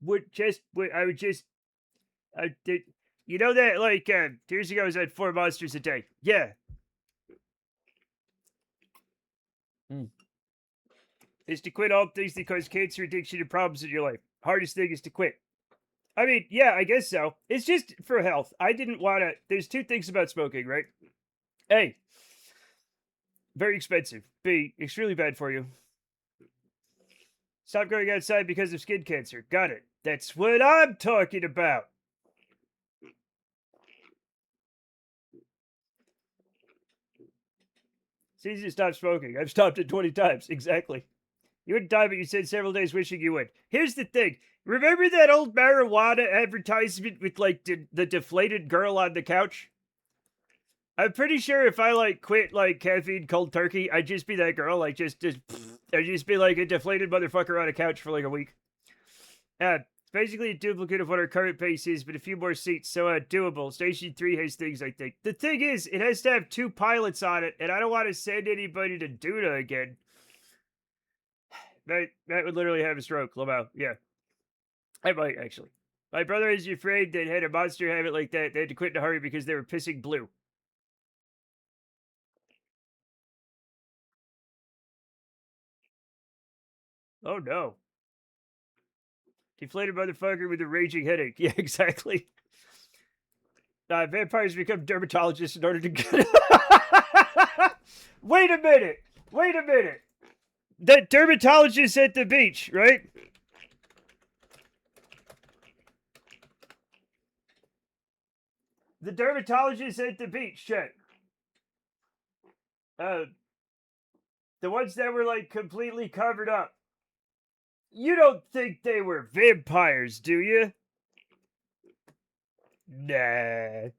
Speaker 1: You know that, like, 2 years ago I was at 4 monsters a day. Yeah. Is to quit all things that cause cancer, addiction, and problems in your life. Hardest thing is to quit. I mean, yeah, I guess so. It's just for health. I didn't want to. There's 2 things about smoking, right? A, very expensive. B, extremely bad for you. Stop going outside because of skin cancer. Got it. That's what I'm talking about. It's easy to stop smoking. I've stopped it 20 times. Exactly. You wouldn't die, but you said several days wishing you would. Here's the thing. Remember that old marijuana advertisement with, like, the deflated girl on the couch? I'm pretty sure if I, like, quit, like, caffeine cold turkey, I'd just be that girl. Like, I'd just be, like, a deflated motherfucker on a couch for, like, a week. It's basically a duplicate of what our current pace is, but a few more seats, so doable. Station 3 has things, I think. The thing is, it has to have 2 pilots on it, and I don't want to send anybody to Duna again. That would literally have a stroke, Lamau. Yeah. I might, actually. My brother is afraid that had a monster habit like that, they had to quit in a hurry because they were pissing blue. Oh, no. Deflated motherfucker with a raging headache. Yeah, exactly. Vampires become dermatologists in order to get... Wait a minute. That dermatologist at the beach, right? The dermatologist at the beach, check. The ones that were, like, completely covered up. You don't think they were vampires, do you? Nah.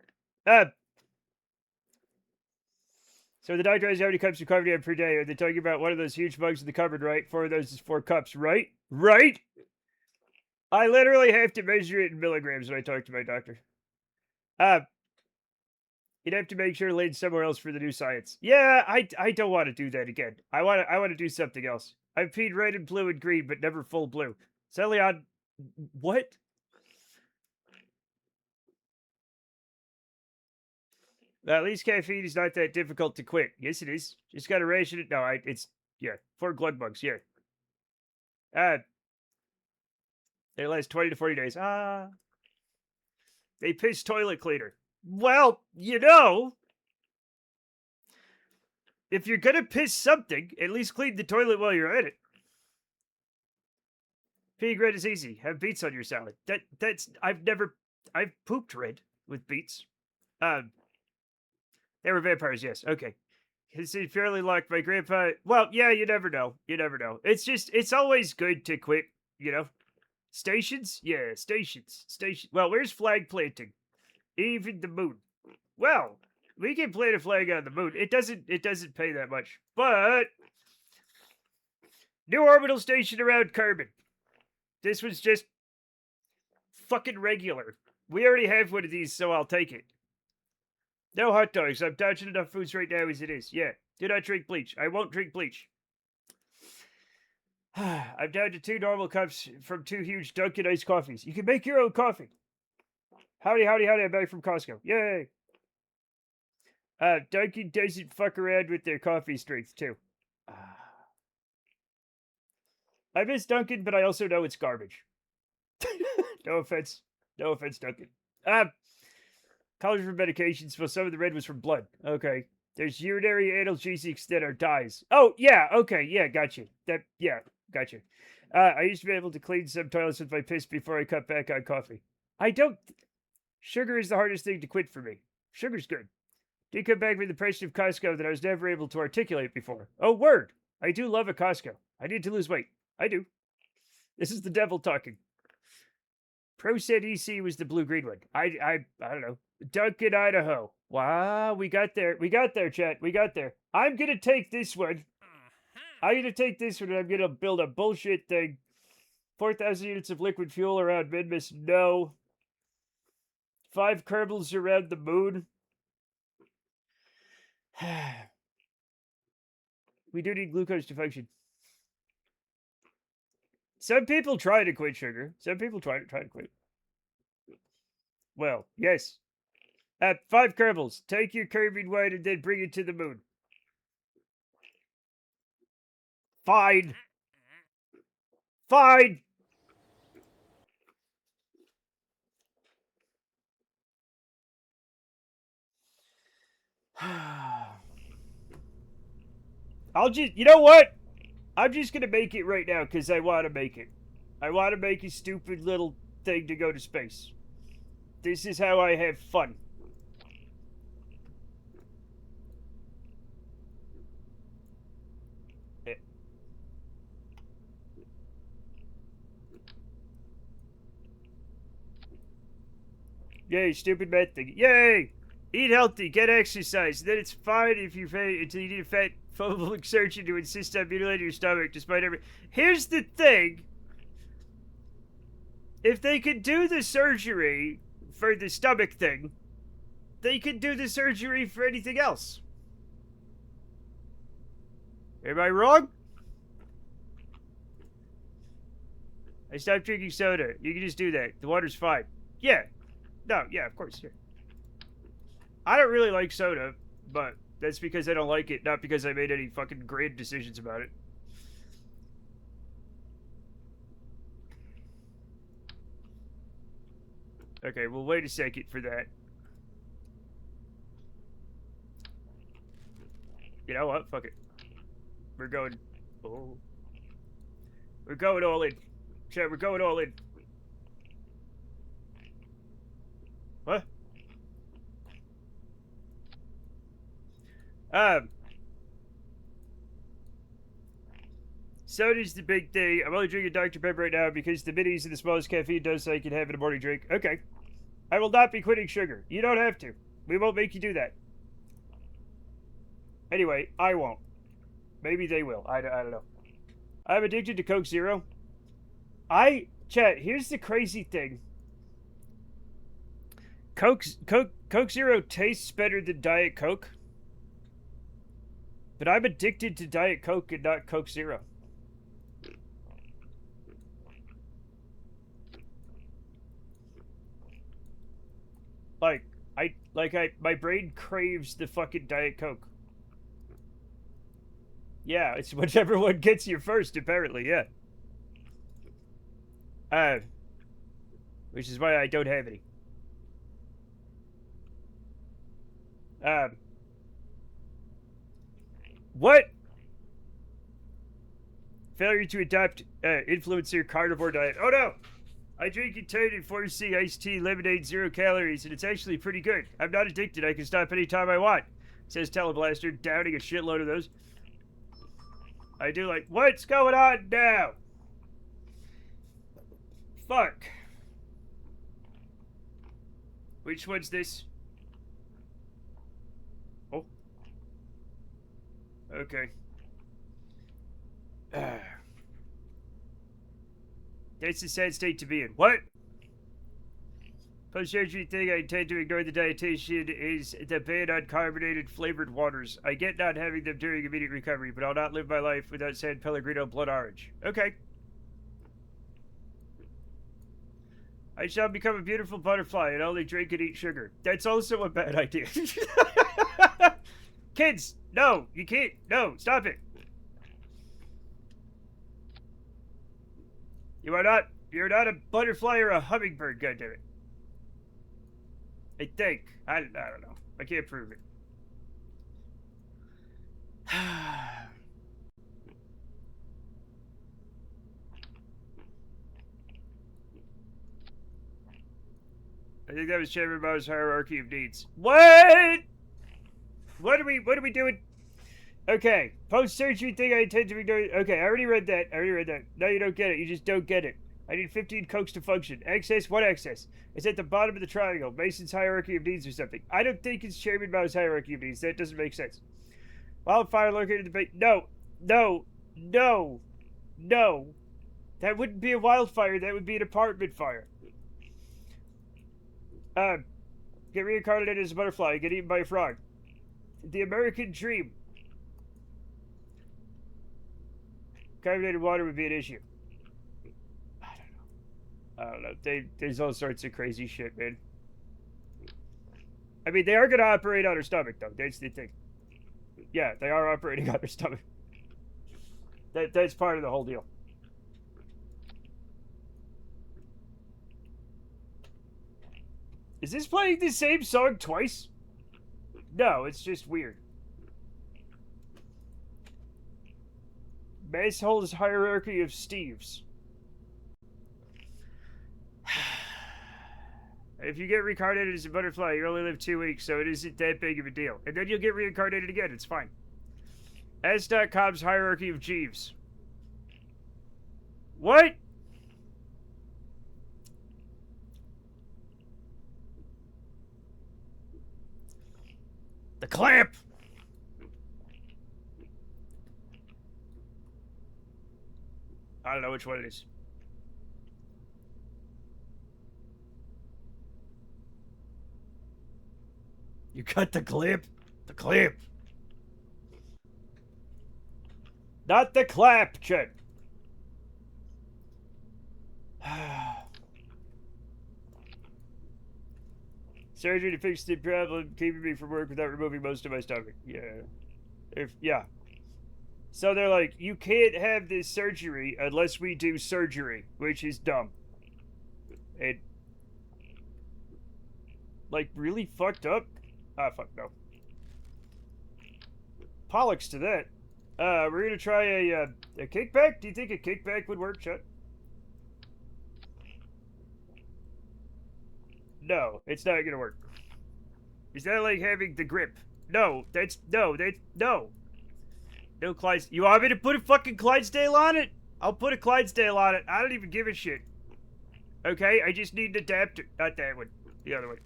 Speaker 1: So the doctor has how many cups of coffee you have per day? Are they talking about one of those huge mugs in the cupboard, right? 4 of those is 4 cups, right? Right? I literally have to measure it in milligrams when I talk to my doctor. You'd have to make sure Lane's somewhere else for the new science. Yeah, I don't want to do that again. I want to do something else. I've peed red and blue and green, but never full blue. Celion, what? At least caffeine is not that difficult to quit. Yes, it is. Just gotta ration it. No, yeah, 4 glug bugs, yeah. They last 20 to 40 days. They piss toilet cleaner. Well, you know, if you're gonna piss something, at least clean the toilet while you're at it. Peeing red is easy. Have beets on your salad. I've pooped red with beets. They were vampires, yes. Okay. It's fairly locked. My grandpa. Well, yeah, you never know. It's always good to quit, you know? Stations? Yeah, stations. Well, where's flag planting? Even the moon. Well, we can plant a flag on the moon. It doesn't pay that much. But new orbital station around Kerbal. This was just fucking regular. We already have one of these, so I'll take it. No hot dogs. I'm dodging enough foods right now as it is. Yeah. Do not drink bleach. I won't drink bleach. I'm down to 2 normal cups from 2 huge Dunkin' iced coffees. You can make your own coffee. Howdy. I'm back from Costco. Yay. Dunkin' doesn't fuck around with their coffee strength, too. I miss Dunkin', but I also know it's garbage. No offense, Dunkin'. College for medications, but some of the red was from blood. Okay. There's urinary analgesics that are dyes. Oh, yeah, okay, yeah, gotcha. Gotcha. I used to be able to clean some toilets with my piss before I cut back on coffee. Sugar is the hardest thing to quit for me. Sugar's good. Did come back with the impression of Costco that I was never able to articulate before. Oh, word! I do love a Costco. I need to lose weight. I do. This is the devil talking. ProSet EC was the blue-green one. I don't know. Duncan, Idaho. Wow, we got there. We got there, chat. We got there. I'm gonna take this one. I'm gonna take this one and I'm gonna build a bullshit thing. 4,000 units of liquid fuel around Minmus. No. 5 Kerbals around the moon. We do need glucose to function. Some people try to quit sugar. Some people try to quit. Well, yes. 5 Kerbals. Take your curving one and then bring it to the moon. Fine. Fine. I'll just, you know what? I'm just gonna make it right now because I want to make it. I want to make a stupid little thing to go to space. This is how I have fun. Yay, stupid math thing. Yay! Eat healthy, get exercise. Then it's fine if you faint until you need a fat phobic surgeon to insist on mutilating your stomach despite every... Here's the thing. If they could do the surgery for the stomach thing, they could do the surgery for anything else. Am I wrong? I stopped drinking soda. You can just do that. The water's fine. Yeah. No, yeah, of course. Yeah. I don't really like soda, but that's because I don't like it, not because I made any fucking great decisions about it. Okay, well, wait a second for that. You know what? Fuck it. We're going... Oh. We're going all in. Chat, we're going all in. What? Soda's the big thing. I'm only drinking Dr. Pepper right now because the minis and the smallest caffeine dose I can have in a morning drink. Okay. I will not be quitting sugar. You don't have to. We won't make you do that. Anyway, I won't. Maybe they will. I don't know. I'm addicted to Coke Zero. Chat, here's the crazy thing. Coke Zero tastes better than Diet Coke. But I'm addicted to Diet Coke and not Coke Zero. My brain craves the fucking Diet Coke. Yeah, it's whichever one gets you first, apparently, yeah. Which is why I don't have any. What? Failure to adopt influencer carnivore diet. Oh no! I drink contained 4C iced tea, lemonade, 0 calories, and it's actually pretty good. I'm not addicted. I can stop anytime I want. Says Teleblaster, downing a shitload of those. I do like, what's going on now? Fuck. Which one's this? Oh. Okay. That's a sad state to be in. What? Post-surgery thing I intend to ignore the dietitian is the ban on carbonated flavored waters. I get not having them during immediate recovery, but I'll not live my life without San Pellegrino blood orange. Okay. I shall become a beautiful butterfly and only drink and eat sugar. That's also a bad idea. Kids, no, you can't. No, stop it. You're not a butterfly or a hummingbird, goddammit. I think. I don't know. I can't prove it. I think that was Chairman Mao's hierarchy of needs. What? What are we doing? Okay, post-surgery thing I intend to be doing. Okay, I already read that. No, you don't get it. You just don't get it. I need 15 cokes to function. Access? What access? It's at the bottom of the triangle. Mason's hierarchy of needs or something. I don't think it's Chairman Mao's hierarchy of needs. That doesn't make sense. Wildfire located in the base. No. No. No. No. That wouldn't be a wildfire. That would be an apartment fire. Get reincarnated as a butterfly. Get eaten by a frog. The American dream. Carbonated water would be an issue. I don't know. There's all sorts of crazy shit, man. I mean, they are going to operate on her stomach, though. That's the thing. Yeah, they are operating on her stomach. That's part of the whole deal. Is this playing the same song twice? No, it's just weird. Masshole's hierarchy of Steves. If you get reincarnated as a butterfly, you only live 2 weeks, so it isn't that big of a deal. And then you'll get reincarnated again, it's fine. S.com's hierarchy of Jeeves. What? The clamp! I don't know which one it is. You cut the clip? The clip. Not the clap, Chet. Surgery to fix the problem, keeping me from work without removing most of my stomach. Yeah. So they're like, you can't have this surgery unless we do surgery, which is dumb. And like really fucked up. Fuck no. Pollux to that. We're gonna try a kickback. Do you think a kickback would work, Chet? No, it's not gonna work. Is that like having the grip? No, no. No Clydesdale. You want me to put a fucking Clydesdale on it? I'll put a Clydesdale on it. I don't even give a shit. Okay, I just need an adapter. Not that one. The other one.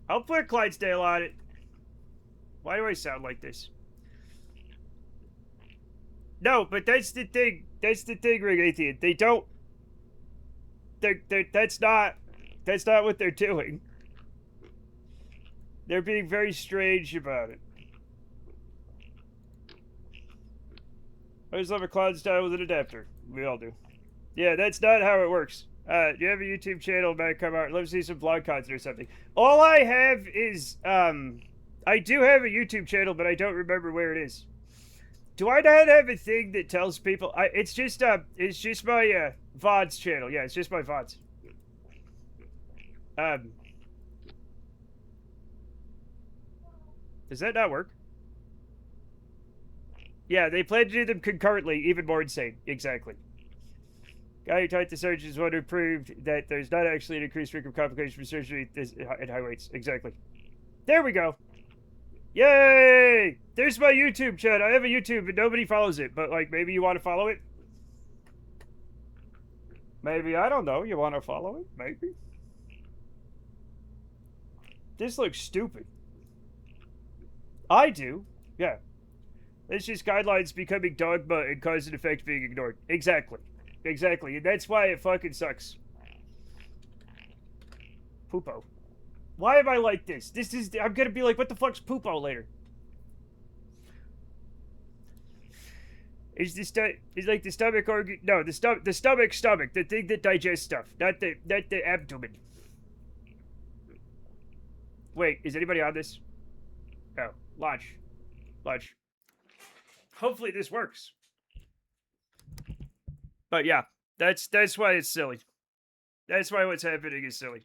Speaker 1: I'll put a Clydesdale on it. Why do I sound like this? No, but that's the thing. That's the thing, Rigathian. They don't... That's not what they're doing. They're being very strange about it. I just love a Clydesdale with an adapter. We all do. Yeah, that's not how it works. You have a YouTube channel, might come out. Let's see some vlog content or something. All I have is, I do have a YouTube channel, but I don't remember where it is. Do I not have a thing that tells people? It's just my, VODs channel. Yeah, it's just my VODs. Does that not work? Yeah, they plan to do them concurrently. Even more insane. Exactly. Guy who taught the surgeons one who proved that there's not actually an increased risk of complications from surgery at high weights. Exactly. There we go. Yay! There's my YouTube chat. I have a YouTube, but nobody follows it. But, like, maybe you want to follow it? Maybe, I don't know. You want to follow it? Maybe. This looks stupid. I do. Yeah. It's just guidelines becoming dogma and cause and effect being ignored. Exactly. Exactly. And that's why it fucking sucks. Poopo. Why am I like this? I'm gonna be like, what the fuck's Poopo later? Is like the stomach organ? No, the stomach, the thing that digests stuff, not the abdomen. Wait, is anybody on this? Oh, launch. Hopefully this works. But yeah, that's why it's silly. That's why what's happening is silly.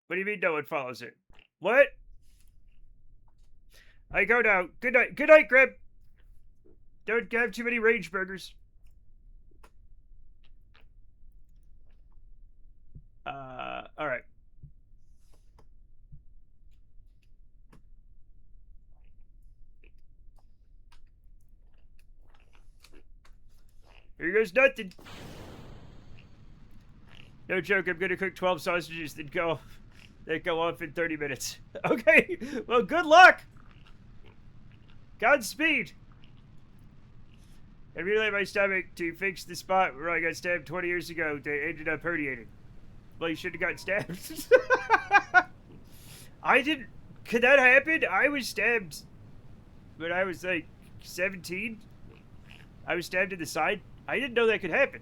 Speaker 1: What do you mean no one follows it? What? I go now. Good night. Good night, Grib. Don't have too many rage burgers. Alright. Here goes nothing. No joke, I'm gonna cook 12 sausages that go off in 30 minutes. Okay, well, good luck! Godspeed! I relay my stomach to fix the spot where I got stabbed 20 years ago. They ended up herniating. Well, you should have got stabbed. I didn't... Could that happen? I was stabbed when I was, like, 17. I was stabbed in the side. I didn't know that could happen.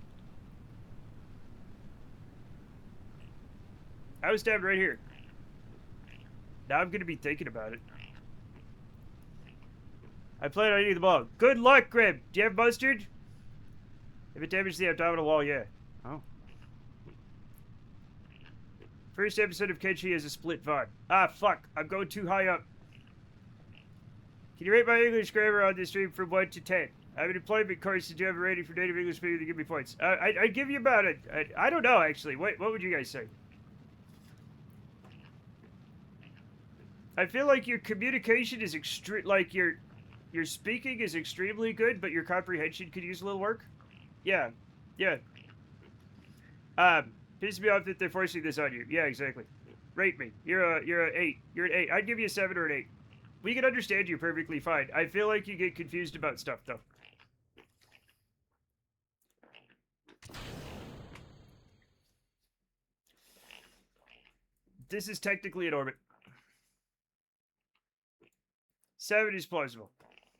Speaker 1: I was stabbed right here. Now I'm going to be thinking about it. I plan on eating them all. Good luck, Grim. Do you have mustard? If it damaged the abdominal wall, yeah. Oh. First episode of Kenshi is a split VOD. Ah, fuck. I'm going too high up. Can you rate my English grammar on this stream from 1 to 10? I have an employment course. Did you have a rating for native English speakers to give me points? I'd give you about I don't know, actually. What would you guys say? I feel like your communication is like your speaking is extremely good, but your comprehension could use a little work. Yeah. Pisses me off that they're forcing this on you. Yeah, exactly. Rate me. You're an 8. You're an 8. I'd give you a 7 or an 8. We can understand you perfectly fine. I feel like you get confused about stuff, though. This is technically an orbit. 7 is plausible.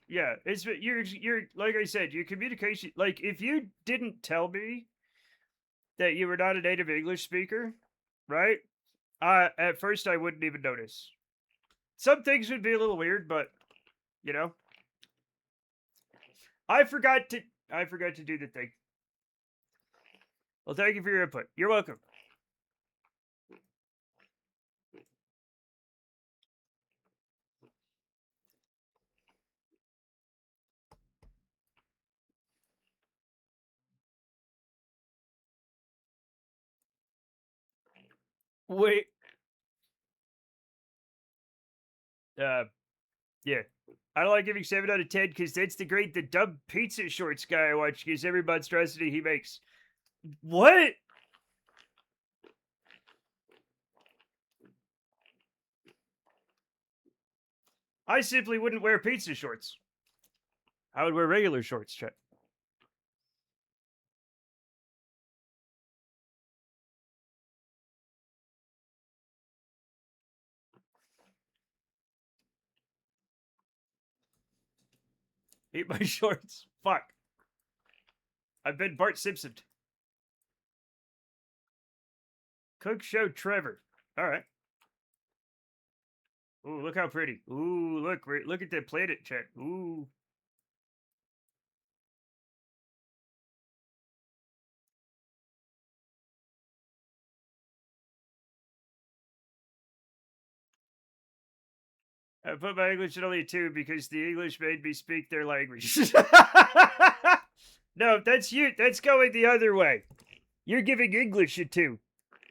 Speaker 1: Yeah, you're like I said, your communication, like, if you didn't tell me that you were not a native English speaker, right? At first I wouldn't even notice. Some things would be a little weird, but you know. I forgot to do the thing. Well, thank you for your input. You're welcome. Wait. Yeah. I don't like giving 7 out of 10 because that's the dumb pizza shorts guy I watch gives every monstrosity he makes. What? I simply wouldn't wear pizza shorts. I would wear regular shorts, Chet. Eat my shorts. Fuck. I've been Bart Simpson. Cook show Trevor. Alright. Ooh, look how pretty. Ooh, look at that planet, Chet. Ooh. I put my English at only a 2 because the English made me speak their language. No, that's you. That's going the other way. You're giving English a 2.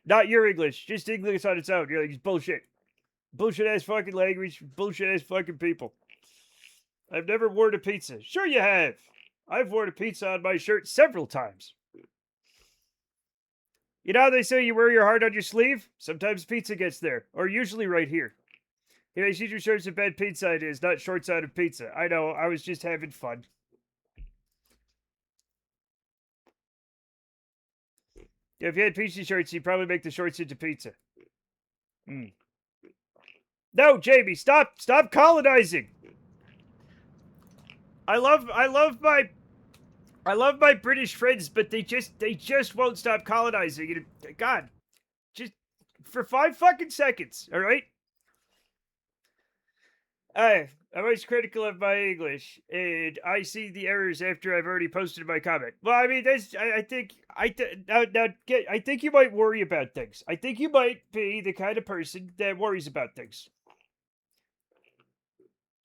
Speaker 1: Not your English. Just English on its own. You're like, it's bullshit. Bullshit ass fucking language. Bullshit ass fucking people. I've never worn a pizza. Sure you have. I've worn a pizza on my shirt several times. You know how they say you wear your heart on your sleeve? Sometimes pizza gets there. Or usually right here. Anyway, Caesar shirts a bad pizza ideas, not short side of pizza. I know, I was just having fun. Yeah, if you had pizza shirts, you'd probably make the shorts into pizza. No, Jamie, stop colonizing. I love my British friends, but they just won't stop colonizing. God, just for 5 fucking seconds, all right? I'm always critical of my English, and I see the errors after I've already posted my comment. Well, I mean, I think you might worry about things. I think you might be the kind of person that worries about things.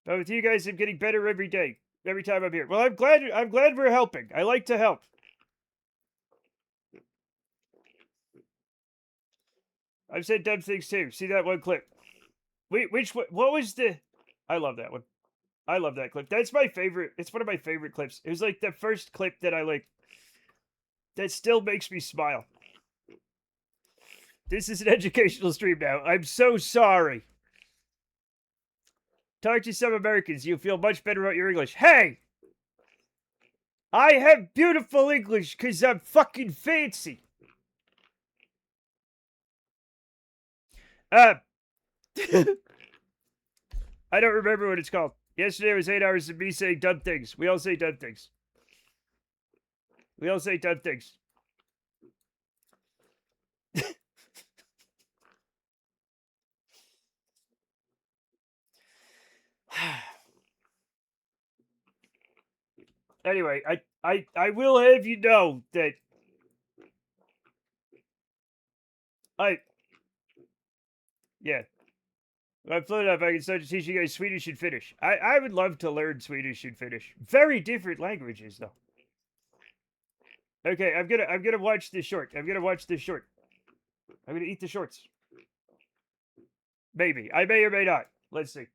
Speaker 1: But with you guys, I'm getting better every day, every time I'm here. Well, I'm glad we're helping. I like to help. I've said dumb things too. See that one clip? Wait, what was the... I love that one. I love that clip. That's my favorite. It's one of my favorite clips. It was like the first clip that I like. That still makes me smile. This is an educational stream now. I'm so sorry. Talk to some Americans. You'll feel much better about your English. Hey! I have beautiful English because I'm fucking fancy. I don't remember what it's called. Yesterday was 8 hours of me saying dumb things. We all say dumb things. We all say dumb things. Anyway, I will have you know that yeah. When I'm fluent enough, I can start to teach you guys Swedish and Finnish. I would love to learn Swedish and Finnish. Very different languages, though. Okay, I'm gonna watch this short. I'm gonna watch this short. I'm gonna eat the shorts. Maybe. I may or may not. Let's see.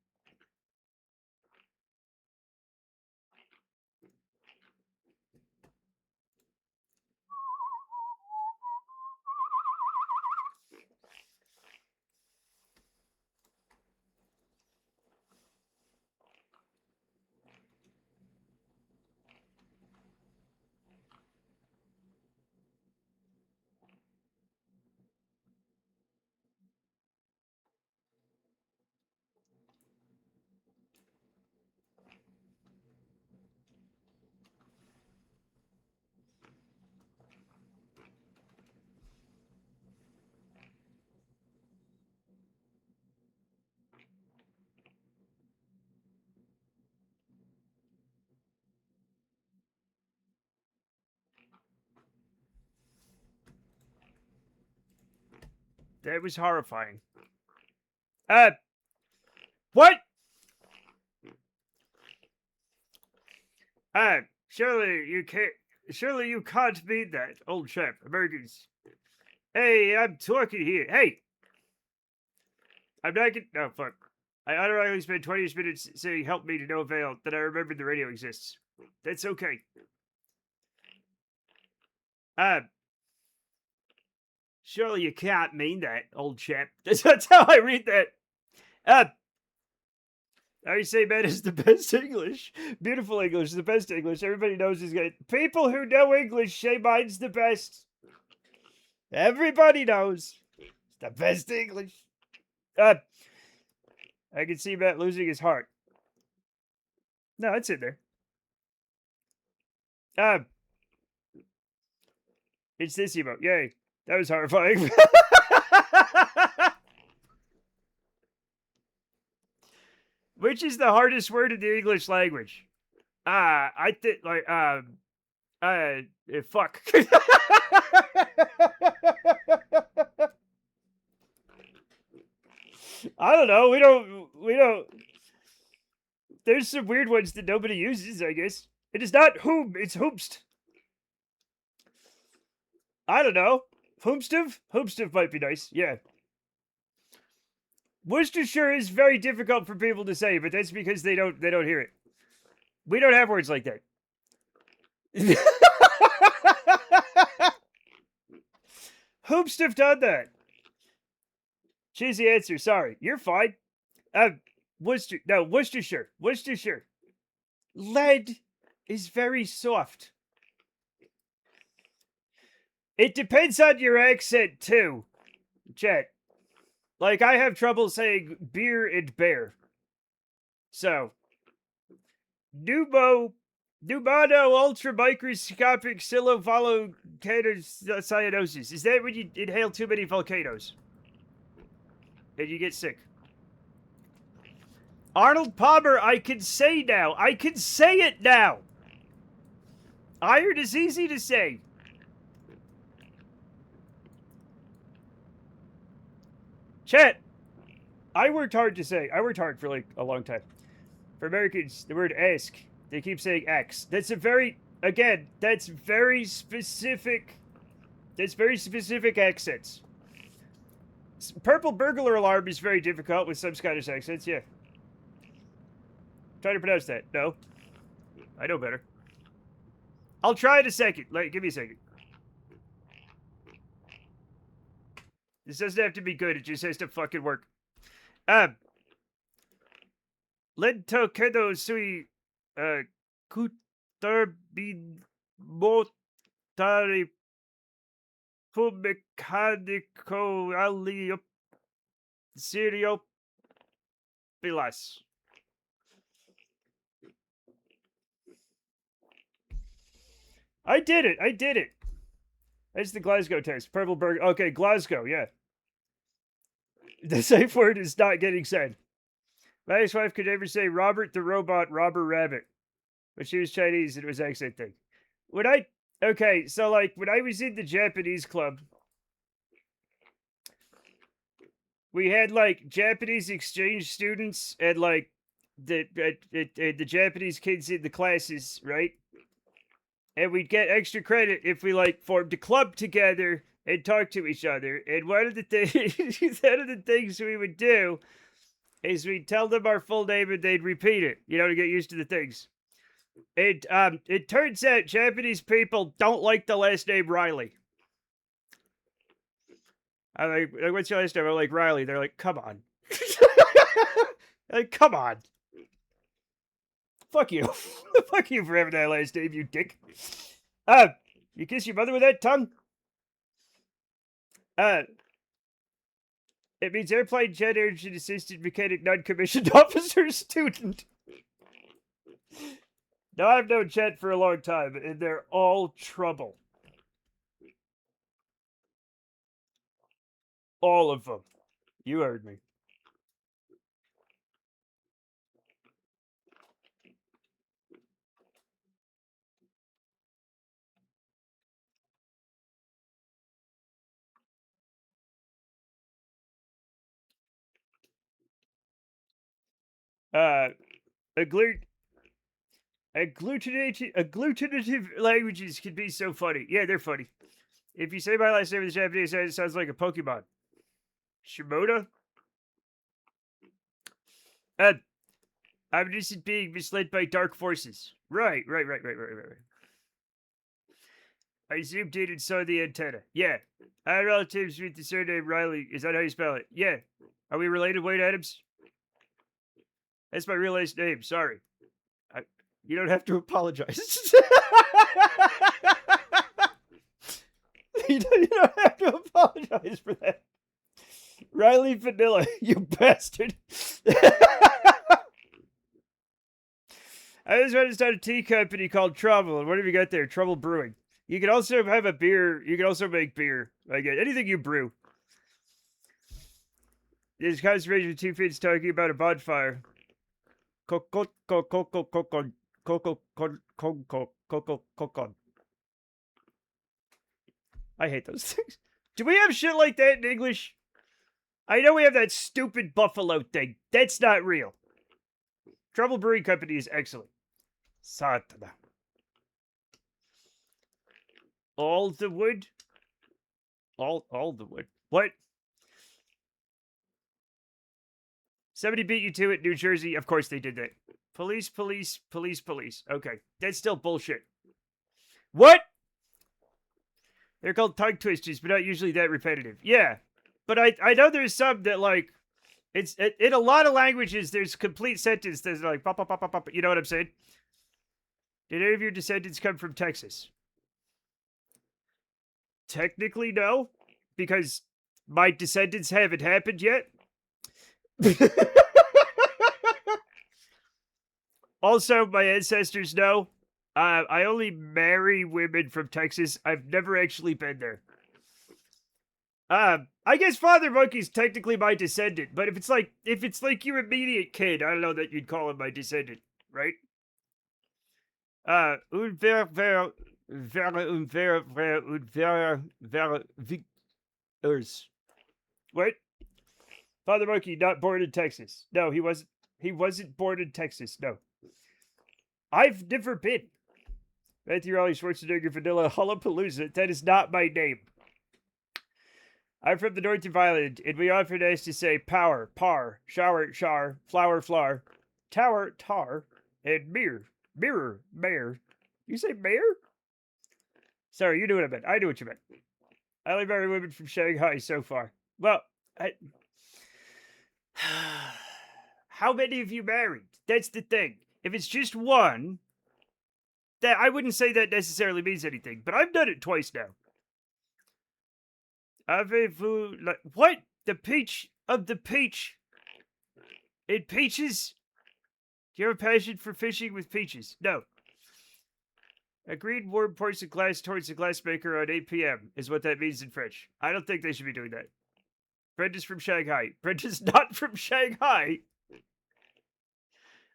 Speaker 1: That was horrifying. What? Surely you can't mean that, old chap. Americans. Hey, I'm talking here. Hey! I'm not gonna. No, fuck. I automatically spent 20 minutes saying help me to no avail that I remembered the radio exists. That's okay. Surely you can't mean that, old chap. That's how I read that. I say man is the best English. Beautiful English, the best English. Everybody knows is good. People who know English say mine's the best. Everybody knows. It's the best English. I can see Matt losing his heart. No, it's in there. It's this emote. Yay. That was horrifying. Which is the hardest word in the English language? I think like fuck. I don't know. We don't. There's some weird ones that nobody uses, I guess. It is not whom, it's hoomst. I don't know. Hoomstov? Hoomstov might be nice, yeah. Worcestershire is very difficult for people to say, but that's because they don't hear it. We don't have words like that. Hoomstov done that. Cheesy answer, sorry. You're fine. Worcestershire. Worcestershire. Lead is very soft. It depends on your accent, too, chat. Like, I have trouble saying beer and bear. So, Pneumano ultramicroscopic cyanosis. Is that when you inhale too many volcanoes? And you get sick? Arnold Palmer, I can say now. I can say it now. Iron is easy to say. Chat, I worked hard to say. I worked hard for like a long time. For Americans, the word ask, they keep saying X. That's a very, again, that's very specific. That's very specific accents. Purple burglar alarm is very difficult with some Scottish accents, yeah. Try to pronounce that. No. I know better. I'll try it a second. Give me a second. This doesn't have to be good. It just has to fucking work. Lento kedo sui kutarbi motari pumecanico alio sirio pilas. I did it. That's the Glasgow test. Purple burger. Okay, Glasgow, yeah. The safe word is not getting said. My ex-wife could never say Robert the Robot, Robber Rabbit. But she was Chinese and it was an accent thing. Okay, so like when I was in the Japanese club, we had like Japanese exchange students and like the Japanese kids in the classes, right? And we'd get extra credit if we like formed a club together and talked to each other. And one of the things we would do is we'd tell them our full name and they'd repeat it, to get used to the things. It turns out Japanese people don't like the last name Riley. I'm like, what's your last name? I'm like, Riley. They're like, come on. Like, come on. Fuck you. Fuck you for having that last name, you dick. You kiss your mother with that tongue? It means airplane jet engine assistant mechanic non-commissioned officer student. Now, I've known Chet for a long time, and they're all trouble. All of them. You heard me. Agglutinative languages can be so funny. Yeah, they're funny. If you say my last name in the Japanese, it sounds like a Pokemon. Shimoda? I'm just being misled by dark forces. Right. I zoomed in and saw the antenna. Yeah. I had relatives with the surname Riley. Is that how you spell it? Yeah. Are we related, Wayne Adams? That's my real last name. Sorry. You don't have to apologize. You don't have to apologize for that. Riley Vanilla, you bastard. I just wanted to start a tea company called Trouble. And what have you got there? Trouble Brewing. You can also have a beer. You can also make beer. Like anything you brew. There's concentration of 2 feet talking about a bonfire. I hate those things. Do we have shit like that in English? I know we have that stupid buffalo thing. That's not real. Trouble Brewing Company is excellent. Satana. All the wood? All the wood. What? Somebody beat you to it, New Jersey. Of course they did that. Police. Okay. That's still bullshit. What? They're called tongue twisters, but not usually that repetitive. Yeah. But I know there's some that like it's in a lot of languages there's complete sentences that's like pop, pop, pop, pop, pop. You know what I'm saying? Did any of your descendants come from Texas? Technically no, because my descendants haven't happened yet. Also, my ancestors know. I only marry women from Texas. I've never actually been there. I guess Father Monkey's technically my descendant, but if it's like your immediate kid, I don't know that you'd call him my descendant, right? What? Father Monkey not born in Texas. No, he wasn't born in Texas. No. I've never been. Matthew Raleigh Schwarzenegger Vanilla Hullapalooza. That is not my name. I'm from the north of Ireland, and we often ask to say power, par, shower, char, flower, flower, tower, tar, and mirror, mayor. You say mayor? Sorry, you knew what I meant. I knew what you meant. I only marry women from Shanghai so far. Well, how many of you married? That's the thing. If it's just one, that I wouldn't say that necessarily means anything, but I've done it twice now. Avez-vous what? The peach of the peach. It peaches? Do you have a passion for fishing with peaches? No. Agreed warm pours a glass towards the glassmaker on 8 p.m. is what that means in French. I don't think they should be doing that. Brenda's from Shanghai. Brenda's not from Shanghai.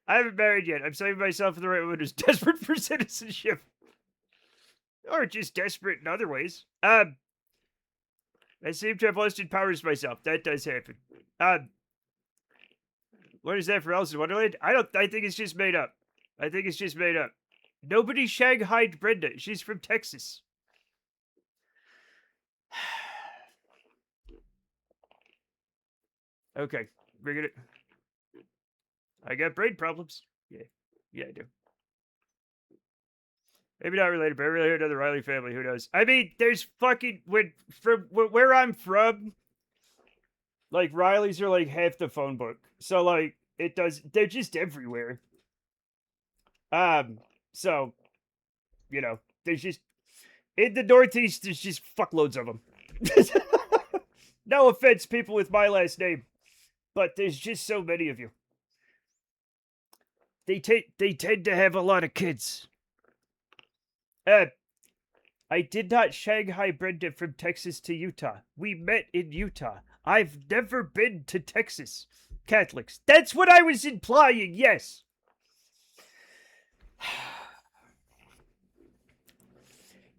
Speaker 1: I haven't married yet. I'm saving myself for the right one who's desperate for citizenship. Or just desperate in other ways. I seem to have lost powers myself. That does happen. What is that for Alice in Wonderland? I think it's just made up. I think it's just made up. Nobody Shanghai'd Brenda. She's from Texas. Okay, we're gonna... I got brain problems. Yeah, I do. Maybe not related, but I related to the Riley family. Who knows? I mean, there's fucking... From where I'm from, like, Rileys are like half the phone book. So, like, they're just everywhere. So, you know, there's just... In the Northeast, there's just fuckloads of them. No offense, people with my last name. But there's just so many of you. They tend to have a lot of kids. I did not Shanghai Brenda from Texas to Utah. We met in Utah. I've never been to Texas. Catholics. That's what I was implying, yes.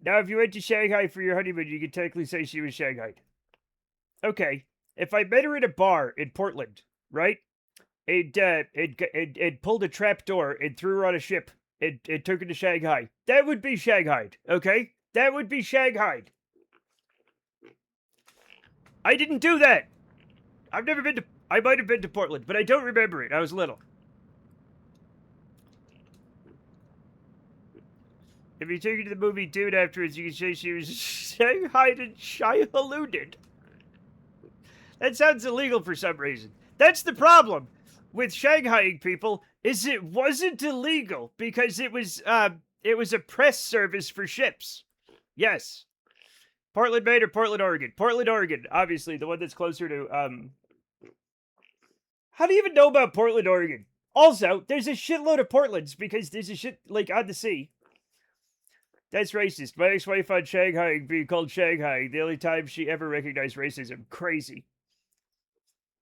Speaker 1: Now, if you went to Shanghai for your honeymoon, you could technically say she was Shanghaied. Okay. If I met her in a bar in Portland, right? And pulled a trap door and threw her on a ship and took her to Shanghai. That would be Shanghaied, okay? That would be Shanghaied. I didn't do that. I've never been to... I might have been to Portland, but I don't remember it. I was little. If you take her to the movie Dune afterwards, you can say she was Shanghaied and Shai-haluded. That sounds illegal for some reason. That's the problem with Shanghaiing people, is it wasn't illegal because it was a press service for ships. Yes. Portland, Maine or Portland, Oregon? Portland, Oregon, obviously, the one that's closer to, How do you even know about Portland, Oregon? Also, there's a shitload of Portlands because there's a shit, like, on the sea. That's racist. My ex-wife on Shanghai being called Shanghai, the only time she ever recognized racism. Crazy.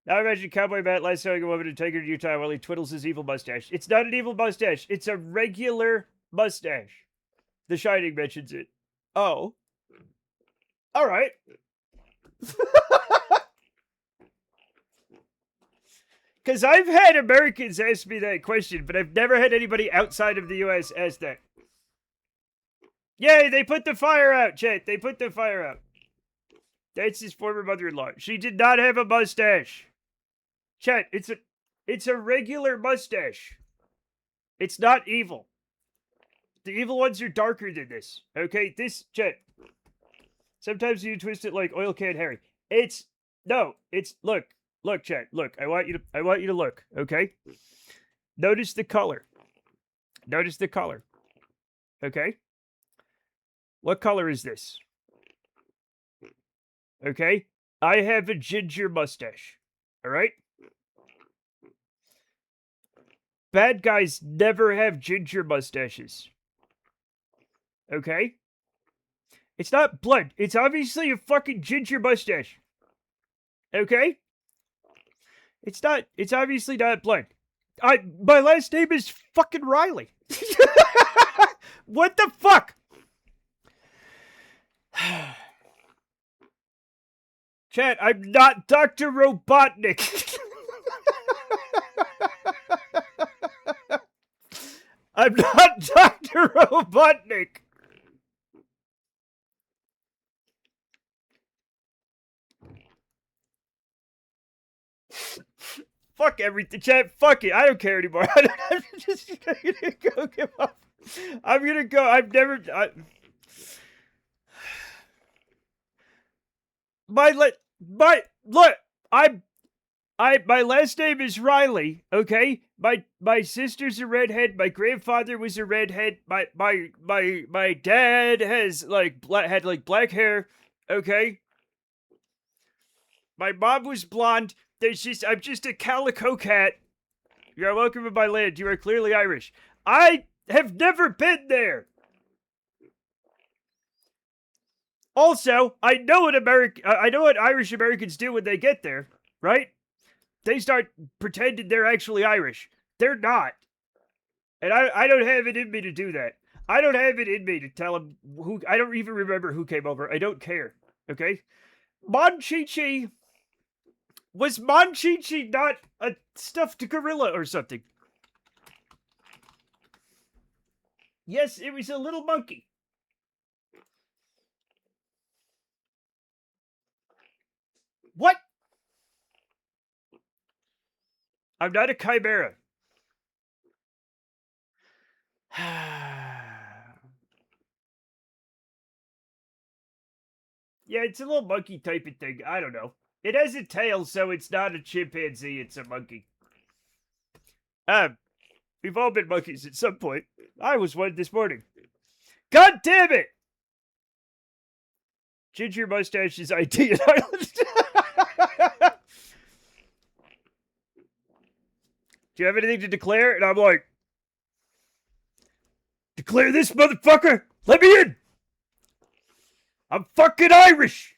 Speaker 1: Now imagine Cowboy Matt last telling a woman to take her to Utah while he twiddles his evil mustache. It's not an evil mustache. It's a regular mustache. The Shining mentions it. Oh. All right. Because I've had Americans ask me that question, but I've never had anybody outside of the U.S. ask that. Yay, they put the fire out, chat. They put the fire out. That's his former mother-in-law. She did not have a mustache. Chat, it's a regular mustache. It's not evil. The evil ones are darker than this. Okay, this, chat. Sometimes you twist it like oil can Harry. Look, chat, look. I want you to look, okay? Notice the color. Notice the color. Okay? What color is this? Okay? I have a ginger mustache. All right? Bad guys never have ginger mustaches. Okay? It's not blood. It's obviously a fucking ginger mustache. Okay? It's obviously not blood. My last name is fucking Riley. What the fuck? Chat, I'm not Dr. Robotnik. I'm not Dr. Robotnik. Fuck everything, chat. Fuck it. I don't care anymore. I'm just gonna go give up. I'm gonna go. My look, my last name is Riley. Okay, my sister's a redhead. My grandfather was a redhead. My dad has had black hair. Okay, my mom was blonde. I'm just a calico cat. You are welcome in my land. You are clearly Irish. I have never been there. Also, I know what Irish Americans do when they get there, right? They start pretending they're actually Irish. They're not. And I don't have it in me to do that. I don't have it in me to tell them who. I don't even remember who came over. I don't care. Okay? Monchichi. Was Monchichi not a stuffed gorilla or something? Yes, it was a little monkey. What? I'm not a chimera. Yeah, it's a little monkey type of thing. I don't know. It has a tail, so it's not a chimpanzee, it's a monkey. We've all been monkeys at some point. I was one this morning. God damn it! Ginger mustache's ID in Ireland. Do you have anything to declare? And I'm like, declare this, motherfucker! Let me in! I'm fucking Irish!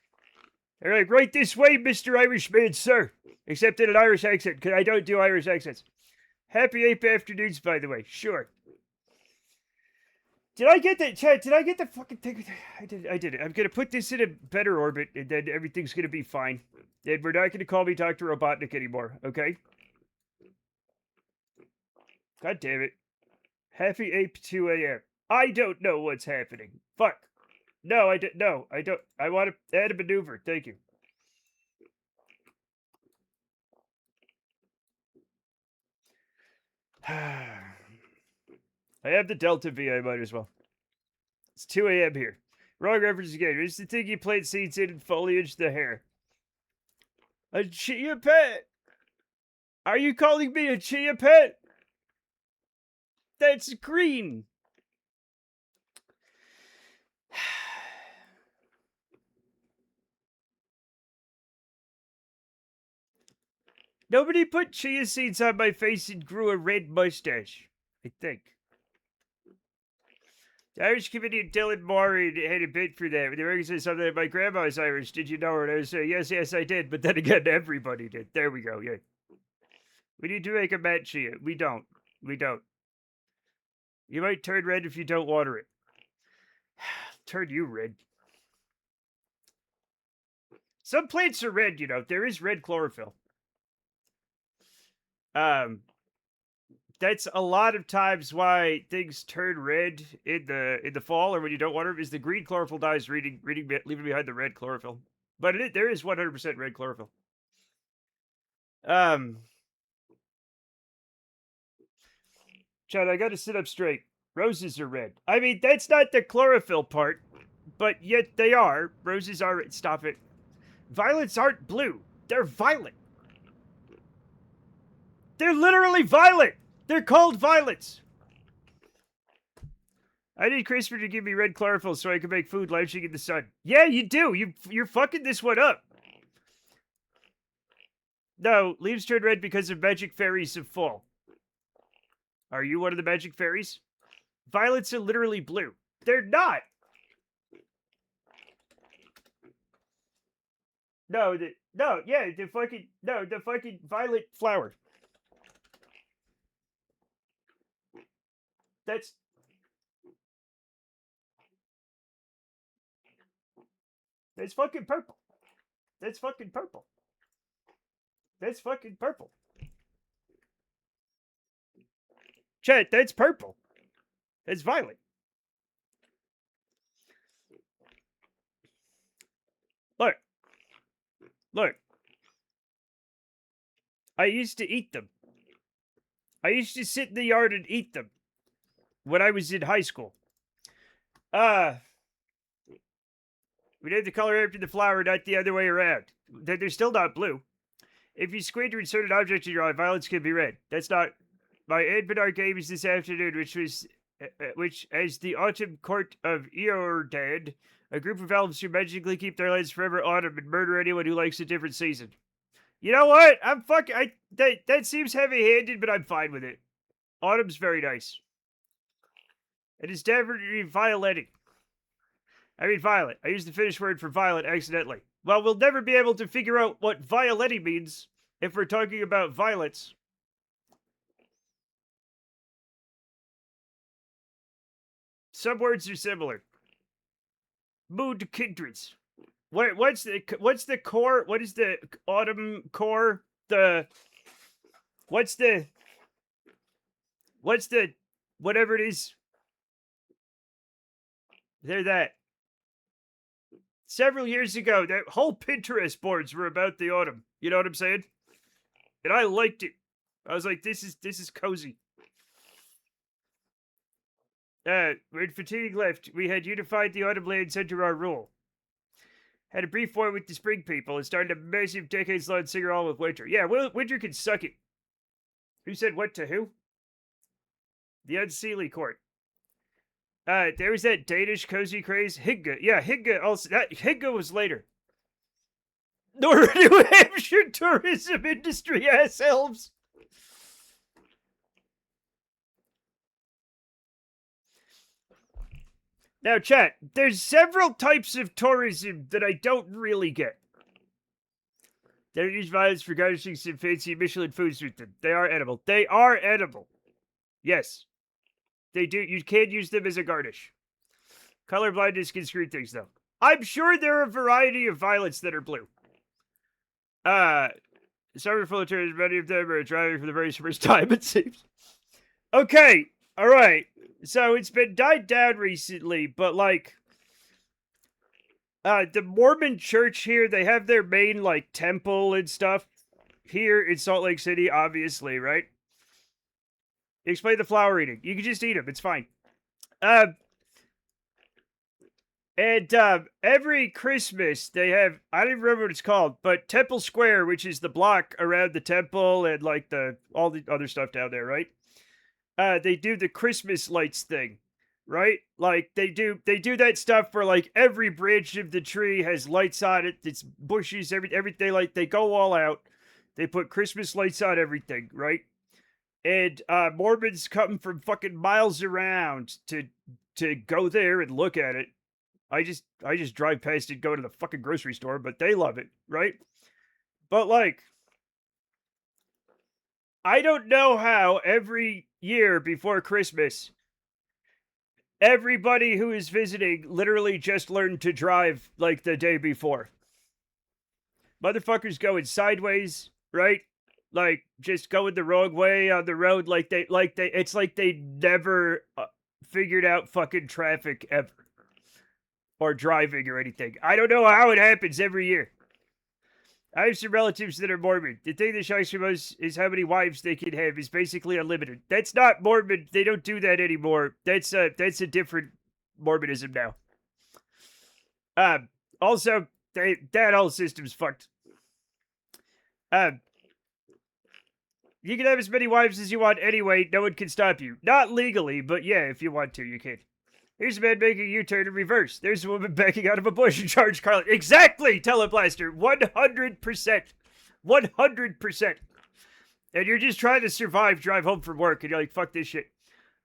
Speaker 1: They're like, right this way, Mr. Irishman, sir. Except in an Irish accent, because I don't do Irish accents. Happy ape afternoons, by the way. Sure. Did I get that, Chad? Did I get the fucking thing? I did it. I'm going to put this in a better orbit, and then everything's going to be fine. And we're not going to call me Dr. Robotnik anymore, okay? God damn it. Happy ape 2 a.m. I don't know what's happening. Fuck. No, I don't. No, I don't. I want to add a maneuver. Thank you. I have the Delta V. I might as well. It's 2 a.m. here. Wrong reference again. It's the thing you plant seeds in and foliage the hair. A chia pet? Are you calling me a chia pet? That's green. Nobody put chia seeds on my face and grew a red mustache, I think. The Irish comedian Dylan Moore had a bit for that. The American said something like, my grandma is Irish. Did you know her? And I was saying, yes, I did. But then again, everybody did. There we go, yeah. We need to make a match chia. We don't. You might turn red if you don't water it. Turn you red. Some plants are red, you know. There is red chlorophyll. That's a lot of times why things turn red in the fall or when you don't water them, is the green chlorophyll dies leaving behind the red chlorophyll. But there is 100% red chlorophyll. Chad, I gotta sit up straight. Roses are red. I mean, that's not the chlorophyll part, but yet they are. Roses are red. Stop it. Violets aren't blue. They're violet. They're literally violet. They're called violets. I need CRISPR to give me red chlorophyll so I can make food lounging in the sun. Yeah, you do. You're fucking this one up. No, leaves turn red because of magic fairies of fall. Are you one of the magic fairies? Violets are literally blue. They're not. The fucking violet flower. That's fucking purple. That's fucking purple. That's fucking purple. Chet, that's purple. That's violet. Look. I used to eat them. I used to sit in the yard and eat them when I was in high school. We name the color after the flower, not the other way around. They're still not blue. If you squint to insert an object in your eye, violets can be red. That's not... My Anpidar games this afternoon, which as the autumn court of Eordad, a group of elves who magically keep their lands forever autumn and murder anyone who likes a different season. You know what? That seems heavy-handed, but I'm fine with it. Autumn's very nice. It is definitely violeting. I mean violet. I used the Finnish word for violet accidentally. Well, we'll never be able to figure out what violetti means if we're talking about violets. Some words are similar. Mood kindreds. What's the core? What is the autumn core? What's the whatever it is? They're that. Several years ago, that whole Pinterest boards were about the autumn. You know what I'm saying? And I liked it. I was like, this is cozy. When fatigue left, we had unified the autumn lands under our rule. Had a brief war with the spring people and started a massive decades-long sing-along with winter. Yeah, well, winter can suck it. Who said what to who? The Unseelie Court. There was that Danish cozy craze. Hygge. Yeah, Hygge also. Hygge was later. Nor New Hampshire tourism industry ass elves. Now, chat, there's several types of tourism that I don't really get. They use violets for garnishing some fancy Michelin foods with them. They are edible. They are edible. Yes. They do. You can use them as a garnish. Color blindness can screw things, though. I'm sure there are a variety of violets that are blue. Summer full of tourists, many of them are driving for the very first time, it seems. Okay. All right. So it's been died down recently, but like, the Mormon church here, they have their main like temple and stuff here in Salt Lake City, obviously, right? Explain the flower eating. You can just eat them. It's fine. Every Christmas they have, I don't even remember what it's called, but Temple Square, which is the block around the temple and like all the other stuff down there, right? They do the Christmas lights thing, right? Like they do that stuff where like every branch of the tree has lights on it. It's bushes, everything. Like they go all out. They put Christmas lights on everything, right? And Mormons come from fucking miles around to go there and look at it. I just drive past it, go to the fucking grocery store, but they love it, right? But like, I don't know how every year before Christmas, everybody who is visiting literally just learned to drive like the day before. Motherfuckers going sideways, right? Like just going the wrong way on the road, it's like they never figured out fucking traffic ever. Or driving or anything. I don't know how it happens every year. I have some relatives that are Mormon. The thing that shocks me most is how many wives they can have is basically unlimited. That's not Mormon. They don't do that anymore. That's a different Mormonism now. Also, that whole system's fucked. You can have as many wives as you want anyway. No one can stop you. Not legally, but yeah, if you want to, you can. Here's a man making a U-turn in reverse. There's a woman backing out of a bush and charge Carlin. Exactly, Teleblaster. 100%. 100%. And you're just trying to survive, drive home from work, and you're like, fuck this shit.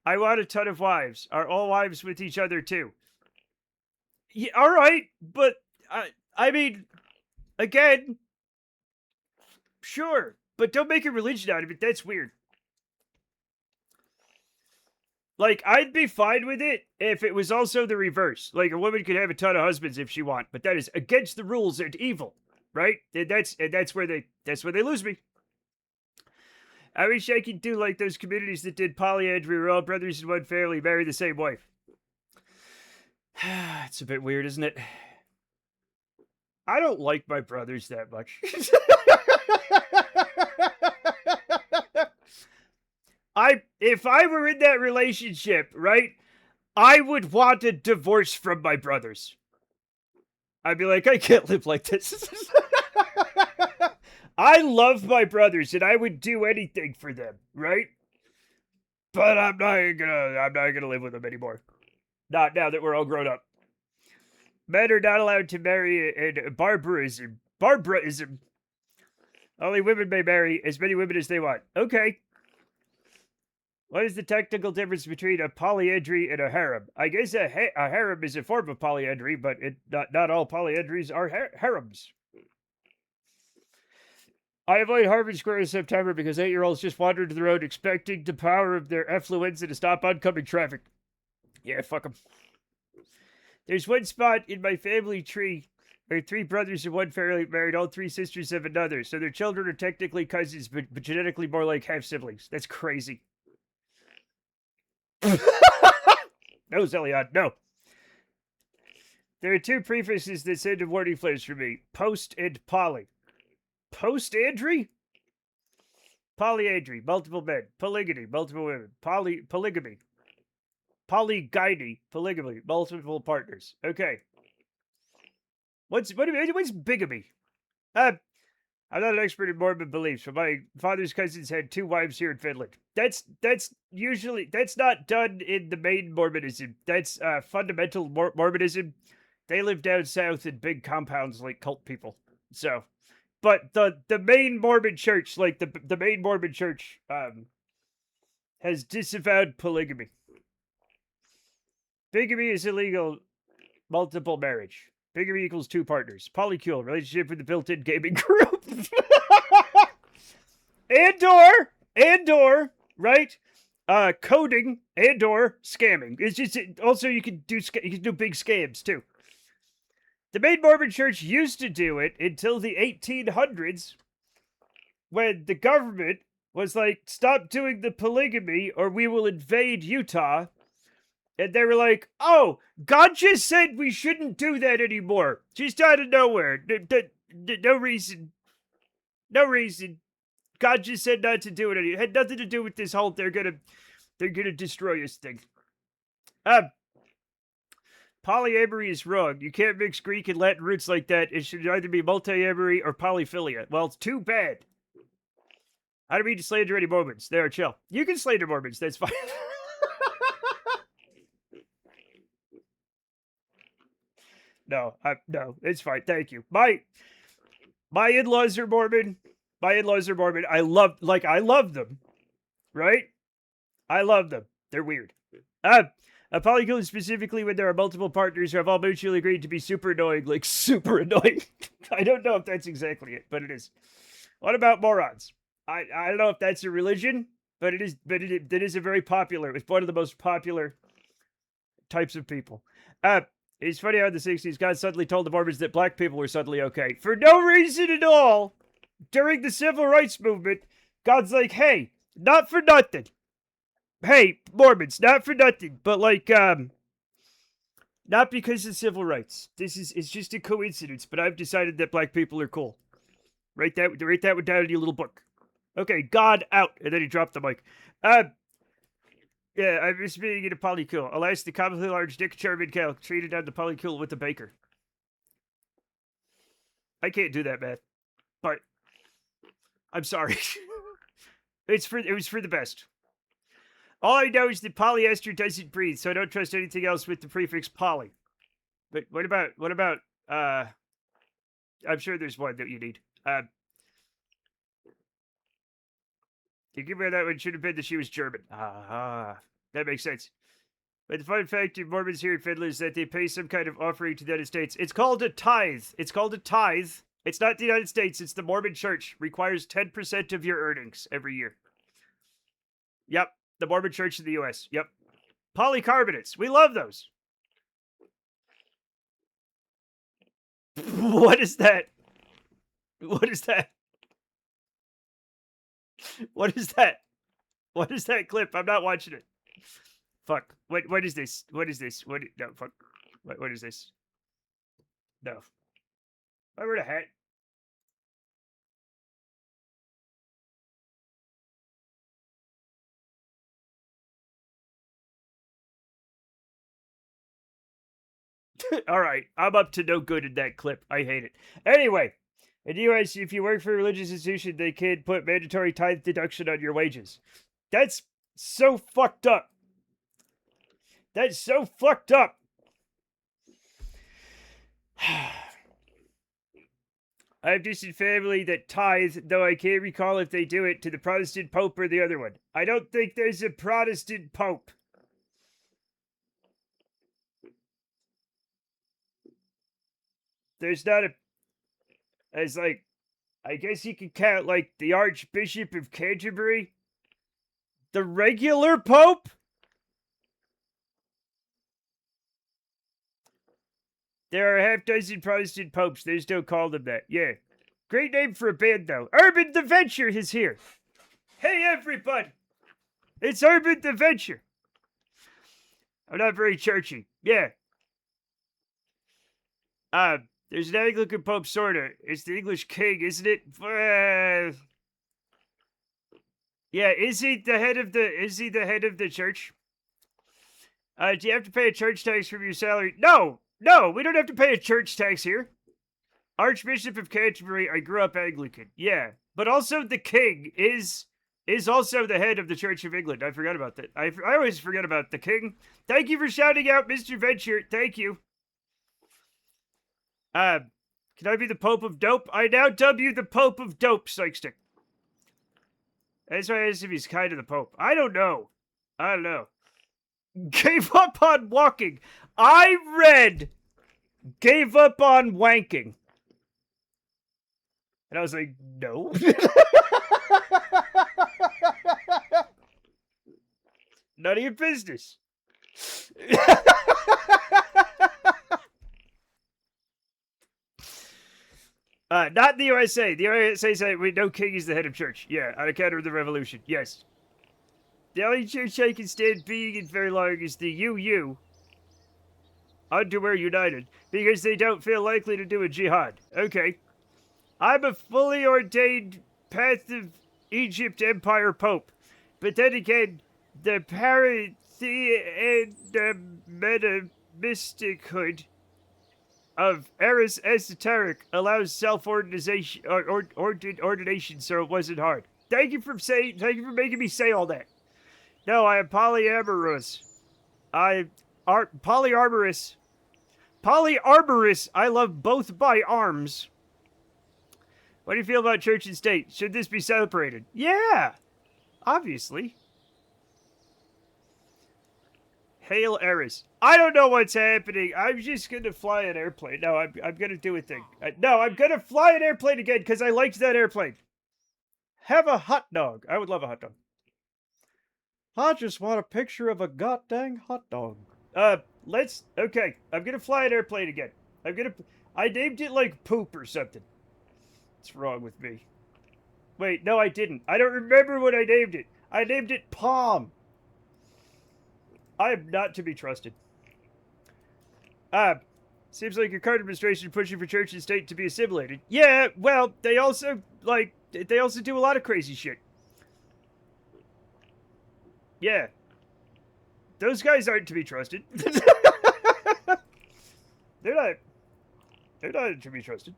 Speaker 1: I want a ton of wives. Are all wives with each other, too? Yeah, all right, but, I mean, again, sure. But don't make a religion out of it. That's weird. Like, I'd be fine with it if it was also the reverse. Like, a woman could have a ton of husbands if she want, but that is against the rules and evil, right? And that's where they lose me. I wish I could do like those communities that did polyandry where all brothers in one family marry the same wife. It's a bit weird, isn't it? I don't like my brothers that much. If I were in that relationship, right, I would want a divorce from my brothers. I'd be like, I can't live like this. I love my brothers and I would do anything for them, right? But I'm not gonna live with them anymore. Not now that we're all grown up. Men are not allowed to marry in barbarism. Barbarism. Only women may marry as many women as they want. Okay. What is the technical difference between a polyandry and a harem? I guess a harem is a form of polyandry, but not all polyandries are harems. I avoid Harvard Square in September because 8-year-olds just wandered the road expecting the power of their effluenza to stop oncoming traffic. Yeah, fuck them. There's one spot in my family tree where 3 brothers and 1 family married all 3 sisters of another, so their children are technically cousins, but genetically more like half-siblings. That's crazy. No, Zelion, no. There are 2 prefixes that send a warning flares for me. Post and poly. Post-andry? Polyandry, multiple men. Polygamy, multiple women. Polygamy. Polygyny, polygamy, multiple partners. Okay. What's bigamy? I'm not an expert in Mormon beliefs, but my father's cousins had 2 wives here in Finland. That's not done in the main Mormonism. That's fundamental Mormonism. They live down south in big compounds like cult people. So, but the main Mormon church, like the main Mormon church, has disavowed polygamy. Bigamy is illegal. Multiple marriage. Bigamy equals 2 partners. Polycule, relationship with the built-in gaming group. and/or, right? Coding and/or scamming. It's just also you can do big scams too. The main Mormon church used to do it until the 1800s, when the government was like, "Stop doing the polygamy, or we will invade Utah." And they were like, "Oh, God just said we shouldn't do that anymore. Just out of nowhere. No reason. No reason. God just said not to do it anymore. It had nothing to do with this whole they're gonna destroy us thing." Polyamory is wrong. You can't mix Greek and Latin roots like that. It should either be multiamory or polyphilia. Well, it's too bad. I don't mean to slander any Mormons. They are chill. You can slander Mormons. That's fine. No, it's fine. Thank you. My in-laws are Mormon. I love them. Right? I love them. They're weird. A polycule specifically when there are multiple partners who have all mutually agreed to be super annoying. Like, super annoying. I don't know if that's exactly it, but it is. What about morons? I don't know if that's a religion, but it is. But it is a very popular. It's one of the most popular types of people. It's funny how in the 60s, God suddenly told the Mormons that black people were suddenly okay. For no reason at all, during the civil rights movement, God's like, hey, not for nothing. Hey, Mormons, not for nothing, but like, not because of civil rights. It's just a coincidence, but I've decided that black people are cool. Write that one down in your little book. Okay, God out. And then he dropped the mic. Yeah, I'm just being in a polycule. Alas, the comically large Dick Chairman Cal treated on the polycule with the baker. I can't do that, man. But I'm sorry. It was for the best. All I know is that polyester doesn't breathe, so I don't trust anything else with the prefix poly. But what about I'm sure there's one that you need. You give her that one should have been that she was German. That makes sense. But the fun fact of Mormons here in Finland is that they pay some kind of offering to the United States. It's called a tithe. It's not the United States. It's the Mormon Church. Requires 10% of your earnings every year. Yep. The Mormon Church in the U.S. Yep. Polycarbonates. We love those. What is that? What is that? What is that? What is that clip? I'm not watching it. Fuck. What is this? What is this? No, fuck. What is this? No. I wear a hat. All right, I'm up to no good in that clip. I hate it. Anyway, in the U.S., if you work for a religious institution, they can put mandatory tithe deduction on your wages. That's so fucked up. That's so fucked up. I have distant family that tithe, though I can't recall if they do it to the Protestant Pope or the other one. I don't think there's a Protestant Pope. There's not a... It's like... I guess you could count, like, the Archbishop of Canterbury. The regular Pope? There are a half dozen Protestant popes. They just don't call them that. Yeah. Great name for a band, though. Urban the Venture is here. Hey, everybody. It's Urban the Venture. I'm not very churchy. Yeah. There's an Anglican Pope, sorta. It's the English king, isn't it? Yeah, is he the head of the church? Do you have to pay a church tax from your salary? No, we don't have to pay a church tax here. Archbishop of Canterbury, I grew up Anglican. Yeah, but also the king is also the head of the Church of England. I forgot about that. I always forget about the king. Thank you for shouting out, Mr. Venture. Thank you. Can I be the Pope of Dope? I now dub you the Pope of Dope, Sykestick. That's why I asked if he's kind of the Pope. I don't know. Gave up on walking. I read gave up on wanking. And I was like, no. None of your business. Not the USA. The USA said no king is the head of church. Yeah, on account of the revolution. Yes. The only church I can stand being in very long is the UU, Underwear United, because they don't feel likely to do a jihad. Okay. I'm a fully ordained Path of Egypt Empire Pope. But then again, the metaphysichood of Eris Esoteric allows self-ordination ordination, so it wasn't hard. Thank you for making me say all that. No, I am polyamorous. Polyarborous. Polyarborous. I love both my arms. What do you feel about church and state? Should this be separated? Yeah, obviously. Hail Eris. I don't know what's happening. I'm just gonna fly an airplane. No, I'm gonna do a thing. No, I'm gonna fly an airplane again because I liked that airplane. Have a hot dog. I would love a hot dog. I just want a picture of a goddamn hot dog. Okay. I'm gonna fly an airplane again. I named it like poop or something. What's wrong with me? Wait, no, I didn't. I don't remember what I named it. I named it Palm. I am not to be trusted. Seems like your current administration is pushing for church and state to be assimilated. Yeah, well, they also do a lot of crazy shit. Yeah. Those guys aren't to be trusted. They're not to be trusted.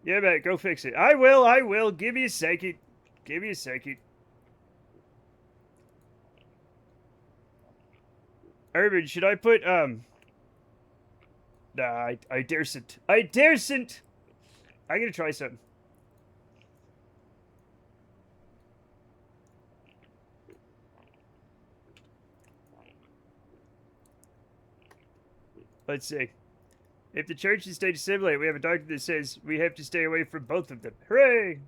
Speaker 1: Yeah, man, go fix it. I will. Give me a second. Urban, should I put, Nah, I daresn't. I'm gonna try something. Let's see. If the church and state assimilate, we have a doctrine that says we have to stay away from both of them. Hooray!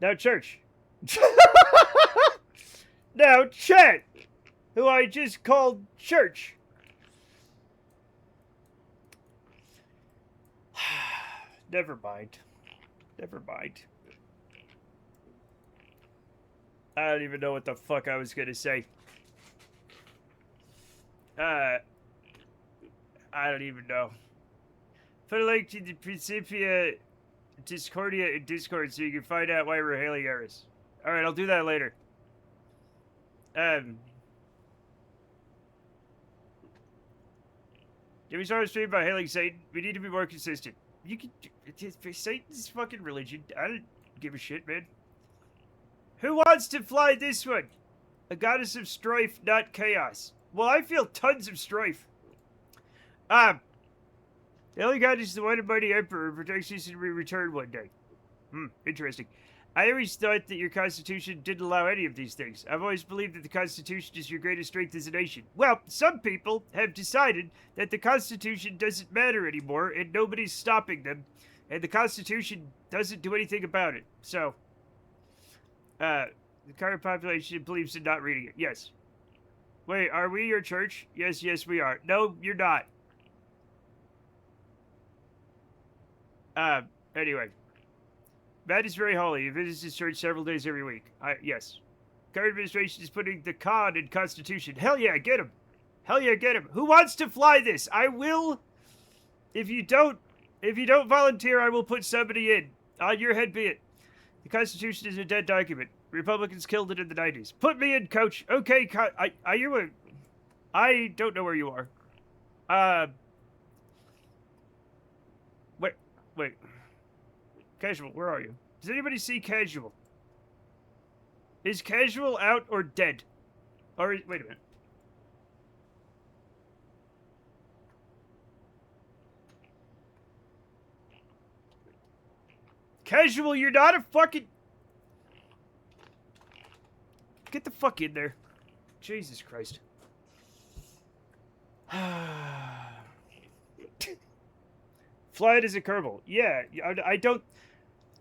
Speaker 1: Now, church. Now, Chet, who I just called church. Never mind. I don't even know what the fuck I was gonna say. I don't even know. Put a link to the Principia Discordia in Discord so you can find out why we're hailing errors. Alright, I'll do that later. Did we start a stream by hailing Satan? We need to be more consistent. You can... Satan's fucking religion. I don't give a shit, man. Who wants to fly this one? A goddess of strife, not chaos. Well, I feel tons of strife. The only god is the one and mighty emperor who protects us and we return one day. Interesting. I always thought that your constitution didn't allow any of these things. I've always believed that the constitution is your greatest strength as a nation. Well, some people have decided that the constitution doesn't matter anymore and nobody's stopping them. And the constitution doesn't do anything about it. So, the current population believes in not reading it. Yes. Wait, are we your church? Yes, we are. No, you're not. Anyway. Matt is very holy. He visits his church several days every week. Yes. Current administration is putting the con in Constitution. Hell yeah, get him. Hell yeah, get him. Who wants to fly this? I will. If you don't volunteer, I will put somebody in. On your head be it. The Constitution is a dead document. Republicans killed it in the 90s. Put me in, coach. Okay, are you a... I don't know where you are. Wait. Casual, where are you? Does anybody see Casual? Is Casual out or dead? Or, wait a minute. Casual, you're not a fucking... Get the fuck in there. Jesus Christ. Fly it as a Kerbal. Yeah, I don't...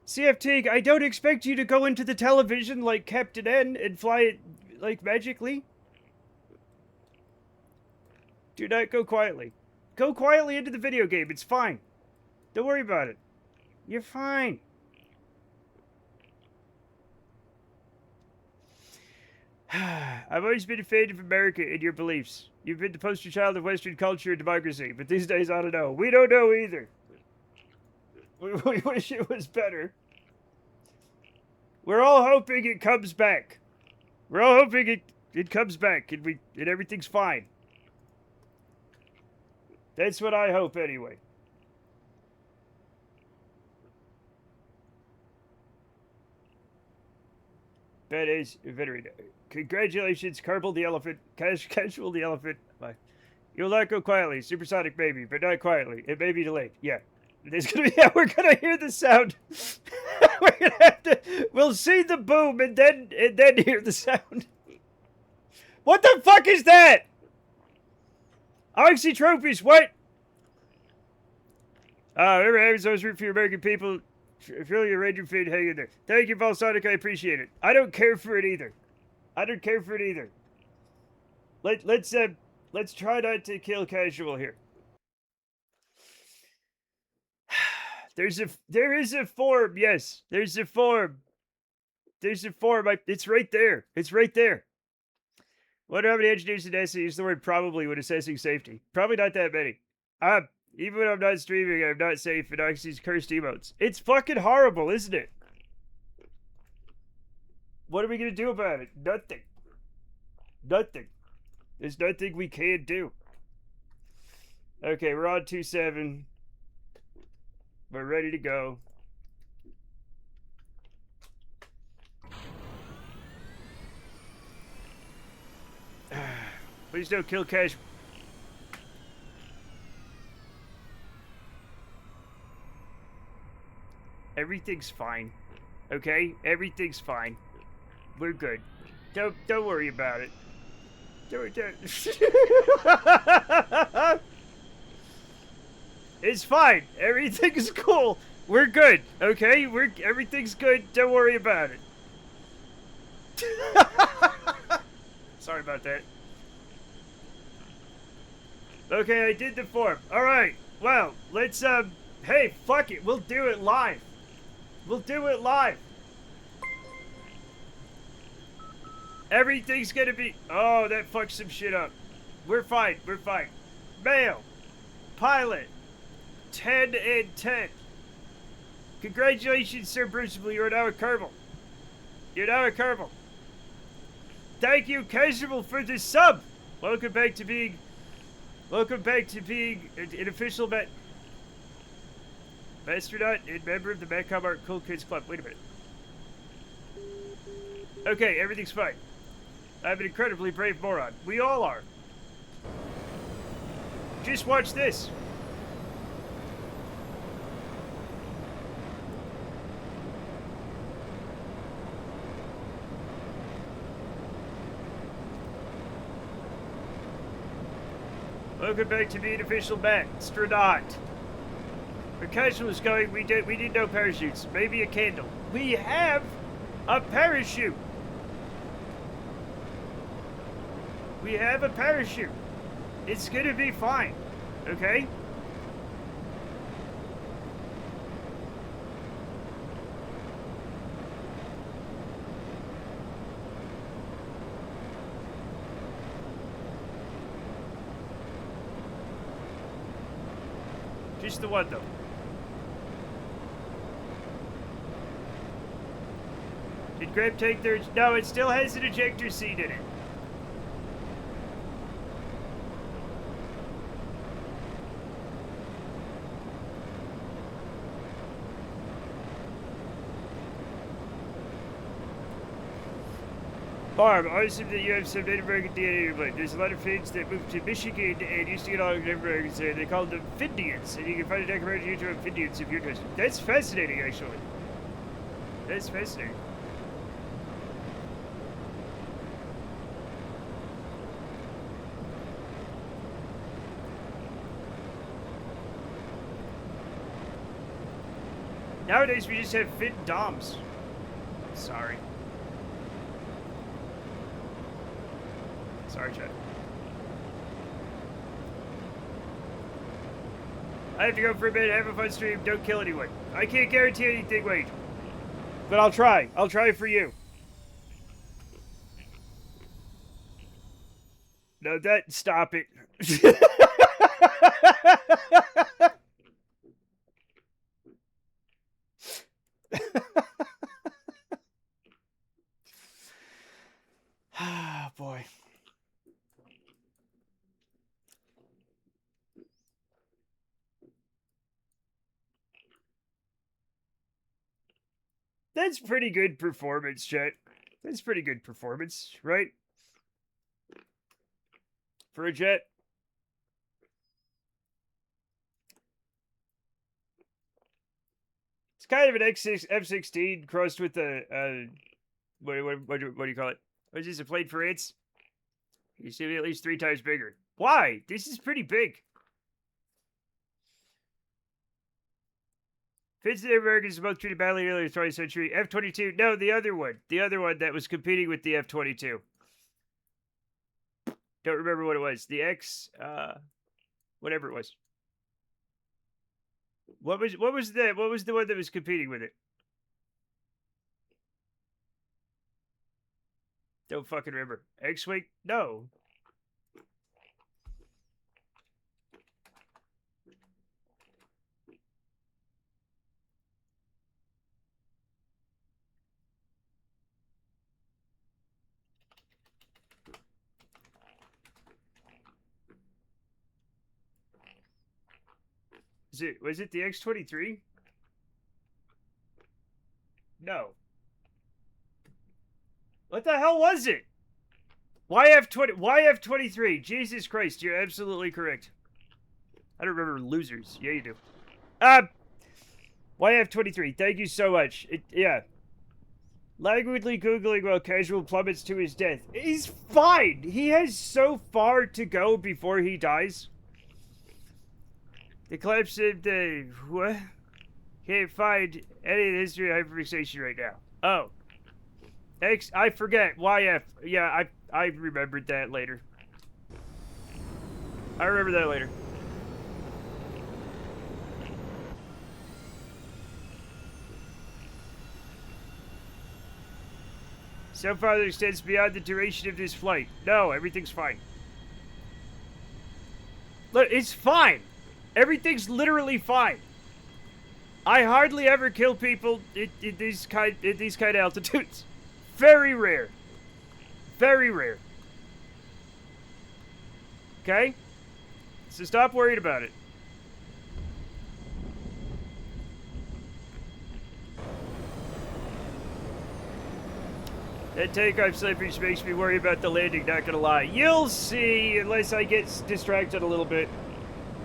Speaker 1: CFT, I don't expect you to go into the television like Captain N and fly it, like, magically. Do not go quietly. Go quietly into the video game. It's fine. Don't worry about it. You're fine. I've always been a fan of America and your beliefs. You've been the poster child of Western culture and democracy, but these days I don't know. We don't know either. We wish it was better. We're all hoping it comes back. We're all hoping it comes back and everything's fine. That's what I hope anyway. That is very... Congratulations, Kerbal the elephant. Casual the elephant. Bye. You'll not go quietly. Supersonic maybe, but not quietly. It may be delayed. Yeah. There's gonna be... Yeah, we're gonna hear the sound. We're gonna have to... We'll see the boom and then hear the sound. What the fuck is that? Oxytropies, what? Remember having those root for your American people. Feel your ranger feed, hang in there. Thank you, Volsonic, I appreciate it. I don't care for it either. Let's try not to kill Casual here. There is a form, yes. There's a form. It's right there. It's right there. Wonder how many engineers in NASA use the word probably when assessing safety. Probably not that many. Even when I'm not streaming, I'm not safe and Oxy's cursed emotes. It's fucking horrible, isn't it? What are we gonna do about it? Nothing. Nothing. There's nothing we can do. Okay, we're on 2-7. We're ready to go. Please don't kill Cash. Everything's fine. Okay? Everything's fine. We're good. Don't worry about it. Don't. It's fine. Everything's cool. We're good. Okay? Everything's good. Don't worry about it. Sorry about that. Okay, I did the form. Alright. Well, let's, hey, fuck it. We'll do it live. We'll do it live. Everything's gonna be... Oh, that fucked some shit up. We're fine. We're fine. Mail. Pilot. 10 and 10. Congratulations, Sir Principal. You are now a Kerbal. You're now a Kerbal. Thank you, Casual, for the sub. Welcome back to being an official astronaut and member of the Macom Art Cool Kids Club. Wait a minute. Okay, everything's fine. I'm an incredibly brave moron. We all are. Just watch this. Welcome back to being official astronaut. Where Casual is going, we need no parachutes. Maybe a candle. We have a parachute. We have a parachute. It's gonna be fine. Okay? Just the one, though. Did Graham take their... No, it still has an ejector seat in it. Barb, I assume that you have some Native American DNA in your blood. There's a lot of Finns that moved to Michigan and used to get along with Native Americans there. They called them Findians, and you can find a documentary on YouTube of Findians if you're interested. That's fascinating, actually. That's fascinating. Nowadays, we just have Finn Doms. Sorry. Sorry, Chad. I have to go for a minute, have a fun stream, don't kill anyone. I can't guarantee anything, Wade. But I'll try. I'll try for you. No, stop it. Ah, boy. That's pretty good performance, chat. That's pretty good performance, right? For a jet. It's kind of an F-16 crossed with a, what do you call it? What is this, a plane for ants? You should be at least 3 times bigger. Why? This is pretty big. Finns and Americans both treated badly earlier in the 20th century. F-22. No, the other one. The other one that was competing with the F-22. Don't remember what it was. The X, whatever it was. What was the one that was competing with it? Don't fucking remember. X-Wing? No. Was it the X-23? No. What the hell was it? YF-23. Jesus Christ, you're absolutely correct. I don't remember losers. Yeah, you do. YF-23, thank you so much. Yeah. Languidly Googling while Casual plummets to his death. He's fine! He has so far to go before he dies. The collapse of the... What? Can't find any of the history of hyperfixation right now. Oh. I forget. YF. Yeah, I remembered that later. I remember that later. So far that extends beyond the duration of this flight. No, everything's fine. Look, it's fine. Everything's literally fine. I hardly ever kill people in these kind of altitudes. Very rare. Very rare. Okay? So stop worrying about it. That takeoff slippage makes me worry about the landing, not gonna lie. You'll see, unless I get distracted a little bit.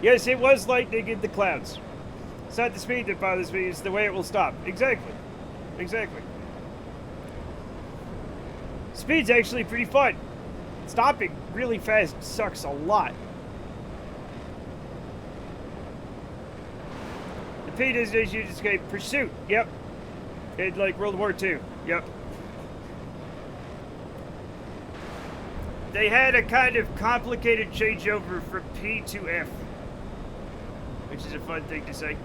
Speaker 1: Yes, it was lightning in the clouds. It's not the speed that bothers me, it's the way it will stop. Exactly. Exactly. Speed's actually pretty fun. Stopping really fast sucks a lot. The P designation escape pursuit. Yep. In like World War II. Yep. They had a kind of complicated changeover from P to F, which is a fun thing to say.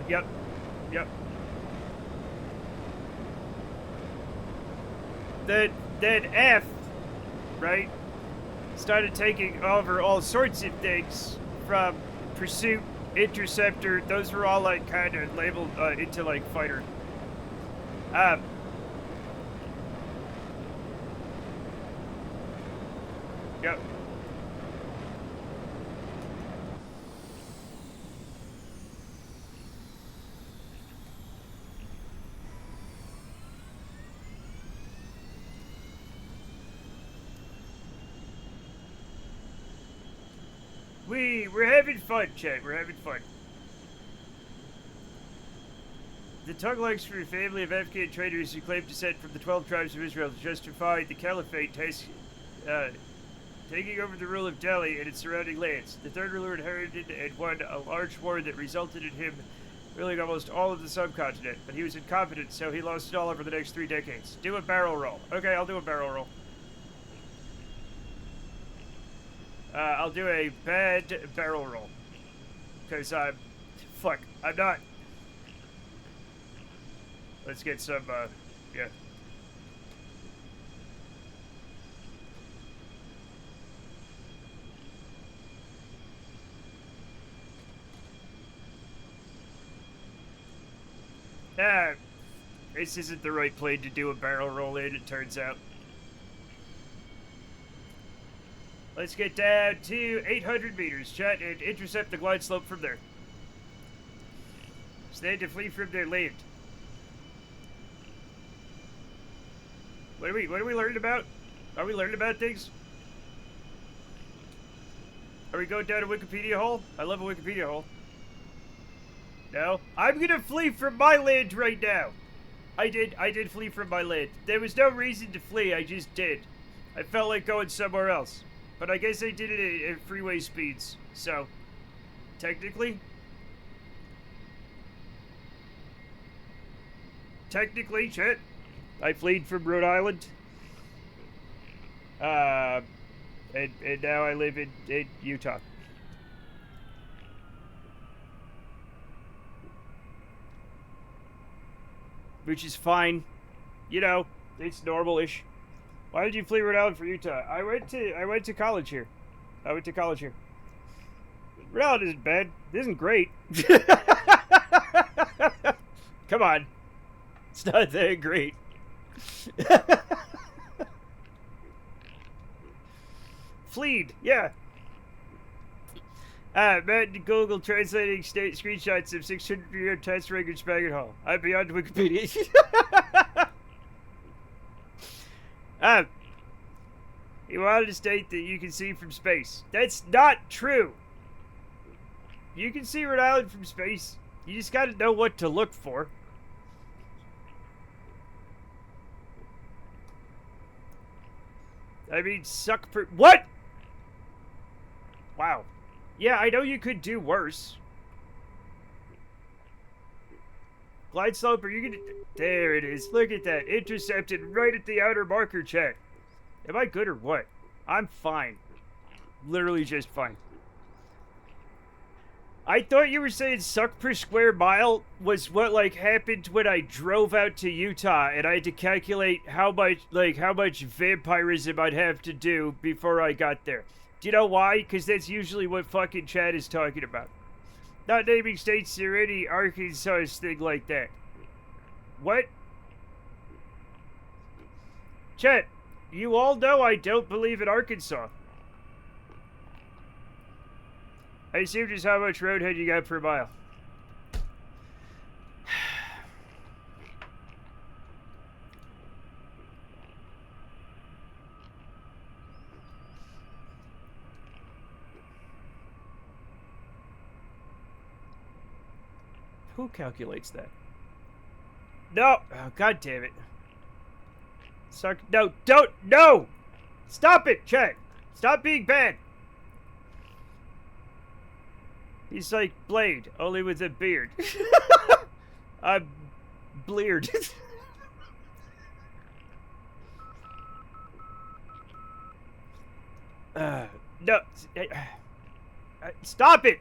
Speaker 1: Yep. Yep. Then F, right, started taking over all sorts of things from pursuit, interceptor. Those were all like kind of labeled into like fighter. Yep. We're having fun, chat. We're having fun. The Tuglags for a family of Afghan traders who claim descent from the 12 tribes of Israel to justify the caliphate taking over the rule of Delhi and its surrounding lands. The third ruler inherited and won a large war that resulted in him ruling almost all of the subcontinent, but he was incompetent, so he lost it all over the next 3 decades. Do a barrel roll. Okay, I'll do a barrel roll. I'll do a bad barrel roll. Because I'm not. Let's get some, yeah. This isn't the right plane to do a barrel roll in, it turns out. Let's get down to 800 meters, chat, and intercept the glide slope from there. Stand to flee from their land. What are we learning about? Are we learning about things? Are we going down a Wikipedia hole? I love a Wikipedia hole. No? I'm gonna flee from my land right now. I did flee from my land. There was no reason to flee, I just did. I felt like going somewhere else. But I guess I did it at freeway speeds, so technically, chat, I fled from Rhode Island, and now I live in Utah. Which is fine, you know, it's normal-ish. Why did you flee Rhode Island for Utah? I went to college here. Rhode Island isn't bad. It isn't great. Come on. It's not that great. Fleed, yeah. Matt and Google translating screenshots of 600-year test records back at home. I'm beyond Wikipedia. He wanted to state that you can see from space. That's not true. You can see Rhode Island from space. You just gotta know what to look for. I mean, what? Wow. Yeah, I know you could do worse. Glide slope, are you gonna... There it is. Look at that. Intercepted right at the outer marker, chat. Am I good or what? I'm fine. Literally just fine. I thought you were saying suck per square mile was what like happened when I drove out to Utah and I had to calculate how much vampirism I'd have to do before I got there. Do you know why? Because that's usually what fucking Chad is talking about. Not naming states or any Arkansas thing like that. What? Chet, you all know I don't believe in Arkansas. I assume just how much roadhead you got per mile. Who calculates that? No! Oh, God damn it. Suck. No, don't! No! Stop it, Chet! Stop being bad! He's like Blade, only with a beard. I'm bleared. No. Stop it!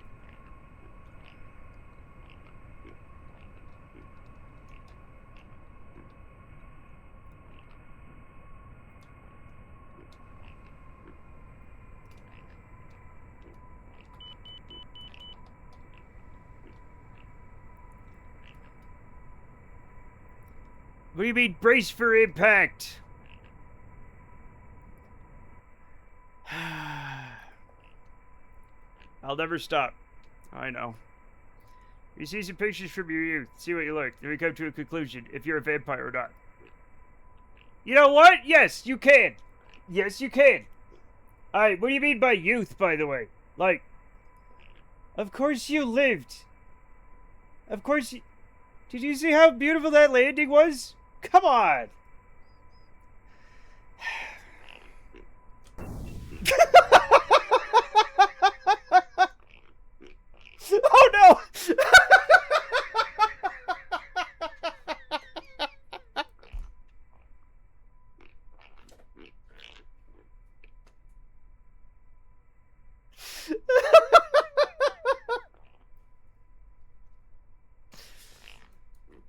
Speaker 1: What do you mean, brace for impact? I'll never stop. I know. You see some pictures from your youth, see what you look, then we come to a conclusion if you're a vampire or not. You know what? Yes, you can. Yes, you can. Alright, what do you mean by youth, by the way? Like, of course you lived. Of course you... Did you see how beautiful that landing was? Come on! Oh no!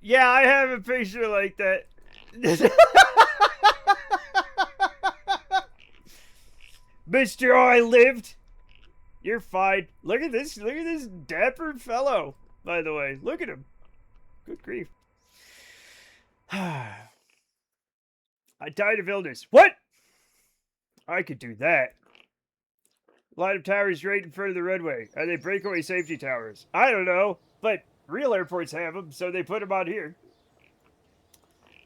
Speaker 1: Yeah, I have a picture like that. Mr. I lived. You're fine. Look at this dapper fellow, by the way. Look at him. Good grief. I died of illness. What? I could do that. Line of towers right in front of the runway. Are they breakaway safety towers? I don't know, but real airports have them, so they put them on here.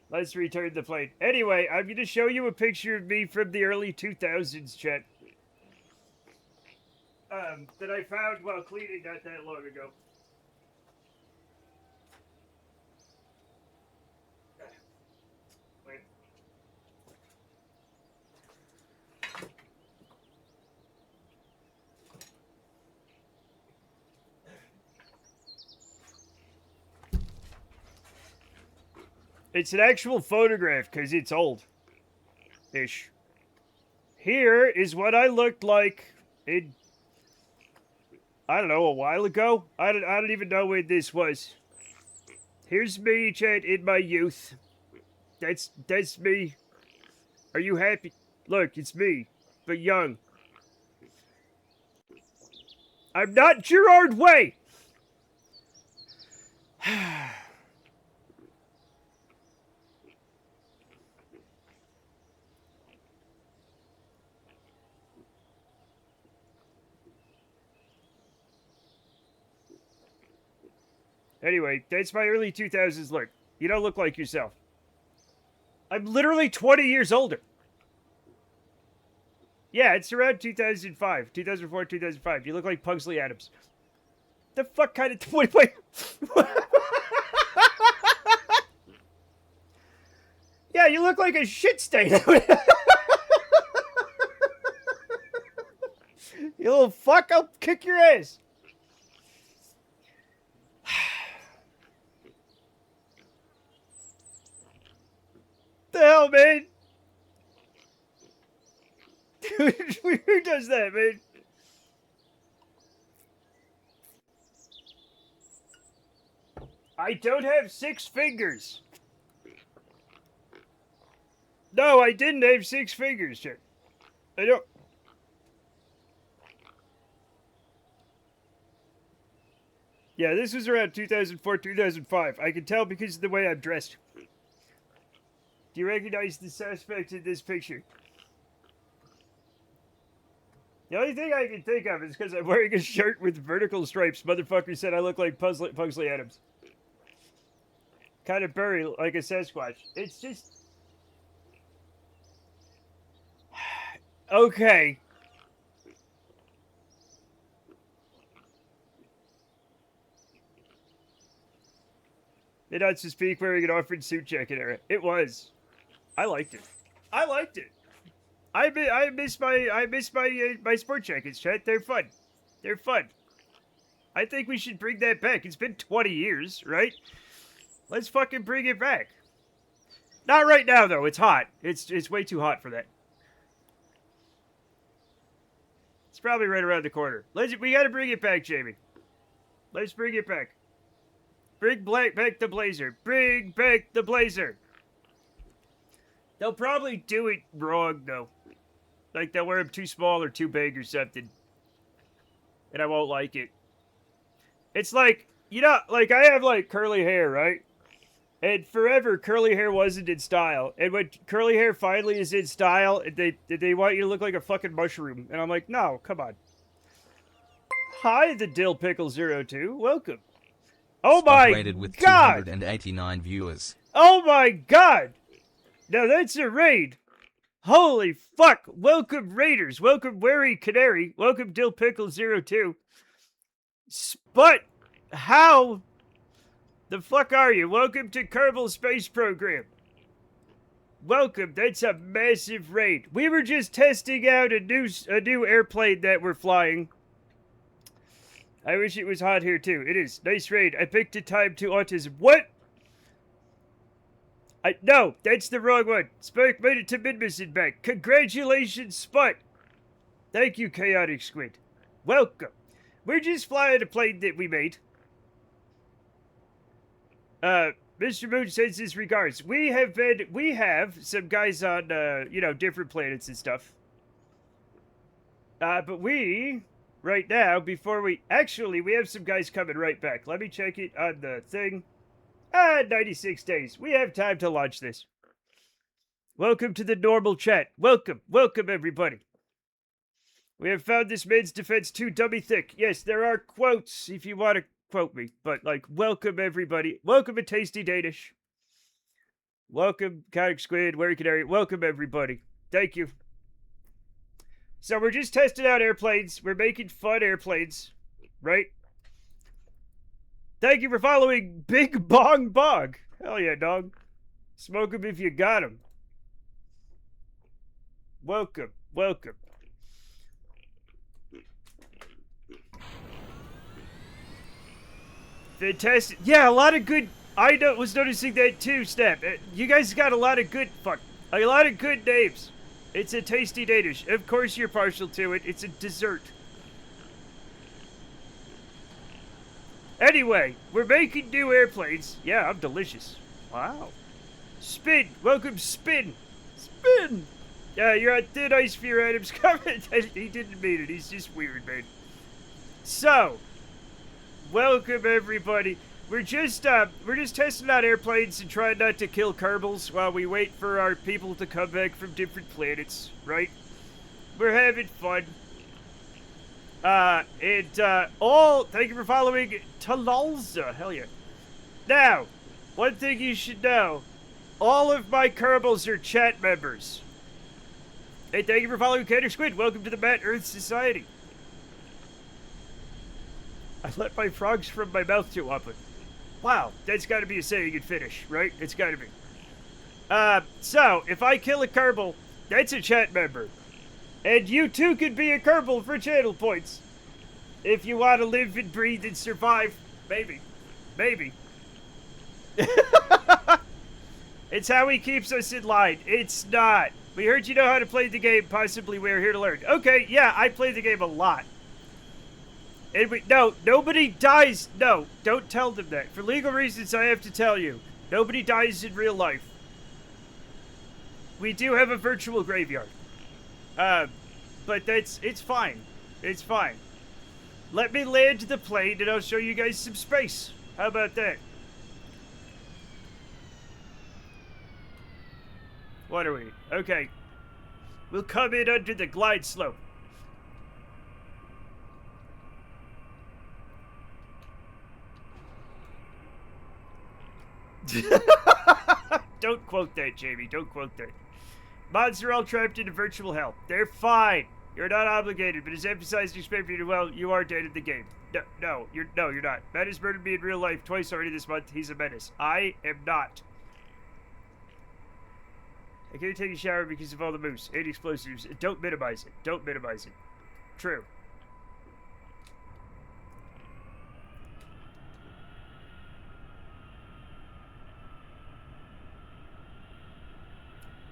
Speaker 1: Let's return the plane. Anyway, I'm going to show you a picture of me from the early 2000s, Chet. That I found while cleaning not that long ago. Wait. It's an actual photograph because it's old-ish. Here is what I looked like in, I don't know, a while ago. I don't even know when this was. Here's me, Chad, in my youth. That's me. Are you happy? Look, it's me, but young. I'm not Gerard Way. Anyway, that's my early 2000s look. You don't look like yourself. I'm literally 20 years older. Yeah, it's around 2005. 2004, 2005. You look like Pugsley Adams. The fuck kind of... Wait. Yeah, you look like a shit stain. You little fuck, I'll kick your ass. The hell, man? Who does that, man? I don't have 6 fingers. No, I didn't have 6 fingers, sir. I don't. Yeah, this was around 2004, 2005. I can tell because of the way I'm dressed. Do you recognize the suspect in this picture? The only thing I can think of is because I'm wearing a shirt with vertical stripes. Motherfucker said I look like Pugsley Adams. Kind of burry like a Sasquatch. It's just... Okay. It not to speak wearing an off-road suit jacket era. It was. I liked it. I liked it. I miss my sport jackets, chat. They're fun. They're fun. I think we should bring that back. It's been 20 years, right? Let's fucking bring it back. Not right now though. It's hot. It's way too hot for that. It's probably right around the corner. We gotta bring it back, Jamie. Let's bring it back. Bring back the blazer. Bring back the blazer. They'll probably do it wrong, though. Like, they'll wear them too small or too big or something. And I won't like it. It's like, you know, like, I have, like, curly hair, right? And forever, curly hair wasn't in style. And when curly hair finally is in style, they want you to look like a fucking mushroom. And I'm like, no, come on. Hi, the Dill Pickle 02. Welcome. Oh my
Speaker 3: rated with
Speaker 1: God!
Speaker 3: 289 viewers.
Speaker 1: Oh my God! Now that's a raid. Holy fuck! Welcome Raiders. Welcome Wary Canary. Welcome Dill Pickle 02. But how the fuck are you? Welcome to Kerbal Space Program. Welcome. That's a massive raid. We were just testing out a new airplane that we're flying. I wish it was hot here too. It is. Nice raid. I picked a time to autism. What? No, that's the wrong one. Spike made it to Midmison back. Congratulations, Spot. Thank you, Chaotic Squid. Welcome. We're just flying a plane that we made. Mr. Moon sends his regards. We have some guys on, you know, different planets and stuff. But we... Right now, before we have some guys coming right back. Let me check it on the thing. 96 days. We have time to launch this. Welcome to the normal chat. Welcome everybody. We have found this man's defense too dummy thick. Yes, there are quotes if you want to quote me. But, like, welcome everybody. Welcome to Tasty Danish. Welcome, Chaotic Squid, Wary Canary. Welcome everybody. Thank you. So we're just testing out airplanes. We're making fun airplanes, right? Thank you for following Big Bong Bog. Hell yeah, dog. Smoke 'em if you got 'em. Welcome. Fantastic. Yeah, a lot of good... I was noticing that too, Snap. You guys got a lot of good... a lot of good names. It's a tasty Danish. Of course you're partial to it. It's a dessert. Anyway, we're making new airplanes. Yeah, I'm delicious. Wow. Spin. Welcome, Spin. Spin. Yeah, you're on thin ice for your Adam's comment. He didn't mean it. He's just weird, man. So, welcome everybody. We're just testing out airplanes and trying not to kill Kerbals while we wait for our people to come back from different planets, right? We're having fun. Thank you for following Talalza. Hell yeah. Now, one thing you should know, all of my Kerbals are chat members. Hey, thank you for following Cater Squid. Welcome to the Matt Earth Society. I let my frogs from my mouth too often. Wow, that's got to be a saying in Finnish, right? It's got to be. So, if I kill a Kerbal, that's a chat member. And you too could be a Kerbal for channel points. If you want to live and breathe and survive. Maybe. Maybe. It's how he keeps us in line. It's not. We heard you know how to play the game. Possibly we're here to learn. Okay, yeah, I play the game a lot. And no, nobody dies. No, don't tell them that. For legal reasons, I have to tell you. Nobody dies in real life. We do have a virtual graveyard. But it's fine. It's fine. Let me land the plane and I'll show you guys some space. How about that? What are we? Okay. We'll come in under the glide slope. Don't quote that, Jamie. Don't quote that. Mods are all trapped in a virtual hell. They're fine. You're not obligated, but as emphasized expected, well, you are dead in the game. No, you're not. Matt has murdered me in real life twice already this month. He's a menace. I am not. I can't take a shower because of all the moose and explosives. Don't minimize it. Don't minimize it. True.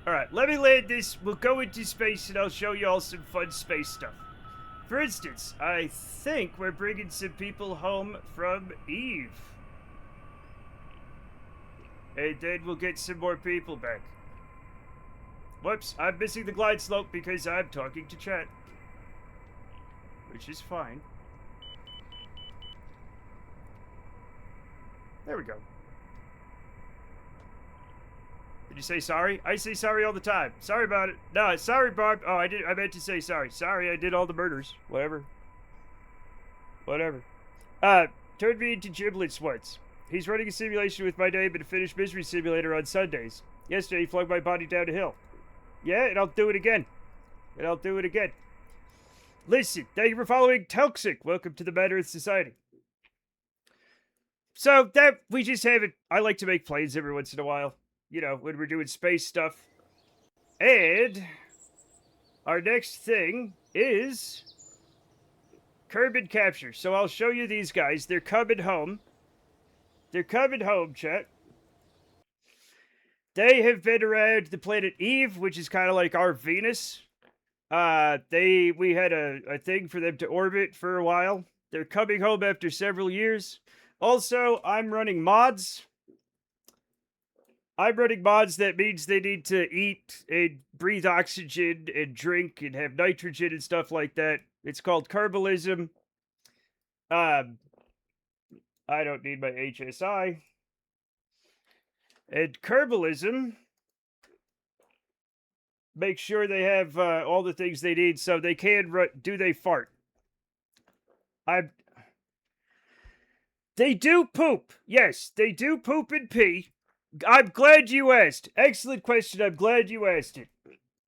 Speaker 1: Alright, let me land this. We'll go into space and I'll show you all some fun space stuff. For instance, I think we're bringing some people home from Eve. And then we'll get some more people back. Whoops, I'm missing the glide slope because I'm talking to chat. Which is fine. There we go. Did you say sorry? I say sorry all the time. Sorry about it. No, sorry, Barb. Oh, I meant to say sorry. Sorry, I did all the murders. Whatever. Turned me into giblets once. He's running a simulation with my name and a finished misery simulator on Sundays. Yesterday, he flung my body down a hill. Yeah, and I'll do it again. Listen, thank you for following Toxic. Welcome to the Mad Earth Society. So, that, we just have it. I like to make planes every once in a while. You know, when we're doing space stuff. And our next thing is Kerbal capture. So I'll show you these guys. They're coming home. Chat. They have been around the planet Eve, which is kind of like our Venus. We had a thing for them to orbit for a while. They're coming home after several years. Also, I'm running mods. That means they need to eat and breathe oxygen and drink and have nitrogen and stuff like that. It's called Kerbalism. I don't need my HSI. And Kerbalism makes sure they have all the things they need so they can do they fart? They do poop. Yes, they do poop and pee. I'm glad you asked. Excellent question. I'm glad you asked it.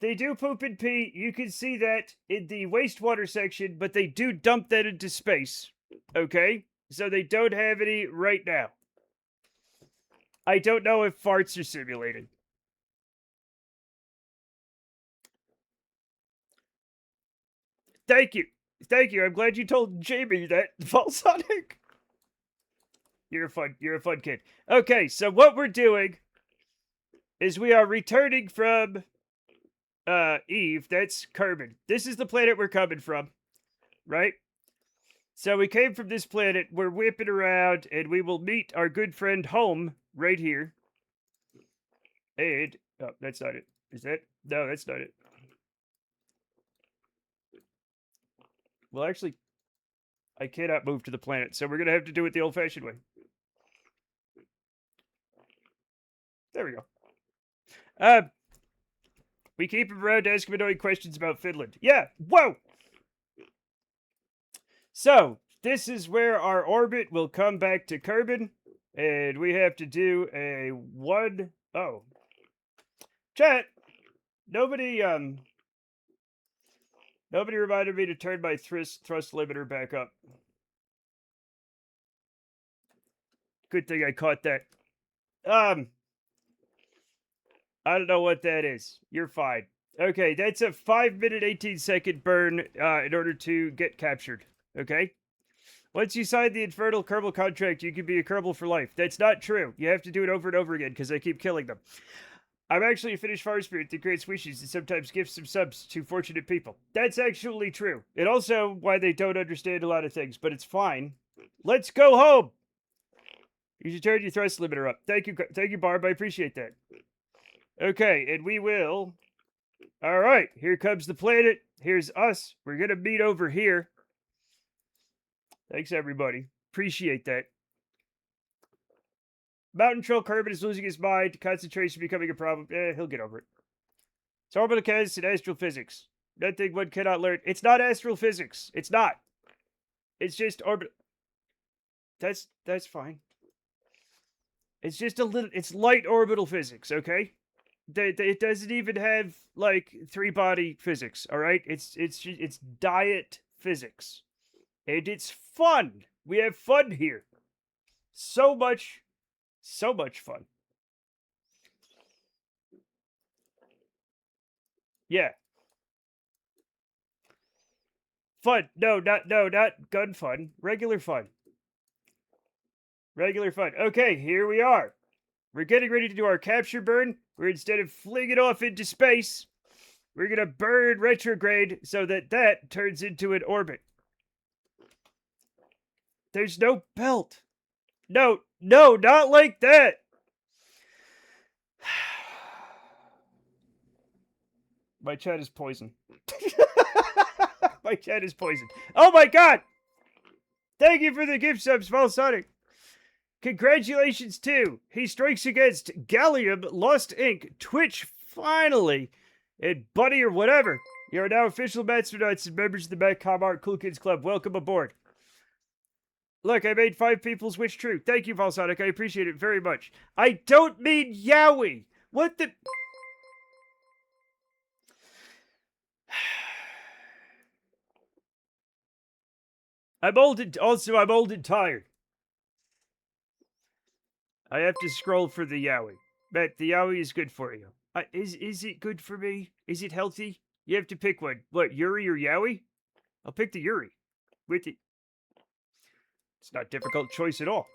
Speaker 1: They do poop and pee. You can see that in the wastewater section, but they do dump that into space. Okay? So they don't have any right now. I don't know if farts are simulated. Thank you. I'm glad you told Jamie that, Volsonic. You're a fun kid. Okay, so what we're doing is we are returning from Eve. That's Kerbal. This is the planet we're coming from, right? So we came from this planet. We're whipping around, and we will meet our good friend home right here. And oh, that's not it. Is that? No, that's not it. Well, actually, I cannot move to the planet, so we're gonna have to do it the old-fashioned way. There we go. We keep him around to ask him annoying questions about Finland. Yeah, whoa! So, this is where our orbit will come back to Kerbal, and we have to do a oh. Chat! Nobody reminded me to turn my thrust limiter back up. Good thing I caught that. I don't know what that is. You're fine. Okay, that's a 5-minute, 18-second burn in order to get captured. Okay? Once you sign the Infernal Kerbal contract, you can be a Kerbal for life. That's not true. You have to do it over and over again because I keep killing them. I'm actually a Finnish fire spirit that grants wishes and sometimes gives some subs to fortunate people. That's actually true. And also why they don't understand a lot of things, but it's fine. Let's go home! You should turn your thrust limiter up. Thank you, Barb. I appreciate that. Okay, and we will... Alright, here comes the planet. Here's us. We're gonna meet over here. Thanks, everybody. Appreciate that. Mountain Troll Kerbal is losing his mind. Concentration becoming a problem. He'll get over it. It's orbital mechanics and astrophysics. Nothing one cannot learn. It's not astrophysics. It's not. It's just orbital. That's fine. It's just a little. It's light orbital physics. Okay. It doesn't even have like 3-body physics. All right. It's diet physics, and it's fun. We have fun here. So much fun. Yeah. Fun. No, not gun fun. Regular fun. Regular fun. Okay, here we are. We're getting ready to do our capture burn, where instead of flinging off into space, we're going to burn retrograde so that turns into an orbit. There's no belt. No, not like that. My chat is poison. My chat is poison. Oh my god! Thank you for the gift subs, Valsonic. Congratulations too. He strikes against Gallium, Lost Ink, Twitch, finally, and Buddy or whatever. You are now official Masternauts and members of the Madcom Art Cool Kids Club. Welcome aboard. Look, I made 5 people's wish true. Thank you, Valsonic. I appreciate it very much. I don't mean Yowie. What the... I'm old and tired. I have to scroll for the Yowie. But the Yowie is good for you. Is it good for me? Is it healthy? You have to pick one. What, Yuri or Yowie? I'll pick the Yuri. With the... It's not a difficult choice at all.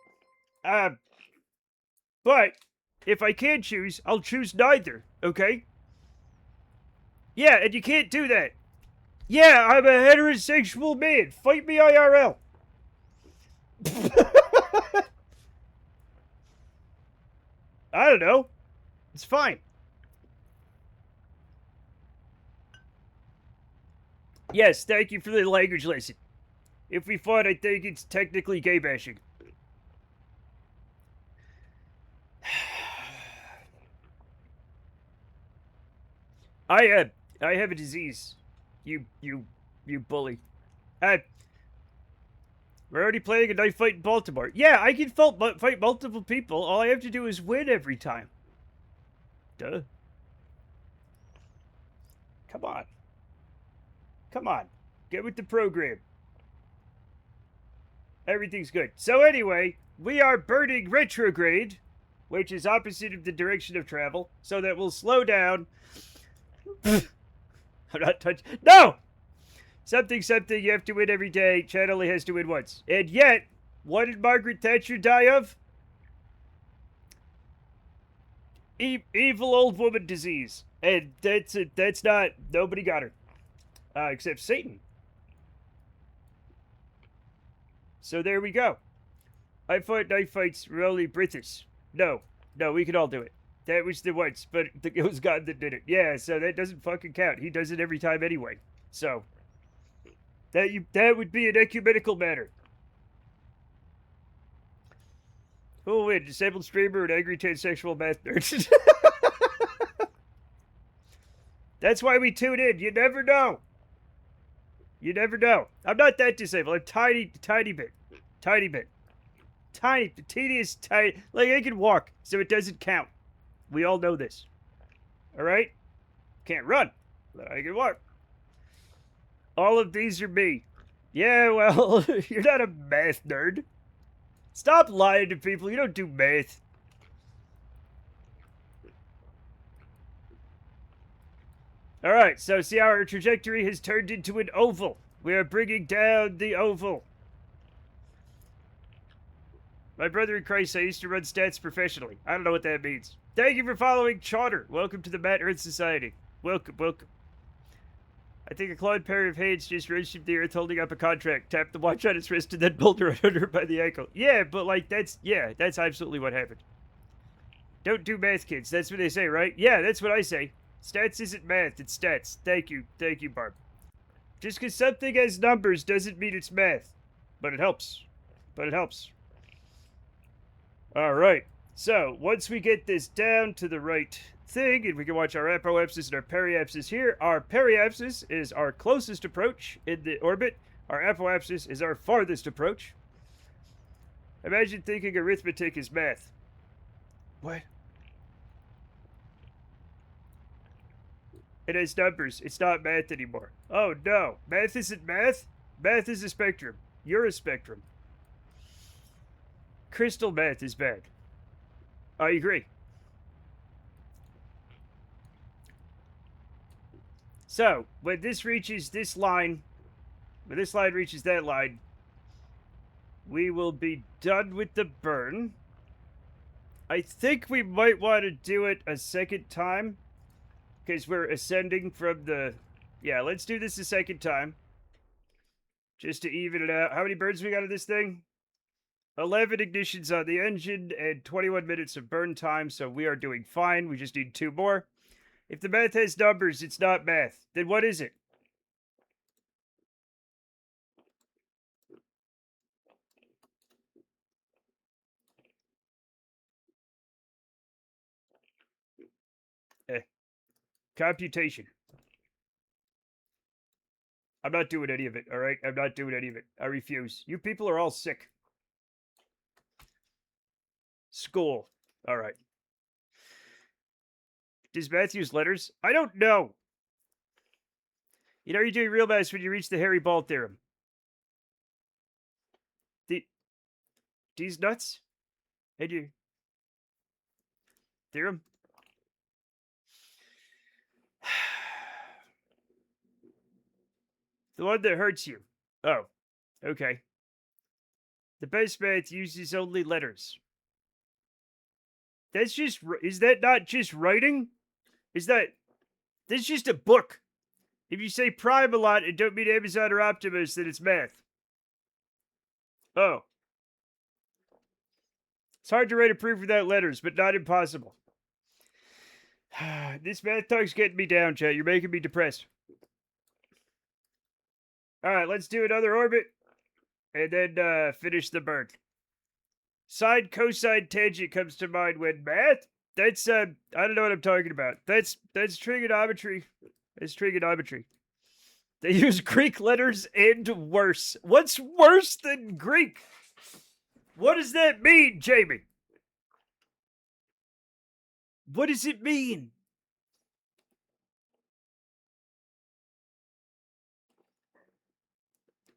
Speaker 1: But if I can choose, I'll choose neither, okay? Yeah, and you can't do that. Yeah, I'm a heterosexual man. Fight me IRL. I don't know. It's fine. Yes, thank you for the language lesson. If we fought, I think it's technically gay bashing. I have a disease. You bully. We're already playing a knife fight in Baltimore. Yeah, I can fight multiple people. All I have to do is win every time. Duh. Come on. Come on. Get with the program. Everything's good. So anyway, we are burning retrograde, which is opposite of the direction of travel, so that we'll slow down. I'm not touching. No! Something, you have to win every day. Chad only has to win once. And yet, what did Margaret Thatcher die of? Evil old woman disease. And that's not, nobody got her. Except Satan. So there we go. I fought knife fights were only British. No, we could all do it. That was the once, but it was God that did it. Yeah, so that doesn't fucking count. He does it every time anyway. So, that would be an ecumenical matter. Who will win? Disabled streamer or an angry transsexual math nerd? That's why we tune in. You never know. You never know. I'm not that disabled. I'm tiny bit. Tiny bit. Tiny, teeniest, tiny. Like, I can walk, so it doesn't count. We all know this. Alright? Can't run, but I can walk. All of these are me. Yeah, well, you're not a math nerd. Stop lying to people. You don't do math. Alright, so see how our trajectory has turned into an oval. We are bringing down the oval. My brother in Christ, I used to run stats professionally. I don't know what that means. Thank you for following Chauder. Welcome to the Matt Earth Society. Welcome, welcome. I think a Claude Perry of Hades just registered the Earth holding up a contract, tapped the watch on his wrist, and then pulled her under by the ankle. Yeah, but like, that's absolutely what happened. Don't do math, kids. That's what they say, right? Yeah, that's what I say. Stats isn't math, it's stats. Thank you, Barb. Just because something has numbers doesn't mean it's math. But it helps. Alright, so once we get this down to the right thing, and we can watch our apoapsis and our periapsis here, our periapsis is our closest approach in the orbit. Our apoapsis is our farthest approach. Imagine thinking arithmetic is math. What? It has numbers. It's not math anymore. Oh no, math isn't math? Math is a spectrum. You're a spectrum. Crystal math is bad. I agree. So, when this reaches this line, when this line reaches that line, we will be done with the burn. I think we might want to do it a second time, because we're ascending from the... Yeah, let's do this a second time. Just to even it out. How many burns we got of this thing? 11 ignitions on the engine and 21 minutes of burn time, so we are doing fine. We just need 2 more. If the math has numbers, it's not math. Then what is it? Computation. I'm not doing any of it, alright? I'm not doing any of it. I refuse. You people are all sick. School. Alright. Does math use letters? I don't know. You know you're doing real math when you reach the Harry Ball theorem. These nuts? And you... Theorem? The one that hurts you. Oh. Okay. The best math uses only letters. That's just... Is that not just writing? Is that... That's just a book. If you say prime a lot and don't mean Amazon or Optimus, then it's math. Oh. It's hard to write a proof without letters, but not impossible. This math talk's getting me down, chat. You're making me depressed. Alright, let's do another orbit. And then finish the burn. Sine, cosine, tangent comes to mind when math? That's, I don't know what I'm talking about. That's trigonometry. It's trigonometry. They use Greek letters and worse. What's worse than Greek? What does that mean, Jamie? What does it mean?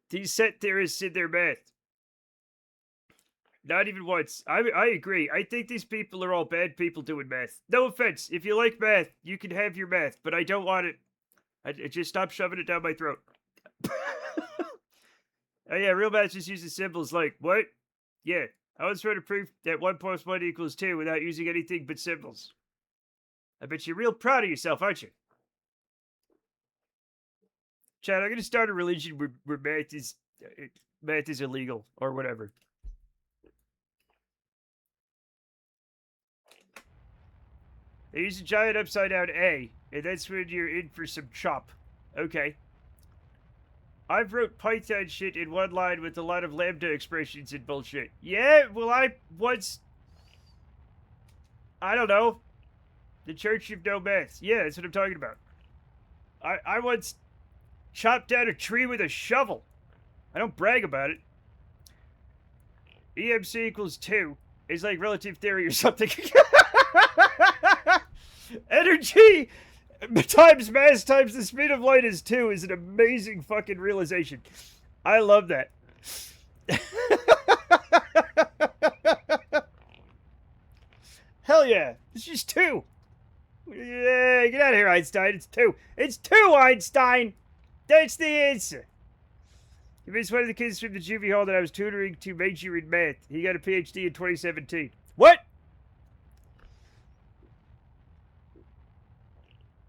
Speaker 1: These set theorists in their math. Not even once. I agree. I think these people are all bad people doing math. No offense. If you like math, you can have your math, but I don't want it. I just stop shoving it down my throat. Oh yeah, real math just uses symbols like, what? Yeah, I was trying to prove that 1 + 1 = 2 without using anything but symbols. I bet you're real proud of yourself, aren't you? Chad, I'm going to start a religion where math is illegal, or whatever. They use a giant upside-down A, and that's when you're in for some chop. Okay. I've wrote Python shit in one line with a lot of lambda expressions and bullshit. Yeah, well, I once... I don't know. The Church of No Math. Yeah, that's what I'm talking about. I once chopped down a tree with a shovel. I don't brag about it. EMC = 2 is like relative theory or something. Energy times mass times the speed of light is 2 is an amazing fucking realization. I love that. Hell yeah. It's just 2. Yeah, get out of here, Einstein. It's 2. It's 2, Einstein. That's the answer. He was one of the kids from the juvie hall that I was tutoring to major in math. He got a PhD in 2017. What?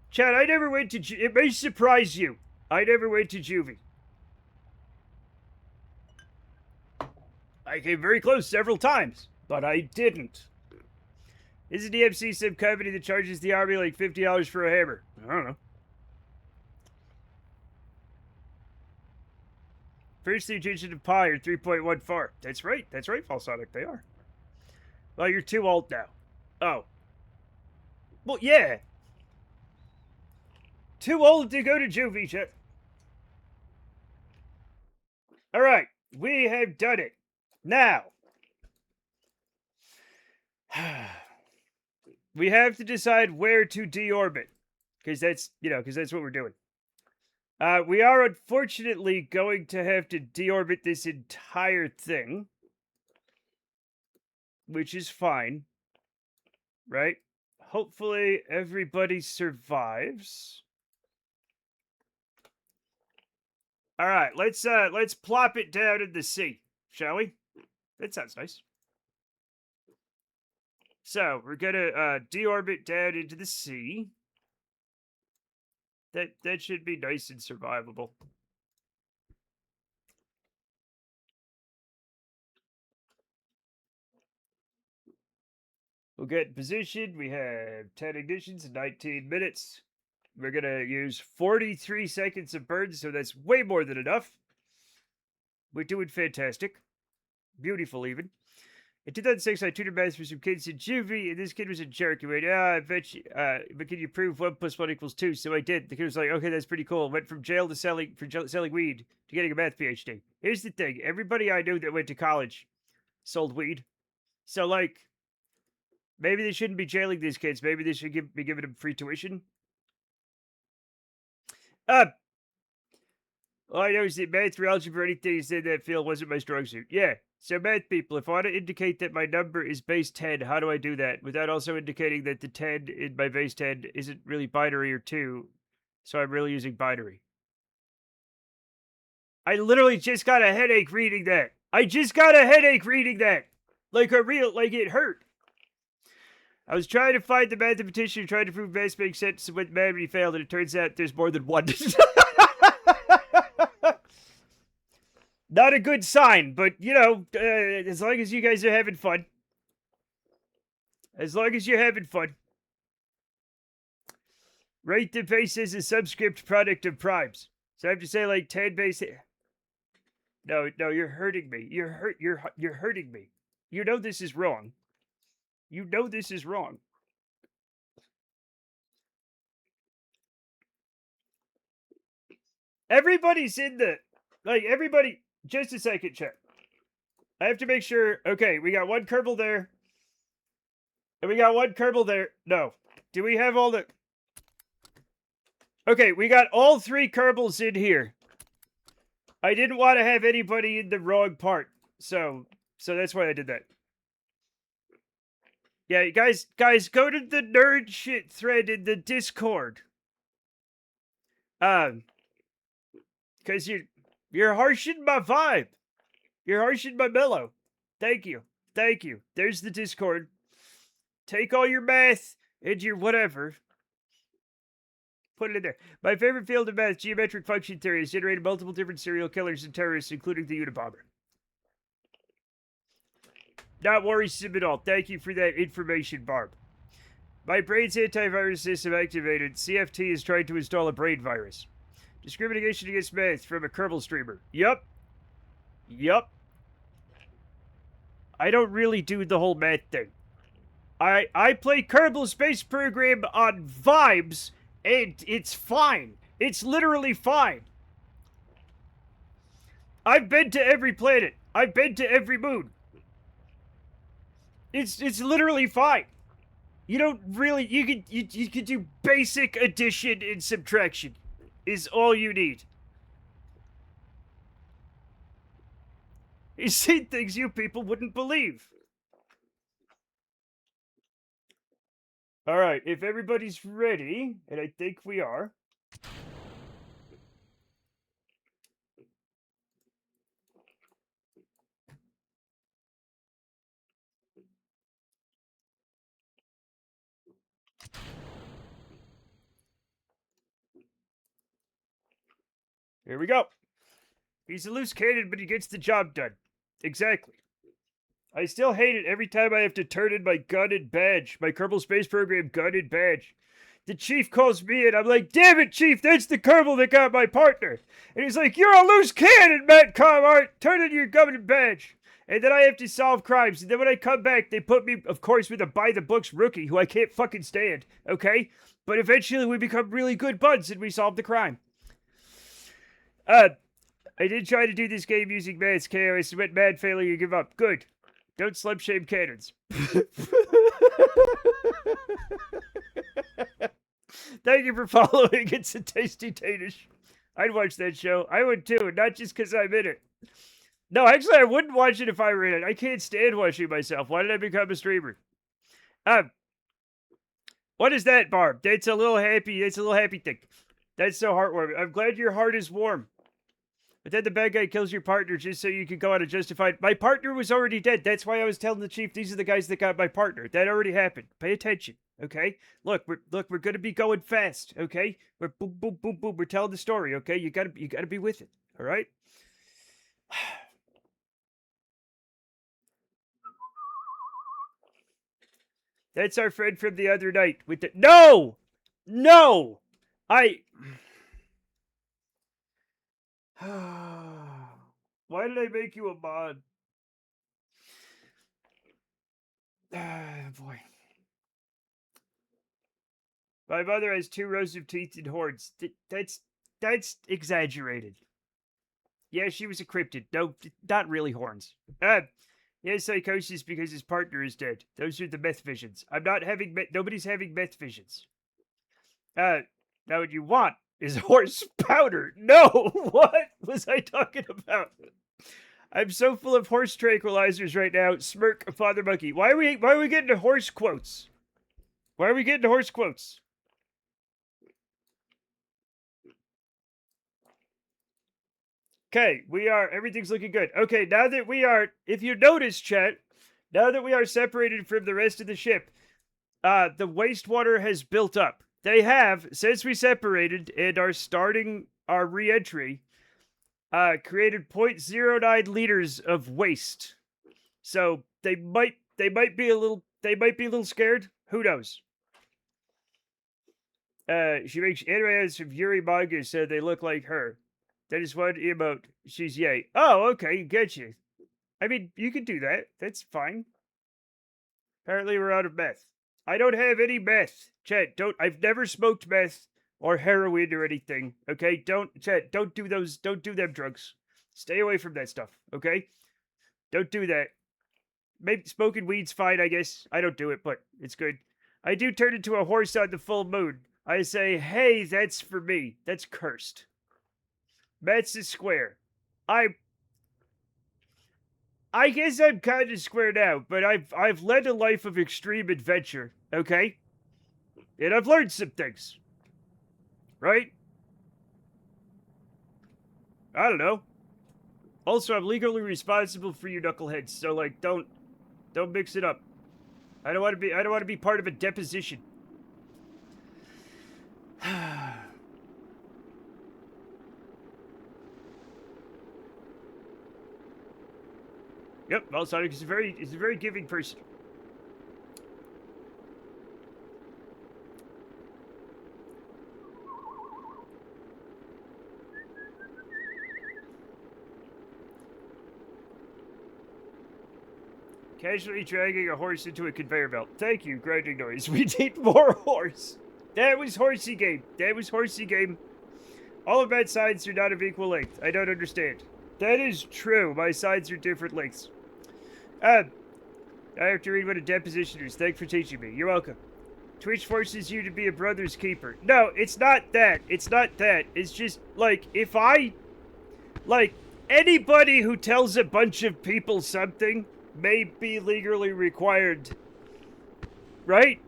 Speaker 1: Chad, I never went to it may surprise you. I never went to juvie. I came very close several times, but I didn't. Isn't DMC some company that charges the army like $50 for a hammer? I don't know. First Legion of Pi are 3.14. That's right, Falsonic, they are. Well, you're too old now. Oh. Well, yeah. Too old to go to juvie, Chad. Alright, we have done it. Now. We have to decide where to deorbit. Because that's what we're doing. We are unfortunately going to have to deorbit this entire thing. Which is fine. Right? Hopefully everybody survives. Alright, let's plop it down in the sea, shall we? That sounds nice. So, we're gonna deorbit down into the sea. That should be nice and survivable. We'll get in position. We have 10 ignitions in 19 minutes. We're going to use 43 seconds of burn, so that's way more than enough. We're doing fantastic. Beautiful, even. In 2006, I tutored math for some kids in juvie, and this kid was a jerk. He went, I bet you, but can you prove 1 + 1 = 2? So I did. The kid was like, okay, that's pretty cool. Went from jail to selling weed to getting a math PhD. Here's the thing. Everybody I knew that went to college sold weed. So, like, maybe they shouldn't be jailing these kids. Maybe they should be giving them free tuition. All I know is that math or algebra or anything in that field wasn't my strong suit. Yeah. So math people, if I want to indicate that my number is base 10, how do I do that? Without also indicating that the 10 in my base 10 isn't really binary or 2. So I'm really using binary. I literally just got a headache reading that. Like it hurt. I was trying to find the mathematician who tried to prove math makes sense with math, but he failed, and it turns out there's more than one. Not a good sign, but, as long as you guys are having fun. As long as you're having fun. Rate the base as a subscript product of primes. So I have to say, like, 10 base... No, you're hurting me. You're hurting me. You know this is wrong. You know this is wrong. Everybody's in the... Like, everybody... Just a second, check. I have to make sure... Okay, we got one Kerbal there. And we got one Kerbal there. No. Do we have all the... Okay, we got all 3 Kerbals in here. I didn't want to have anybody in the wrong part. So that's why I did that. Yeah, guys, go to the nerd shit thread in the Discord. Because you're harshing my vibe. You're harshing my mellow. Thank you. There's the Discord. Take all your math and your whatever. Put it in there. My favorite field of math, geometric function theory, has generated multiple different serial killers and terrorists, including the Unabomber. Not worrisome at all. Thank you for that information, Barb. My brain's antivirus system activated. CFT is trying to install a brain virus. Discrimination against math from a Kerbal streamer. Yup. I don't really do the whole math thing. I play Kerbal Space Program on vibes, and it's fine. It's literally fine. I've been to every planet. I've been to every moon. It's literally fine. You don't really... You can do basic addition and subtraction. Is all you need. You've seen things you people wouldn't believe. Alright, if everybody's ready, and I think we are. Here we go. He's a loose cannon, but he gets the job done. Exactly. I still hate it every time I have to turn in my gun and badge. My Kerbal Space Program gun and badge. The chief calls me in. I'm like, damn it, chief, that's the Kerbal that got my partner. And he's like, you're a loose cannon, Matt Comart. Turn in your gun and badge. And then I have to solve crimes. And then when I come back, they put me, of course, with a by-the-books rookie who I can't fucking stand. Okay? But eventually we become really good buds and we solve the crime. I did try to do this game using Matt's KOS. Went mad, failure, give up. Good. Don't slut shame cannons. Thank you for following. It's a tasty Danish. I'd watch that show. I would too, not just because I'm in it. No, actually, I wouldn't watch it if I were in it. I can't stand watching myself. Why did I become a streamer? What is that, Barb? That's a little happy thing. That's so heartwarming. I'm glad your heart is warm. But then the bad guy kills your partner just so you can go out and justify it. My partner was already dead. That's why I was telling the chief these are the guys that got my partner. That already happened. Pay attention, okay? Look, we're gonna be going fast, okay? We're boom, boom, boom, boom. We're telling the story, okay? You gotta be with it, all right? That's our friend from the other night with the no. Why did I make you a mod? Boy. My mother has 2 rows of teeth and horns. That's exaggerated. Yeah, she was a cryptid. No, not really horns. He has psychosis because his partner is dead. Those are the meth visions. I'm not having nobody's having meth visions. Now what you want is horse powder. No, what was I talking about? I'm so full of horse tranquilizers right now. Smirk, Father Monkey. Why are we getting to horse quotes? Why are we getting to horse quotes? Okay, everything's looking good. Okay, now that we are, if you notice, chat, now that we are separated from the rest of the ship, the wastewater has built up. They have, since we separated and are starting our re-entry, created 0.09 liters of waste. So they might be a little scared. Who knows? She makes anime from Yuri manga, so they look like her. That is one emote. She's yay. Oh, okay, get you. I mean, you can do that. That's fine. Apparently we're out of meth. I don't have any meth. Chet, I've never smoked meth or heroin or anything. Okay? Don't do them drugs. Stay away from that stuff. Okay? Don't do that. Maybe smoking weed's fine, I guess. I don't do it, but it's good. I do turn into a horse on the full moon. I say, hey, that's for me. That's cursed. Matt's is square. I guess I'm kind of square now, but I've led a life of extreme adventure, okay? And I've learned some things. Right? I don't know. Also, I'm legally responsible for you knuckleheads, so like don't mix it up. I don't want to be part of a deposition. Yep, well, Sonic is a very giving person. Casually dragging a horse into a conveyor belt. Thank you, grinding noise. We need more horse. That was horsey game. All of my sides are not of equal length. I don't understand. That is true. My sides are different lengths. I have to read what a deposition is. Thanks for teaching me. You're welcome. Twitch forces you to be a brother's keeper. No, it's not that. It's just, like, if I... Like, anybody who tells a bunch of people something may be legally required. Right?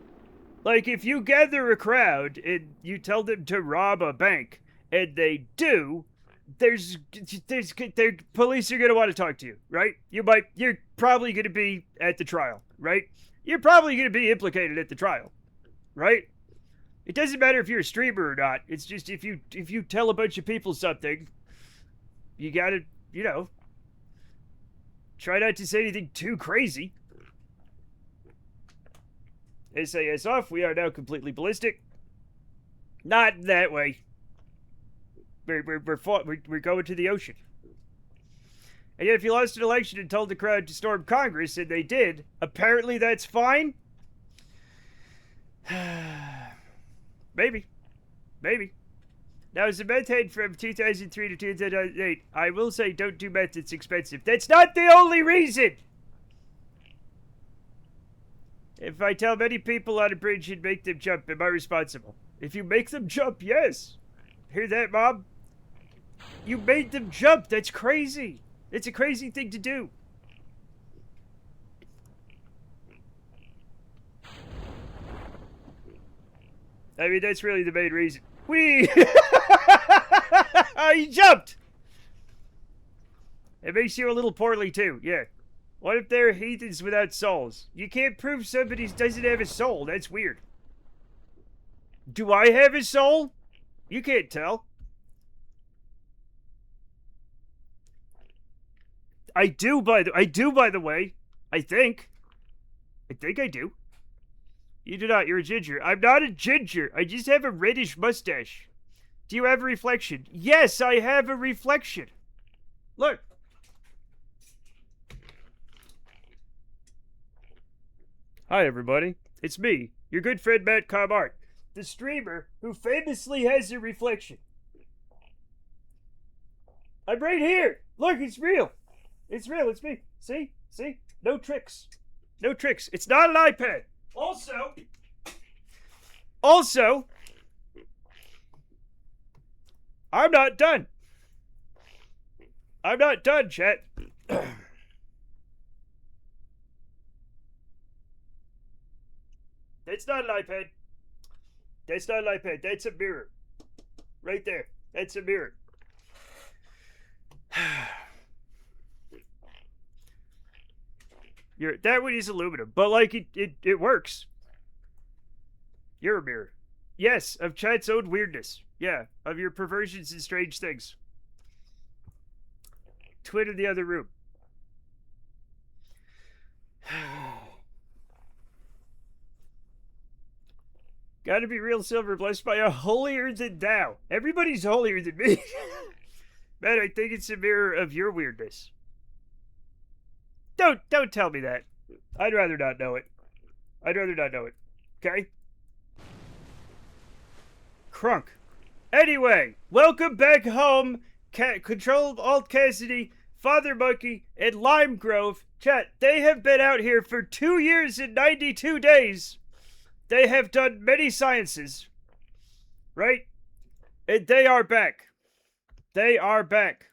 Speaker 1: Like, if you gather a crowd and you tell them to rob a bank, and they do... There's police are gonna want to talk to you, right? You're probably gonna be at the trial, right? You're probably gonna be implicated at the trial, right? It doesn't matter if you're a streamer or not. It's just if you tell a bunch of people something, you gotta, try not to say anything too crazy. SAS off. We are now completely ballistic. Not that way. We're going to the ocean. And yet, if you lost an election and told the crowd to storm Congress, and they did, apparently that's fine? Maybe. Now, as a meth head from 2003 to 2008, I will say don't do meth, it's expensive. That's not the only reason! If I tell many people on a bridge and make them jump, am I responsible? If you make them jump, yes. Hear that, Mom? You made them jump. That's crazy. It's a crazy thing to do. I mean, that's really the main reason. Whee! Oh, you jumped! It makes you a little poorly, too. Yeah. What if they're heathens without souls? You can't prove somebody doesn't have a soul. That's weird. Do I have a soul? You can't tell. I do, by the way. I think I do. You do not. You're a ginger. I'm not a ginger. I just have a reddish mustache. Do you have a reflection? Yes, I have a reflection. Look. Hi, everybody. It's me, your good friend Matt Comart, the streamer who famously has a reflection. I'm right here. Look, it's real. It's real. It's me. See? See? No tricks. No tricks. It's not an iPad. Also, I'm not done. I'm not done, chat. That's not an iPad. That's not an iPad. That's a mirror. Right there. That's a mirror. That one is aluminum, but like it works. You're a mirror. Yes, of chat's own weirdness. Yeah, of your perversions and strange things. Twin in the other room. Gotta be real silver, blessed by a holier than thou. Everybody's holier than me. Man, I think it's a mirror of your weirdness. Don't tell me that. I'd rather not know it. I'd rather not know it. Okay? Crunk. Anyway, welcome back home. Control Alt Cassidy, Father Monkey, and Lime Grove. Chat, they have been out here for 2 years and 92 days. They have done many sciences. Right? And they are back. They are back.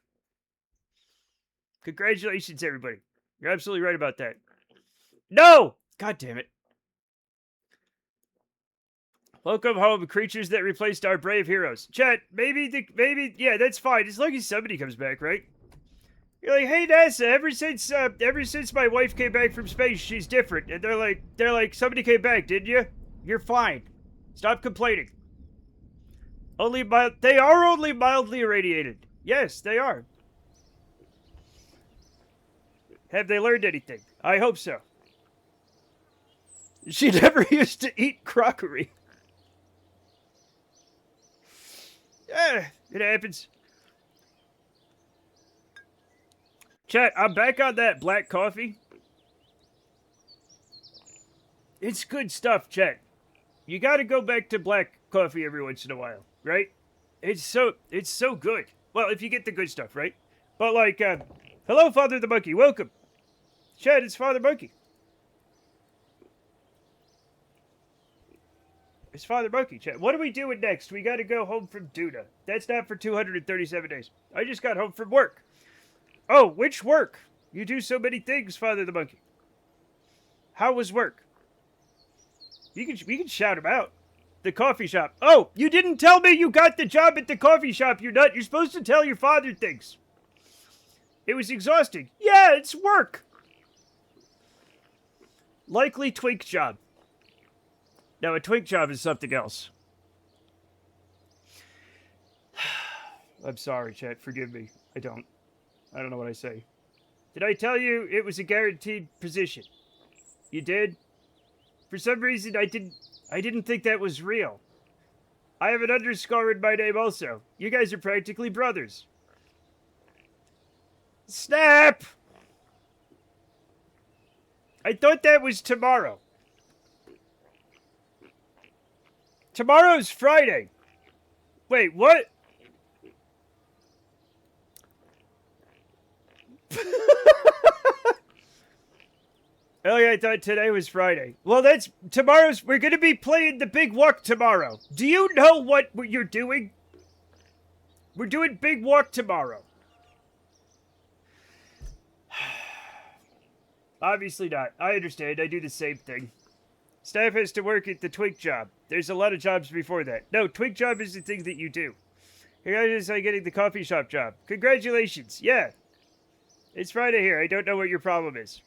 Speaker 1: Congratulations, everybody. You're absolutely right about that. No! God damn it. Welcome home, creatures that replaced our brave heroes. Chat, maybe, yeah, that's fine. As long as somebody comes back, right? You're like, hey, NASA, ever since my wife came back from space, she's different. And they're like, somebody came back, didn't you? You're fine. Stop complaining. They are only mildly irradiated. Yes, they are. Have they learned anything? I hope so. She never used to eat crockery. Yeah, it happens. Chat, I'm back on that black coffee. It's good stuff, chat. You gotta go back to black coffee every once in a while, right? It's so good. Well, if you get the good stuff, right? But like, hello, Father the Monkey, welcome. Chat, it's Father Monkey. It's Father Monkey, chat. What are we doing next? We gotta go home from Duna. That's not for 237 days. I just got home from work. Oh, which work? You do so many things, Father the Monkey. How was work? We can shout him out. The coffee shop. Oh, you didn't tell me you got the job at the coffee shop, you nut. You're supposed to tell your father things. It was exhausting. Yeah, it's work. Likely twink job. Now, a twink job is something else. I'm sorry, chat. Forgive me. I don't. I don't know what I say. Did I tell you it was a guaranteed position? You did? For some reason, I didn't think that was real. I have an underscore in my name also. You guys are practically brothers. Snap! I thought that was tomorrow. Tomorrow's Friday. Wait, what? Oh yeah, I thought today was Friday. Well, that's tomorrow's. We're gonna be playing the Big Walk tomorrow. Do you know what you're doing? We're doing Big Walk tomorrow. Obviously not. I understand. I do the same thing. Staff has to work at the twink job. There's a lot of jobs before that. No, twink job is the thing that you do. Congratulations on getting the coffee shop job. Congratulations. Yeah. It's Friday here. I don't know what your problem is.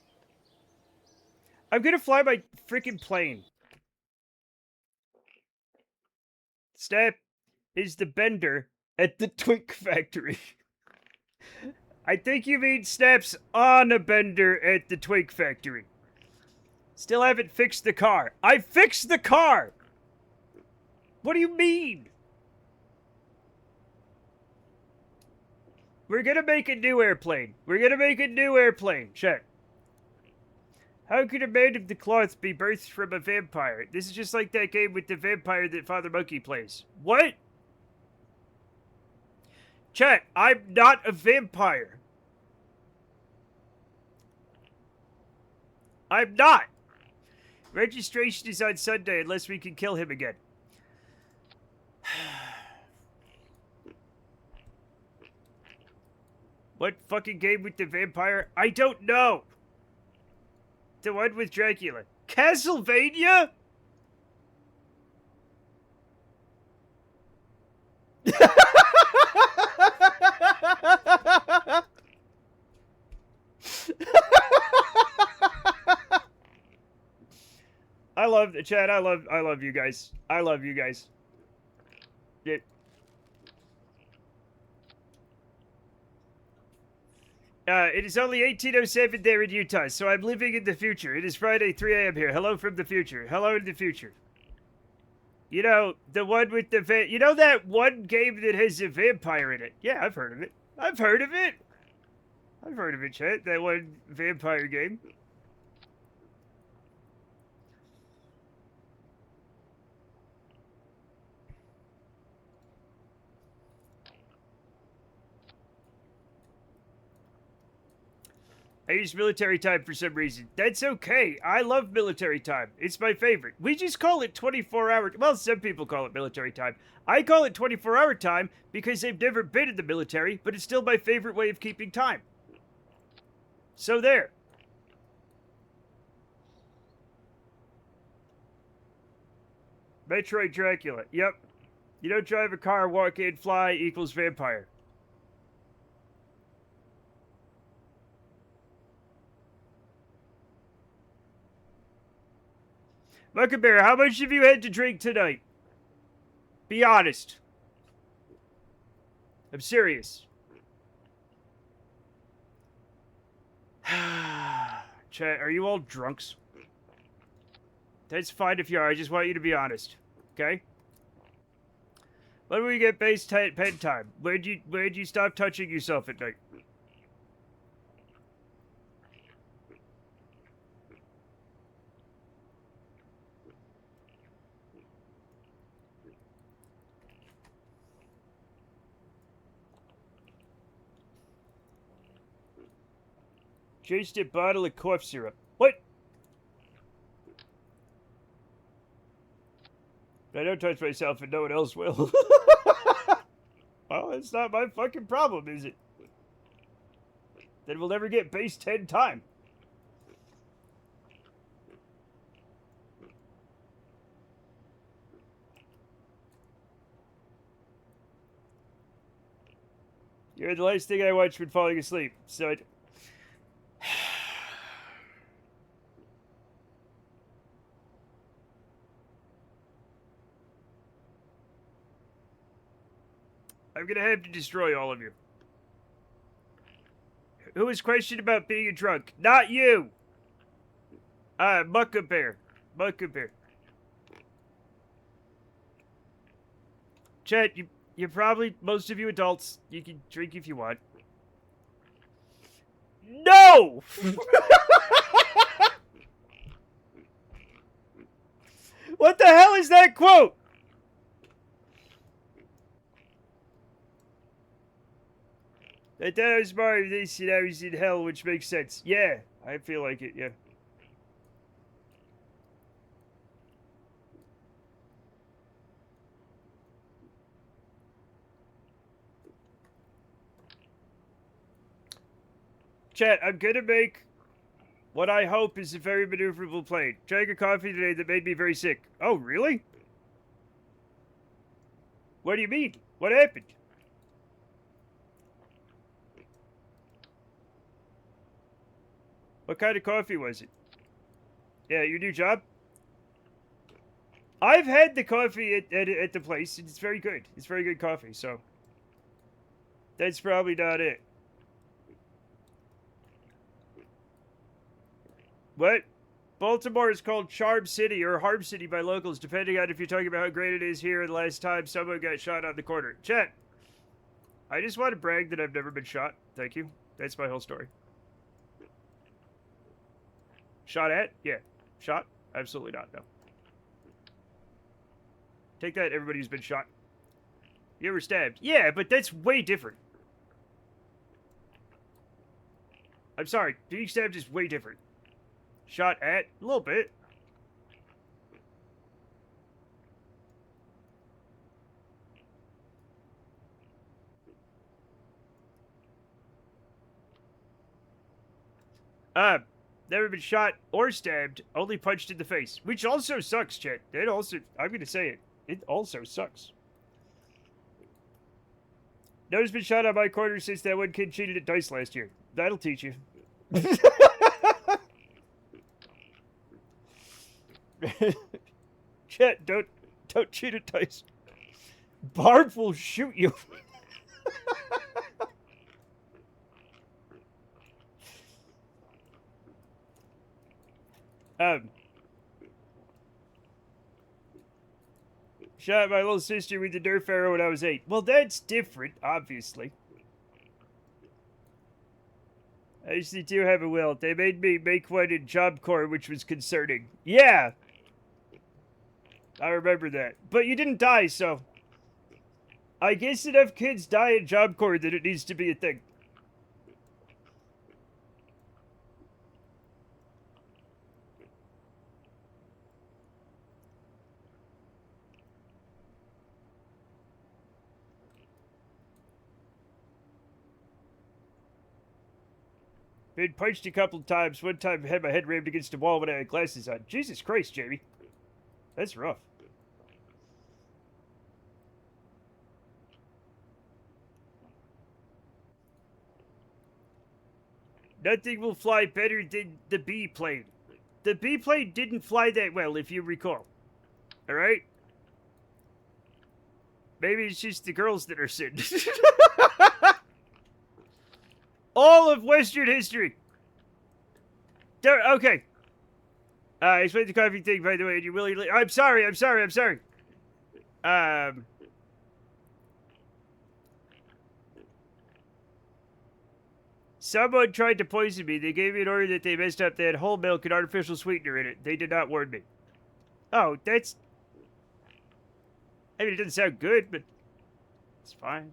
Speaker 1: I'm gonna fly my freaking plane. Snap is the bender at the twink factory. I think you mean Snap's on a bender at the twink factory. Still haven't fixed the car. I fixed the car! What do you mean? We're gonna make a new airplane. We're gonna make a new airplane. Check. How could a man of the cloth be birthed from a vampire? This is just like that game with the vampire that Father Monkey plays. What? Chat, I'm not a vampire. I'm not. Registration is on Sunday unless we can kill him again. What fucking game with the vampire? I don't know. The one with Dracula. Castlevania? I love the chat. I love you guys. I love you guys. It is only 1807 there in Utah, so I'm living in the future. It is Friday, 3 a.m. here. Hello from the future. Hello in the future. You know, the one with the you know that one game that has a vampire in it? Yeah, I've heard of it. I've heard of it. I've heard of it, chat. That one vampire game. I use military time for some reason. That's okay. I love military time. It's my favorite. We just call it 24-hour... Well, some people call it military time. I call it 24-hour time because I've never been in the military, but it's still my favorite way of keeping time. So there. Metroid Dracula. Yep. You don't drive a car, walk in, fly equals vampire. Muckabear, how much have you had to drink tonight? Be honest. I'm serious. Chat, are you all drunks? That's fine if you are. I just want you to be honest. Okay? When will we get base pen time? Where'd you stop touching yourself at night? Chased a bottle of cough syrup. What? I don't touch myself and no one else will. Well, it's not my fucking problem, is it? Then we'll never get base 10 time. You're the last thing I watched when falling asleep, so I'm gonna have to destroy all of you. Who was questioned about being a drunk? Not you! Mucka Bear. Mucka Bear. Chet, you're probably, most of you adults, you can drink if you want. No! What the hell is that quote? I thought I was more of this and I was in hell, which makes sense. Yeah, I feel like it, yeah. Chat, I'm gonna make what I hope is a very maneuverable plane. Drank a coffee today that made me very sick. Oh, really? What do you mean? What happened? What kind of coffee was it? Yeah, your new job? I've had the coffee at the place. It's very good. It's very good coffee, so that's probably not it. What? Baltimore is called Charm City or Harm City by locals, depending on if you're talking about how great it is here. The last time someone got shot on the corner. Chat. I just want to brag that I've never been shot. Thank you. That's my whole story. Shot at? Yeah. Shot? Absolutely not, no. Take that, everybody who's been shot. You ever stabbed? Yeah, but that's way different. I'm sorry, being stabbed is way different. Shot at? A little bit. Never been shot or stabbed, only punched in the face. Which also sucks, Chet. It also, I'm gonna say it. It also sucks. No one's been shot on my corner since that one kid cheated at dice last year. That'll teach you. Chet, don't cheat at dice. Barb will shoot you. Shot my little sister with the Nerf arrow when I was 8. Well, that's different, obviously. I actually do have a will. They made me make one in Job Corps, which was concerning. Yeah! I remember that. But you didn't die, so... I guess enough kids die in Job Corps that it needs to be a thing. Been punched a couple times. One time I had my head rammed against a wall when I had glasses on. Jesus Christ, Jamie. That's rough. Nothing will fly better than the bee plane. The bee plane didn't fly that well, if you recall. Alright? Maybe it's just the girls that are sin. All of Western history. Okay. I explained the coffee thing, by the way, and you willingly... I'm sorry. Someone tried to poison me. They gave me an order that they messed up. They had whole milk and artificial sweetener in it. They did not warn me. Oh, that's... I mean, it doesn't sound good, but... It's fine.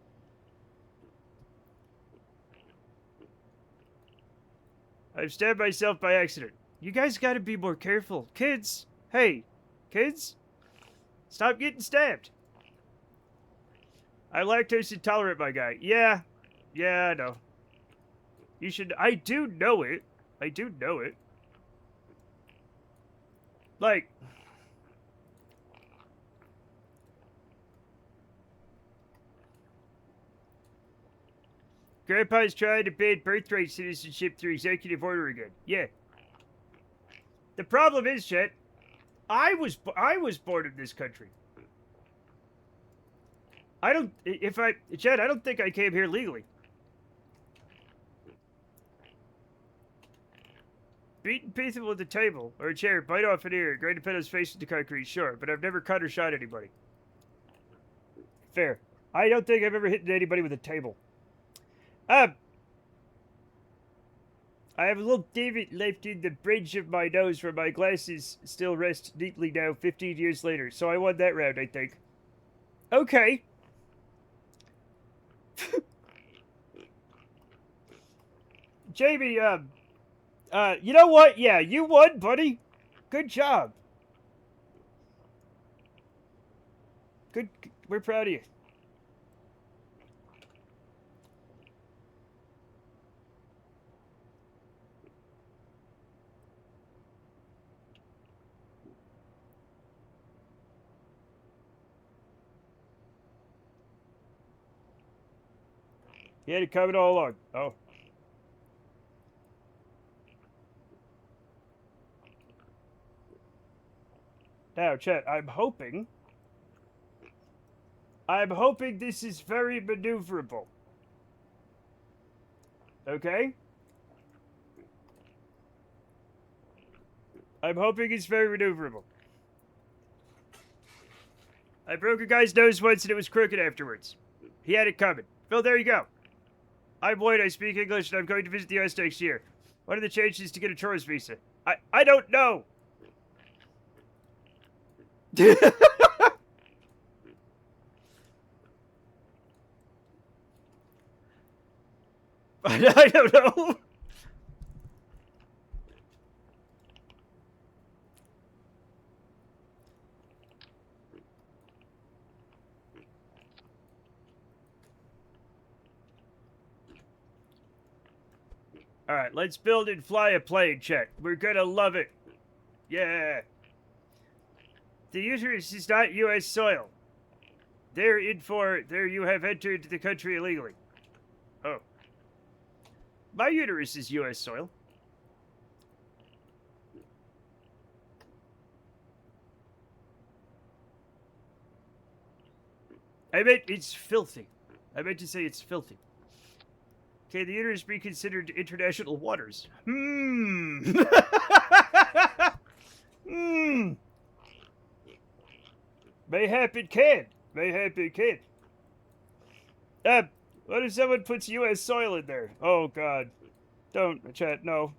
Speaker 1: I've stabbed myself by accident. You guys gotta be more careful. Kids! Hey! Kids! Stop getting stabbed! I'm lactose intolerant, my guy. Yeah. Yeah, I know. You should... I do know it. Like... Grandpa's trying to ban birthright citizenship through executive order again. Yeah. The problem is, Chet, I was born in this country. Chet, I don't think I came here legally. beaten people with a table or a chair, bite off an ear, grind a pedal's face into concrete, sure, but I've never cut or shot anybody. Fair. I don't think I've ever hit anybody with a table. I have a little divot left in the bridge of my nose where my glasses still rest neatly now 15 years later, so I won that round, I think. Okay. Jamie, you know what? Yeah, you won, buddy. Good job. Good. We're proud of you. He had it coming all along. Oh. Now, chat, I'm hoping this is very maneuverable. Okay? I'm hoping it's very maneuverable. I broke a guy's nose once and it was crooked afterwards. He had it coming. Phil, there you go. I'm white, I speak English, and I'm going to visit the US next year. What are the chances to get a tourist visa? I don't know! I don't know. Alright, let's build and fly a plane, chat. We're gonna love it. Yeah. The uterus is not U.S. soil. There you have entered the country illegally. Oh. My uterus is U.S. soil. I meant it's filthy. I meant to say it's filthy. Can the uterus be considered international waters? Mayhap it can. Mayhap it can. What if someone puts U.S. soil in there? Oh, God. Don't, chat, no.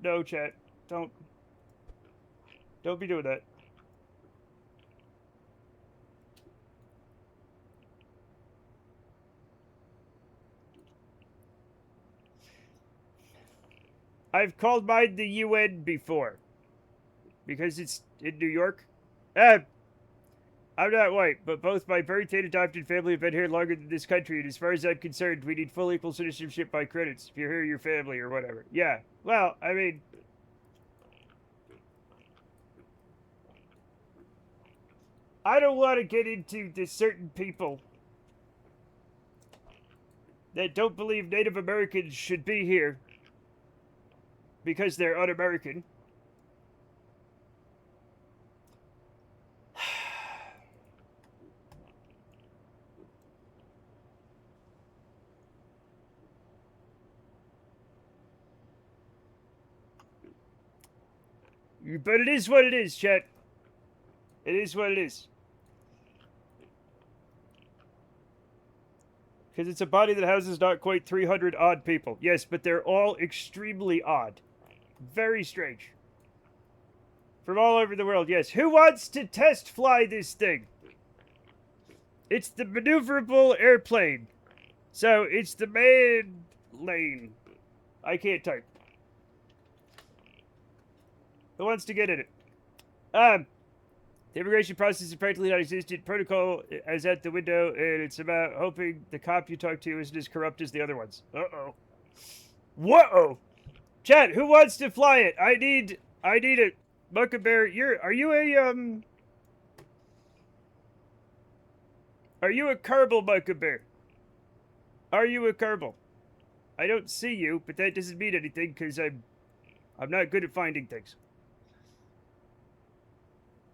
Speaker 1: No, chat. Don't be doing that. I've called mine the UN before. Because it's in New York. I'm not white, but both my birth and adopted family have been here longer than this country, and as far as I'm concerned, we need full equal citizenship by credits, if you're here, your family, or whatever. Yeah, well, I mean... I don't want to get into the certain people that don't believe Native Americans should be here because they're un-American. But it is what it is, chat. It is what it is. Because it's a body that houses not quite 300 odd people. Yes, but they're all extremely odd. Very strange. From all over the world, yes. Who wants to test fly this thing? It's the maneuverable airplane. So, it's the man lane. I can't type. Who wants to get in it? The immigration process is practically non-existent. Protocol is at the window, and it's about hoping the cop you talk to isn't as corrupt as the other ones. Uh-oh. Whoa! Chat, who wants to fly it? I need a Buckabear. Are you a Kerbal Buckabear? Are you a Kerbal? I don't see you, but that doesn't mean anything, because I'm not good at finding things.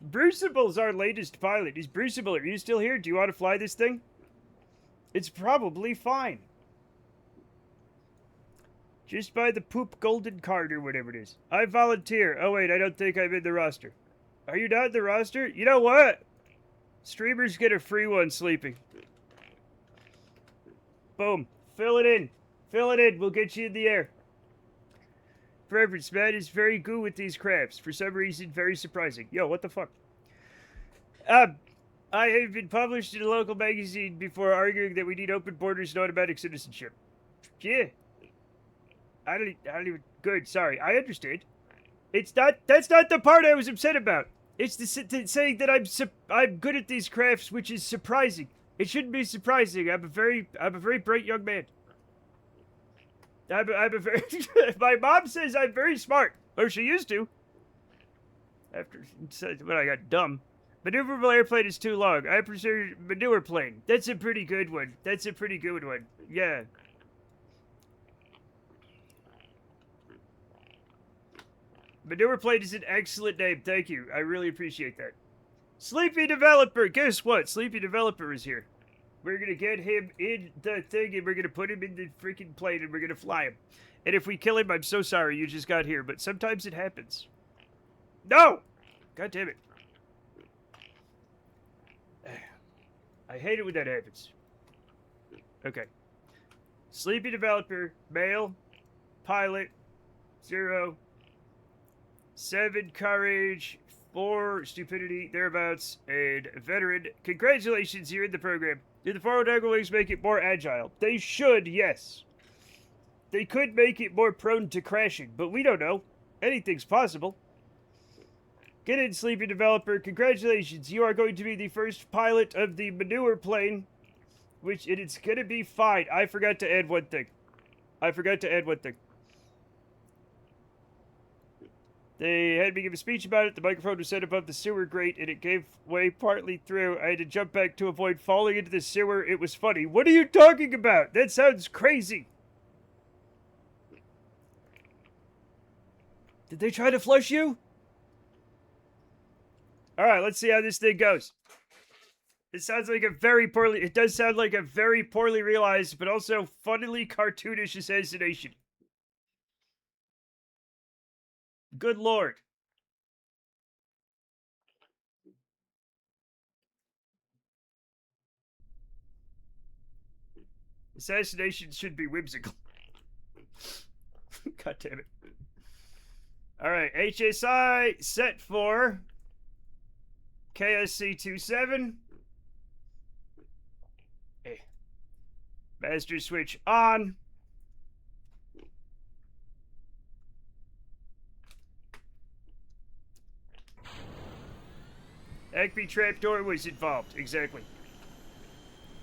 Speaker 1: Bruceable's our latest pilot. Is Bruceable, are you still here? Do you want to fly this thing? It's probably fine. Just buy the poop golden card or whatever it is. I volunteer. Oh, wait, I don't think I'm in the roster. Are you not in the roster? You know what? Streamers get a free one sleeping. Boom. Fill it in. Fill it in. We'll get you in the air. Reverts, man, is very good with these crafts. For some reason, very surprising. Yo, what the fuck? I have been published in a local magazine before arguing that we need open borders and automatic citizenship. Yeah. I don't even... Good, sorry. I understand. That's not the part I was upset about. It's the saying that I'm good at these crafts, which is surprising. It shouldn't be surprising. I'm a very bright young man. I'm a very... My mom says I'm very smart. Or she used to. After... when I got dumb. Maneuverable airplane is too long. I prefer manure plane. That's a pretty good one. That's a pretty good one. Yeah. Manure plane is an excellent name. Thank you. I really appreciate that. Sleepy Developer. Guess what? Sleepy Developer is here. We're going to get him in the thing, and we're going to put him in the freaking plane, and we're going to fly him. And if we kill him, I'm so sorry you just got here, but sometimes it happens. No! God damn it. I hate it when that happens. Okay. Sleepy Developer, male, pilot, 0, 7 courage, 4 stupidity, thereabouts, and veteran. Congratulations, you're in the program. Do the forward angle wings make it more agile? They should, yes. They could make it more prone to crashing, but we don't know. Anything's possible. Get in, Sleepy Developer. Congratulations, you are going to be the first pilot of the manure plane, and it's going to be fine. I forgot to add one thing. They had me give a speech about it. The microphone was set above the sewer grate, and it gave way partly through. I had to jump back to avoid falling into the sewer. It was funny. What are you talking about? That sounds crazy. Did they try to flush you? Alright, let's see how this thing goes. It sounds like it does sound like a very poorly realized, but also funnily cartoonish assassination. Good lord. Assassination should be whimsical. God damn it. Alright, HSI set for KSC27. Hey. Master switch on. Acme trapdoor was involved. Exactly.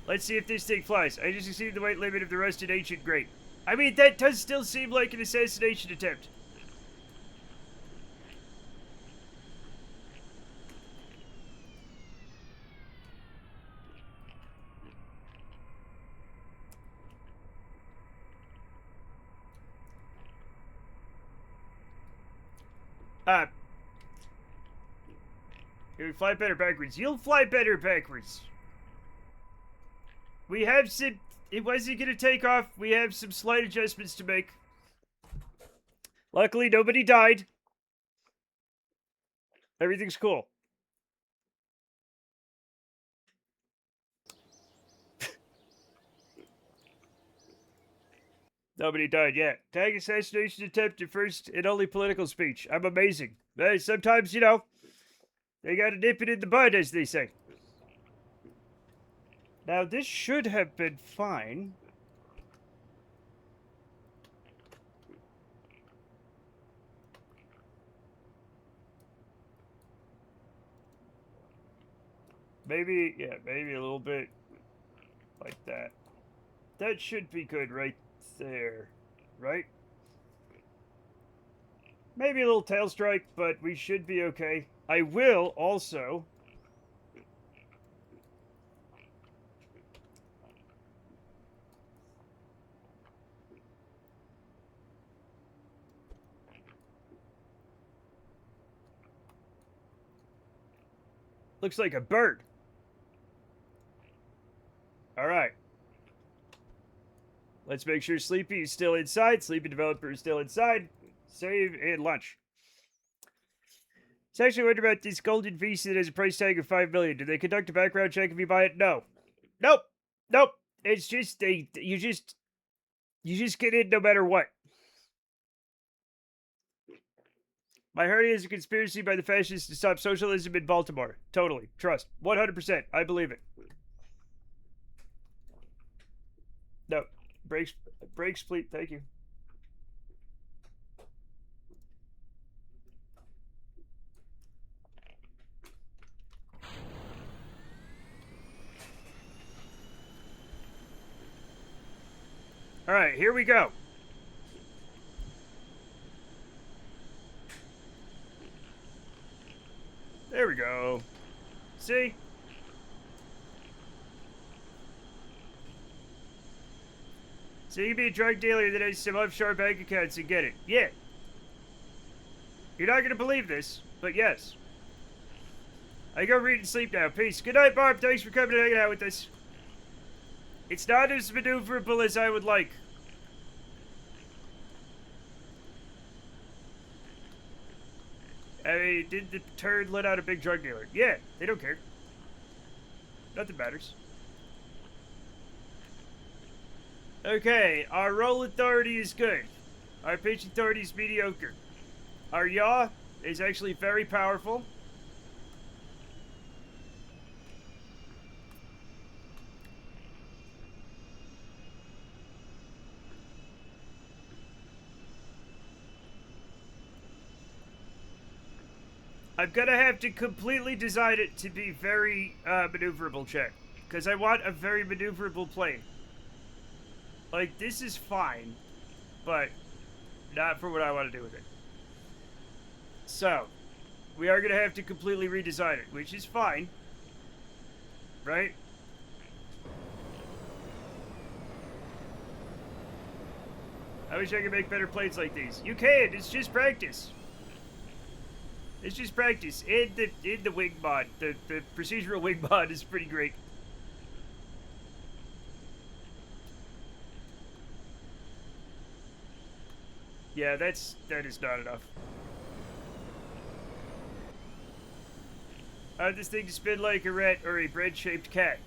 Speaker 1: Let's see if this thing flies. I just exceeded the weight limit of the rusted ancient grate. I mean, that does still seem like an assassination attempt. You fly better backwards. You'll fly better backwards. We have some... It wasn't going to take off. We have some slight adjustments to make. Luckily, nobody died. Everything's cool. Nobody died yet. Tag assassination attempt at first and only political speech. I'm amazing. Sometimes, you know, they gotta nip it in the bud, as they say. Now, this should have been fine. Maybe, yeah, maybe a little bit like that. That should be good right there, right? Maybe a little tail strike, but we should be okay. I will also... Looks like a bird. All right. Let's make sure Sleepy is still inside. Sleepy developer is still inside. Save and lunch. It's actually wonder about this golden visa that has a price tag of $5 million. Do they conduct a background check if you buy it? No. Nope. Nope. It's just you just get in no matter what. My heart is a conspiracy by the fascists to stop socialism in Baltimore. Totally. Trust. 100%. I believe it. No. Brakes, please. Thank you. All right, here we go. There we go. See? So you can be a drug dealer that has some offshore bank accounts and get it. Yeah. You're not going to believe this, but yes. I go read and sleep now. Peace. Good night, Barb. Thanks for coming and hanging out with us. It's not as maneuverable as I would like. I mean, did the turd let out a big drug dealer? Yeah, they don't care. Nothing matters. Okay, our roll authority is good. Our pitch authority is mediocre. Our yaw is actually very powerful. I'm gonna have to completely design it to be very maneuverable, check. Because I want a very maneuverable plane. Like, this is fine, but not for what I want to do with it. So, we are gonna have to completely redesign it, which is fine. Right? I wish I could make better planes like these. You can, it's just practice. It's just practice. In the wing mod, the procedural wing mod is pretty great. Yeah, that is not enough. This thing spin like a rat or a bread-shaped cat.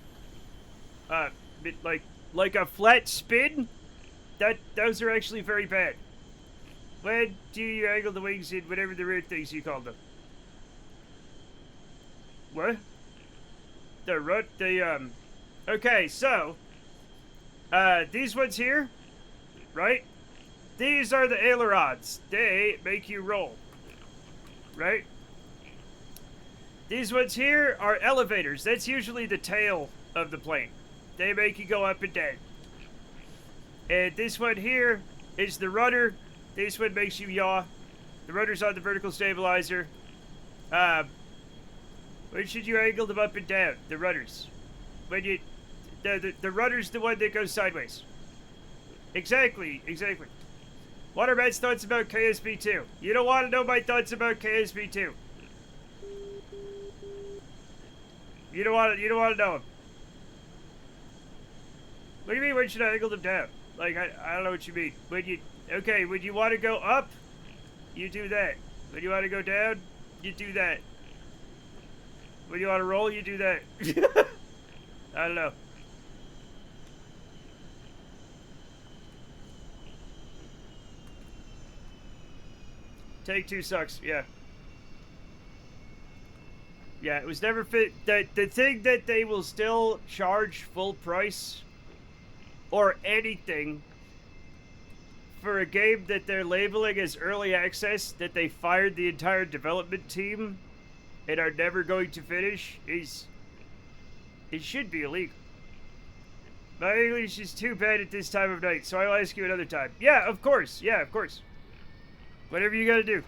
Speaker 1: Like a flat spin? Those are actually very bad. When do you angle the wings in whatever the weird things you call them? What? Okay, so, these ones here, right? These are the ailerons. They make you roll, right? These ones here are elevators. That's usually the tail of the plane. They make you go up and down. And this one here is the rudder. This one makes you yaw. The rudder's on the vertical stabilizer. When should you angle them up and down? The rudders. When you... The rudder's the one that goes sideways. Exactly. What are Matt's thoughts about KSP2? You don't want to know my thoughts about KSP2. You don't want to know them. What do you mean, when should I angle them down? Like, I don't know what you mean. When you want to go up, you do that. When you want to go down, you do that. When you want to roll, you do that. I don't know. Take two sucks, yeah. Yeah, it was never fit. The thing that they will still charge full price or anything for a game that they're labeling as early access, that they fired the entire development team and are never going to finish, it should be illegal. My English is too bad at this time of night, so I'll ask you another time. Yeah, of course. Whatever you gotta do.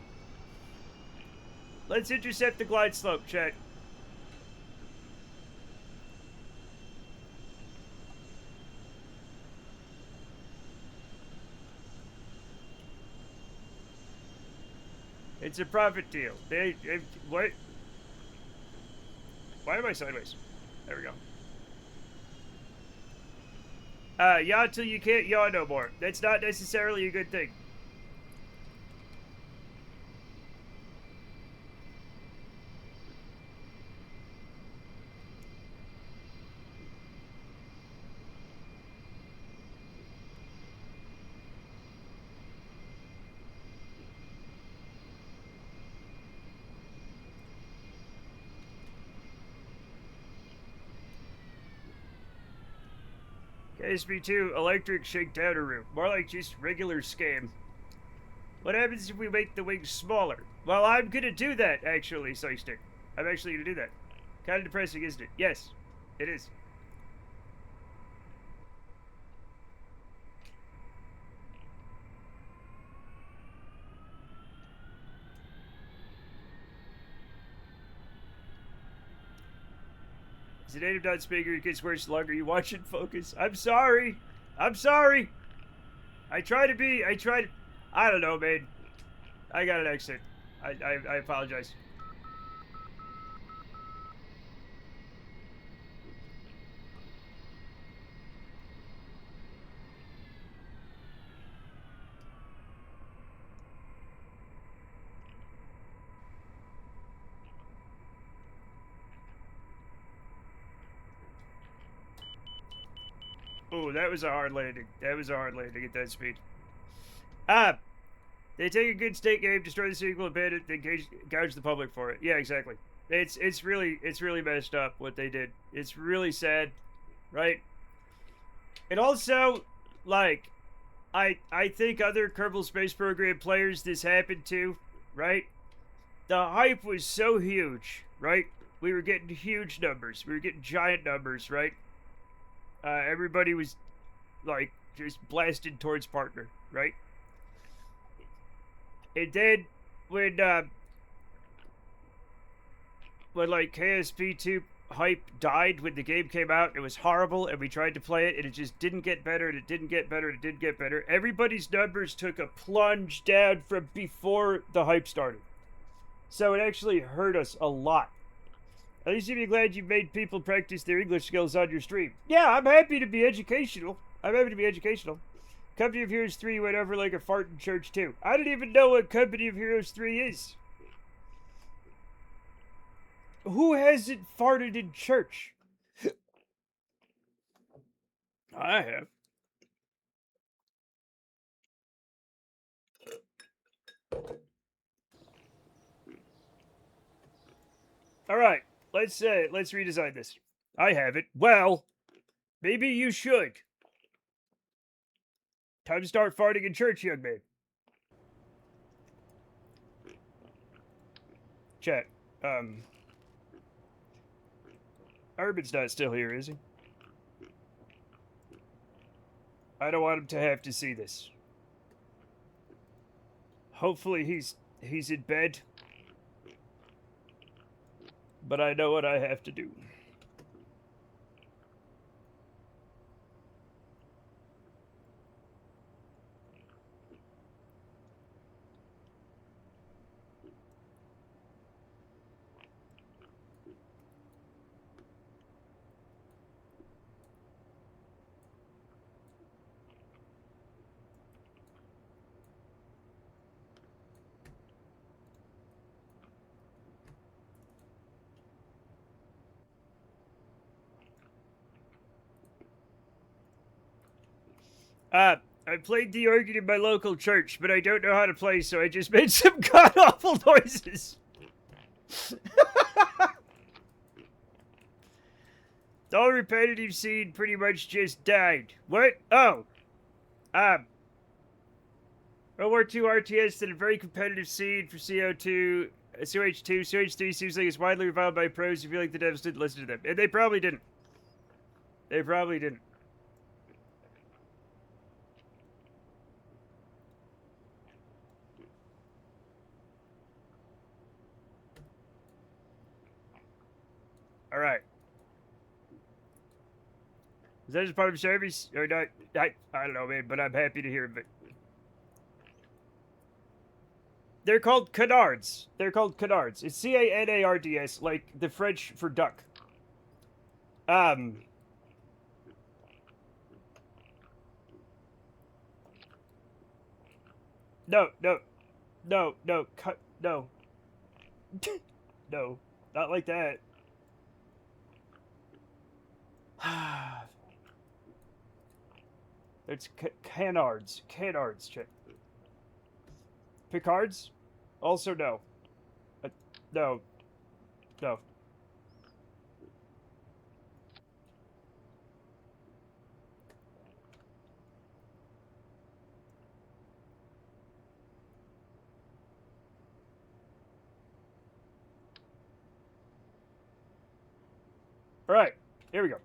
Speaker 1: Let's intercept the glide slope, chat. It's a profit deal. What? Why am I sideways? There we go. Yaw till you can't yaw no more. That's not necessarily a good thing. SB2 electric shakedowner room. More like just regular scam. What happens if we make the wings smaller? Well, I'm gonna do that, actually, Soystick. I'm actually gonna do that. Kind of depressing, isn't it? Yes, it is. Is it native speaker? It gets worse the longer you watch it focus. I'm sorry. I'm sorry. I don't know, man. I got an accent. I apologize. Oh, that was a hard landing. That was a hard landing at that speed. They take a good state game, destroy the sequel, abandon it, then gouge the public for it. Yeah, exactly. It's really messed up what they did. It's really sad, right? And also, like, I think other Kerbal Space Program players this happened to, right? The hype was so huge, right? We were getting huge numbers. We were getting giant numbers, right? Everybody was, like, just blasted towards partner, right? And then when like KSP2 hype died when the game came out, it was horrible, and we tried to play it, and it just didn't get better, and it didn't get better, and it didn't get better. Everybody's numbers took a plunge down from before the hype started. So it actually hurt us a lot. At least you'd be glad you made people practice their English skills on your stream. Yeah, I'm happy to be educational. Company of Heroes 3 went over like a fart in church, too. I don't even know what Company of Heroes 3 is. Who hasn't farted in church? I have. Alright, let's redesign this. I have it. Well, maybe you should. Time to start farting in church, young man. Chat. Urban's not still here, is he? I don't want him to have to see this. Hopefully he's in bed. But I know what I have to do. I played the organ in my local church, but I don't know how to play, so I just made some god-awful noises. The whole repetitive scene pretty much just died. What? Oh. World War II RTS did a very competitive scene for CO2, COH2. COH3 seems like it's widely reviled by pros who feel like the devs didn't listen to them. And they probably didn't. They probably didn't. Alright. Is that just part of service? Or not? I don't know, man, but I'm happy to hear it. They're called canards. They're called canards. It's C-A-N-A-R-D-S, like the French for duck. No, no, no, no, cut, no. No, not like that. It's canards. Canards, check. Picards? Also no. No. No. Alright, here we go.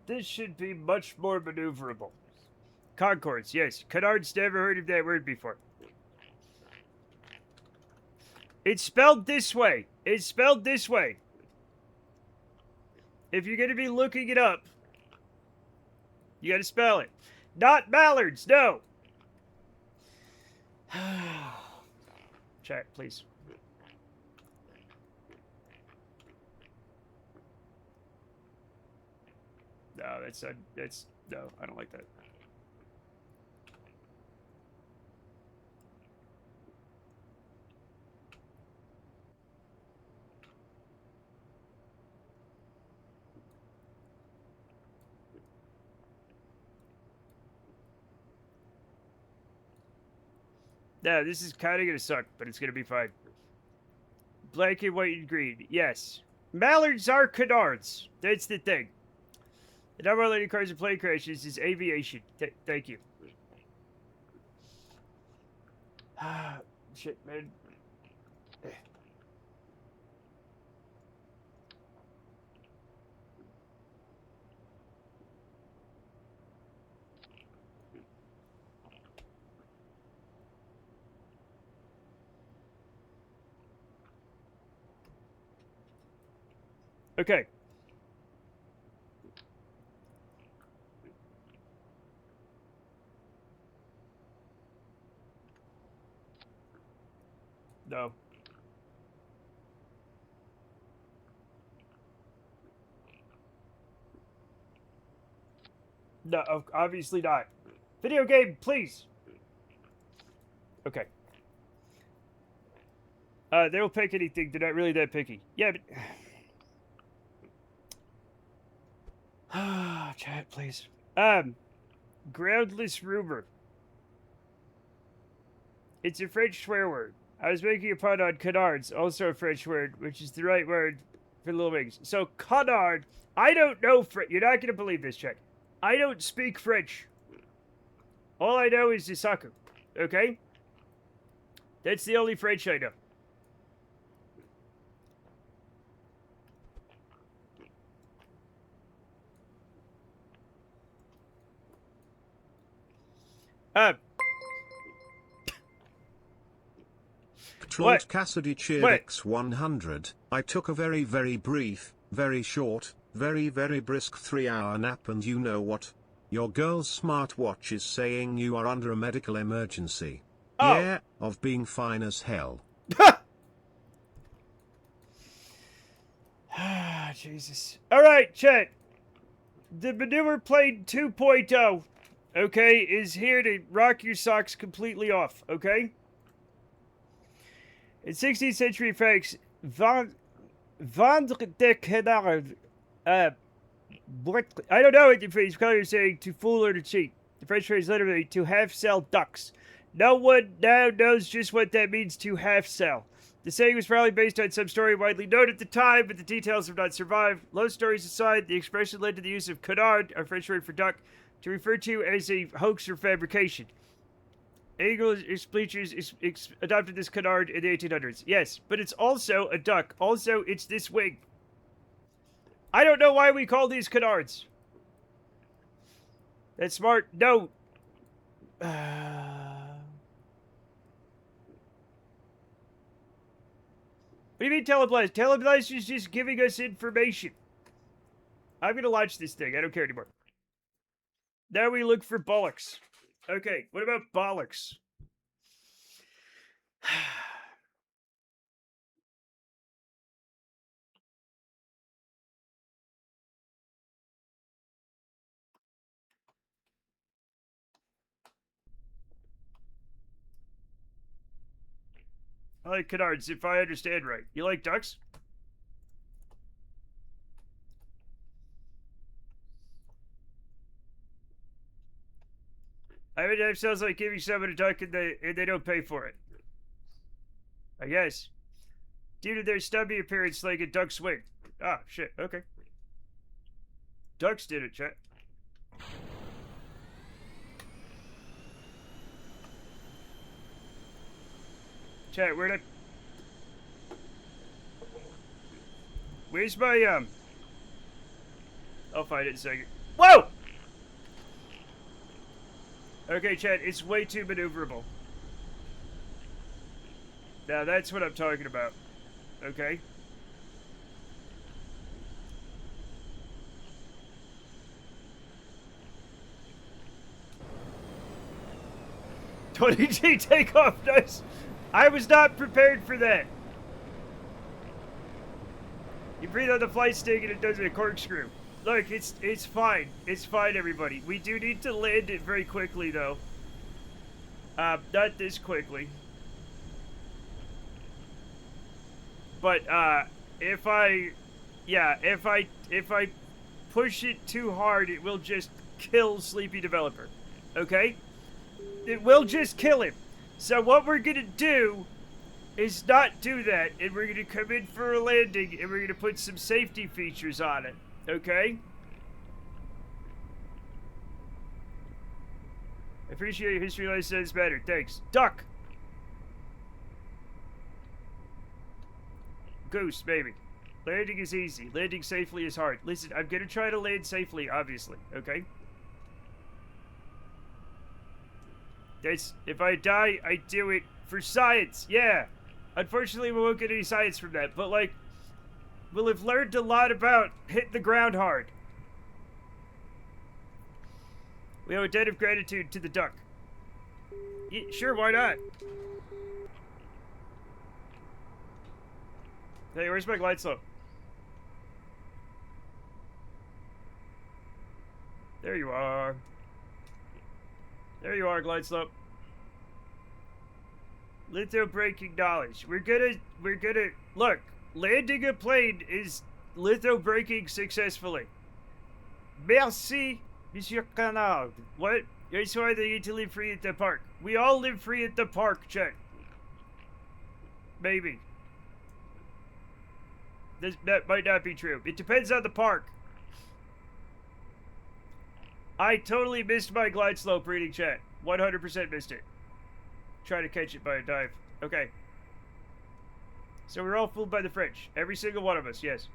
Speaker 1: This should be much more maneuverable. Concords, yes. Canards, never heard of that word before. It's spelled this way. It's spelled this way. If you're going to be looking it up, you got to spell it. Not mallards, no. Chat, please. No, no, I don't like that. No, this is kind of going to suck, but it's going to be fine. Black and white and green, yes. Mallards are canards. That's the thing. The number of landing cars and plane crashes is aviation. Thank you. Shit, man. Okay. No. No, obviously not. Video game, please. Okay. They'll pick anything. They're not really that picky. Yeah, but... chat, please. Groundless rumor. It's a French swear word. I was making a pun on canards, also a French word, which is the right word for little wings. So, canard, I don't know French. You're not going to believe this, chat. I don't speak French. All I know is Isaku. Okay? That's the only French I know.
Speaker 2: Trolled Cassidy cheered X100. I took a very brief, very short, very brisk 3-hour nap, and you know what? Your girl's smartwatch is saying you are under a medical emergency.
Speaker 1: Oh.
Speaker 2: Yeah, of being fine as hell.
Speaker 1: Jesus. Alright, chat. The maneuver plane 2.0, okay, is here to rock your socks completely off, okay? In 16th century France, vendre de canard, I don't know what the French color is saying, to fool or to cheat. The French phrase literally, to half-sell ducks. No one now knows just what that means, to half-sell. The saying was probably based on some story widely known at the time, but the details have not survived. Low stories aside, the expression led to the use of canard, our French word for duck, to refer to as a hoax or fabrication. English bleachers adopted this canard in the 1800s. Yes, but it's also a duck. Also, it's this wing. I don't know why we call these canards. That's smart. No. What do you mean teleblast? Teleblast is just giving us information. I'm gonna launch this thing. I don't care anymore. Now we look for bollocks. Okay, what about bollocks? I like canards, if I understand right. You like ducks? I mean, it sounds like giving someone a duck and they don't pay for it. I guess. Due to their stubby appearance like a duck's wing. Ah, shit, okay. Ducks did it, chat. Chat, where's my, I'll find it in a second. Whoa! Okay, chat, it's way too maneuverable. Now, that's what I'm talking about. Okay? $20G takeoff, nice! I was not prepared for that. You breathe on the flight stick and it does a corkscrew. Look, it's fine. It's fine, everybody. We do need to land it very quickly, though. Not this quickly. But, if I push it too hard, it will just kill Sleepy Developer. Okay? It will just kill him. So what we're gonna do is not do that, and we're gonna come in for a landing, and we're gonna put some safety features on it. Okay? I appreciate your history life says better. Thanks. Duck! Goose, maybe. Landing is easy. Landing safely is hard. Listen, I'm gonna try to land safely, obviously. Okay? If I die, I do it for science. Yeah. Unfortunately, we won't get any science from that. But, like, we'll have learned a lot about hitting the ground hard. We owe a debt of gratitude to the duck. Yeah, sure, why not? Hey, where's my glide slope? There you are. There you are, glide slope. Litho breaking knowledge. We're gonna look. Landing a plane is litho breaking successfully. Merci, Monsieur Canard. What? That's why they need to live free at the park. We all live free at the park, check. Maybe. That might not be true. It depends on the park. I totally missed my glide slope reading, chat. 100% missed it. Try to catch it by a dive. Okay. So we're all fooled by the French. Every single one of us, yes.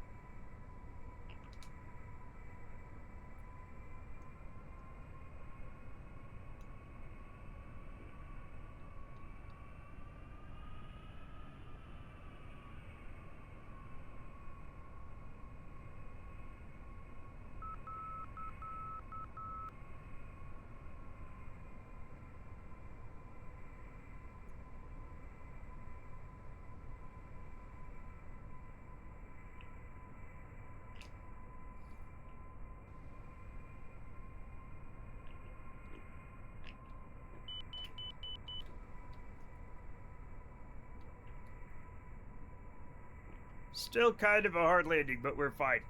Speaker 1: Still kind of a hard landing, but we're fine.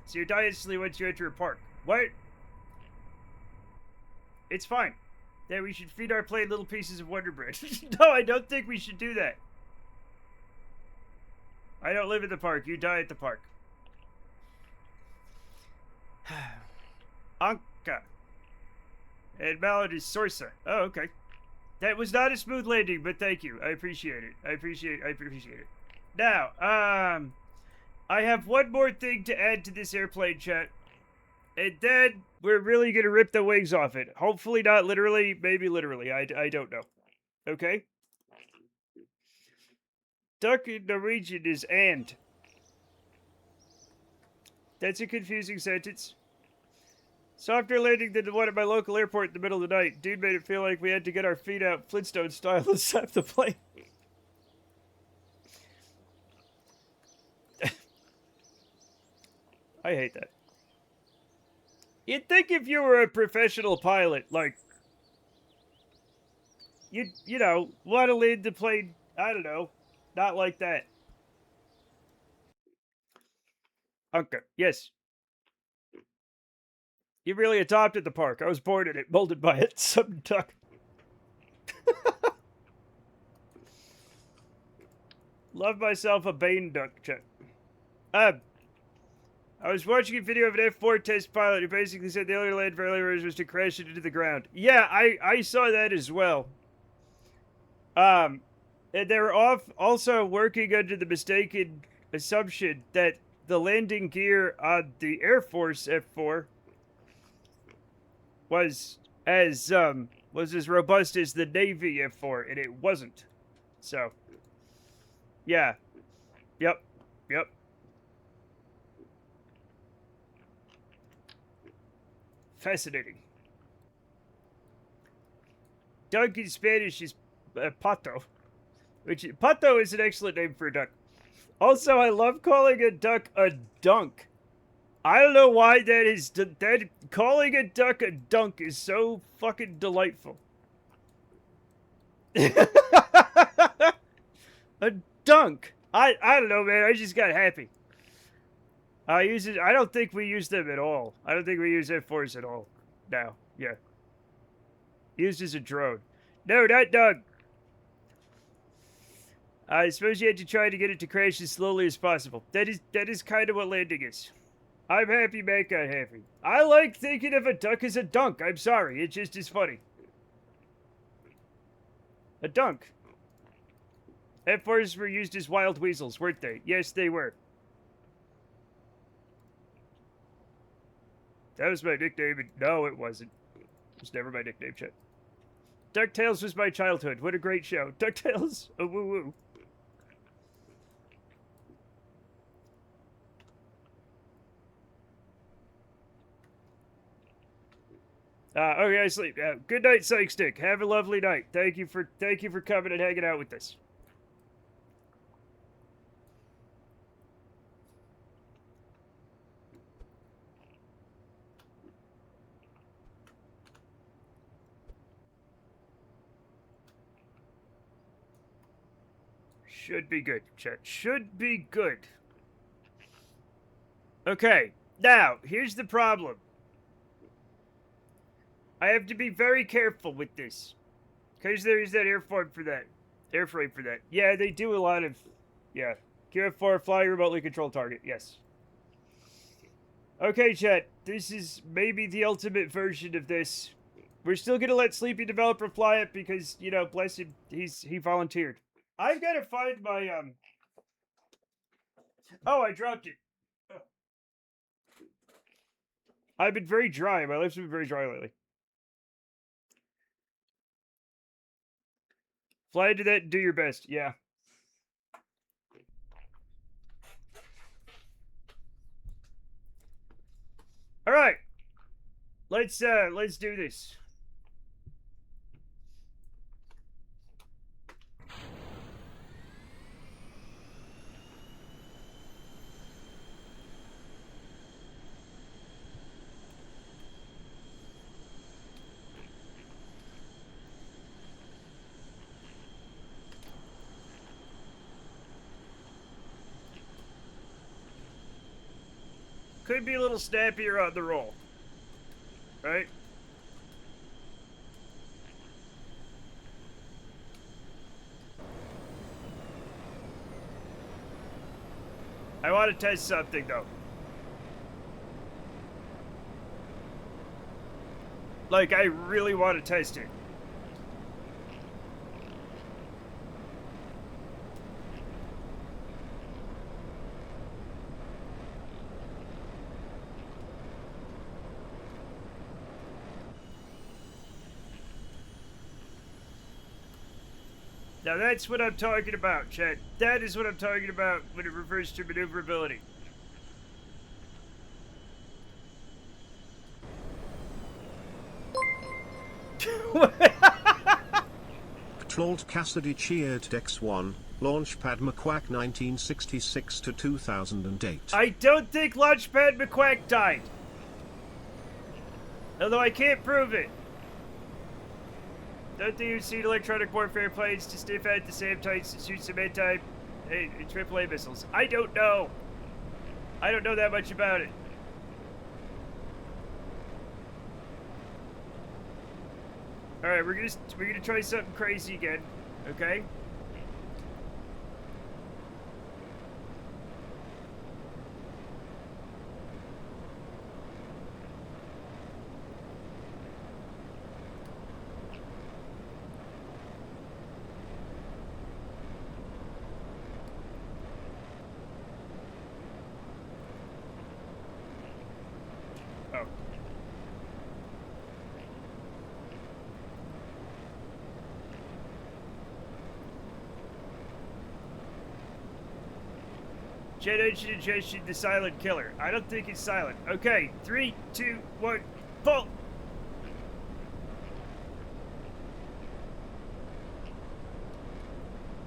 Speaker 1: So you die instantly once you enter a park. What? It's fine. Yeah, we should feed our plane little pieces of Wonder Bread. No, I don't think we should do that. I don't live at the park. You die at the park. Anka. And Mallet is Sorsa. Oh, okay. That was not a smooth landing, but thank you. I appreciate it. I appreciate it. Now, I have one more thing to add to this airplane, chat. And then we're really gonna rip the wings off it. Hopefully not literally, maybe literally. I don't know. Okay? Duck in Norwegian is and. That's a confusing sentence. Softer landing than the one at my local airport in the middle of the night. Dude made it feel like we had to get our feet out Flintstone style and stop the plane. I hate that. You'd think if you were a professional pilot, like, you know, want to land the plane, I don't know, not like that. Okay, yes. You really adopted the park. I was born in it, molded by it. Some duck. Love myself a Bane duck. I was watching a video of an F4 test pilot who basically said the only land failure was to crash it into the ground. Yeah, I saw that as well. And they were also working under the mistaken assumption that the landing gear on the Air Force F4 was as robust as the Navy F4, and it wasn't. So, yeah. Yep. Fascinating. Duck in Spanish is pato. Pato is an excellent name for a duck. Also, I love calling a duck a dunk. I don't know why that is. That calling a duck a dunk is so fucking delightful. A dunk. I don't know, man. I just got happy. I don't think we use them at all. I don't think we use F4s at all. No. Yeah. Used as a drone. No, not Doug. I suppose you had to try to get it to crash as slowly as possible. That is kind of what landing is. I'm happy Matt got happy. I like thinking of a duck as a dunk. I'm sorry. It just is funny. A dunk. F4s were used as wild weasels, weren't they? Yes, they were. That was my nickname, and no, it wasn't. It was never my nickname, Chet. DuckTales was my childhood. What a great show. DuckTales, a woo-woo. Okay, I sleep. Good night, Psych Stick. Have a lovely night. Thank you for coming and hanging out with us. Should be good, chat. Should be good. Okay, now, here's the problem. I have to be very careful with this. Because there is that airframe for that. Yeah, they do a lot of... Yeah. QF4, fly remotely controlled target. Yes. Okay, chat. This is maybe the ultimate version of this. We're still gonna let Sleepy Developer fly it because, you know, bless him, he volunteered. I've got to find my, Oh, I dropped it. Oh. I've been very dry. My lips have been very dry lately. Fly into that and do your best. Yeah. All right. Let's do this. Could be a little snappier on the roll. Right? I want to test something, though. Like, I really want to test it. Now that's what I'm talking about, Chad. That is what I'm talking about when it refers to maneuverability.
Speaker 2: Claude Cassidy cheered Dex 1, Launchpad McQuack 1966 to 2008.
Speaker 1: I don't think Launchpad McQuack died. Although I can't prove it. Don't they use electronic warfare planes to sniff at the same types that shoot some AAA missiles? I don't know. I don't know that much about it. All right, we're gonna try something crazy again, okay? Oh. Jet engine ingestion, the silent killer. I don't think it's silent. Okay, 3, 2, 1, pull!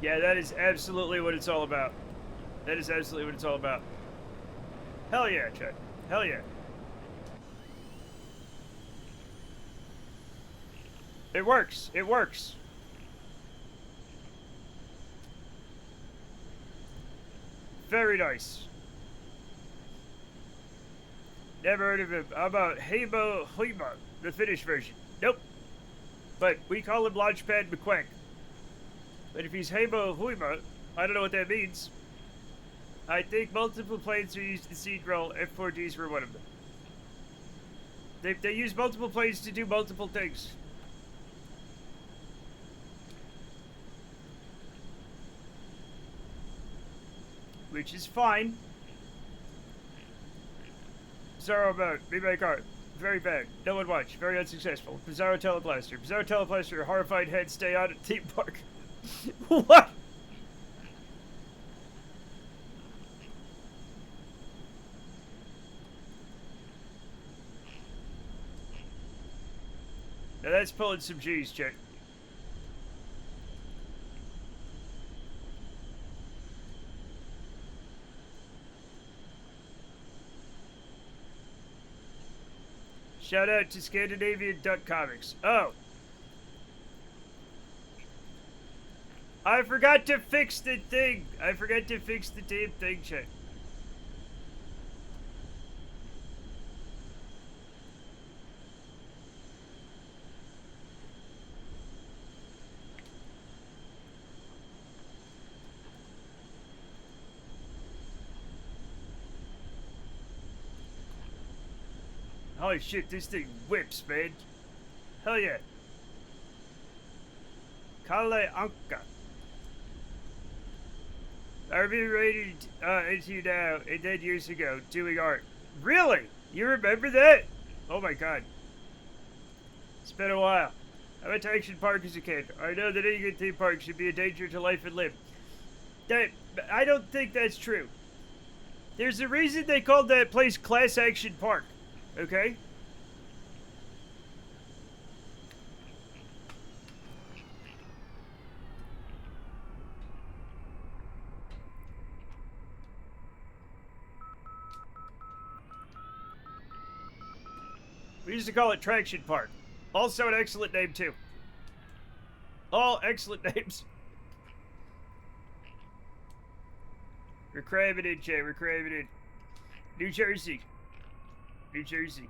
Speaker 1: Yeah, that is absolutely what it's all about. That is absolutely what it's all about. Hell yeah, Chad. Hell yeah. It works. It works. Very nice. Never heard of him. How about Hebo Huima, the Finnish version? Nope. But we call him Launchpad McQuack. But if he's Hebo Huima, I don't know what that means. I think multiple planes are used to seed roll. F4Ds were one of them. They use multiple planes to do multiple things. Which is fine. Bizarro mode. Be my card. Very bad. No one watch. Very unsuccessful. Bizarro Teleplaster. Bizarro Teleplaster. Horrified head. Stay on at theme park. What? Now that's pulling some G's, check. Shout out to Scandinavian Duck Comics. Oh. I forgot to fix the thing. I forgot to fix the damn thing, check. Holy shit, this thing whips, man. Hell yeah. Kale Anka. I rated into you now and then years ago doing art. Really? You remember that? Oh my god. It's been a while. I went to Action Park as a kid. I know that any good theme park should be a danger to life and limb. I don't think that's true. There's a reason they called that place Class Action Park. Okay? We used to call it Traction Park. Also an excellent name, too. All excellent names. We're cramming in, Jay. We're cramming in. New Jersey. New Jersey.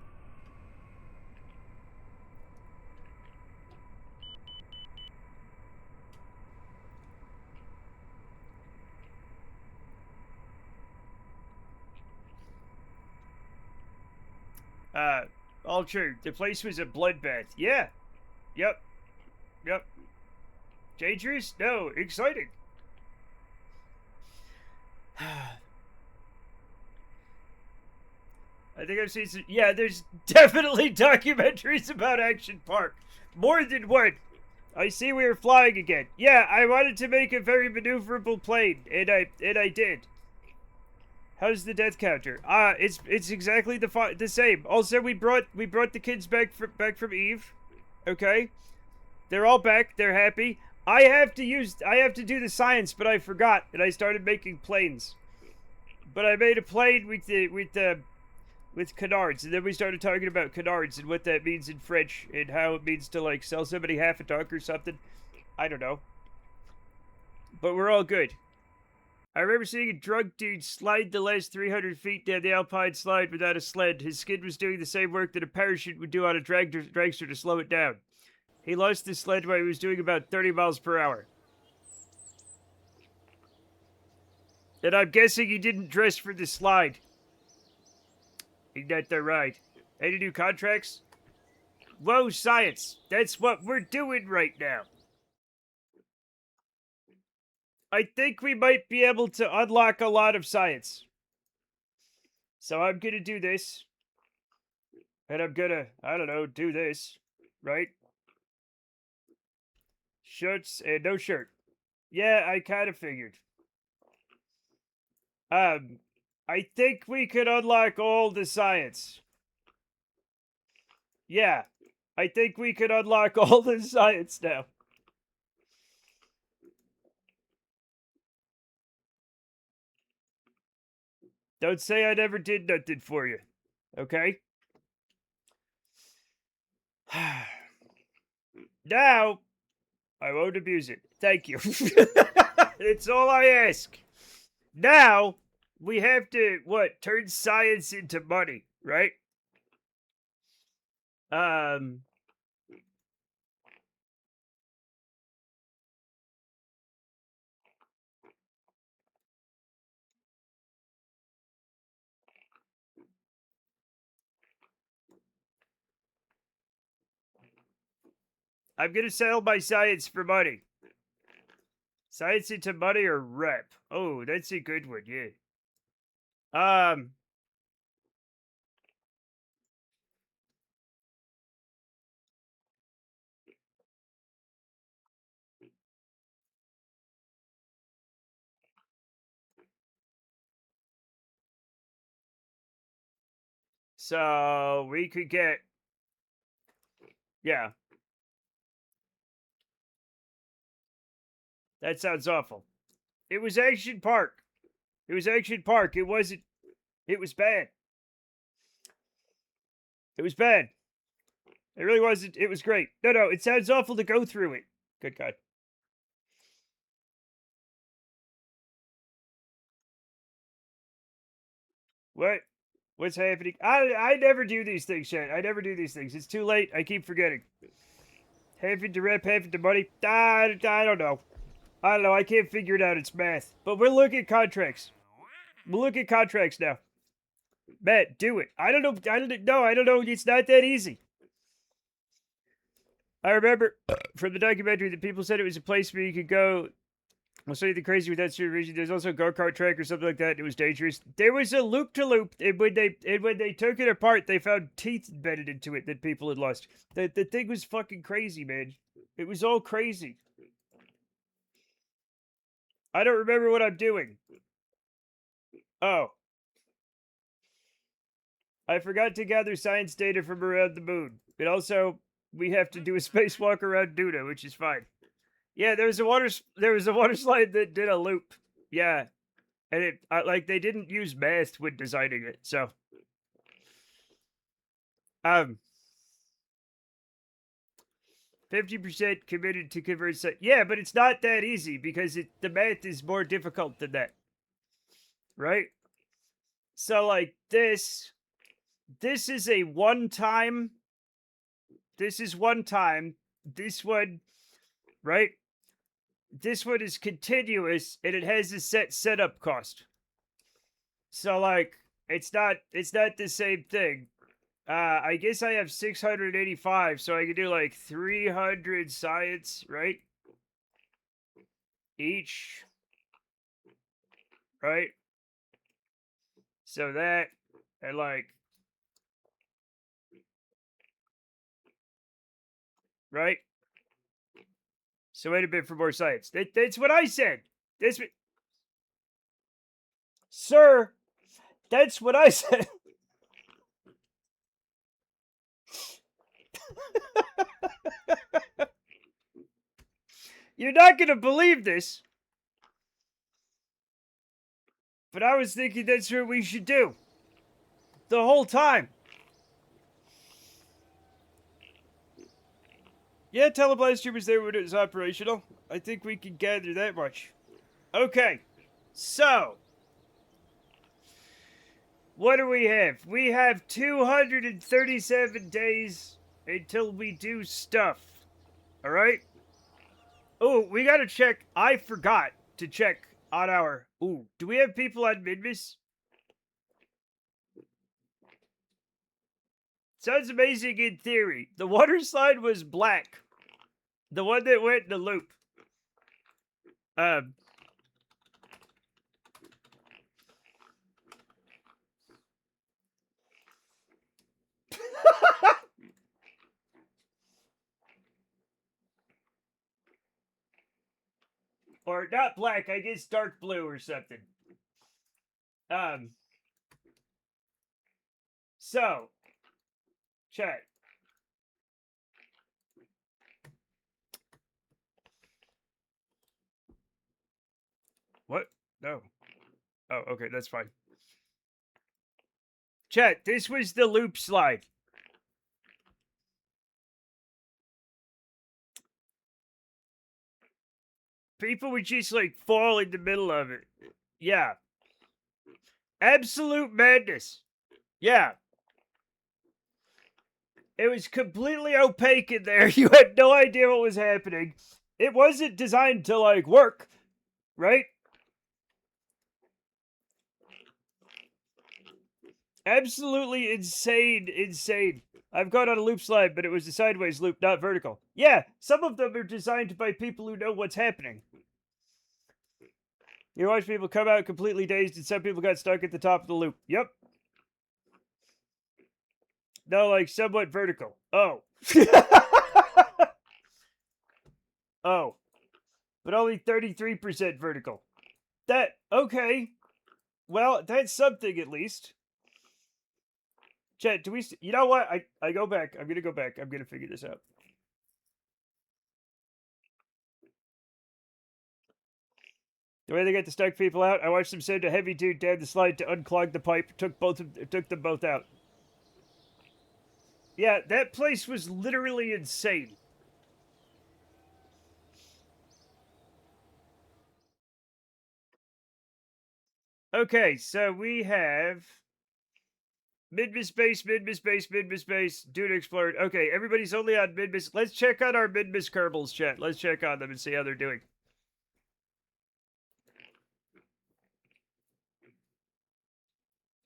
Speaker 1: All true. The place was a bloodbath. Yeah. Yep. Yep. Dangerous? No. Exciting. I think I've seen some... Yeah, there's definitely documentaries about Action Park. More than one. I see we are flying again. Yeah, I wanted to make a very maneuverable plane, and I did. How's the death counter? It's exactly the same. Also, we brought the kids back from Eve. Okay, they're all back. They're happy. I have to do the science, but I forgot, and I started making planes. But I made a plane with canards, and then we started talking about canards and what that means in French and how it means to like sell somebody half a duck or something. I don't know. But we're all good. I remember seeing a drunk dude slide the last 300 feet down the Alpine slide without a sled. His skin was doing the same work that a parachute would do on a dragster to slow it down. He lost his sled while he was doing about 30 miles per hour. And I'm guessing he didn't dress for the slide. Ain't that the right? Any new contracts? Whoa, science. That's what we're doing right now. I think we might be able to unlock a lot of science. So I'm gonna do this. And I'm gonna, I don't know, do this. Right? Shirts and no shirt. Yeah, I kind of figured. I think we could unlock all the science. Yeah, I think we could unlock all the science now. Don't say I never did nothing for you. Okay? Now, I won't abuse it. Thank you. It's all I ask. Now, we have to, turn science into money, right? I'm gonna sell my science for money. Science into money or rep? Oh, that's a good one, yeah. So we could get, yeah. That sounds awful. It was Action Park. It was Action Park. It wasn't. It was bad. It was bad. It really wasn't. It was great. No, it sounds awful to go through it. Good God. What? What's happening? I never do these things, Chad. I never do these things. It's too late. I keep forgetting. Having to rep, having to money. I don't know. I don't know. I can't figure it out. It's math. But we're looking at contracts. We'll look at contracts now. Matt, do it. I don't know. I don't know. It's not that easy. I remember from the documentary that people said it was a place where you could go. I'll show you the crazy with that certain reason. There's also a go-kart track or something like that. It was dangerous. There was a loop-to-loop, and when they took it apart, they found teeth embedded into it that people had lost. The thing was fucking crazy, man. It was all crazy. I don't remember what I'm doing. Oh. I forgot to gather science data from around the moon. And also, we have to do a spacewalk around Duna, which is fine. Yeah, there was a water slide that did a loop. Yeah. And it like they didn't use math when designing it. So 50% committed to convert yeah, but it's not that easy because the math is more difficult than that. Right? So like this is a one-time. This is one time. This one, right? This one is continuous and it has a set setup cost. So like it's not the same thing. I guess I have 685, so I can do like 300 science, right? Each. Right? So that and like right? So wait a bit for more science. That's what I said. That's what... Sir, that's what I said. You're not going to believe this. But I was thinking that's what we should do. The whole time. Yeah, Teleblaster was there when it was operational. I think we can gather that much. Okay. So. What do we have? We have 237 days until we do stuff. Alright? Oh, we gotta check. I forgot to check on our... Ooh, do we have people on Midmas? Sounds amazing in theory. The water slide was black. The one that went in the loop. Or not black, I guess dark blue or something. So, chat. What? No. Oh, okay, that's fine. Chat, this was the loop slide. People would just, like, fall in the middle of it. Yeah. Absolute madness. Yeah. It was completely opaque in there. You had no idea what was happening. It wasn't designed to, like, work. Right? Absolutely insane, insane. I've gone on a loop slide, but it was a sideways loop, not vertical. Yeah, some of them are designed by people who know what's happening. You watch people come out completely dazed, and some people got stuck at the top of the loop. Yep. No, like, somewhat vertical. Oh. Oh. But only 33% vertical. Okay. Well, that's something at least. Chat, do we... You know what? I go back. I'm gonna go back. I'm gonna figure this out. The way they got the stuck people out, I watched them send a heavy dude down the slide to unclog the pipe. Took them both out. Yeah, that place was literally insane. Okay, so we have Midmas base, Midmas base, Midmas base, Dune explored. Okay, everybody's only on Midmas. Let's check on our Midmas Kerbals, chat. Let's check on them and see how they're doing.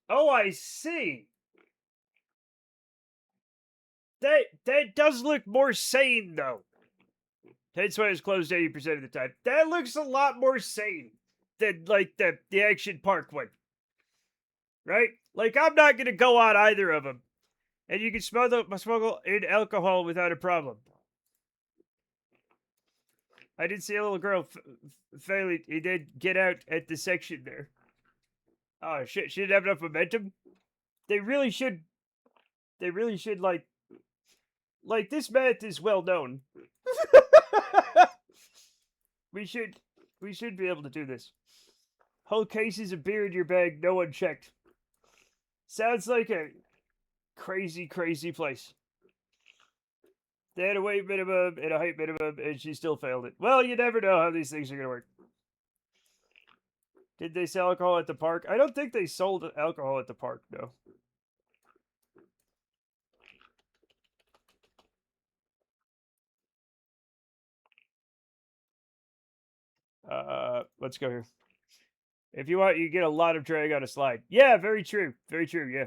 Speaker 1: Oh, I see. That does look more sane, though. That's why it's closed 80% of the time. That looks a lot more sane than, like, the Action Park one. Right? Like, I'm not gonna go on either of them. And you can smuggle in alcohol without a problem. I did see a little girl failing. He did get out at the section there. Oh, shit. She didn't have enough momentum? They really should, like, this math is well known. We should be able to do this. Whole cases of beer in your bag, no one checked. Sounds like a crazy, crazy place. They had a weight minimum and a height minimum, and she still failed it. Well, you never know how these things are going to work. Did they sell alcohol at the park? I don't think they sold alcohol at the park, no. Let's go here. If you want, you get a lot of drag on a slide. Yeah, very true. Very true, yeah.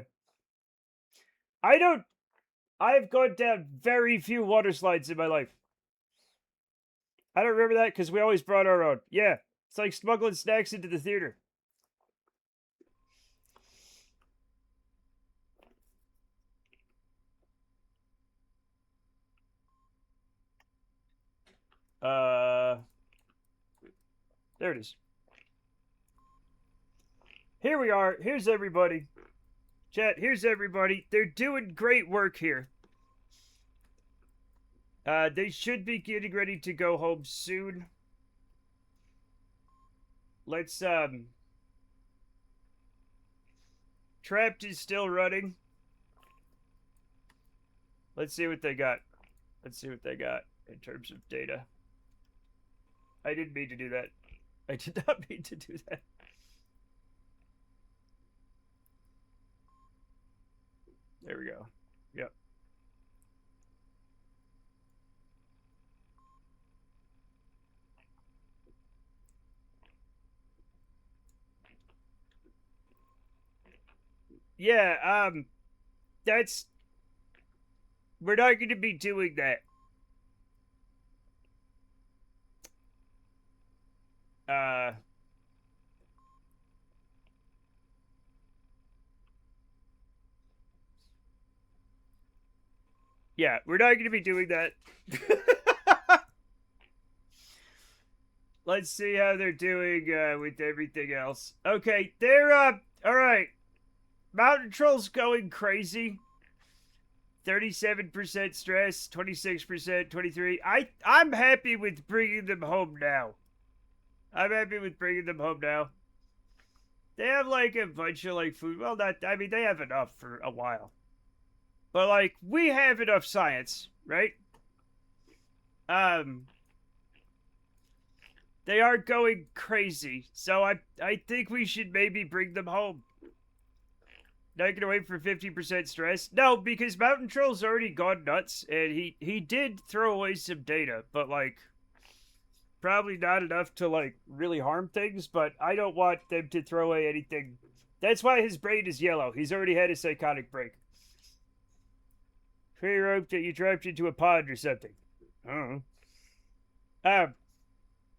Speaker 1: I've gone down very few water slides in my life. I don't remember that because we always brought our own. Yeah, it's like smuggling snacks into the theater. There it is. Here we are. Here's everybody. Chat, here's everybody. They're doing great work here. They should be getting ready to go home soon. Let's, Trapped is still running. Let's see what they got. Let's see what they got in terms of data. I didn't mean to do that. I did not mean to do that. There we go. Yep. Yeah, that's... We're not going to be doing that. Yeah, we're not going to be doing that. Let's see how they're doing with everything else. Okay, they're all right. Mountain Troll's going crazy. 37% stress, 26%, 23. I'm happy with bringing them home now. I'm happy with bringing them home now. They have like a bunch of like food. Well, not. I mean, they have enough for a while. But like, we have enough science, right? They are going crazy, so I think we should maybe bring them home. Not gonna wait for 50% stress? No, because Mountain Troll's already gone nuts, and he did throw away some data, but like, probably not enough to like really harm things, but I don't want them to throw away anything. That's why his brain is yellow. He's already had a psychotic break. Free rope that you dropped into a pond or something. I don't know.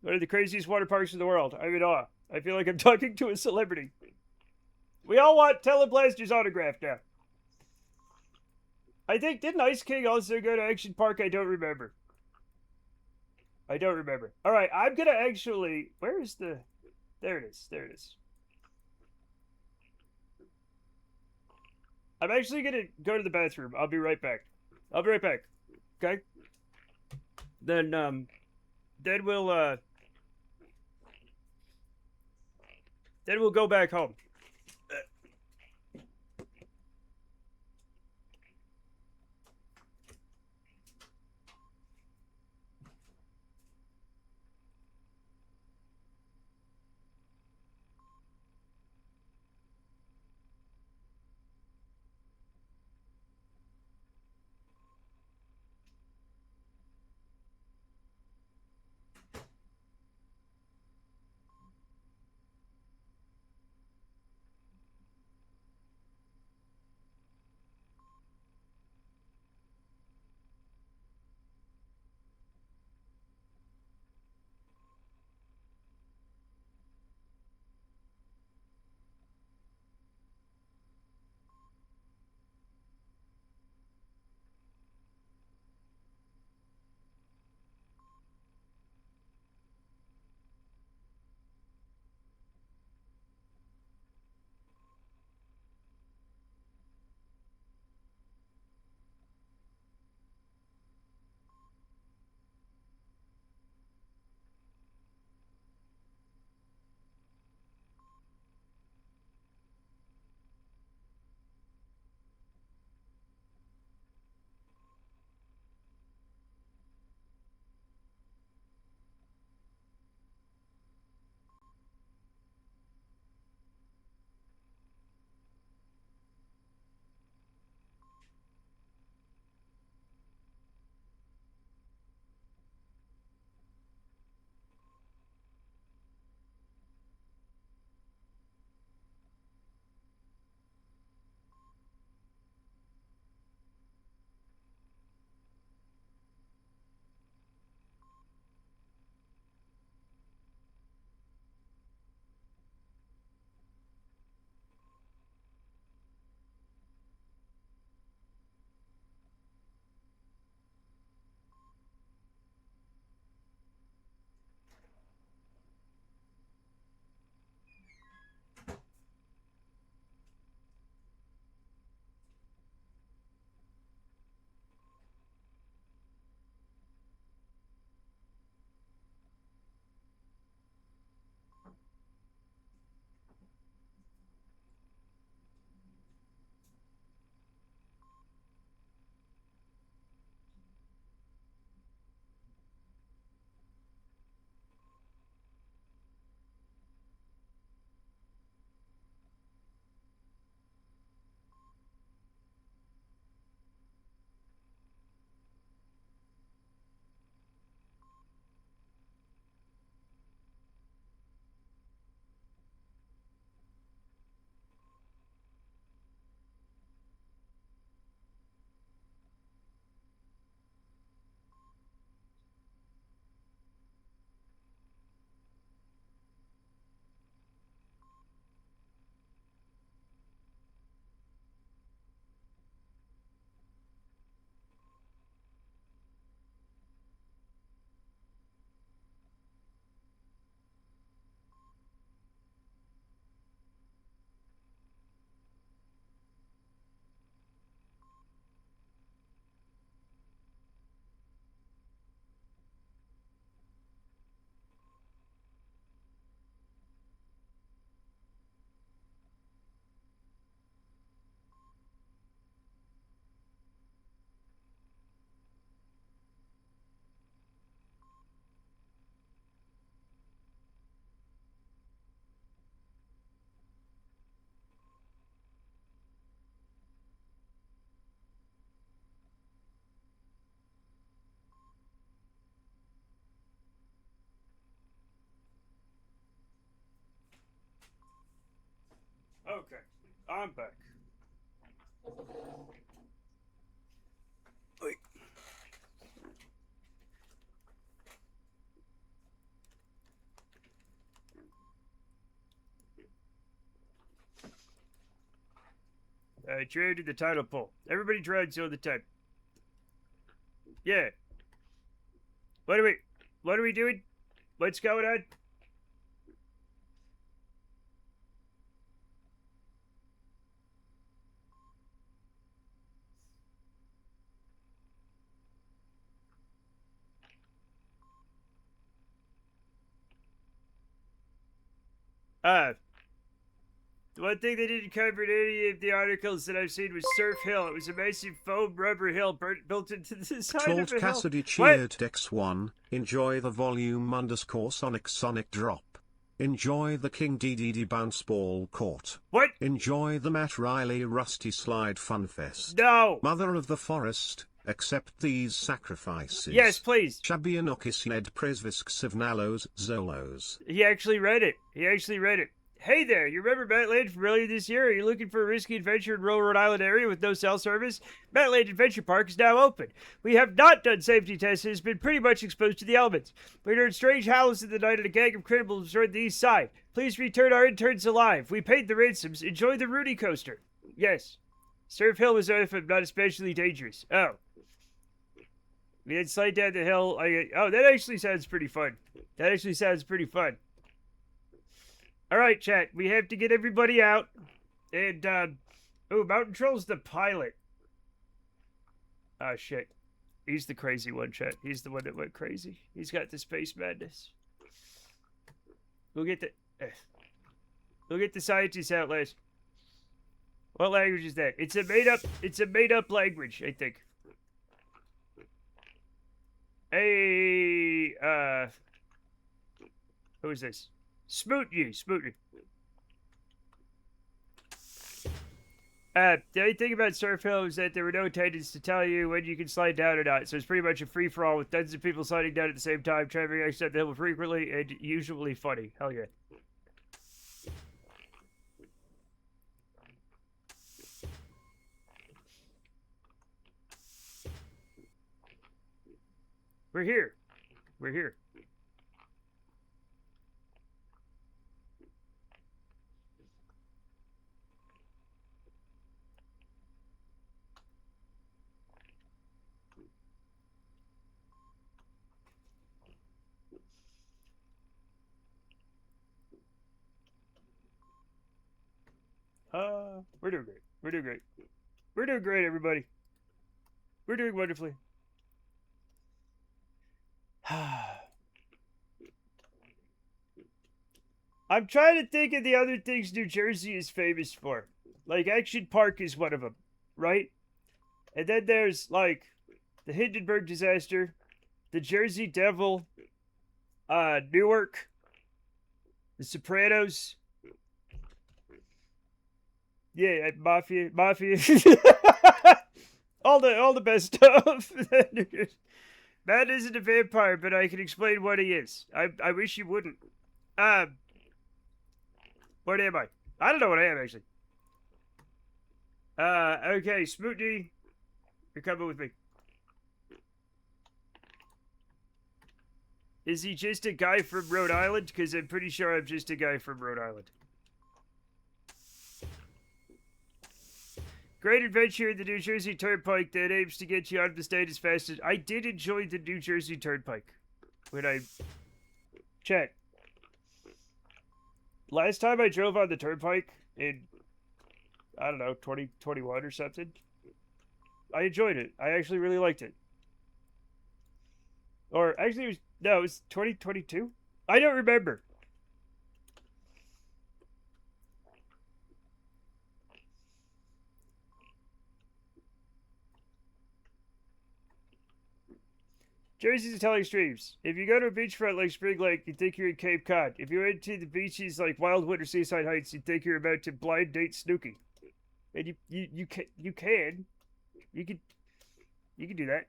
Speaker 1: One of the craziest water parks in the world. I'm in awe. I feel like I'm talking to a celebrity. We all want Teleblaster's autograph now. I think, didn't Ice King also go to Action Park? I don't remember. I don't remember. Alright, I'm gonna actually... Where is the... There it is. There it is. I'm actually gonna go to the bathroom. I'll be right back. I'll be right back. Okay? Then we'll go back home. Okay, I'm back. Wait. Traded the title poll. Everybody trades all the time. Yeah. What are we doing? What's going on? One thing they didn't cover in any of the articles that I've seen was Surf Hill. It was a massive foam rubber hill built into the side
Speaker 2: Trolled
Speaker 1: of a
Speaker 2: Cassidy
Speaker 1: hill.
Speaker 2: cheered Dex1, enjoy the volume _Sonic drop. Enjoy the King DDD bounce ball court.
Speaker 1: What?
Speaker 2: Enjoy the Matt Riley Rusty Slide Funfest.
Speaker 1: No!
Speaker 2: Mother of the Forest, accept these sacrifices.
Speaker 1: Yes, please.
Speaker 2: Shabianokis Ned Presvisk Sivnalos Zolos.
Speaker 1: He actually read it. Hey there, you remember Matland from earlier this year? Are you looking for a risky adventure in rural Rhode Island area with no cell service? Matland Adventure Park is now open. We have not done safety tests and has been pretty much exposed to the elements. We heard strange howls in the night and a gang of criminals destroyed the east side. Please return our interns alive. We paid the ransoms. Enjoy the Rudy coaster. Yes. Surf Hill was open, not especially dangerous. Oh. We had slide down the hill. Oh, that actually sounds pretty fun. All right, chat. We have to get everybody out. And, Mountain Troll's the pilot. Oh, shit. He's the crazy one, chat. He's the one that went crazy. He's got the space madness. We'll get the scientists out last. What language is that? It's a made up language, I think. Hey, who is this? Smootney. The only thing about Surf Hill is that there were no attendants to tell you when you can slide down or not, so it's pretty much a free-for-all with dozens of people sliding down at the same time, traveling except the hill frequently and usually funny. Hell yeah. We're here. We're doing great. We're doing great, everybody. We're doing wonderfully. I'm trying to think of the other things New Jersey is famous for. Like, Action Park is one of them, right? And then there's, like, the Hindenburg disaster, the Jersey Devil, Newark, the Sopranos. Yeah, Mafia. all the best stuff. Matt isn't a vampire, but I can explain what he is. I wish you wouldn't. What am I? I don't know what I am, actually. Okay, Smootney, you're coming with me. Is he just a guy from Rhode Island? Because I'm pretty sure I'm just a guy from Rhode Island. Great adventure in the New Jersey Turnpike that aims to get you out of the state as fast as... I did enjoy the New Jersey Turnpike. When I... Chat. Last time I drove on the Turnpike in... I don't know, 2021 or something. I enjoyed it. I actually really liked it. Or, actually, it was 2022? I don't remember. Jersey's a telling extremes. If you go to a beachfront like Spring Lake, you'd think you're in Cape Cod. If you went to the beaches like Wildwood or Seaside Heights, you'd think you're about to blind date Snooki. And you can do that.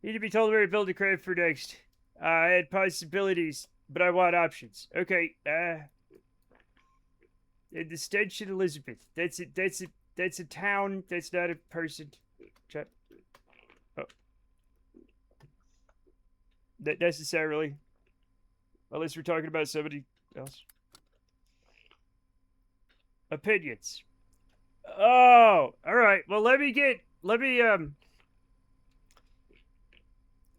Speaker 1: Need to be told where to build a crib for next. I had possibilities, but I want options. Okay, And the Stench and Elizabeth. That's it. That's a town. That's not a person. Oh. Not necessarily. Unless we're talking about somebody else. Opinions. Oh, all right. Well, let me.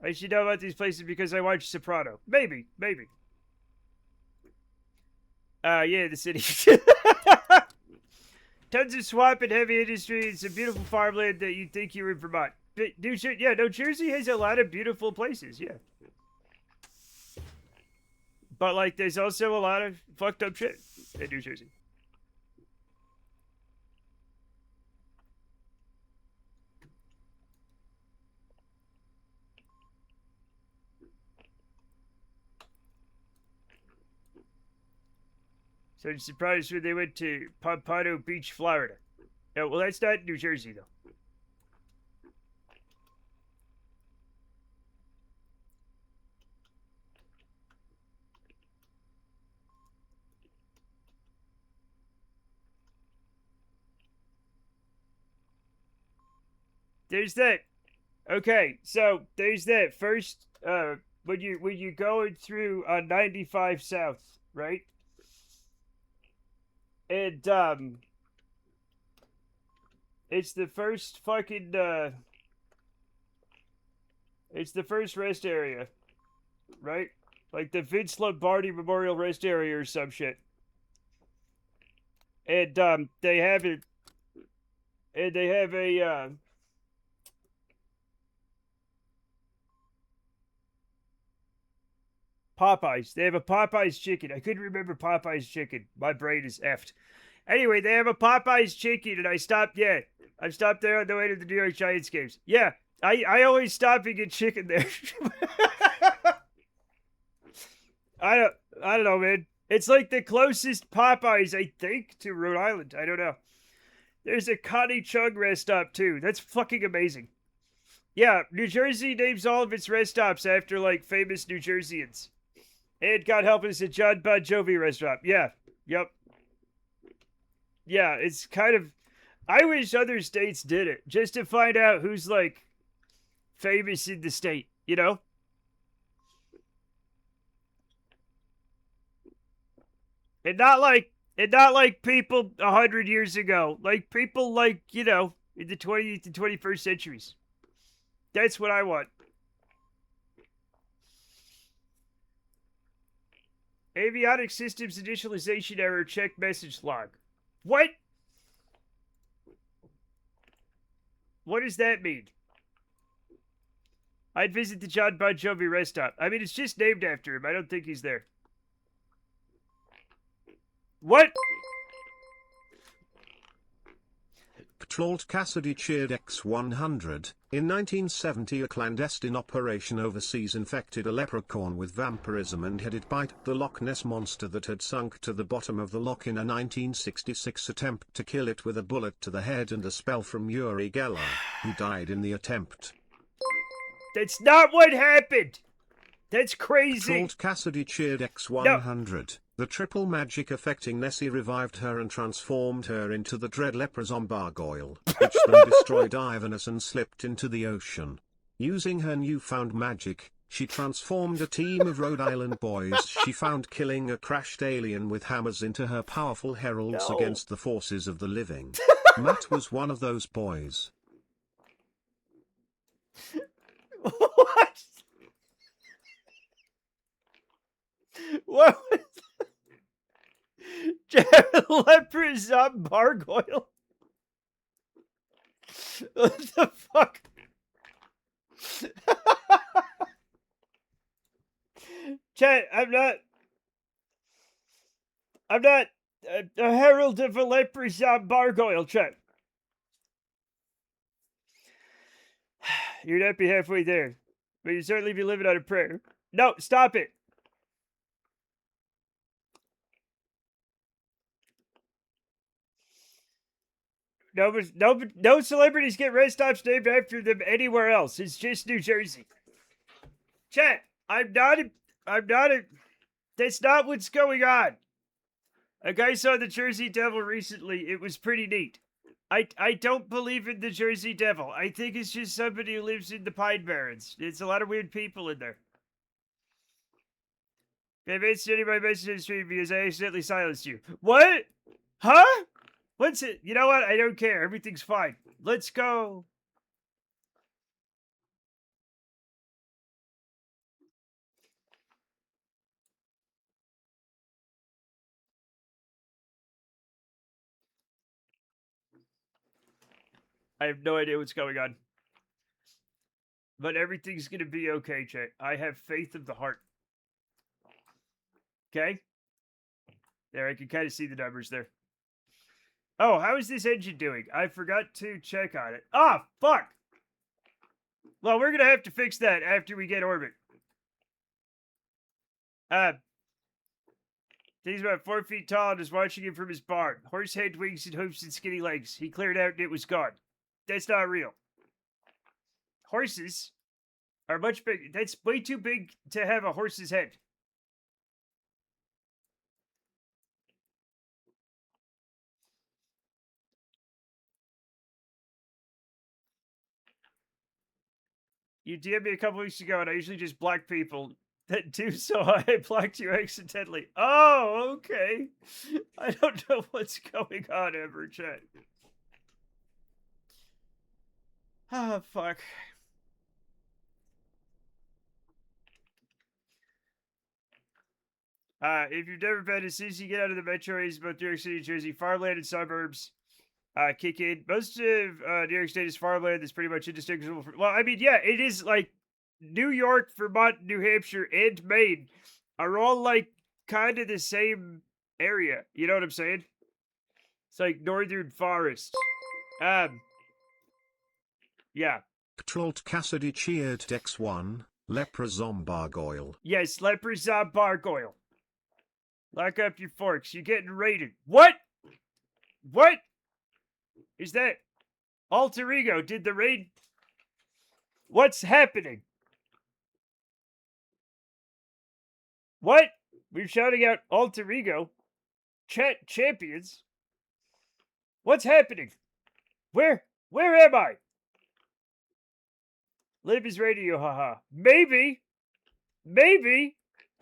Speaker 1: I should know about these places because I watched Soprano. Maybe. Yeah, the city. Tons of swamp and heavy industry. It's a beautiful farmland that you'd think you were in Vermont. But New Jersey has a lot of beautiful places, yeah. But, like, there's also a lot of fucked up shit in New Jersey. So I'm surprised when they went to Pompano Beach, Florida. Yeah, well, that's not New Jersey, though. There's that. Okay, so there's that first. When you going through 95 South, right? And it's the first fucking it's the first rest area, right? Like the Vince Lombardi Memorial Rest Area or some shit. And they have it. And they have a Popeyes. They have a Popeyes chicken. I couldn't remember Popeyes chicken. My brain is effed. Anyway, they have a Popeyes chicken, and I stopped. Yeah, I stopped there on the way to the New York Giants games. Yeah, I always stop and get chicken there. I don't know, man. It's like the closest Popeyes, I think, to Rhode Island. I don't know. There's a Connie Chung rest stop too. That's fucking amazing. Yeah, New Jersey names all of its rest stops after like famous New Jerseyans. And God help us, a John Bon Jovi restaurant. Yeah. Yep. Yeah, it's kind of. I wish other states did it just to find out who's like famous in the state, you know? And not like people 100 years ago. Like people like, you know, in the 20th and 21st centuries. That's what I want. Avionic systems initialization error, check message log. What? What does that mean? I'd visit the John Bon Jovi rest stop. I mean, it's just named after him. I don't think he's there. What?
Speaker 2: Patrolled Cassidy cheered X100. In 1970, a clandestine operation overseas infected a leprechaun with vampirism and had it bite the Loch Ness monster that had sunk to the bottom of the loch in a 1966 attempt to kill it with a bullet to the head and a spell from Uri Geller, who died in the attempt.
Speaker 1: That's not what happened! That's crazy!
Speaker 2: Patrolled Cassidy cheered X100. No. The triple magic affecting Nessie revived her and transformed her into the dread leper Zombargoyle, which then destroyed Ivanus and slipped into the ocean. Using her newfound magic, she transformed a team of Rhode Island boys she found killing a crashed alien with hammers into her powerful heralds against the forces of the living. Matt was one of those boys.
Speaker 1: What? What was Leper Zombargoyle? What the fuck? Chat, I'm not a herald of a Leper Zombargoyle, chat. You'd not be halfway there, but you'd certainly be living on a prayer. No, stop it. No celebrities get rest stops named after them anywhere else. It's just New Jersey. Chat, I'm not a, that's not what's going on. A guy saw the Jersey Devil recently. It was pretty neat. I don't believe in the Jersey Devil. I think it's just somebody who lives in the Pine Barrens. It's a lot of weird people in there. I made study my message stream because I accidentally silenced you. What? Huh? What's it? You know what? I don't care. Everything's fine. Let's go. I have no idea what's going on. But everything's going to be okay, chat. I have faith of the heart. Okay? There, I can kind of see the numbers there. Oh, how is this engine doing? I forgot to check on it. Ah, fuck! Well, we're going to have to fix that after we get orbit. He's about 4 feet tall and is watching him from his barn. Horse head, wings, and hooves and skinny legs. He cleared out and it was gone. That's not real. Horses are much bigger. That's way too big to have a horse's head. You DM'd me a couple weeks ago, and I usually just block people that do so. I blocked you accidentally. Oh, okay. I don't know what's going on ever, chat. Ah, fuck. If you've never been, as soon as you get out of the metro areas, both New York City and Jersey, farmland and suburbs kick in. Most of New York State is farmland that's pretty much indistinguishable from... Well, I mean, yeah, it is like New York, Vermont, New Hampshire, and Maine are all like kind of the same area. You know what I'm saying? It's like northern forest. Yeah.
Speaker 2: Trolt Cassidy cheered Dex1, Lepra Zombargoyle.
Speaker 1: Yes, Lepra Zombargoyle. Lock up your forks. You're getting raided. What? What? Is that Alter Ego? Did the raid? What's happening? What? We're shouting out Alter Ego. Chat champions. What's happening? Where am I? Live is radio, haha. Maybe.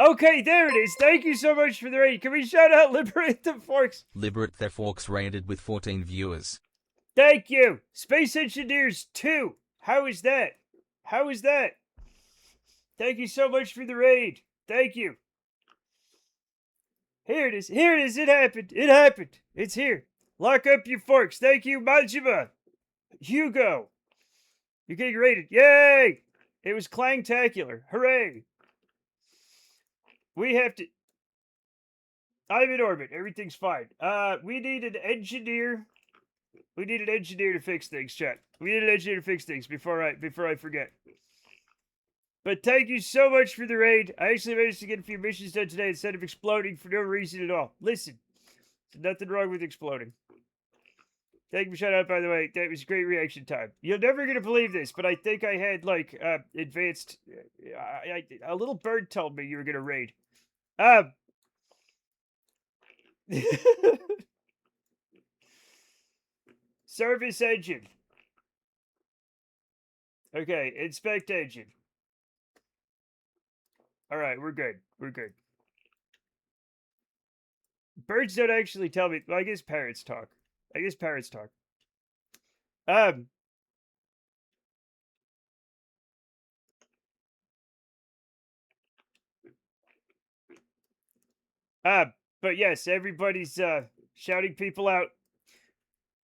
Speaker 1: Okay, there it is. Thank you so much for the raid. Can we shout out Liberate the Forks?
Speaker 3: Liberate the Forks raided with 14 viewers.
Speaker 1: Thank you. Space Engineers 2. How is that? Thank you so much for the raid. Thank you. Here it is. It happened. It's here. Lock up your forks. Thank you, Majima. Hugo. You're getting raided. Yay! It was clangtacular. Hooray! We have to... I'm in orbit. Everything's fine. We need an engineer. We need an engineer to fix things, chat. We need an engineer to fix things before I forget. But thank you so much for the raid. I actually managed to get a few missions done today instead of exploding for no reason at all. Listen, there's nothing wrong with exploding. Thank you for shout out, by the way. That was great reaction time. You're never going to believe this, but I think I had, like, advanced... a little bird told me you were going to raid. Service engine. Okay, inspect engine. Alright, we're good. Birds don't actually tell me... Well, I guess parrots talk. But yes, everybody's, shouting people out.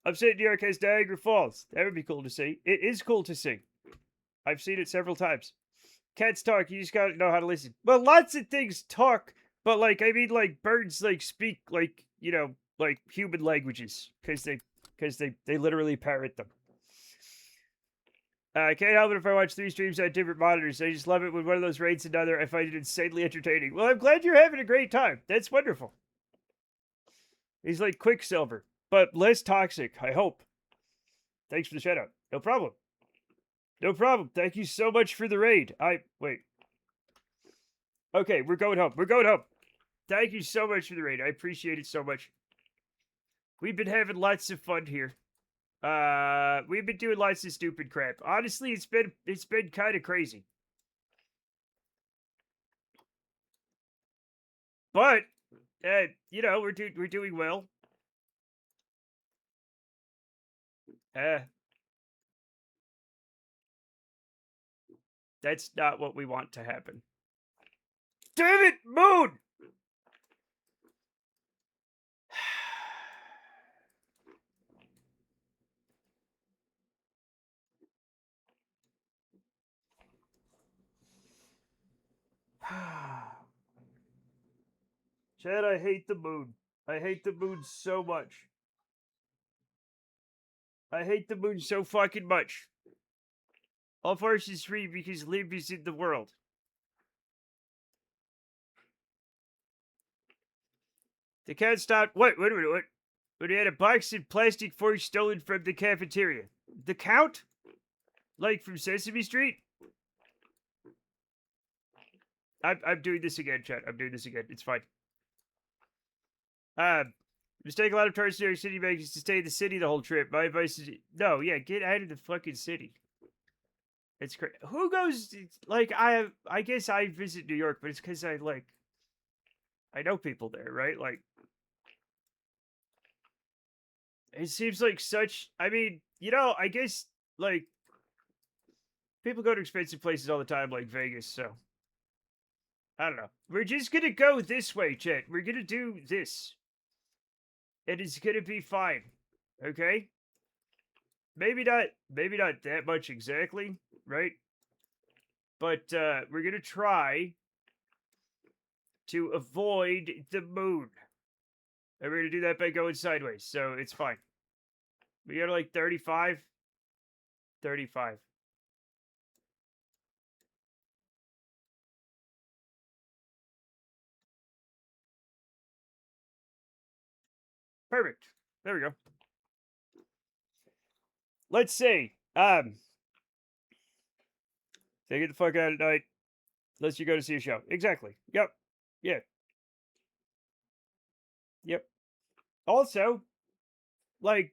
Speaker 1: Upstate New York has Niagara Falls. That would be cool to see. It is cool to see. I've seen it several times. Cats talk, you just gotta know how to listen. Well, lots of things talk, but, like, I mean, like, birds, like, speak, like, you know, like, human languages. Because they literally parrot them. I can't help it if I watch 3 streams on different monitors. I just love it when one of those raids another. I find it insanely entertaining. Well, I'm glad you're having a great time. That's wonderful. He's like Quicksilver, but less toxic, I hope. Thanks for the shout out. No problem. Thank you so much for the raid. Wait. Okay, we're going home. Thank you so much for the raid. I appreciate it so much. We've been having lots of fun here. We've been doing lots of stupid crap. Honestly, it's been kind of crazy. But, you know, we're doing well. That's not what we want to happen. Damn it, Moon! Chad, I hate the moon. I hate the moon so much. I hate the moon so fucking much. All forces free because Lib is in the world. The cat stopped. Wait a minute, what? But he had a box of plastic forks stolen from the cafeteria. The Count? Like from Sesame Street? I'm doing this again, Chad. I'm doing this again. It's fine. Mistake a lot of tourists in New York City makes to stay in the city the whole trip. My advice is no, yeah, get out of the fucking city. It's crazy. Who goes like I guess I visit New York, but it's because I know people there, right? Like it seems like such. I mean, you know, I guess like people go to expensive places all the time, like Vegas. So I don't know. We're just gonna go this way, Chet. We're gonna do this. It is gonna be fine. Okay? Maybe not that much exactly, right? But we're gonna try to avoid the moon. And we're gonna do that by going sideways, so it's fine. We got like 35. 35. Perfect. There we go. Let's see. Say get the fuck out at night. Unless you go to see a show. Exactly. Yep. Yeah. Yep. Also, like,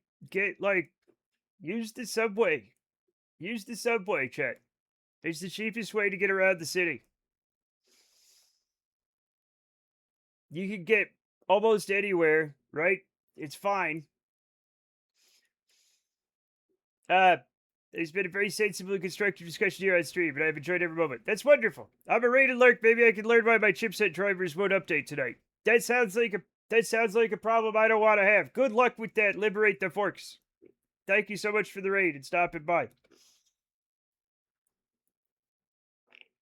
Speaker 1: use the subway. Use the subway, Chet. It's the cheapest way to get around the city. You can get almost anywhere, right? It's fine. It's been a very sensible and constructive discussion here on stream, and I've enjoyed every moment. That's wonderful. I'm a rated lurk. Maybe I can learn why my chipset drivers won't update tonight. That sounds like a problem I don't want to have. Good luck with that. Liberate the forks. Thank you so much for the raid and stopping by.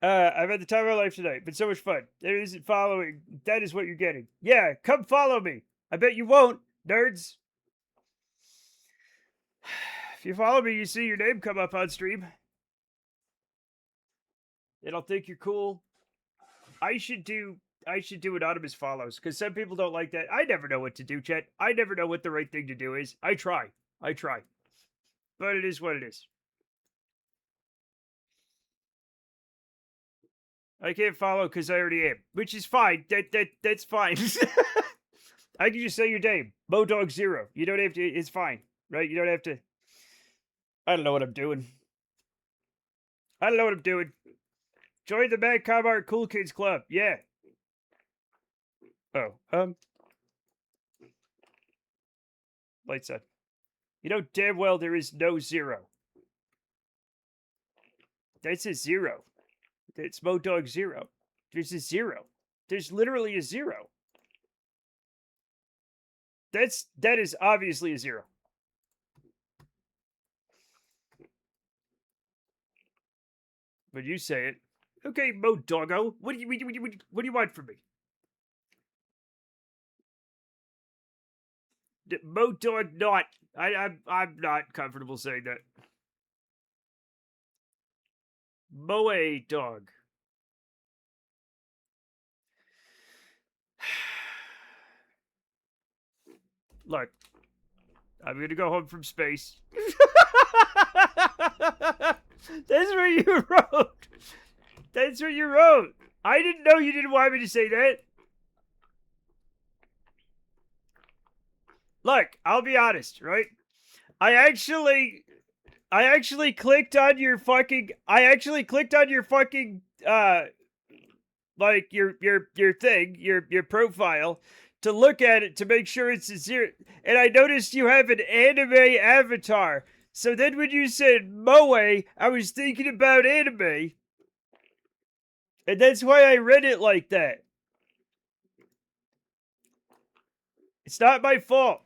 Speaker 1: I've had the time of my life tonight. Been so much fun. There isn't following. That is what you're getting. Yeah, come follow me. I bet you won't, nerds. If you follow me, you see your name come up on stream. They don't think you're cool. I should do anonymous follows, because some people don't like that. I never know what to do, Chet. I never know what the right thing to do is. I try. But it is what it is. I can't follow because I already am, which is fine. That's fine. I can just say your name, Modog0. You don't have to. It's fine, right? You don't have to. I don't know what I'm doing. Join the Mad Comart Cool Kids Club. Yeah. Oh, lights on. You know damn well there is no 0. That's a 0. It's Modog0. There's a 0. There's literally a 0. That is obviously a 0. But you say it. Okay, Modoggo. What do you want from me? Modog not. I'm not comfortable saying that. Moe dog. Look, I'm gonna go home from space. That's what you wrote. That's what you wrote. I didn't know you didn't want me to say that. Look, I'll be honest, right? I actually I actually clicked on your fucking like your thing, your profile to look at it to make sure it's sincere. And I noticed you have an anime avatar. So then when you said Moe, I was thinking about anime. And that's why I read it like that. It's not my fault.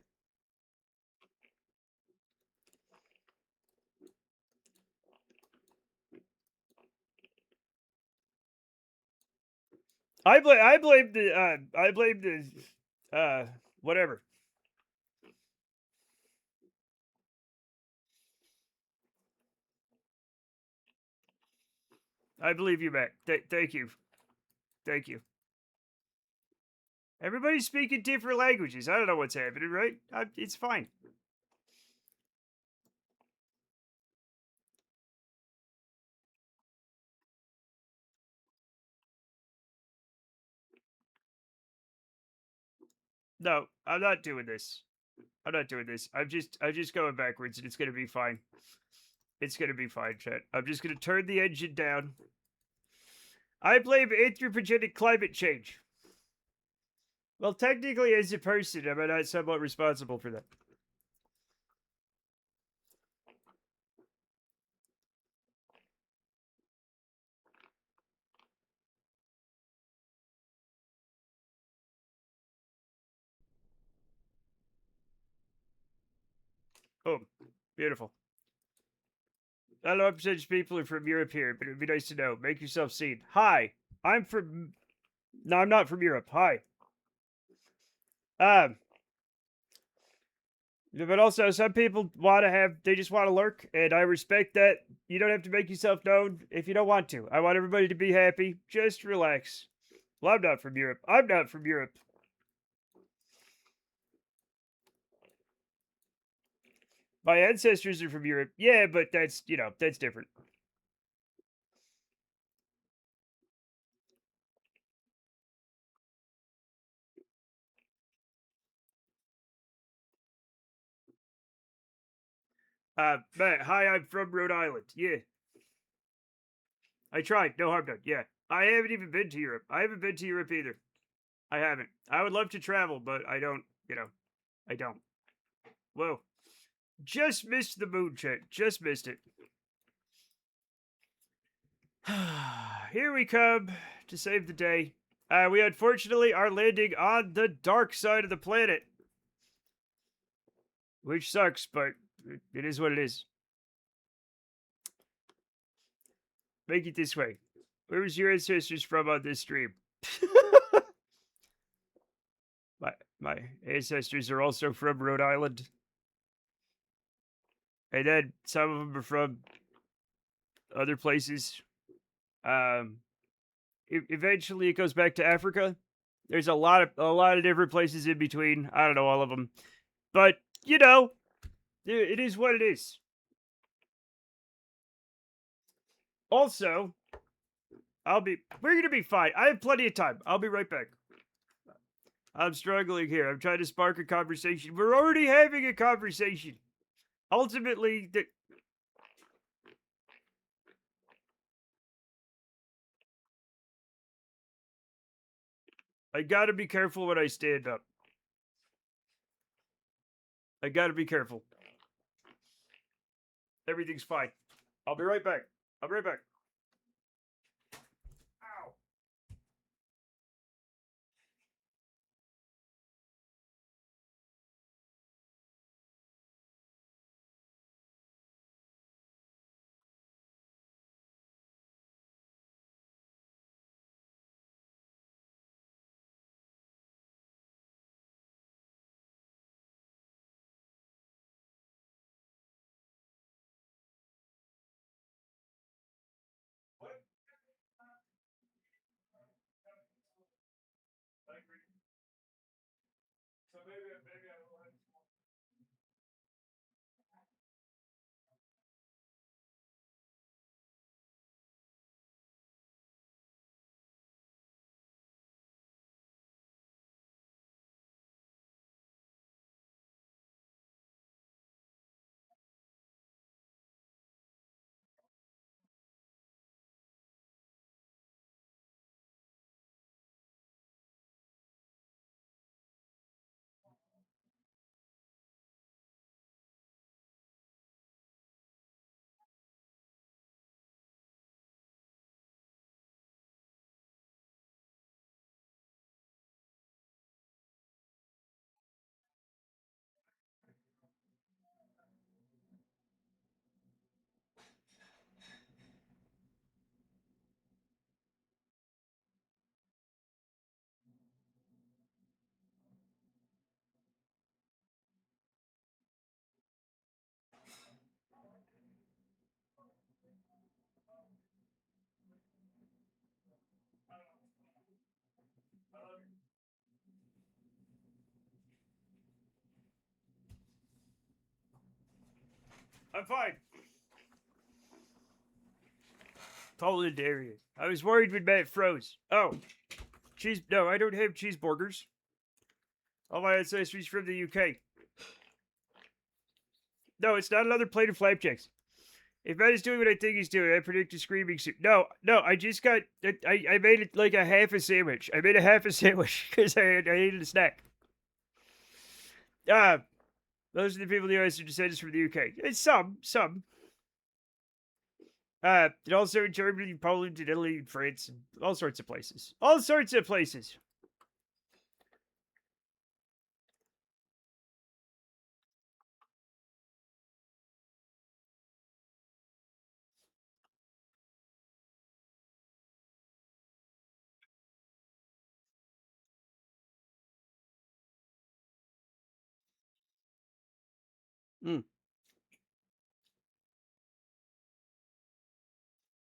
Speaker 1: I blame the whatever. I believe you, Matt. Thank you. Thank you. Everybody's speaking different languages. I don't know what's happening, right? It's fine. No, I'm not doing this. I'm not doing this. I'm just going backwards and it's gonna be fine. It's gonna be fine, chat. I'm just gonna turn the engine down. I blame anthropogenic climate change. Well, technically, as a person, am I not somewhat responsible for that? Oh, beautiful. I don't know if such people are from Europe here, but it'd be nice to know. Make yourself seen. Hi, I'm from. No, I'm not from Europe. Hi. Um, but also, some people they just want to lurk, and I respect that. You don't have to make yourself known if you don't want to. I want everybody to be happy. Just relax. Well, I'm not from Europe. I'm not from Europe. My ancestors are from Europe. Yeah, but that's different. Matt, hi, I'm from Rhode Island. Yeah, I tried. No harm done. Yeah, I haven't even been to Europe. I haven't been to Europe either. I haven't. I would love to travel, but I don't. I don't. Whoa, just missed the moon check. Just missed it. Here we come to save the day. We unfortunately are landing on the dark side of the planet, which sucks, but it is what it is. Make it this way. Where was your ancestors from on this stream? my ancestors are also from Rhode Island, and then some of them are from other places. Um, eventually, it goes back to Africa. There's a lot of different places in between. I don't know all of them, but it is what it is. Also, we're gonna be fine. I have plenty of time. I'll be right back. I'm struggling here. I'm trying to spark a conversation. We're already having a conversation. Ultimately, I gotta be careful when I stand up. I gotta be careful. Everything's fine. I'll be right back. I'll be right back. I'm fine. Poland area. I was worried when Matt froze. Oh. No, I don't have cheeseburgers. All my ancestry's from the UK. No, it's not another plate of flapjacks. If Matt is doing what I think he's doing, I predict a screaming soon. No, I just got... I made it like a half a sandwich. I made a half a sandwich because I needed a snack. Those are the people in the US who descended from the UK. It's some. And also in Germany, Poland, and Italy, and France, and all sorts of places. All sorts of places.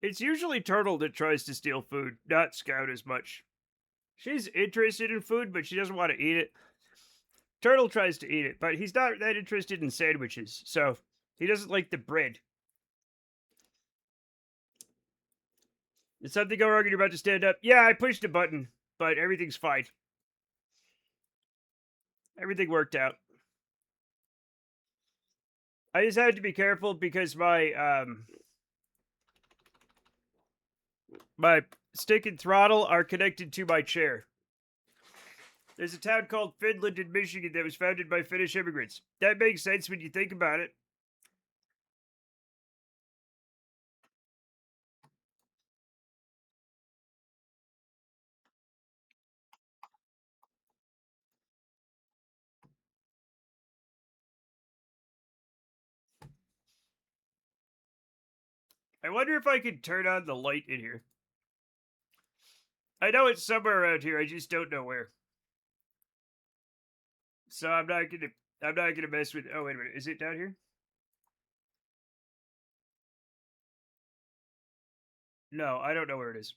Speaker 1: It's usually Turtle that tries to steal food, not Scout as much. She's interested in food, but she doesn't want to eat it. Turtle tries to eat it, but he's not that interested in sandwiches, so he doesn't like the bread. Did something go wrong and you're about to stand up? Yeah, I pushed a button, but everything's fine. Everything worked out. I just had to be careful because my stick and throttle are connected to my chair. There's a town called Finland in Michigan that was founded by Finnish immigrants. That makes sense when you think about it. I wonder if I could turn on the light in here. I know it's somewhere around here, I just don't know where. So I'm not gonna mess with... Oh, wait a minute. Is it down here? No, I don't know where it is.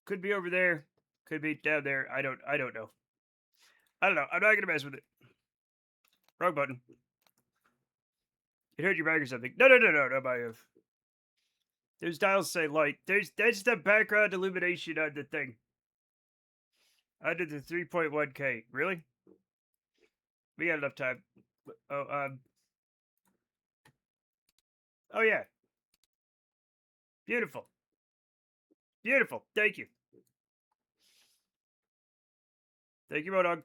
Speaker 1: Could be over there. Could be down there. I don't know. I don't know. I'm not gonna mess with it. Wrong button. It hurt your back or something. No, my Those dials say light. That's the background illumination on the thing. Under the 3.1K. Really? We got enough time. Oh, Oh, yeah. Beautiful. Beautiful. Thank you. Thank you, Modog.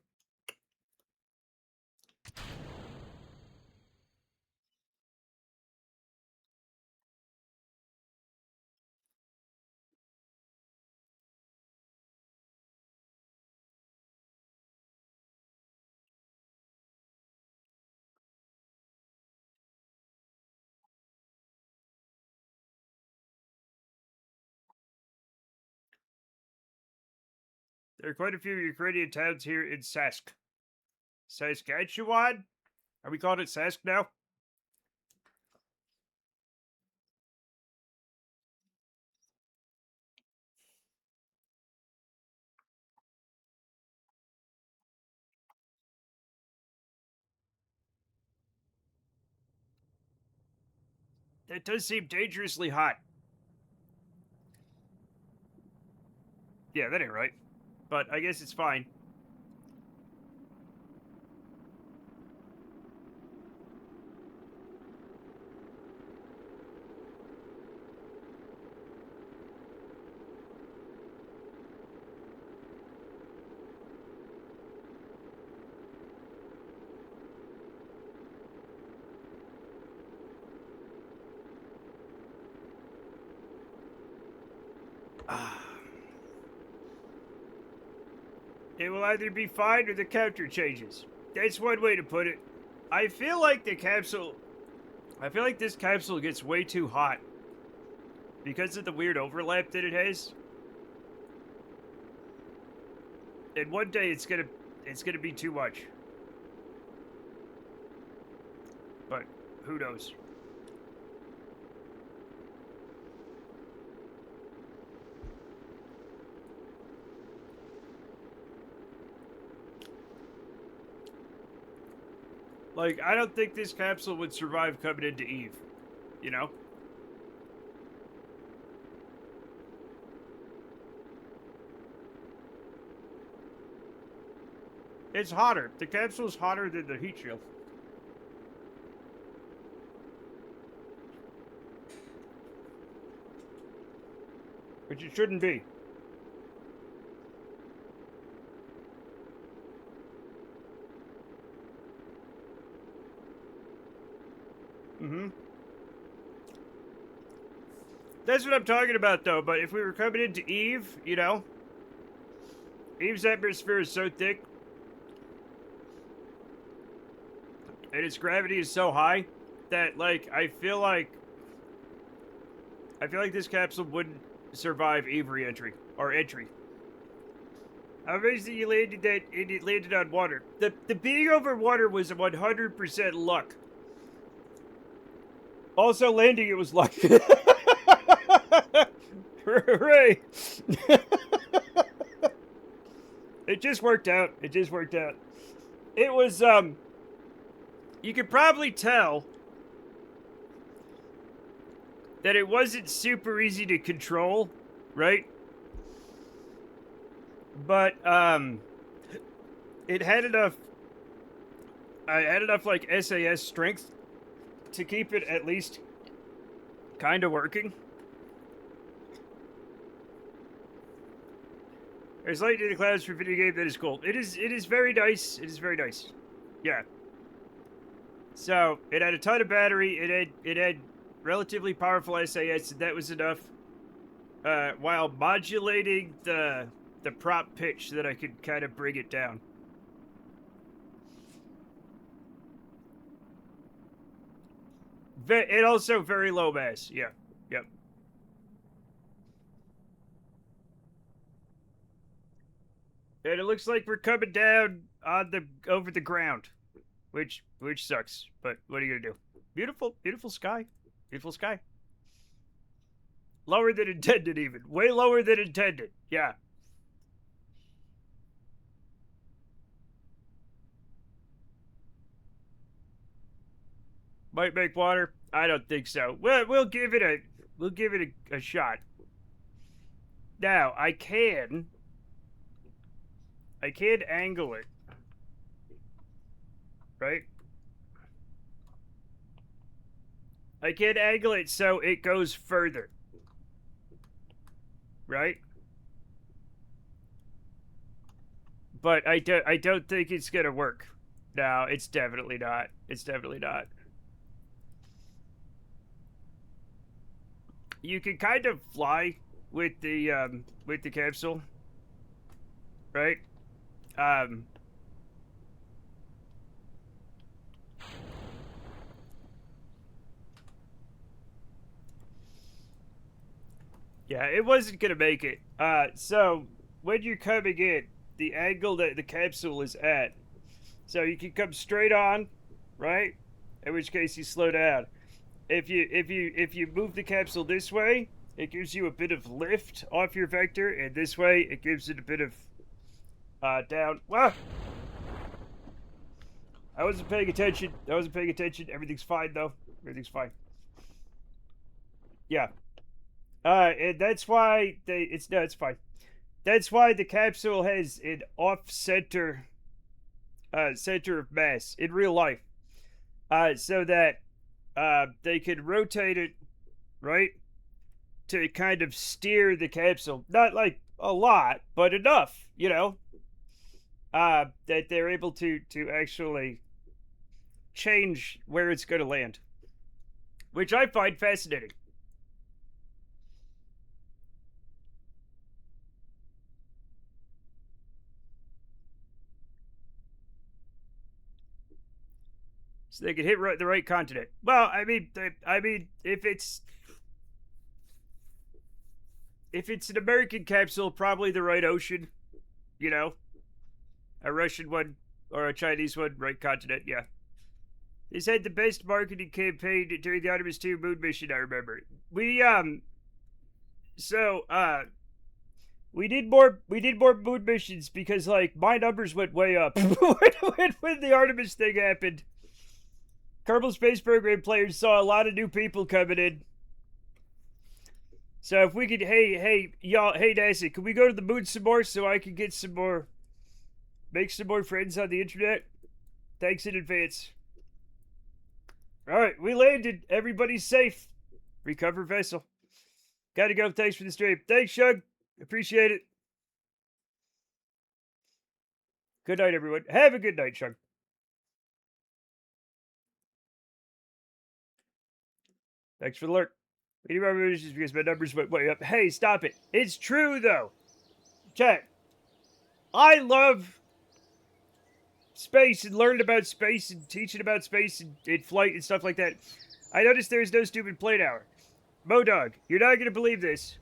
Speaker 1: There are quite a few Ukrainian towns here in Saskatchewan? Are we calling it Sask now? That does seem dangerously hot. Yeah, that ain't right. But I guess it's fine. It will either be fine or the counter changes. That's one way to put it. I feel like this capsule gets way too hot. Because of the weird overlap that it has. And one day it's gonna be too much. But who knows? Like, I don't think this capsule would survive coming into Eve. You know? It's hotter. The capsule's hotter than the heat shield. Which it shouldn't be. Mm-hmm. That's what I'm talking about, though. But if we were coming into Eve, you know, Eve's atmosphere is so thick, and its gravity is so high that, like, I feel like this capsule wouldn't survive Eve re-entry or entry. I'm amazed that you landed that and it landed on water. The being over water was 100% luck. Also, landing it was luck. Hooray! It just worked out. It just worked out. It was, you could probably tell that it wasn't super easy to control, right? But, it had enough, like, SAS strength to keep it at least kind of working. There's light in the clouds for a video game. That is cool. It is very nice. It is very nice. Yeah. So, it had a ton of battery. It had relatively powerful SAS, and that was enough. While modulating the prop pitch so that I could kind of bring it down. And also very low mass. Yeah. Yep. And it looks like we're coming down on over the ground, which sucks. But what are you gonna do? Beautiful sky. Beautiful sky. Lower than intended, even. Way lower than intended. Yeah. Might make water. I don't think so. We'll give it a shot. Now I can angle it, right? I can angle it so it goes further, right? But I don't think it's gonna work. No, it's definitely not. It's definitely not. You can kind of fly with the capsule, right? Yeah, it wasn't gonna make it. So when you're coming in, the angle that the capsule is at, so you can come straight on, right? In which case you slow down. If you move the capsule this way, it gives you a bit of lift off your vector, and this way it gives it a bit of down. Ah! I wasn't paying attention. Everything's fine though. Everything's fine. Yeah. And that's why it's fine. That's why the capsule has an off-center center of mass in real life. So that they could rotate it, right, to kind of steer the capsule. Not like a lot, but enough, you know, that they're able to actually change where it's going to land, which I find fascinating. So they can hit the right continent. Well, I mean, if it's an American capsule, probably the right ocean, you know, a Russian one or a Chinese one, right continent. Yeah. This had the best marketing campaign during the Artemis 2 moon mission. I remember. We did more moon missions because like my numbers went way up when the Artemis thing happened. Kerbal Space Program players saw a lot of new people coming in. So if we could, hey, y'all, hey, Nancy, can we go to the moon some more so I can get some more, make some more friends on the internet? Thanks in advance. All right, we landed. Everybody's safe. Recover vessel. Gotta go. Thanks for the stream. Thanks, Shug. Appreciate it. Good night, everyone. Have a good night, Shug. Thanks for the alert. Any more just because my numbers went way up. Hey, stop it. It's true, though. Chat. I love space and learning about space and teaching about space and flight and stuff like that. I noticed there's no stupid plane hour. Modog, you're not going to believe this.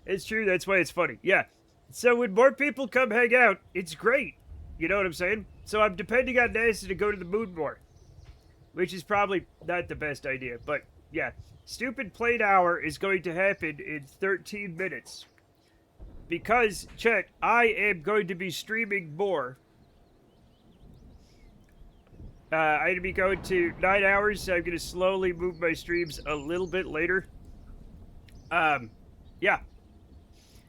Speaker 1: It's true. That's why it's funny. Yeah. So when more people come hang out, it's great. You know what I'm saying? So I'm depending on NASA to go to the moon more. Which is probably not the best idea. But yeah. Stupid plane hour is going to happen in 13 minutes. Because, chat, I am going to be streaming more. I'm going to be going to 9 hours, so I'm going to slowly move my streams a little bit later. Yeah.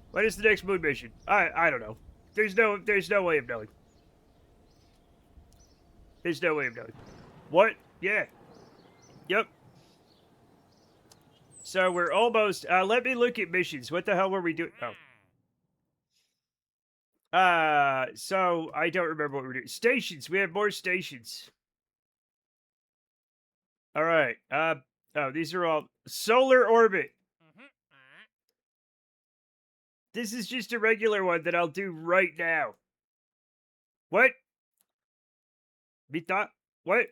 Speaker 1: What is the next moon mission? I don't know. There's no way of knowing. There's no way of knowing. What? Yeah. Yep. So we're almost, let me look at missions. What the hell were we doing? Oh. So I don't remember what we're doing. Stations. We have more stations. All right. Oh, these are all solar orbit. This is just a regular one that I'll do right now. What? Bita? What?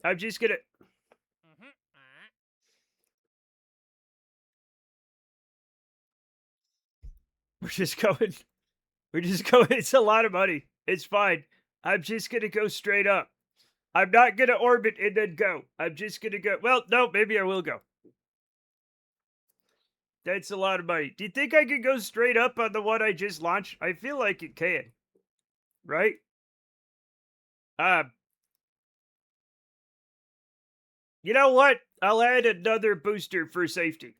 Speaker 1: I'm just gonna... We're just going... It's a lot of money. It's fine. I'm just gonna go straight up. I'm not gonna orbit and then go. I'm just gonna go... Well, no, maybe I will go. That's a lot of money. Do you think I could go straight up on the one I just launched? I feel like it can. Right? You know what? I'll add another booster for safety.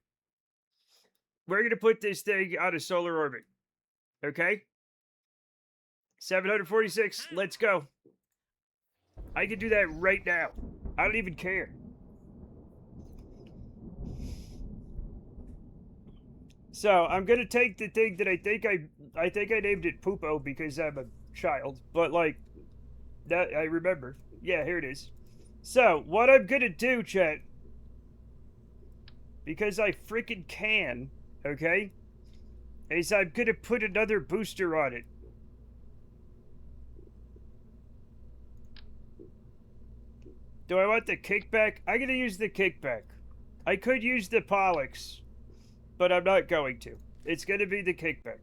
Speaker 1: We're going to put this thing on a solar orbit. Okay? 746. Let's go. I can do that right now. I don't even care. So, I'm going to take the thing that I think I named it Poopo because I'm a child. But, like, that I remember. Yeah, here it is. So, what I'm going to do, chat, because I freaking can, okay, is I'm going to put another booster on it. Do I want the kickback? I'm going to use the kickback. I could use the Pollux, but I'm not going to. It's going to be the kickback.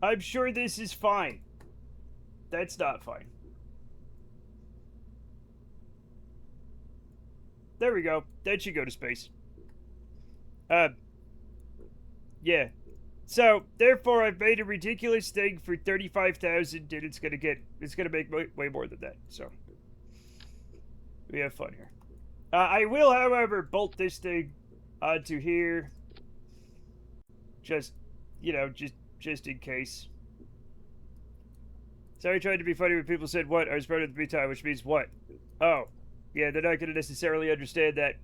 Speaker 1: I'm sure this is fine. That's not fine. There we go. That should go to space. Yeah. So, therefore, I've made a ridiculous thing for 35,000, and it's gonna make way more than that, so. We have fun here. I will, however, bolt this thing onto here. Just, you know, just in case. Sorry, I tried to be funny when people said what? I was part of the B-time, which means what? Oh. Yeah, they're not gonna necessarily understand that.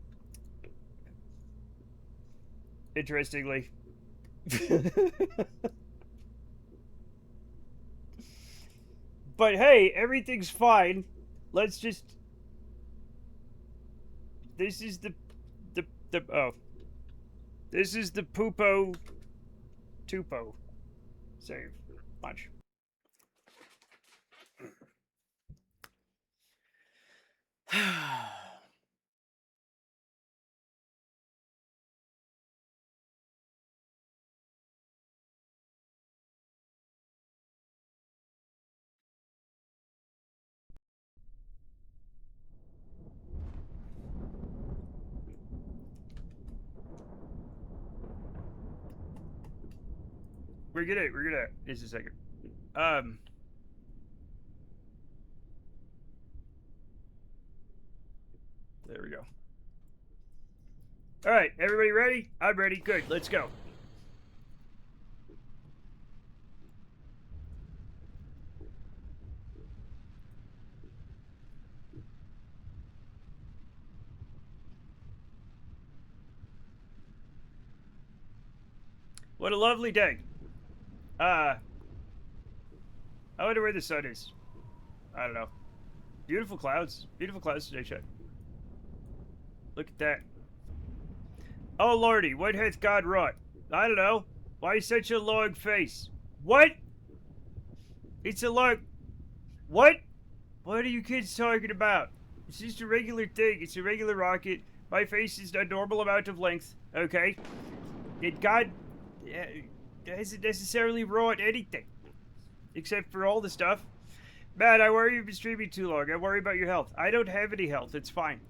Speaker 1: Interestingly. But hey, everything's fine. Let's just... This is the oh. This is the Poopo Tupo. Save. Watch. we're gonna, just a second. There we go. All right, everybody ready? I'm ready. Good, let's go. What a lovely day. I wonder where the sun is. I don't know. Beautiful clouds. Beautiful clouds today, Chet. Look at that. Oh, lordy, what hath God wrought? I don't know. Why such a long face? What? It's a long... What? What are you kids talking about? It's just a regular thing. It's a regular rocket. My face is a normal amount of length, okay? God hasn't necessarily wrought anything. Except for all the stuff. Matt, I worry you've been streaming too long. I worry about your health. I don't have any health. It's fine.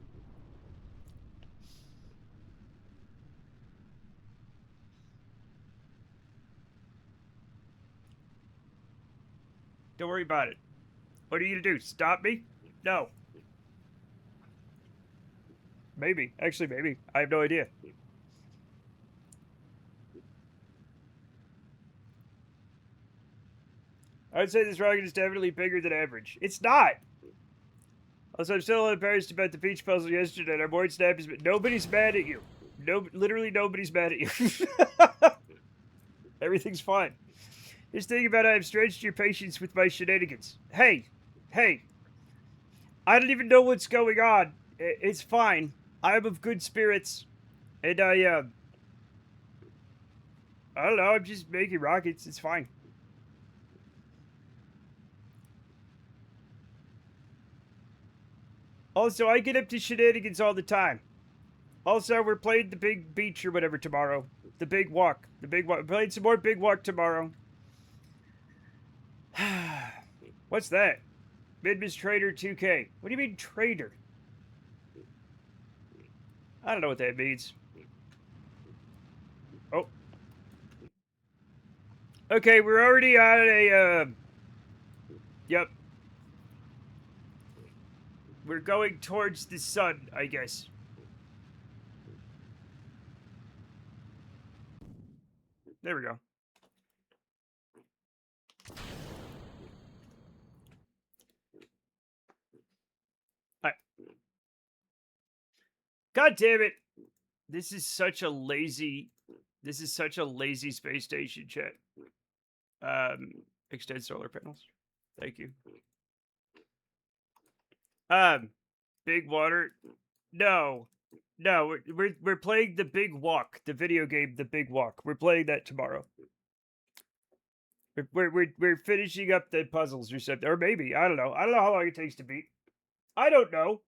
Speaker 1: Don't worry about it. What are you gonna do? Stop me? No. Maybe. Actually, maybe. I have no idea. I would say this rocket is definitely bigger than average. It's not! Also, I'm still embarrassed about the beach puzzle yesterday, and I'm worried Snap is... Nobody's mad at you. No, literally nobody's mad at you. Everything's fine. Just think about how I've stretched your patience with my shenanigans. Hey! Hey! I don't even know what's going on. It's fine. I'm of good spirits. And I don't know, I'm just making rockets. It's fine. Also, I get up to shenanigans all the time. Also, we're playing the big beach or whatever tomorrow. The big walk. The big walk. We're playing some more big walk tomorrow. What's that? Midmas Trader 2K. What do you mean, trader? I don't know what that means. Oh. Okay, we're already on a, Yep. We're going towards the sun, I guess. There we go. Alright. God damn it! This is such a lazy space station, chat. Extend solar panels. Thank you. Big water. No. No, we're playing the Big Walk, the video game, the Big Walk. We're playing that tomorrow. We're finishing up the puzzles or something, or maybe I don't know. I don't know how long it takes to beat. I don't know.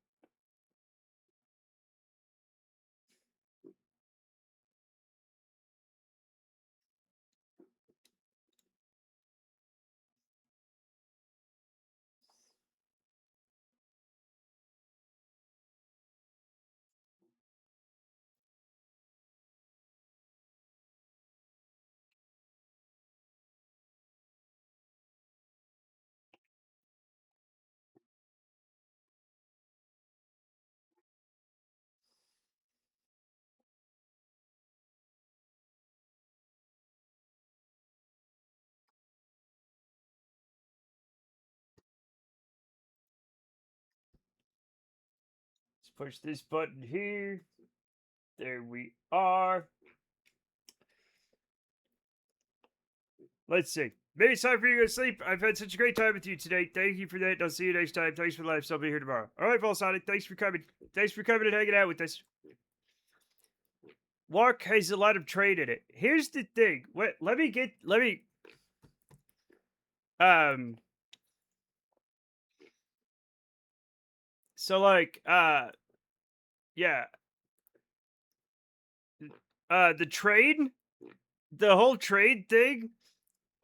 Speaker 1: Let's push this button here. There we are. Let's see. Maybe it's time for you to go to sleep. I've had such a great time with you today. Thank you for that. I'll see you next time. Thanks for the live. I'll be here tomorrow. All right, Volsonic. Thanks for coming. Thanks for coming and hanging out with us. Walk has a lot of trade in it. Here's the thing. Let me. So like, yeah. The trade, the whole trade thing,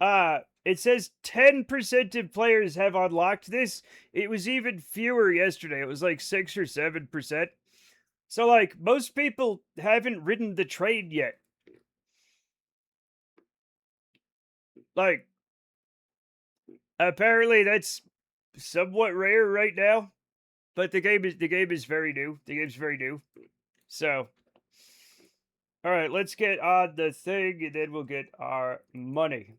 Speaker 1: it says 10% of players have unlocked this. It was even fewer yesterday. It was like 6 or 7%. So, like, most people haven't ridden the trade yet. Like, apparently that's somewhat rare right now. But the game is very new. The game's very new. So, all right, let's get on the thing, and then we'll get our money.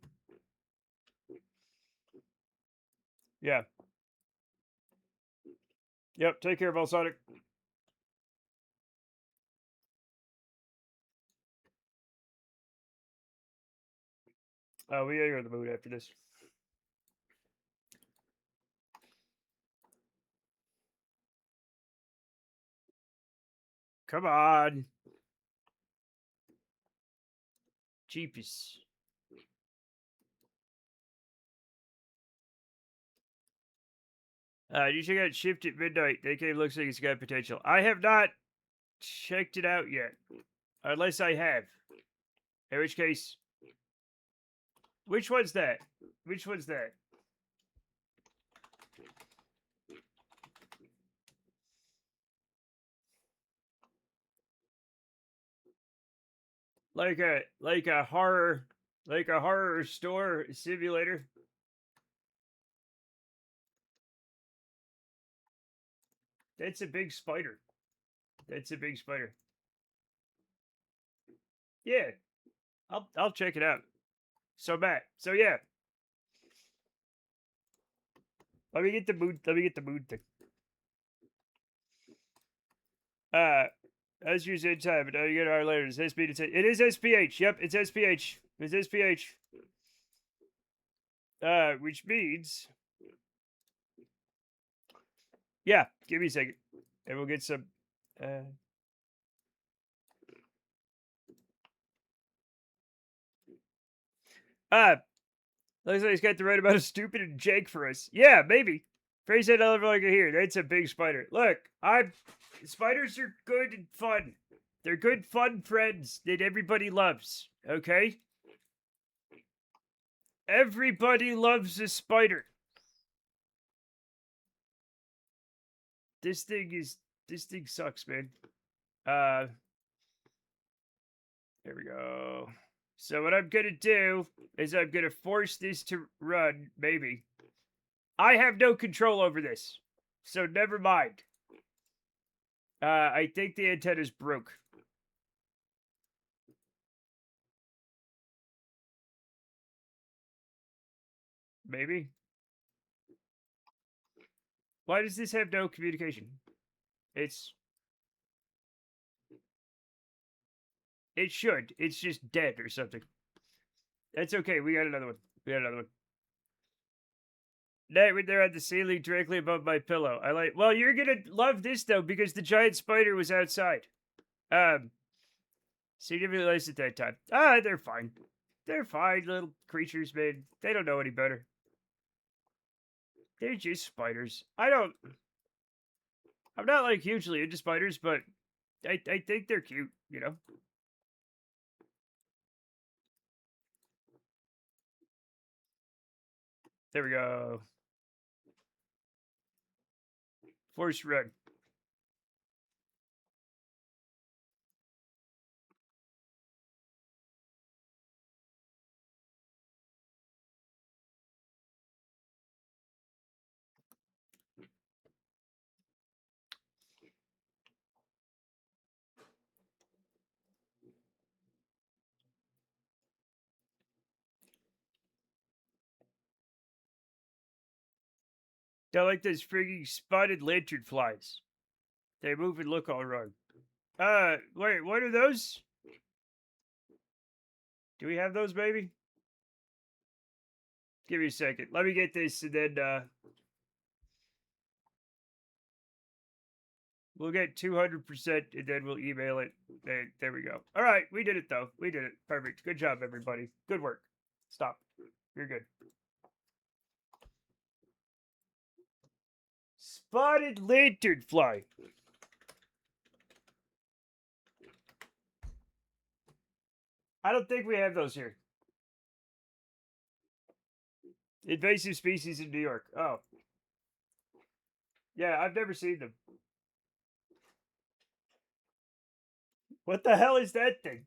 Speaker 1: Yeah. Yep. Take care, Sonic. Oh, we are in the mood after this. Come on. Jeepers. You check out Shift at Midnight. That game looks like it's got potential. I have not checked it out yet. Unless I have. In which case... Which one's that? Which one's that? Like a horror store simulator. That's a big spider. That's a big spider. Yeah. I'll check it out. So Matt. So yeah. Let me get the mood thing. As you said time, but now you get our later. It's SP to it is SPH. Yep, it's SPH. It's SPH. Which means yeah, give me a second. And we'll get some looks like he's got the right amount of stupid and jank for us. Yeah, maybe. Phrase that other like here. That's a big spider. Look, spiders are good and fun. They're good, fun friends that everybody loves. Okay? Everybody loves a spider. This thing sucks, man. There we go. So what I'm gonna do is I'm gonna force this to run, maybe. I have no control over this. So never mind. I think the antenna's broke. Maybe. Why does this have no communication? It should. It's just dead or something. That's okay. We got another one. Night when they're on the ceiling directly above my pillow. Well, you're gonna love this though, because the giant spider was outside. So you didn't realize at that time. They're fine. They're fine, little creatures, man. They don't know any better. They're just spiders. I'm not like hugely into spiders, but I think they're cute, you know? There we go. Force run. They're like those freaking spotted lantern flies. They move and look all wrong. Wait, what are those? Do we have those, baby? Give me a second. Let me get this, and then, we'll get 200%, and then we'll email it. And there we go. All right, we did it, though. We did it. Perfect. Good job, everybody. Good work. Stop. You're good. Spotted lanternfly. I don't think we have those here. Invasive species in New York. Oh. Yeah, I've never seen them. What the hell is that thing?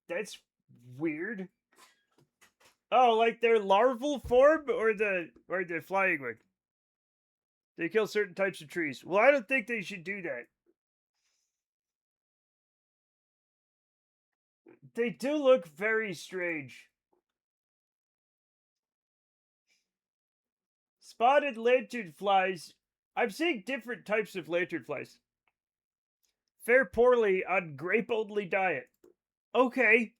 Speaker 1: That's weird. Oh, like their larval form or the flying one? They kill certain types of trees. Well, I don't think they should do that. They do look very strange. Spotted lanternflies. I'm seeing different types of lanternflies. Fare poorly on grape-only diet. Okay.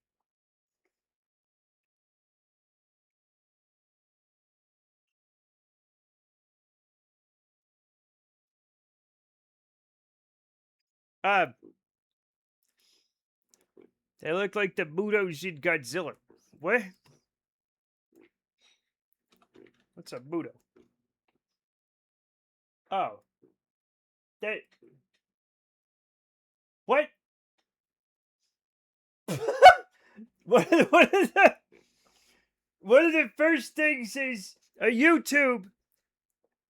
Speaker 1: They look like the Mudos in Godzilla. What? What's a Mudo? Oh. That. What? what is that? One of the first things is a YouTube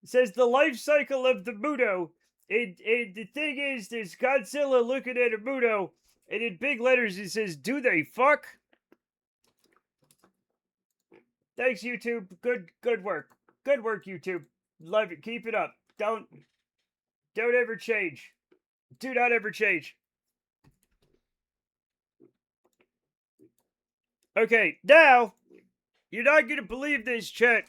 Speaker 1: says the life cycle of the Mudo. And the thing is, there's Godzilla looking at a Mudo, and in big letters it says, "Do they fuck?" Thanks, YouTube. Good work. Good work, YouTube. Love it. Keep it up. Don't ever change. Do not ever change. Okay, now you're not gonna believe this, chat.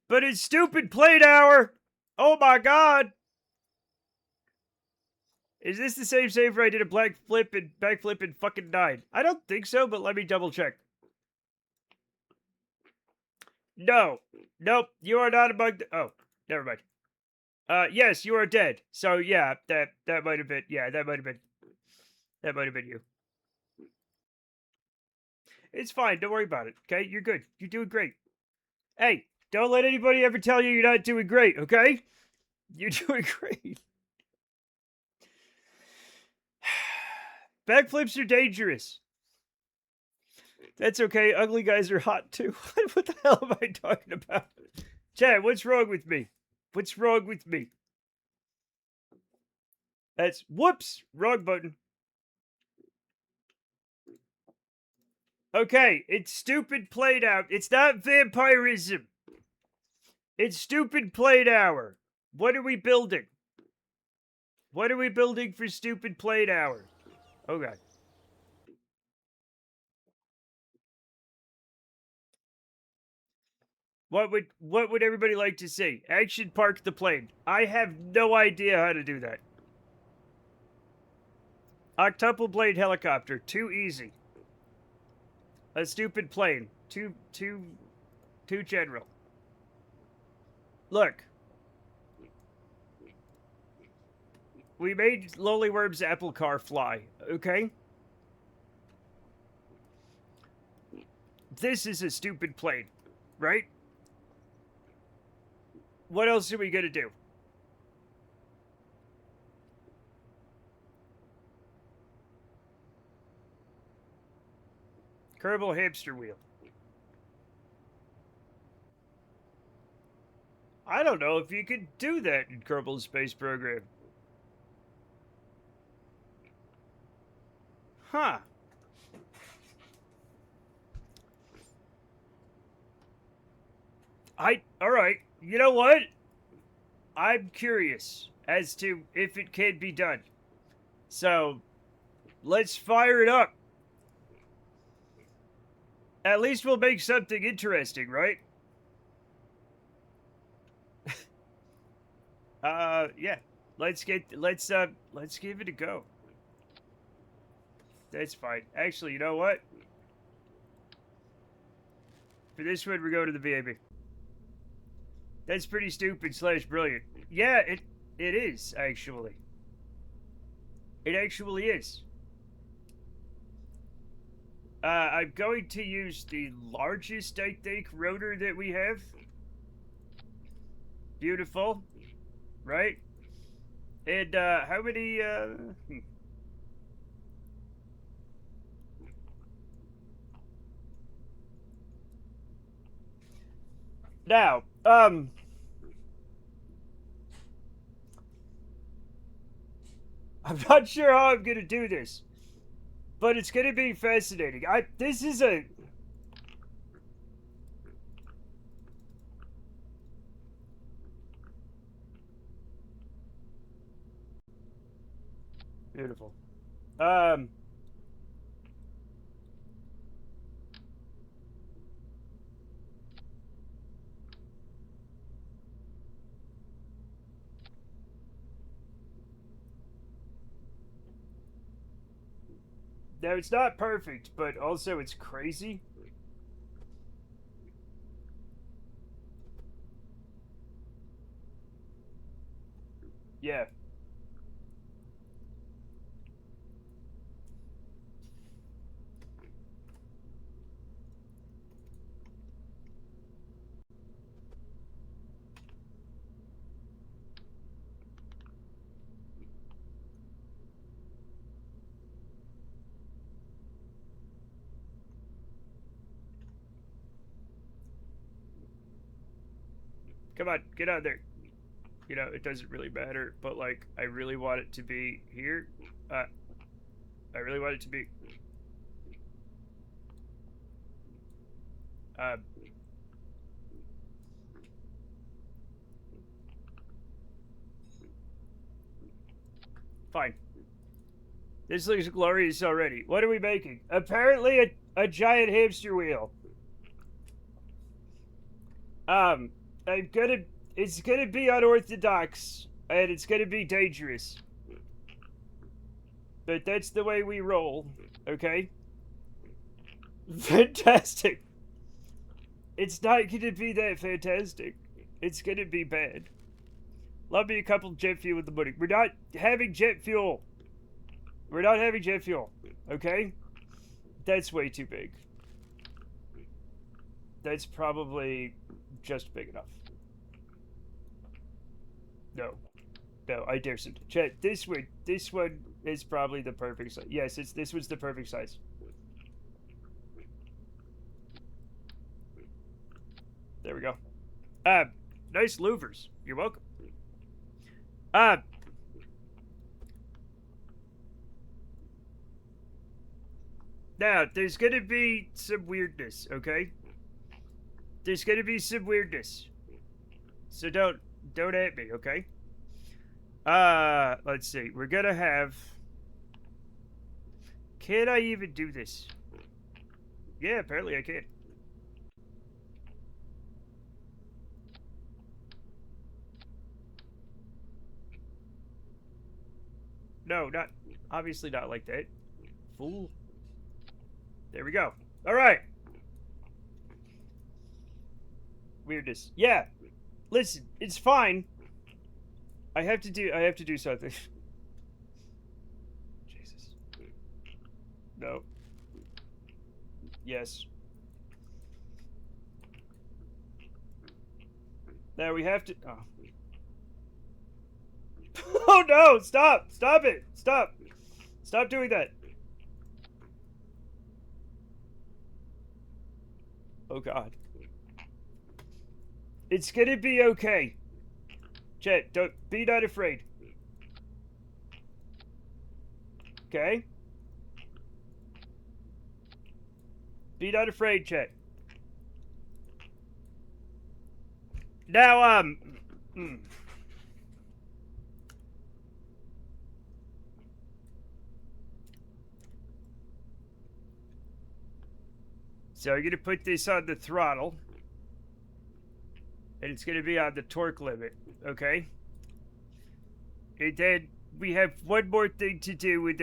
Speaker 1: But it's stupid plate hour. Oh my god. Is this the same save where I did a backflip and fucking died? I don't think so, but let me double check. No. Nope. You are not among the... Oh, never mind. Yes, you are dead. So yeah, that might have been... Yeah, that might have been you. It's fine. Don't worry about it. Okay? You're good. You're doing great. Hey, don't let anybody ever tell you you're not doing great, okay? You're doing great. Backflips are dangerous. That's okay. Ugly guys are hot too. What the hell am I talking about? Chad, what's wrong with me? What's wrong with me? That's... Whoops! Wrong button. Okay, it's stupid played out. It's not vampirism. It's stupid played hour. What are we building? What are we building for stupid played hour? Oh god. What would everybody like to see? Action park the plane. I have no idea how to do that. Octuple blade helicopter. Too easy. A stupid plane. Too general. Look. We made Lowly Worm's apple car fly, okay? This is a stupid plane, right? What else are we gonna do? Kerbal hamster wheel. I don't know if you could do that in Kerbal's space program. Huh. Alright, you know what? I'm curious as to if it can be done. So, let's fire it up. At least we'll make something interesting, right? Yeah. Let's give it a go. That's fine. Actually, you know what? For this one, we're going to the VAB. That's pretty stupid / brilliant. Yeah, it is, actually. It actually is. I'm going to use the largest, I think, rotor that we have. Beautiful. Right? And, how many, Now, I'm not sure how I'm gonna do this. but it's gonna be fascinating. This is a... Beautiful. Now, it's not perfect, but also it's crazy. Yeah. Come on, get out there. You know, it doesn't really matter, but, like, I really want it to be here. I really want it to be... Fine. This looks glorious already. What are we making? Apparently a giant hamster wheel. It's gonna be unorthodox, and it's gonna be dangerous. But that's the way we roll, okay? Fantastic. It's not gonna be that fantastic. It's gonna be bad. Love me a couple jet fuel with the money. We're not having jet fuel. We're not having jet fuel, okay? That's way too big. That's probably just big enough. No. No, I dare say. Chat, this one is probably the perfect size. Yes, this was the perfect size. There we go. Nice louvers. You're welcome. Now, there's gonna be some weirdness, okay? There's gonna be some weirdness. So don't at me, okay? Let's see. We're gonna have... Can I even do this? Yeah, apparently I can. No, not... Obviously not like that. Fool. There we go. Alright. Weirdness. Yeah. Listen, it's fine. I have to do something. Jesus. No. Yes. Now we have to... Oh. Oh no! Stop! Stop it! Stop! Stop doing that! Oh god. It's gonna be okay. Chet, be not afraid. Okay? Be not afraid, Chet. Now, So I'm gonna put this on the throttle. And it's gonna be on the torque limit, okay? And then we have one more thing to do, and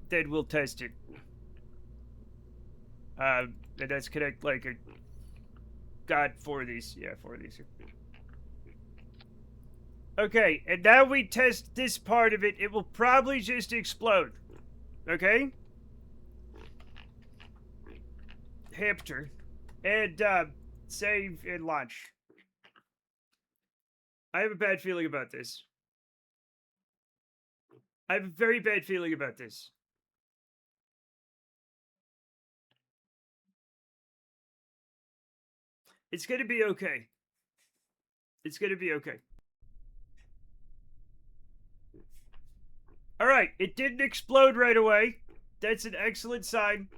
Speaker 1: then we'll test it. And that's connect like a... God, 4 of these. Yeah, 4 of these. Okay, and now we test this part of it. It will probably just explode. Okay? Hamster. And, save and launch. I have a bad feeling about this. I have a very bad feeling about this. It's gonna be okay. It's gonna be okay. Alright, it didn't explode right away. That's an excellent sign.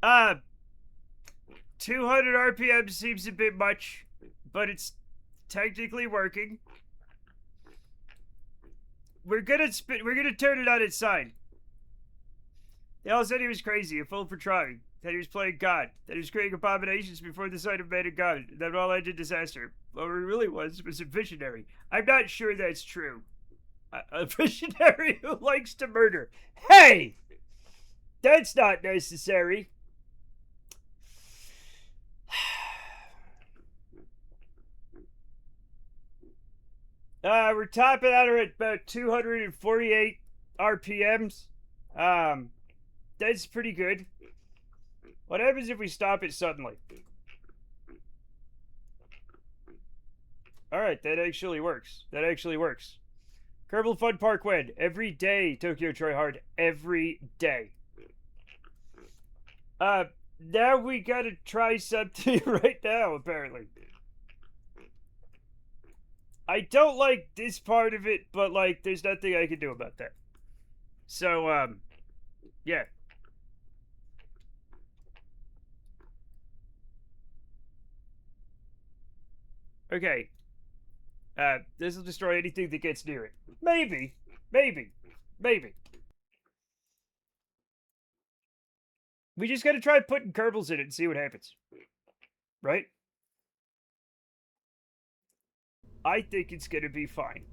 Speaker 1: Uh, 200 RPM seems a bit much, but it's technically working. We're gonna turn it on its side. They all said he was crazy, a fool for trying, that he was playing God, that he was creating abominations before the sight of man and God, that all ended disaster. What he really was a visionary. I'm not sure that's true. A visionary who likes to murder. Hey! That's not necessary. We're topping out at about 248 RPMs. That's pretty good. What happens if we stop it suddenly? Alright, that actually works. That actually works. Kerbal Fun Park win. Every day, Tokyo Tryhard. Every day. Now we gotta try something right now, apparently. I don't like this part of it, but, like, there's nothing I can do about that. So, yeah. Okay. This will destroy anything that gets near it. Maybe. Maybe. Maybe. We just gotta try putting Kerbals in it and see what happens. Right? I think it's gonna be fine.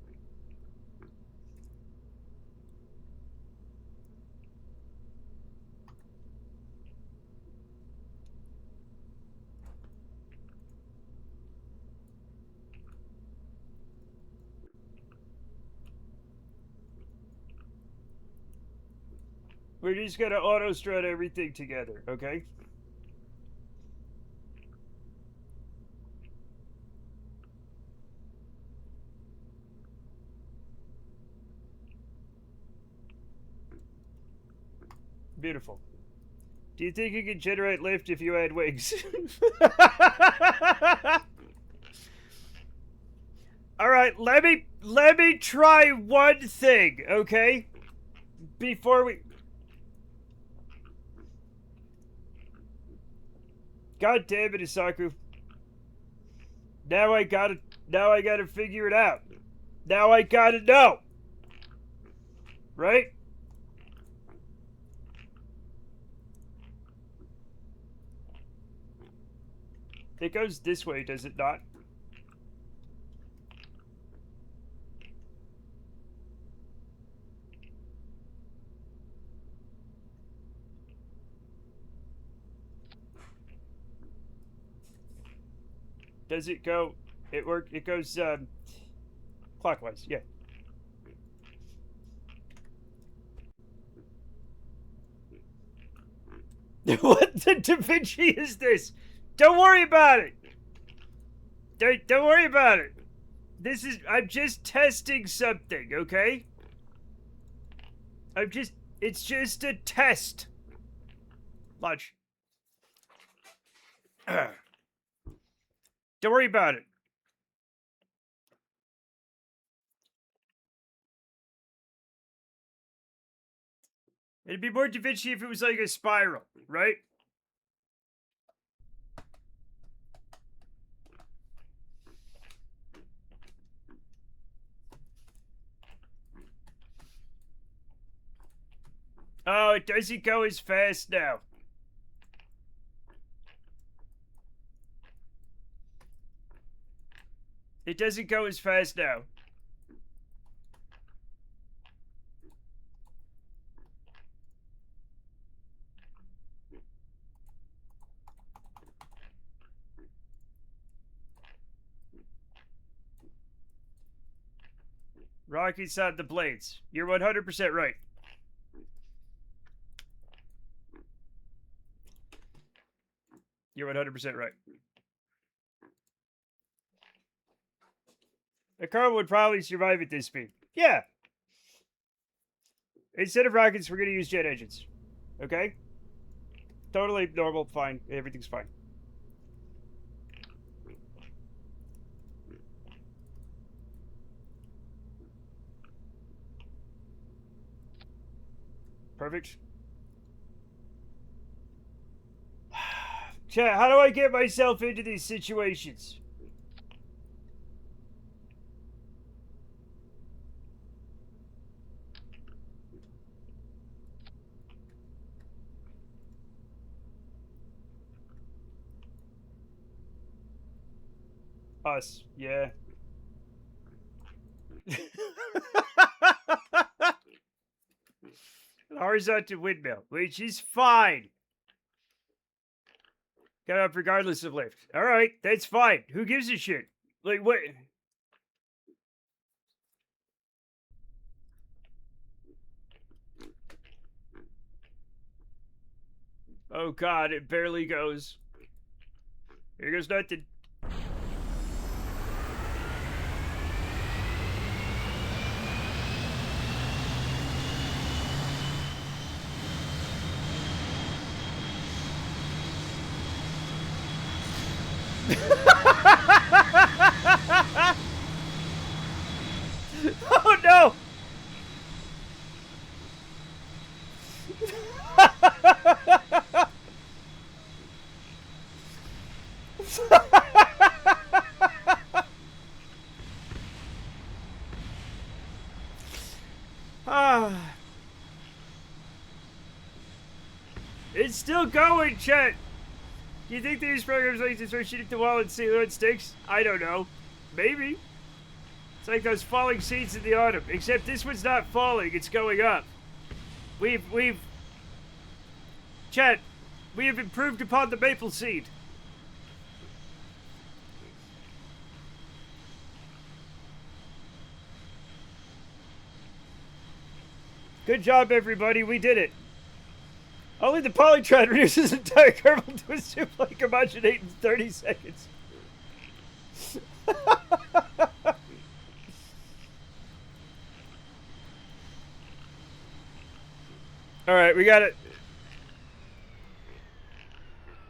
Speaker 1: We're just gonna auto-strut everything together, okay? Beautiful. Do you think you can generate lift if you add wings? Alright, let me try one thing, okay? Before we... God damn it, Isaku. Now I gotta figure it out. Now I gotta know. Right? It goes this way, does it not? Does it go... It goes, clockwise, yeah. What the Da Vinci is this? Don't worry about it! Don't worry about it! I'm just testing something, okay? It's just a test. Lunch. Don't worry about it. It'd be more Da Vinci if it was like a spiral, right? Oh, it doesn't go as fast now. It doesn't go as fast now. Rocky's on the blades. You're 100% right. You're 100% right. The car would probably survive at this speed. Yeah. Instead of rockets, we're going to use jet engines. Okay? Totally normal, fine. Everything's fine. Perfect. Chat, how do I get myself into these situations? Us, yeah. Horizontal windmill, which is fine. Got up regardless of lift. Alright, that's fine. Who gives a shit? Like, what? Oh god, it barely goes. Here goes nothing. Oh no! It's still going, chat. Do you think these programs like to throw shit at the wall and see what sticks? I don't know. Maybe. It's like those falling seeds in the autumn. Except this one's not falling, it's going up. Chat, we have improved upon the maple seed. Good job, everybody. We did it. Only the Polytron reduces entire Kerbal to a soup like homogenate in 30 seconds. Alright, we got it.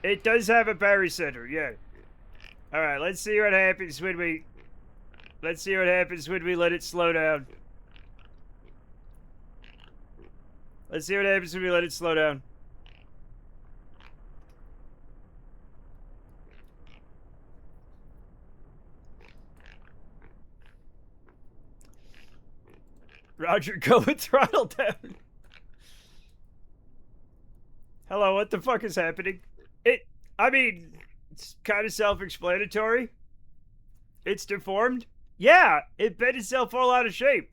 Speaker 1: It does have a Barry Center, yeah. Alright, let's see what happens when we... Let's see what happens when we let it slow down. Let's see what happens when we let it slow down. Roger, go with throttle down. Hello, what the fuck is happening? I mean, it's kind of self-explanatory. It's deformed. Yeah, it bent itself all out of shape.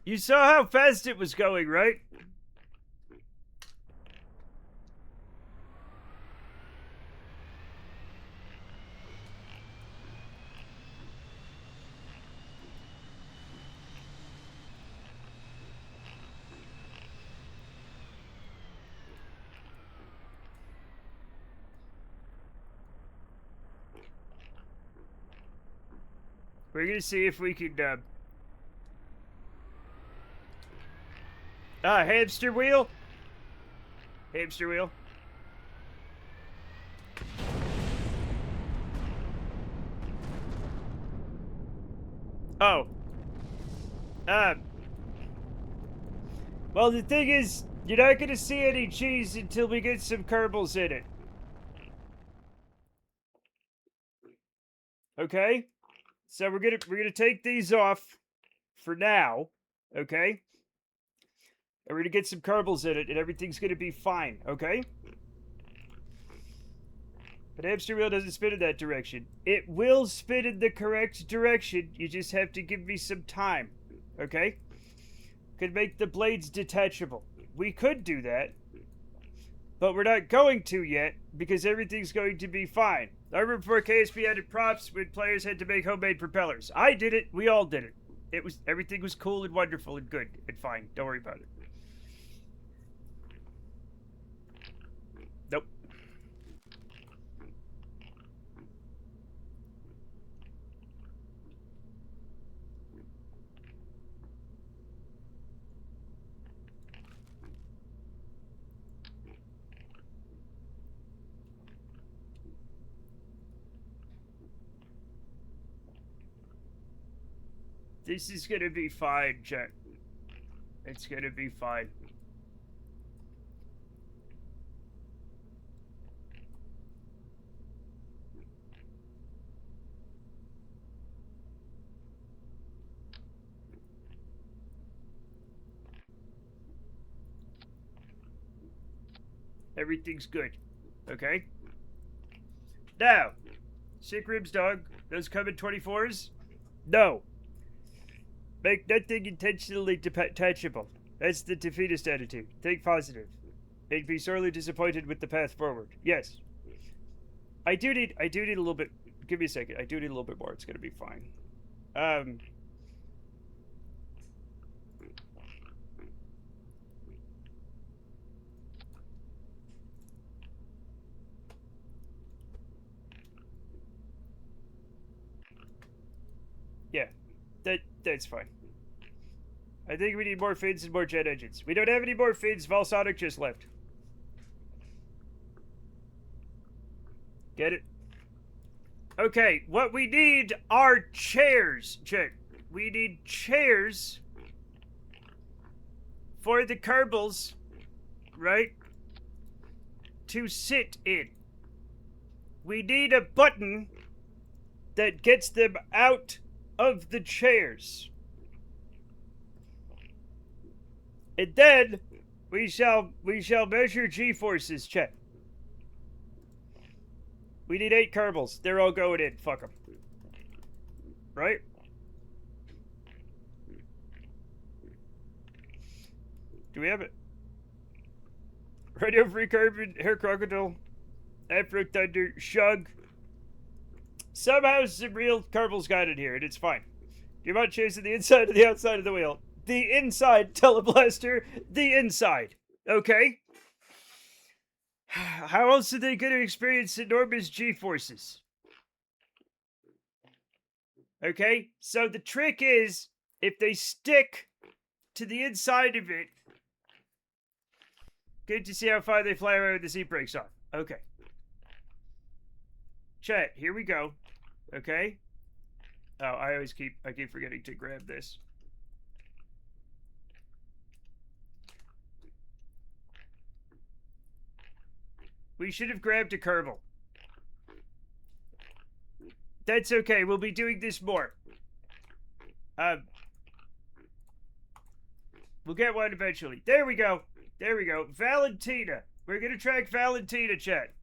Speaker 1: You saw how fast it was going, right? We're gonna see if we can, hamster wheel? Hamster wheel. Oh. Well, the thing is, you're not gonna see any cheese until we get some Kerbals in it. Okay? So we're gonna take these off for now, okay? And we're gonna get some Kerbals in it, and everything's gonna be fine, okay? But hamster wheel doesn't spin in that direction. It will spin in the correct direction. You just have to give me some time, okay? Could make the blades detachable. We could do that, but we're not going to yet because everything's going to be fine. I remember before KSP added props when players had to make homemade propellers. I did it. We all did it. Everything was cool and wonderful and good and fine. Don't worry about it. Nope. This is gonna be fine, chat. It's gonna be fine. Everything's good. Okay? Now, sick ribs, dog. Those come in 24s? No. Make nothing intentionally detachable. That's the defeatist attitude. Think positive. And be sorely disappointed with the path forward. Yes. I do need a little bit. Give me a second. I do need a little bit more. It's gonna be fine. Yeah. That's fine. I think we need more fins and more jet engines. We don't have any more fins. Volsonic just left. Get it? Okay, what we need are chairs, Chet. We need chairs for the Kerbals, right? To sit in. We need a button that gets them out of the chairs. And then we shall measure G-forces, Chet. We need 8 Kerbals. They're all going in. Fuck them. Right? Do we have it? Radio Free Carbon, Hair Crocodile, Afro Thunder, Shug. Somehow some real Kerbals got in here, and it's fine. Do you mind chasing the inside or the outside of the wheel? The inside, Teleblaster. The inside. Okay? How else are they going to experience enormous G-forces? Okay? So the trick is, if they stick to the inside of it, good to see how far they fly away with the seat brakes on. Okay. Chat, here we go. Okay? Oh, I keep forgetting to grab this. We should have grabbed a Kerbal. That's okay. We'll be doing this more. We'll get one eventually. There we go. There we go. Valentina. We're gonna track Valentina, chat.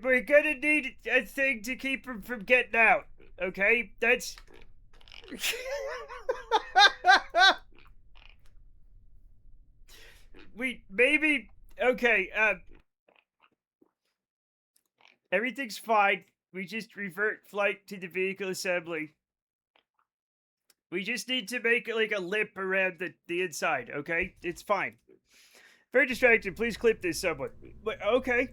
Speaker 1: We're gonna need a thing to keep him from getting out. Okay? That's... maybe... Okay, everything's fine. We just revert flight to the vehicle assembly. We just need to make like a lip around the inside, okay? It's fine. Very distracted. Please clip this, someone. But, okay.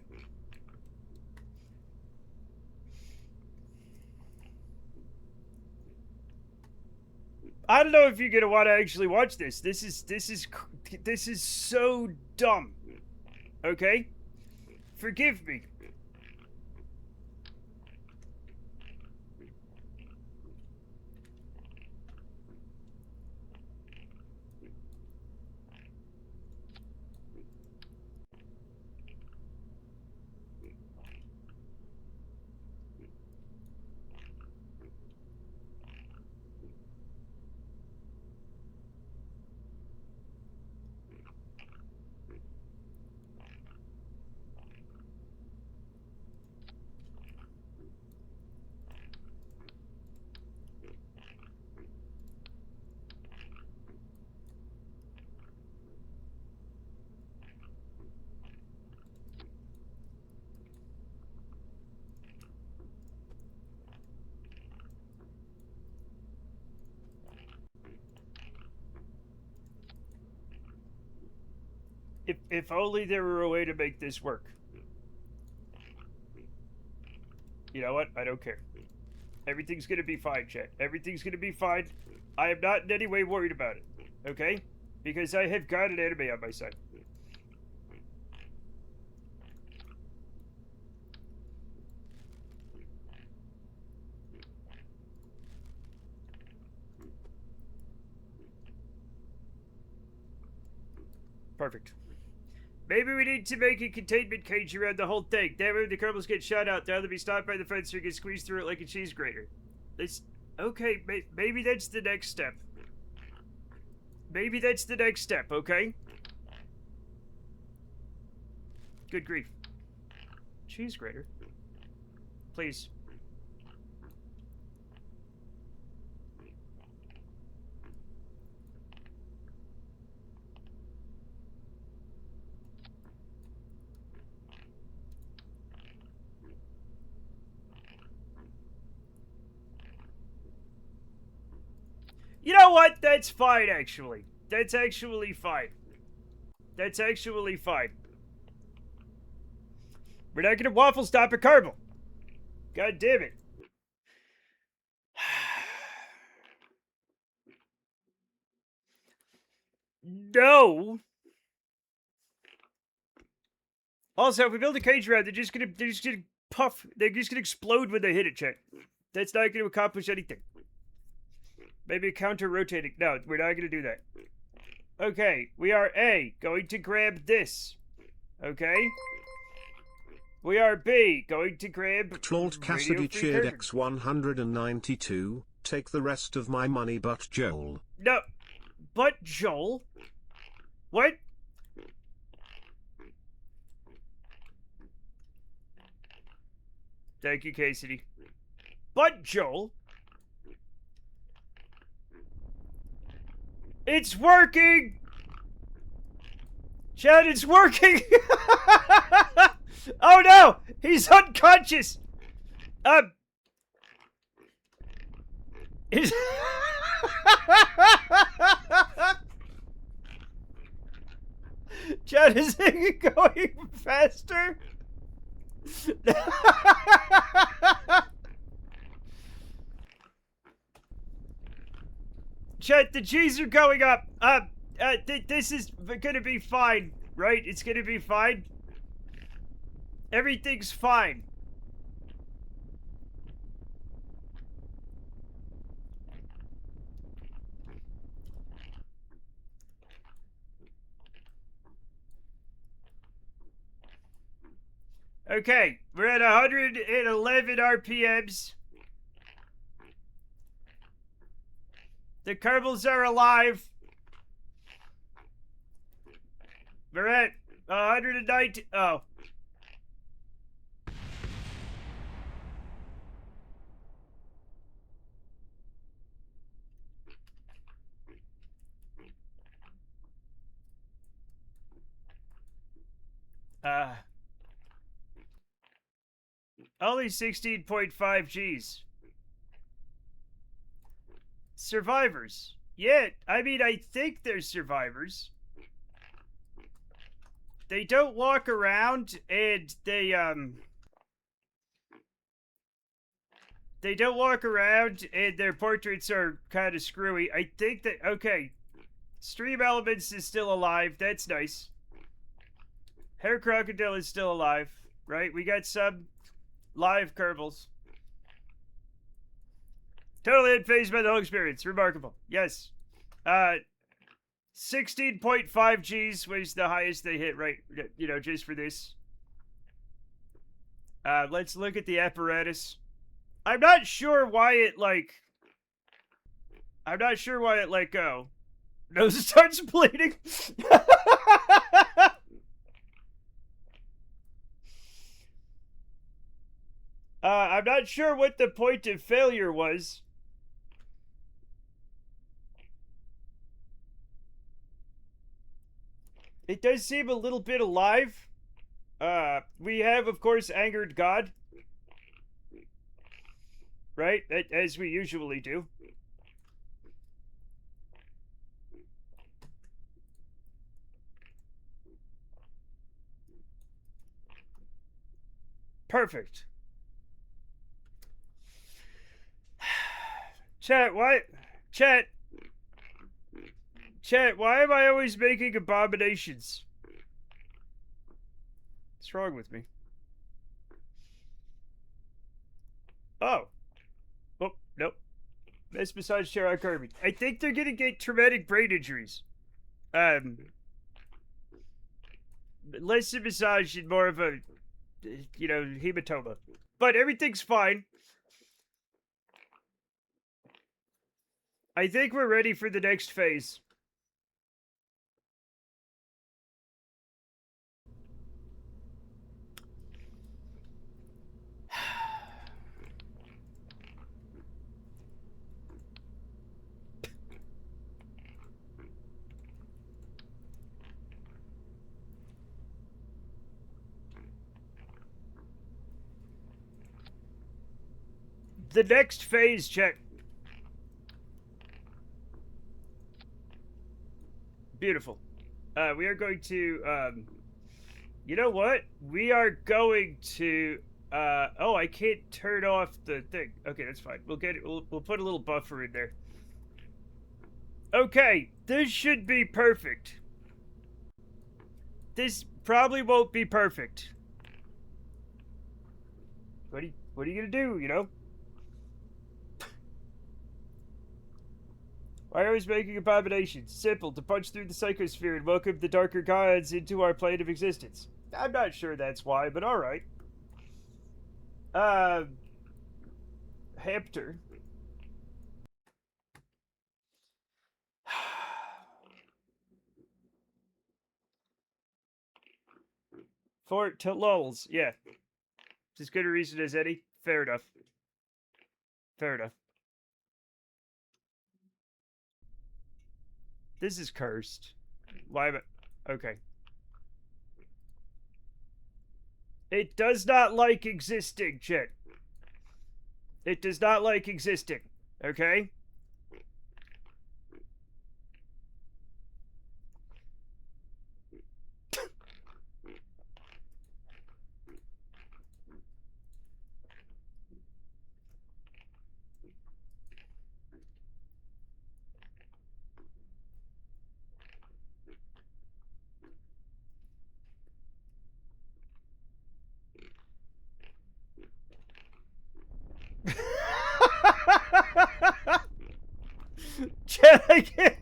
Speaker 1: I don't know if you're gonna want to actually watch this. This is so dumb. Okay? Forgive me. If only there were a way to make this work. You know what? I don't care. Everything's gonna be fine, chat. Everything's gonna be fine. I am not in any way worried about it. Okay? Because I have got an enemy on my side. Perfect. Maybe we need to make a containment cage around the whole thing. That way when the Kerbals get shot out, they'll either be stopped by the fence or get squeezed through it like a cheese grater. Okay, maybe that's the next step. Maybe that's the next step, okay? Good grief. Cheese grater. Please. You know what? That's fine, actually. That's actually fine. That's actually fine. We're not gonna waffle stop a Kerbal. God damn it. No. Also, if we build a cage around, they're just gonna puff. They're just gonna explode when they hit it, Chet. That's not gonna accomplish anything. Maybe a counter-rotating. No, we're not gonna do that. Okay, we are going to grab this. Okay? We are going to grab
Speaker 2: Trolled Cassidy cheered X192, take the rest of my money but Joel.
Speaker 1: No, but Joel? What? Thank you, Cassidy. But Joel? It's working! Chad, it's working! Oh no! He's unconscious! Is Chad, is it going faster? Chad, the G's are going up. This is gonna be fine, right? It's gonna be fine. Everything's fine. Okay, we're at 111 RPMs. The Kerbals are alive. We're at 119. Oh. Only 16.5 Gs. Survivors. Yeah, I mean, I think they're survivors. They don't walk around, and they don't walk around, and their portraits are kind of screwy. I think that, okay, Stream Elements is still alive. That's nice. Hair Crocodile is still alive, right? We got some live Kerbals. Totally unfazed by the whole experience. Remarkable. Yes. 16.5 Gs was the highest they hit, right? You know, just for this. Let's look at the apparatus. I'm not sure why it, like... I'm not sure why it let go. Nose starts bleeding. I'm not sure what the point of failure was. It does seem a little bit alive. We have, of course, Angered God. Right? As we usually do. Perfect. Chat, why? Chat, why am I always making abominations? What's wrong with me? Oh. Oh, nope. Best massage chair on Kirby. I think they're gonna get traumatic brain injuries. less a massage and more of a, you know, hematoma. But everything's fine. I think we're ready for the next phase. The next phase, check. Beautiful. We are going to, you know what? We are going to, oh, I can't turn off the thing. Okay, that's fine. We'll get it. We'll put a little buffer in there. Okay, this should be perfect. This probably won't be perfect. What are you gonna do, you know? Why are we making abominations? Simple, to punch through the psychosphere and welcome the darker gods into our plane of existence. I'm not sure that's why, but alright. Hamster. To lulls, yeah. As good a reason as any. Fair enough. Fair enough. This is cursed. Why am I... Okay. It does not like existing, shit. It does not like existing. Okay? Chat, I can't.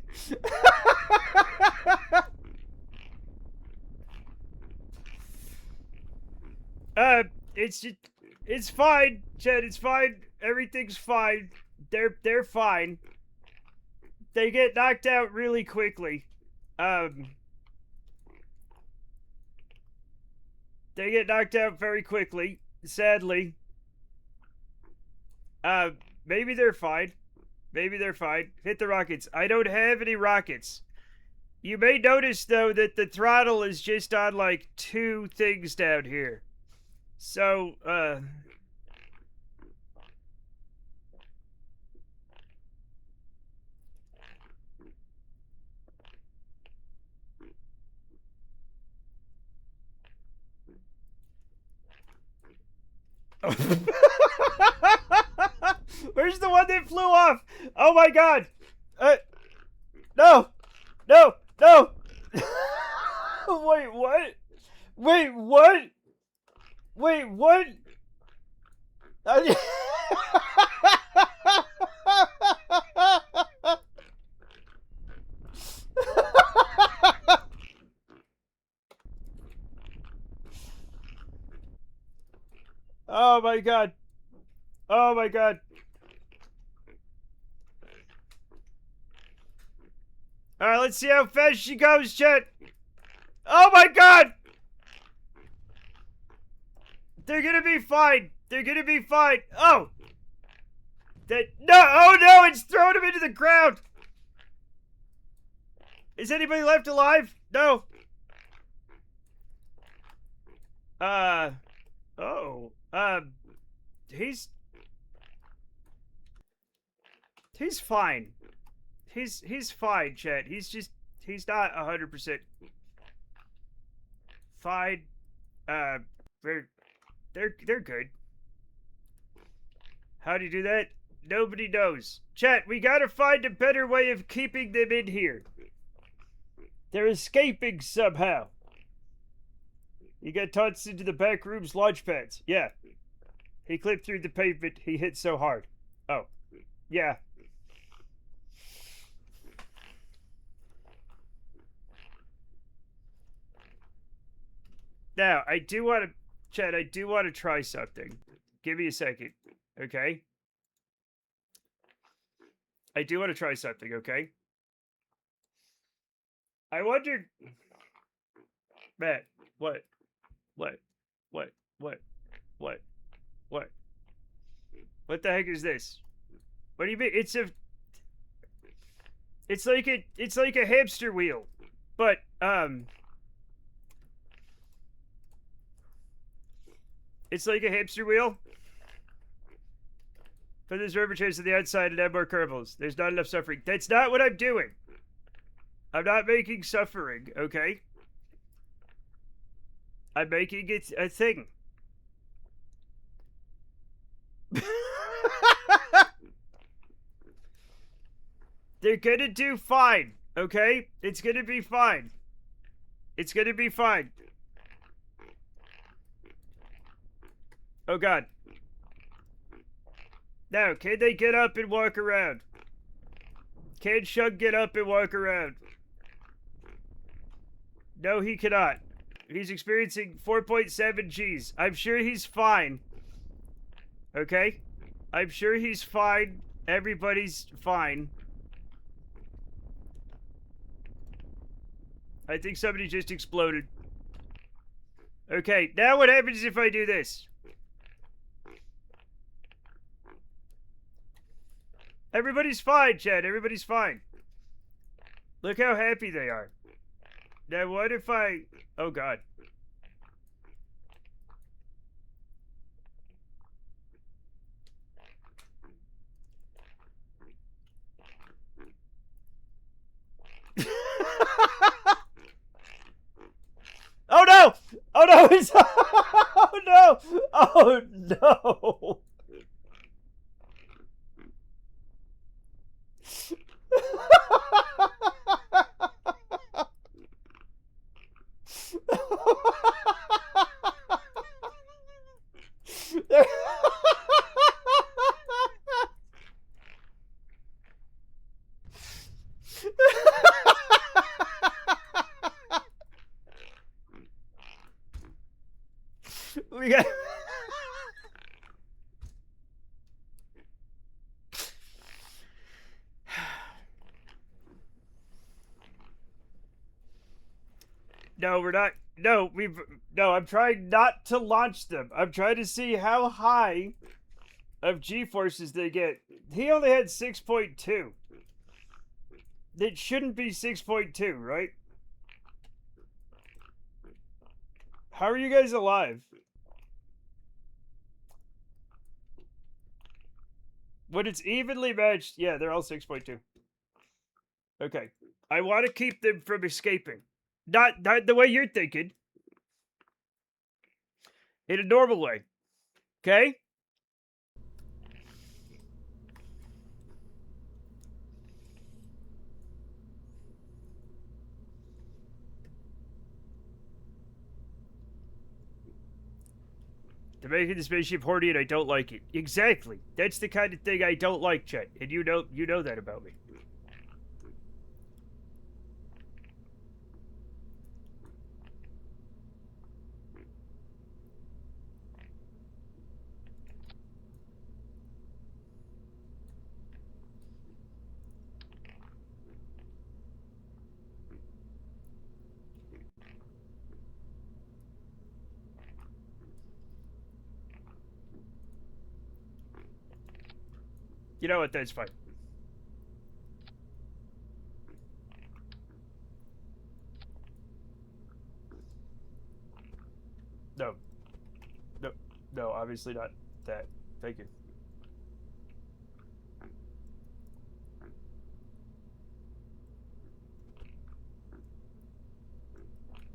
Speaker 1: It's fine, Chet. It's fine. Everything's fine. They're fine. They get knocked out really quickly. They get knocked out very quickly. Sadly. Maybe they're fine. Maybe they're fine. Hit the rockets. I don't have any rockets. You may notice, though, that the throttle is just on, like, 2 things down here. So, Where's the one that flew off? Oh my god! No! No! No! Wait, what? Wait, what? Wait, what? Oh my god. Oh my god. Alright, let's see how fast she goes, Chet. Oh my god! They're gonna be fine. They're gonna be fine. Oh! No! Oh no! It's throwing him into the ground! Is anybody left alive? No. Oh. He's fine. He's fine, Chet. He's not 100% fine. They're good. How do you do that? Nobody knows. Chet, we gotta find a better way of keeping them in here. They're escaping somehow. He got tossed into the back room's launch pads. Yeah. He clipped through the pavement. He hit so hard. Oh. Yeah. Now, I do want to, Chad, I do want to try something. Give me a second, okay? I do want to try something, okay? I wondered, Matt, what, what, what, what, what, what? What the heck is this? What do you mean? It's like a hamster wheel, but it's like a hamster wheel. Put this rubber chase to the outside and add more Kerbals. There's not enough suffering. That's not what I'm doing. I'm not making suffering, okay? I'm making it a thing. They're gonna do fine, okay? It's gonna be fine. It's gonna be fine. Oh god. Now, can they get up and walk around? Can Shug get up and walk around? No, he cannot. He's experiencing 4.7 Gs. I'm sure he's fine. Okay? I'm sure he's fine. Everybody's fine. I think somebody just exploded. Okay, now what happens if I do this? Everybody's fine, Chad. Everybody's fine. Look how happy they are. Now what if I... Oh, God. Oh, no! Oh, no! It's... Oh, no! Oh, no! We got... No, we're not. No, I'm trying not to launch them. I'm trying to see how high of G-forces they get. He only had 6.2. It shouldn't be 6.2, right? How are you guys alive? When it's evenly matched, yeah, they're all 6.2. Okay. I want to keep them from escaping. Not the way you're thinking. In a normal way. Okay? They're making the spaceship horny and I don't like it. Exactly. That's the kind of thing I don't like, Chet. And you know that about me. You know what? That's fine. No. No. No, obviously not that. Thank you.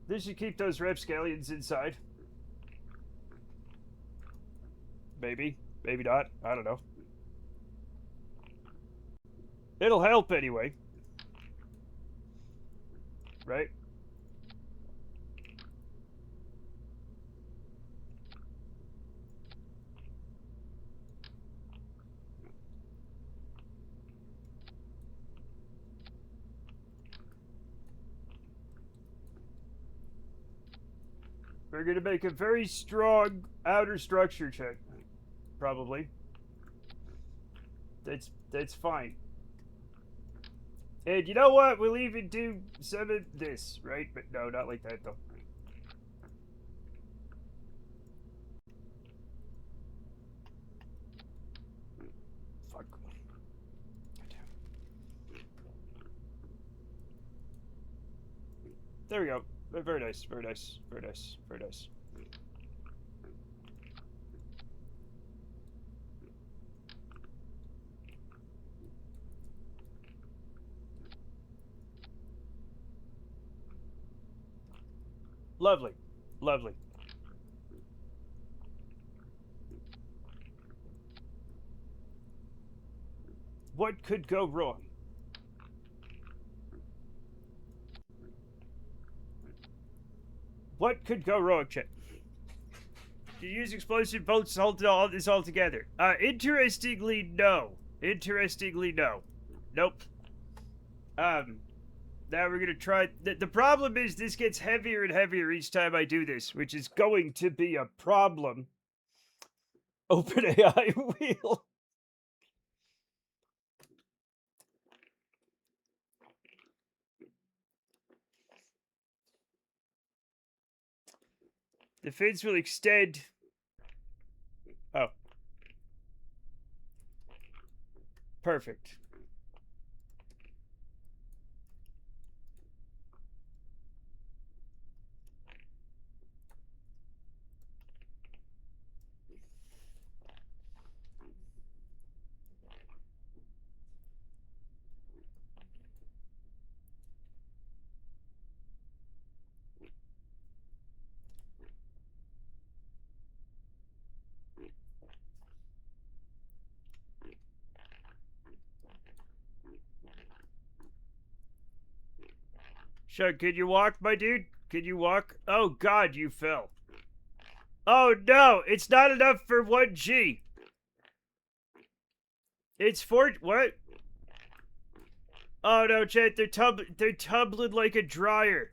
Speaker 1: This should keep those rapscallions inside. Maybe. Maybe not. I don't know. It'll help anyway. Right? We're gonna make a very strong outer structure check. Probably. That's fine. And you know what? We'll even do some of this, right? But no, not like that though. Fuck. There we go. Very nice, very nice, very nice, very nice. Lovely. Lovely. What could go wrong? What could go wrong, Chet? You use explosive bolts to hold all this all together. Interestingly, no. Interestingly, no. Nope. Now we're gonna try. The problem is this gets heavier and heavier each time I do this, which is going to be a problem. Open AI wheel. The fins will extend. Oh. Perfect. Shug, could you walk, my dude? Could you walk? Oh god, you fell. Oh no, it's not enough for 1G. It's for what? Oh no, Chet, they're tumbling like a dryer.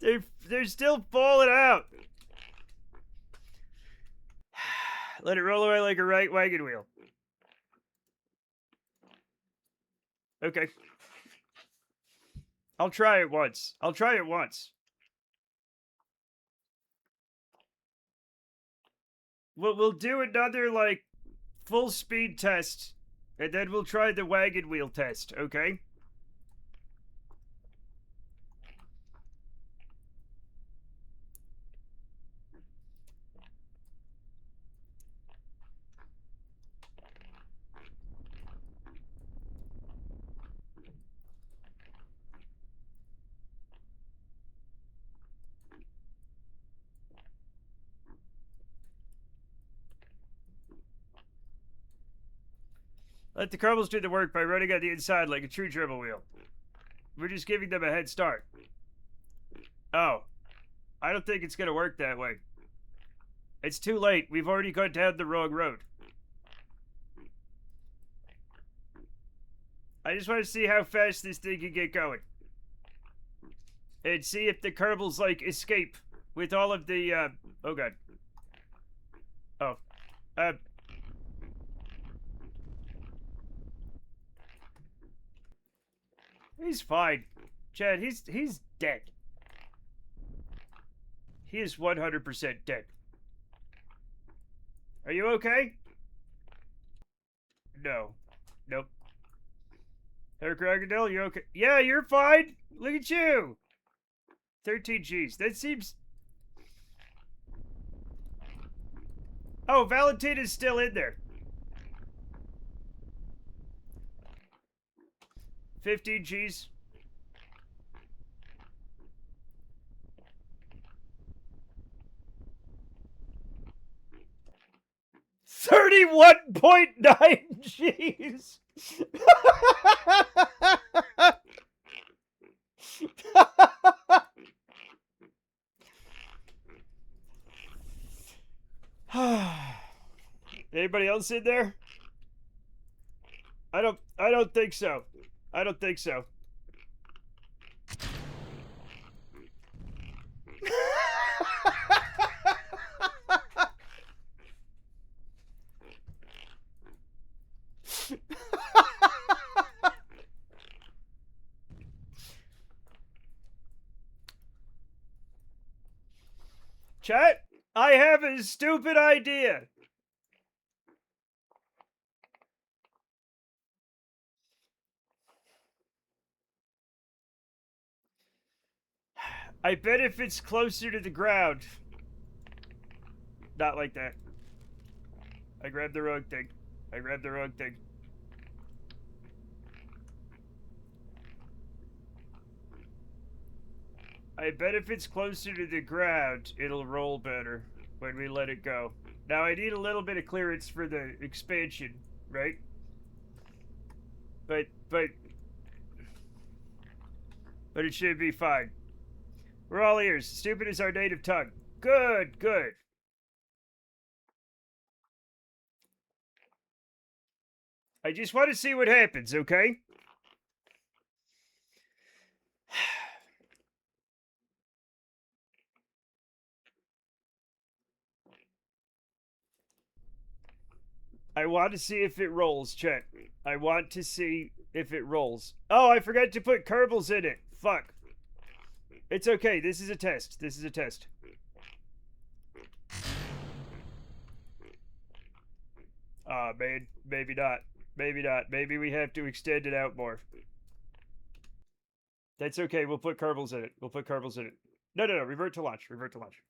Speaker 1: they're still falling out. Let it roll away like a right wagon wheel. Okay. I'll try it once. I'll try it once. We'll do another, like, full speed test, and then we'll try the wagon wheel test, okay? Let the Kerbals do the work by running on the inside like a true dribble wheel. We're just giving them a head start. Oh. I don't think it's gonna work that way. It's too late. We've already gone down the wrong road. I just want to see how fast this thing can get going. And see if the Kerbals, like, escape with all of the, oh god. Oh. He's fine. Chad, he's dead. He is 100% dead. Are you okay? No. Nope. Hey, Crocodile, you okay? Yeah, you're fine. Look at you. 13 Gs. That seems... Oh, Valentina's still in there. 15 Gs. $31.9 Gs. Anybody else in there? I don't think so. I don't think so. Chat, I have a stupid idea. I bet if it's closer to the ground. Not like that. I grabbed the wrong thing. I grabbed the wrong thing. I bet if it's closer to the ground, it'll roll better when we let it go. Now I need a little bit of clearance for the expansion, right? But it should be fine. We're all ears. Stupid is our native tongue. Good, good. I just want to see what happens, okay? I want to see if it rolls, chat. I want to see if it rolls. Oh, I forgot to put Kerbals in it. Fuck. It's okay. This is a test. This is a test. Man. Maybe not. Maybe not. Maybe we have to extend it out more. That's okay. We'll put Kerbals in it. We'll put Kerbals in it. No. Revert to launch. Revert to launch.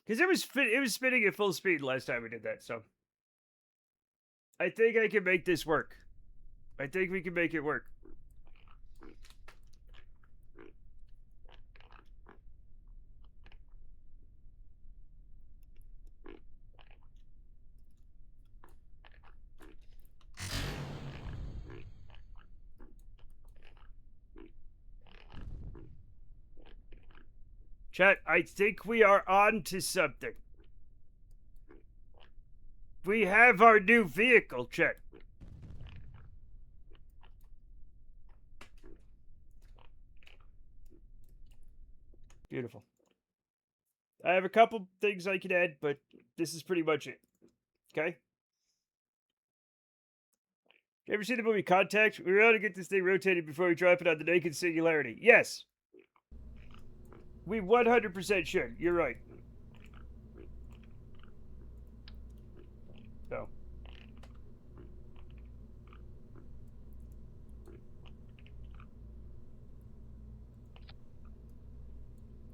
Speaker 1: Because it was spinning at full speed last time we did that, so. I think I can make this work. I think we can make it work. Chat, I think we are on to something. We have our new vehicle, chat. Beautiful. I have a couple things I can add, but this is pretty much it. Okay? You ever see the movie Contact? We ought to get this thing rotated before we drop it on the naked singularity. Yes! We 100% should. You're right. So.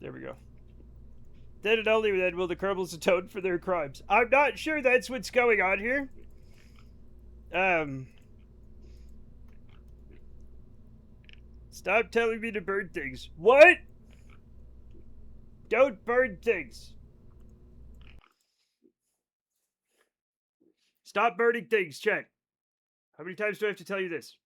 Speaker 1: There we go. Then and only then will the Kerbals atone for their crimes. I'm not sure that's what's going on here. Stop telling me to burn things. What? Don't burn things. Stop burning things, chat. How many times do I have to tell you this?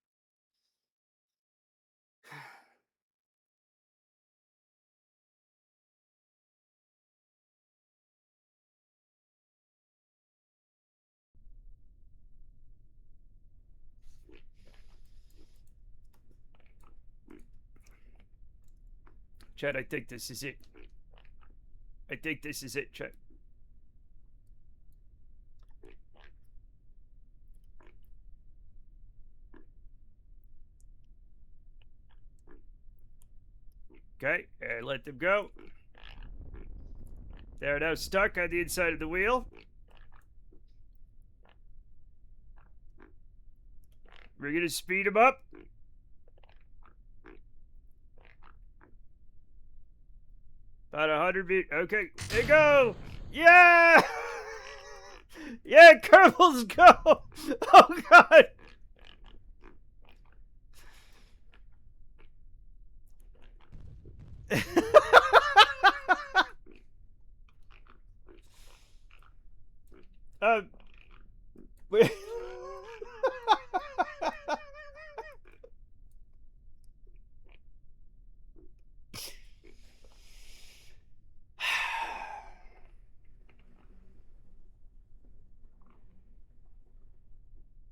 Speaker 1: Chat, I think this is it. I think this is it, chat. Okay, and let them go. They're now stuck on the inside of the wheel. We're gonna speed them up. About 100 feet. Okay, they go. Yeah! Yeah, Kerbals go. Oh, God. Wait.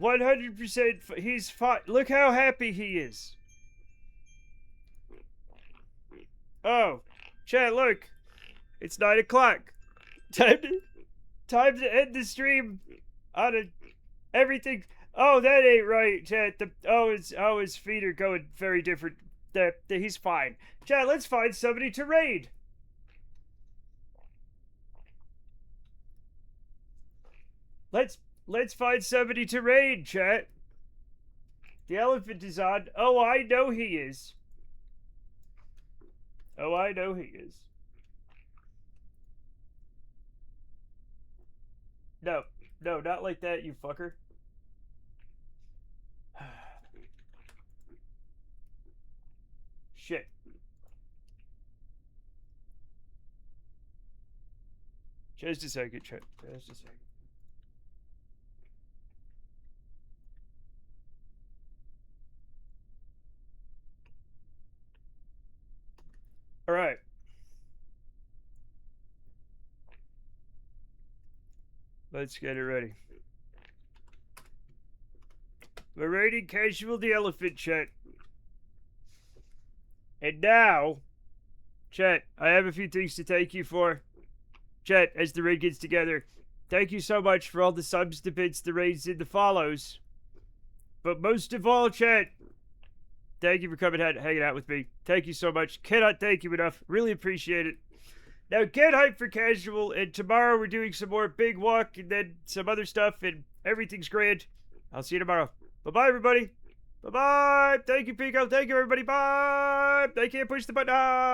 Speaker 1: 100%. He's fine. Look how happy he is. Oh, chat, look. It's 9 o'clock. Time to end the stream on a everything. Oh, that ain't right, chat. His feet are going very different. He's fine. Chat, let's find somebody to raid. Let's find somebody to raid, chat. The elephant is on. Oh, I know he is. Oh, I know he is. No, not like that, you fucker. Shit. Just a second, chat. Just a second. All right. Let's get it ready. We're raiding Casual the Elephant, chat. And now, chat, I have a few things to thank you for. Chat, as the raid gets together, thank you so much for all the subs, the bits, the raids, and the follows. But most of all, chat, thank you for coming out and hanging out with me. Thank you so much. Cannot thank you enough. Really appreciate it. Now get hyped for Casual, and tomorrow we're doing some more Big Walk and then some other stuff, and everything's grand. I'll see you tomorrow. Bye-bye, everybody. Bye-bye. Thank you, Pico. Thank you, everybody. Bye. I can't push the button.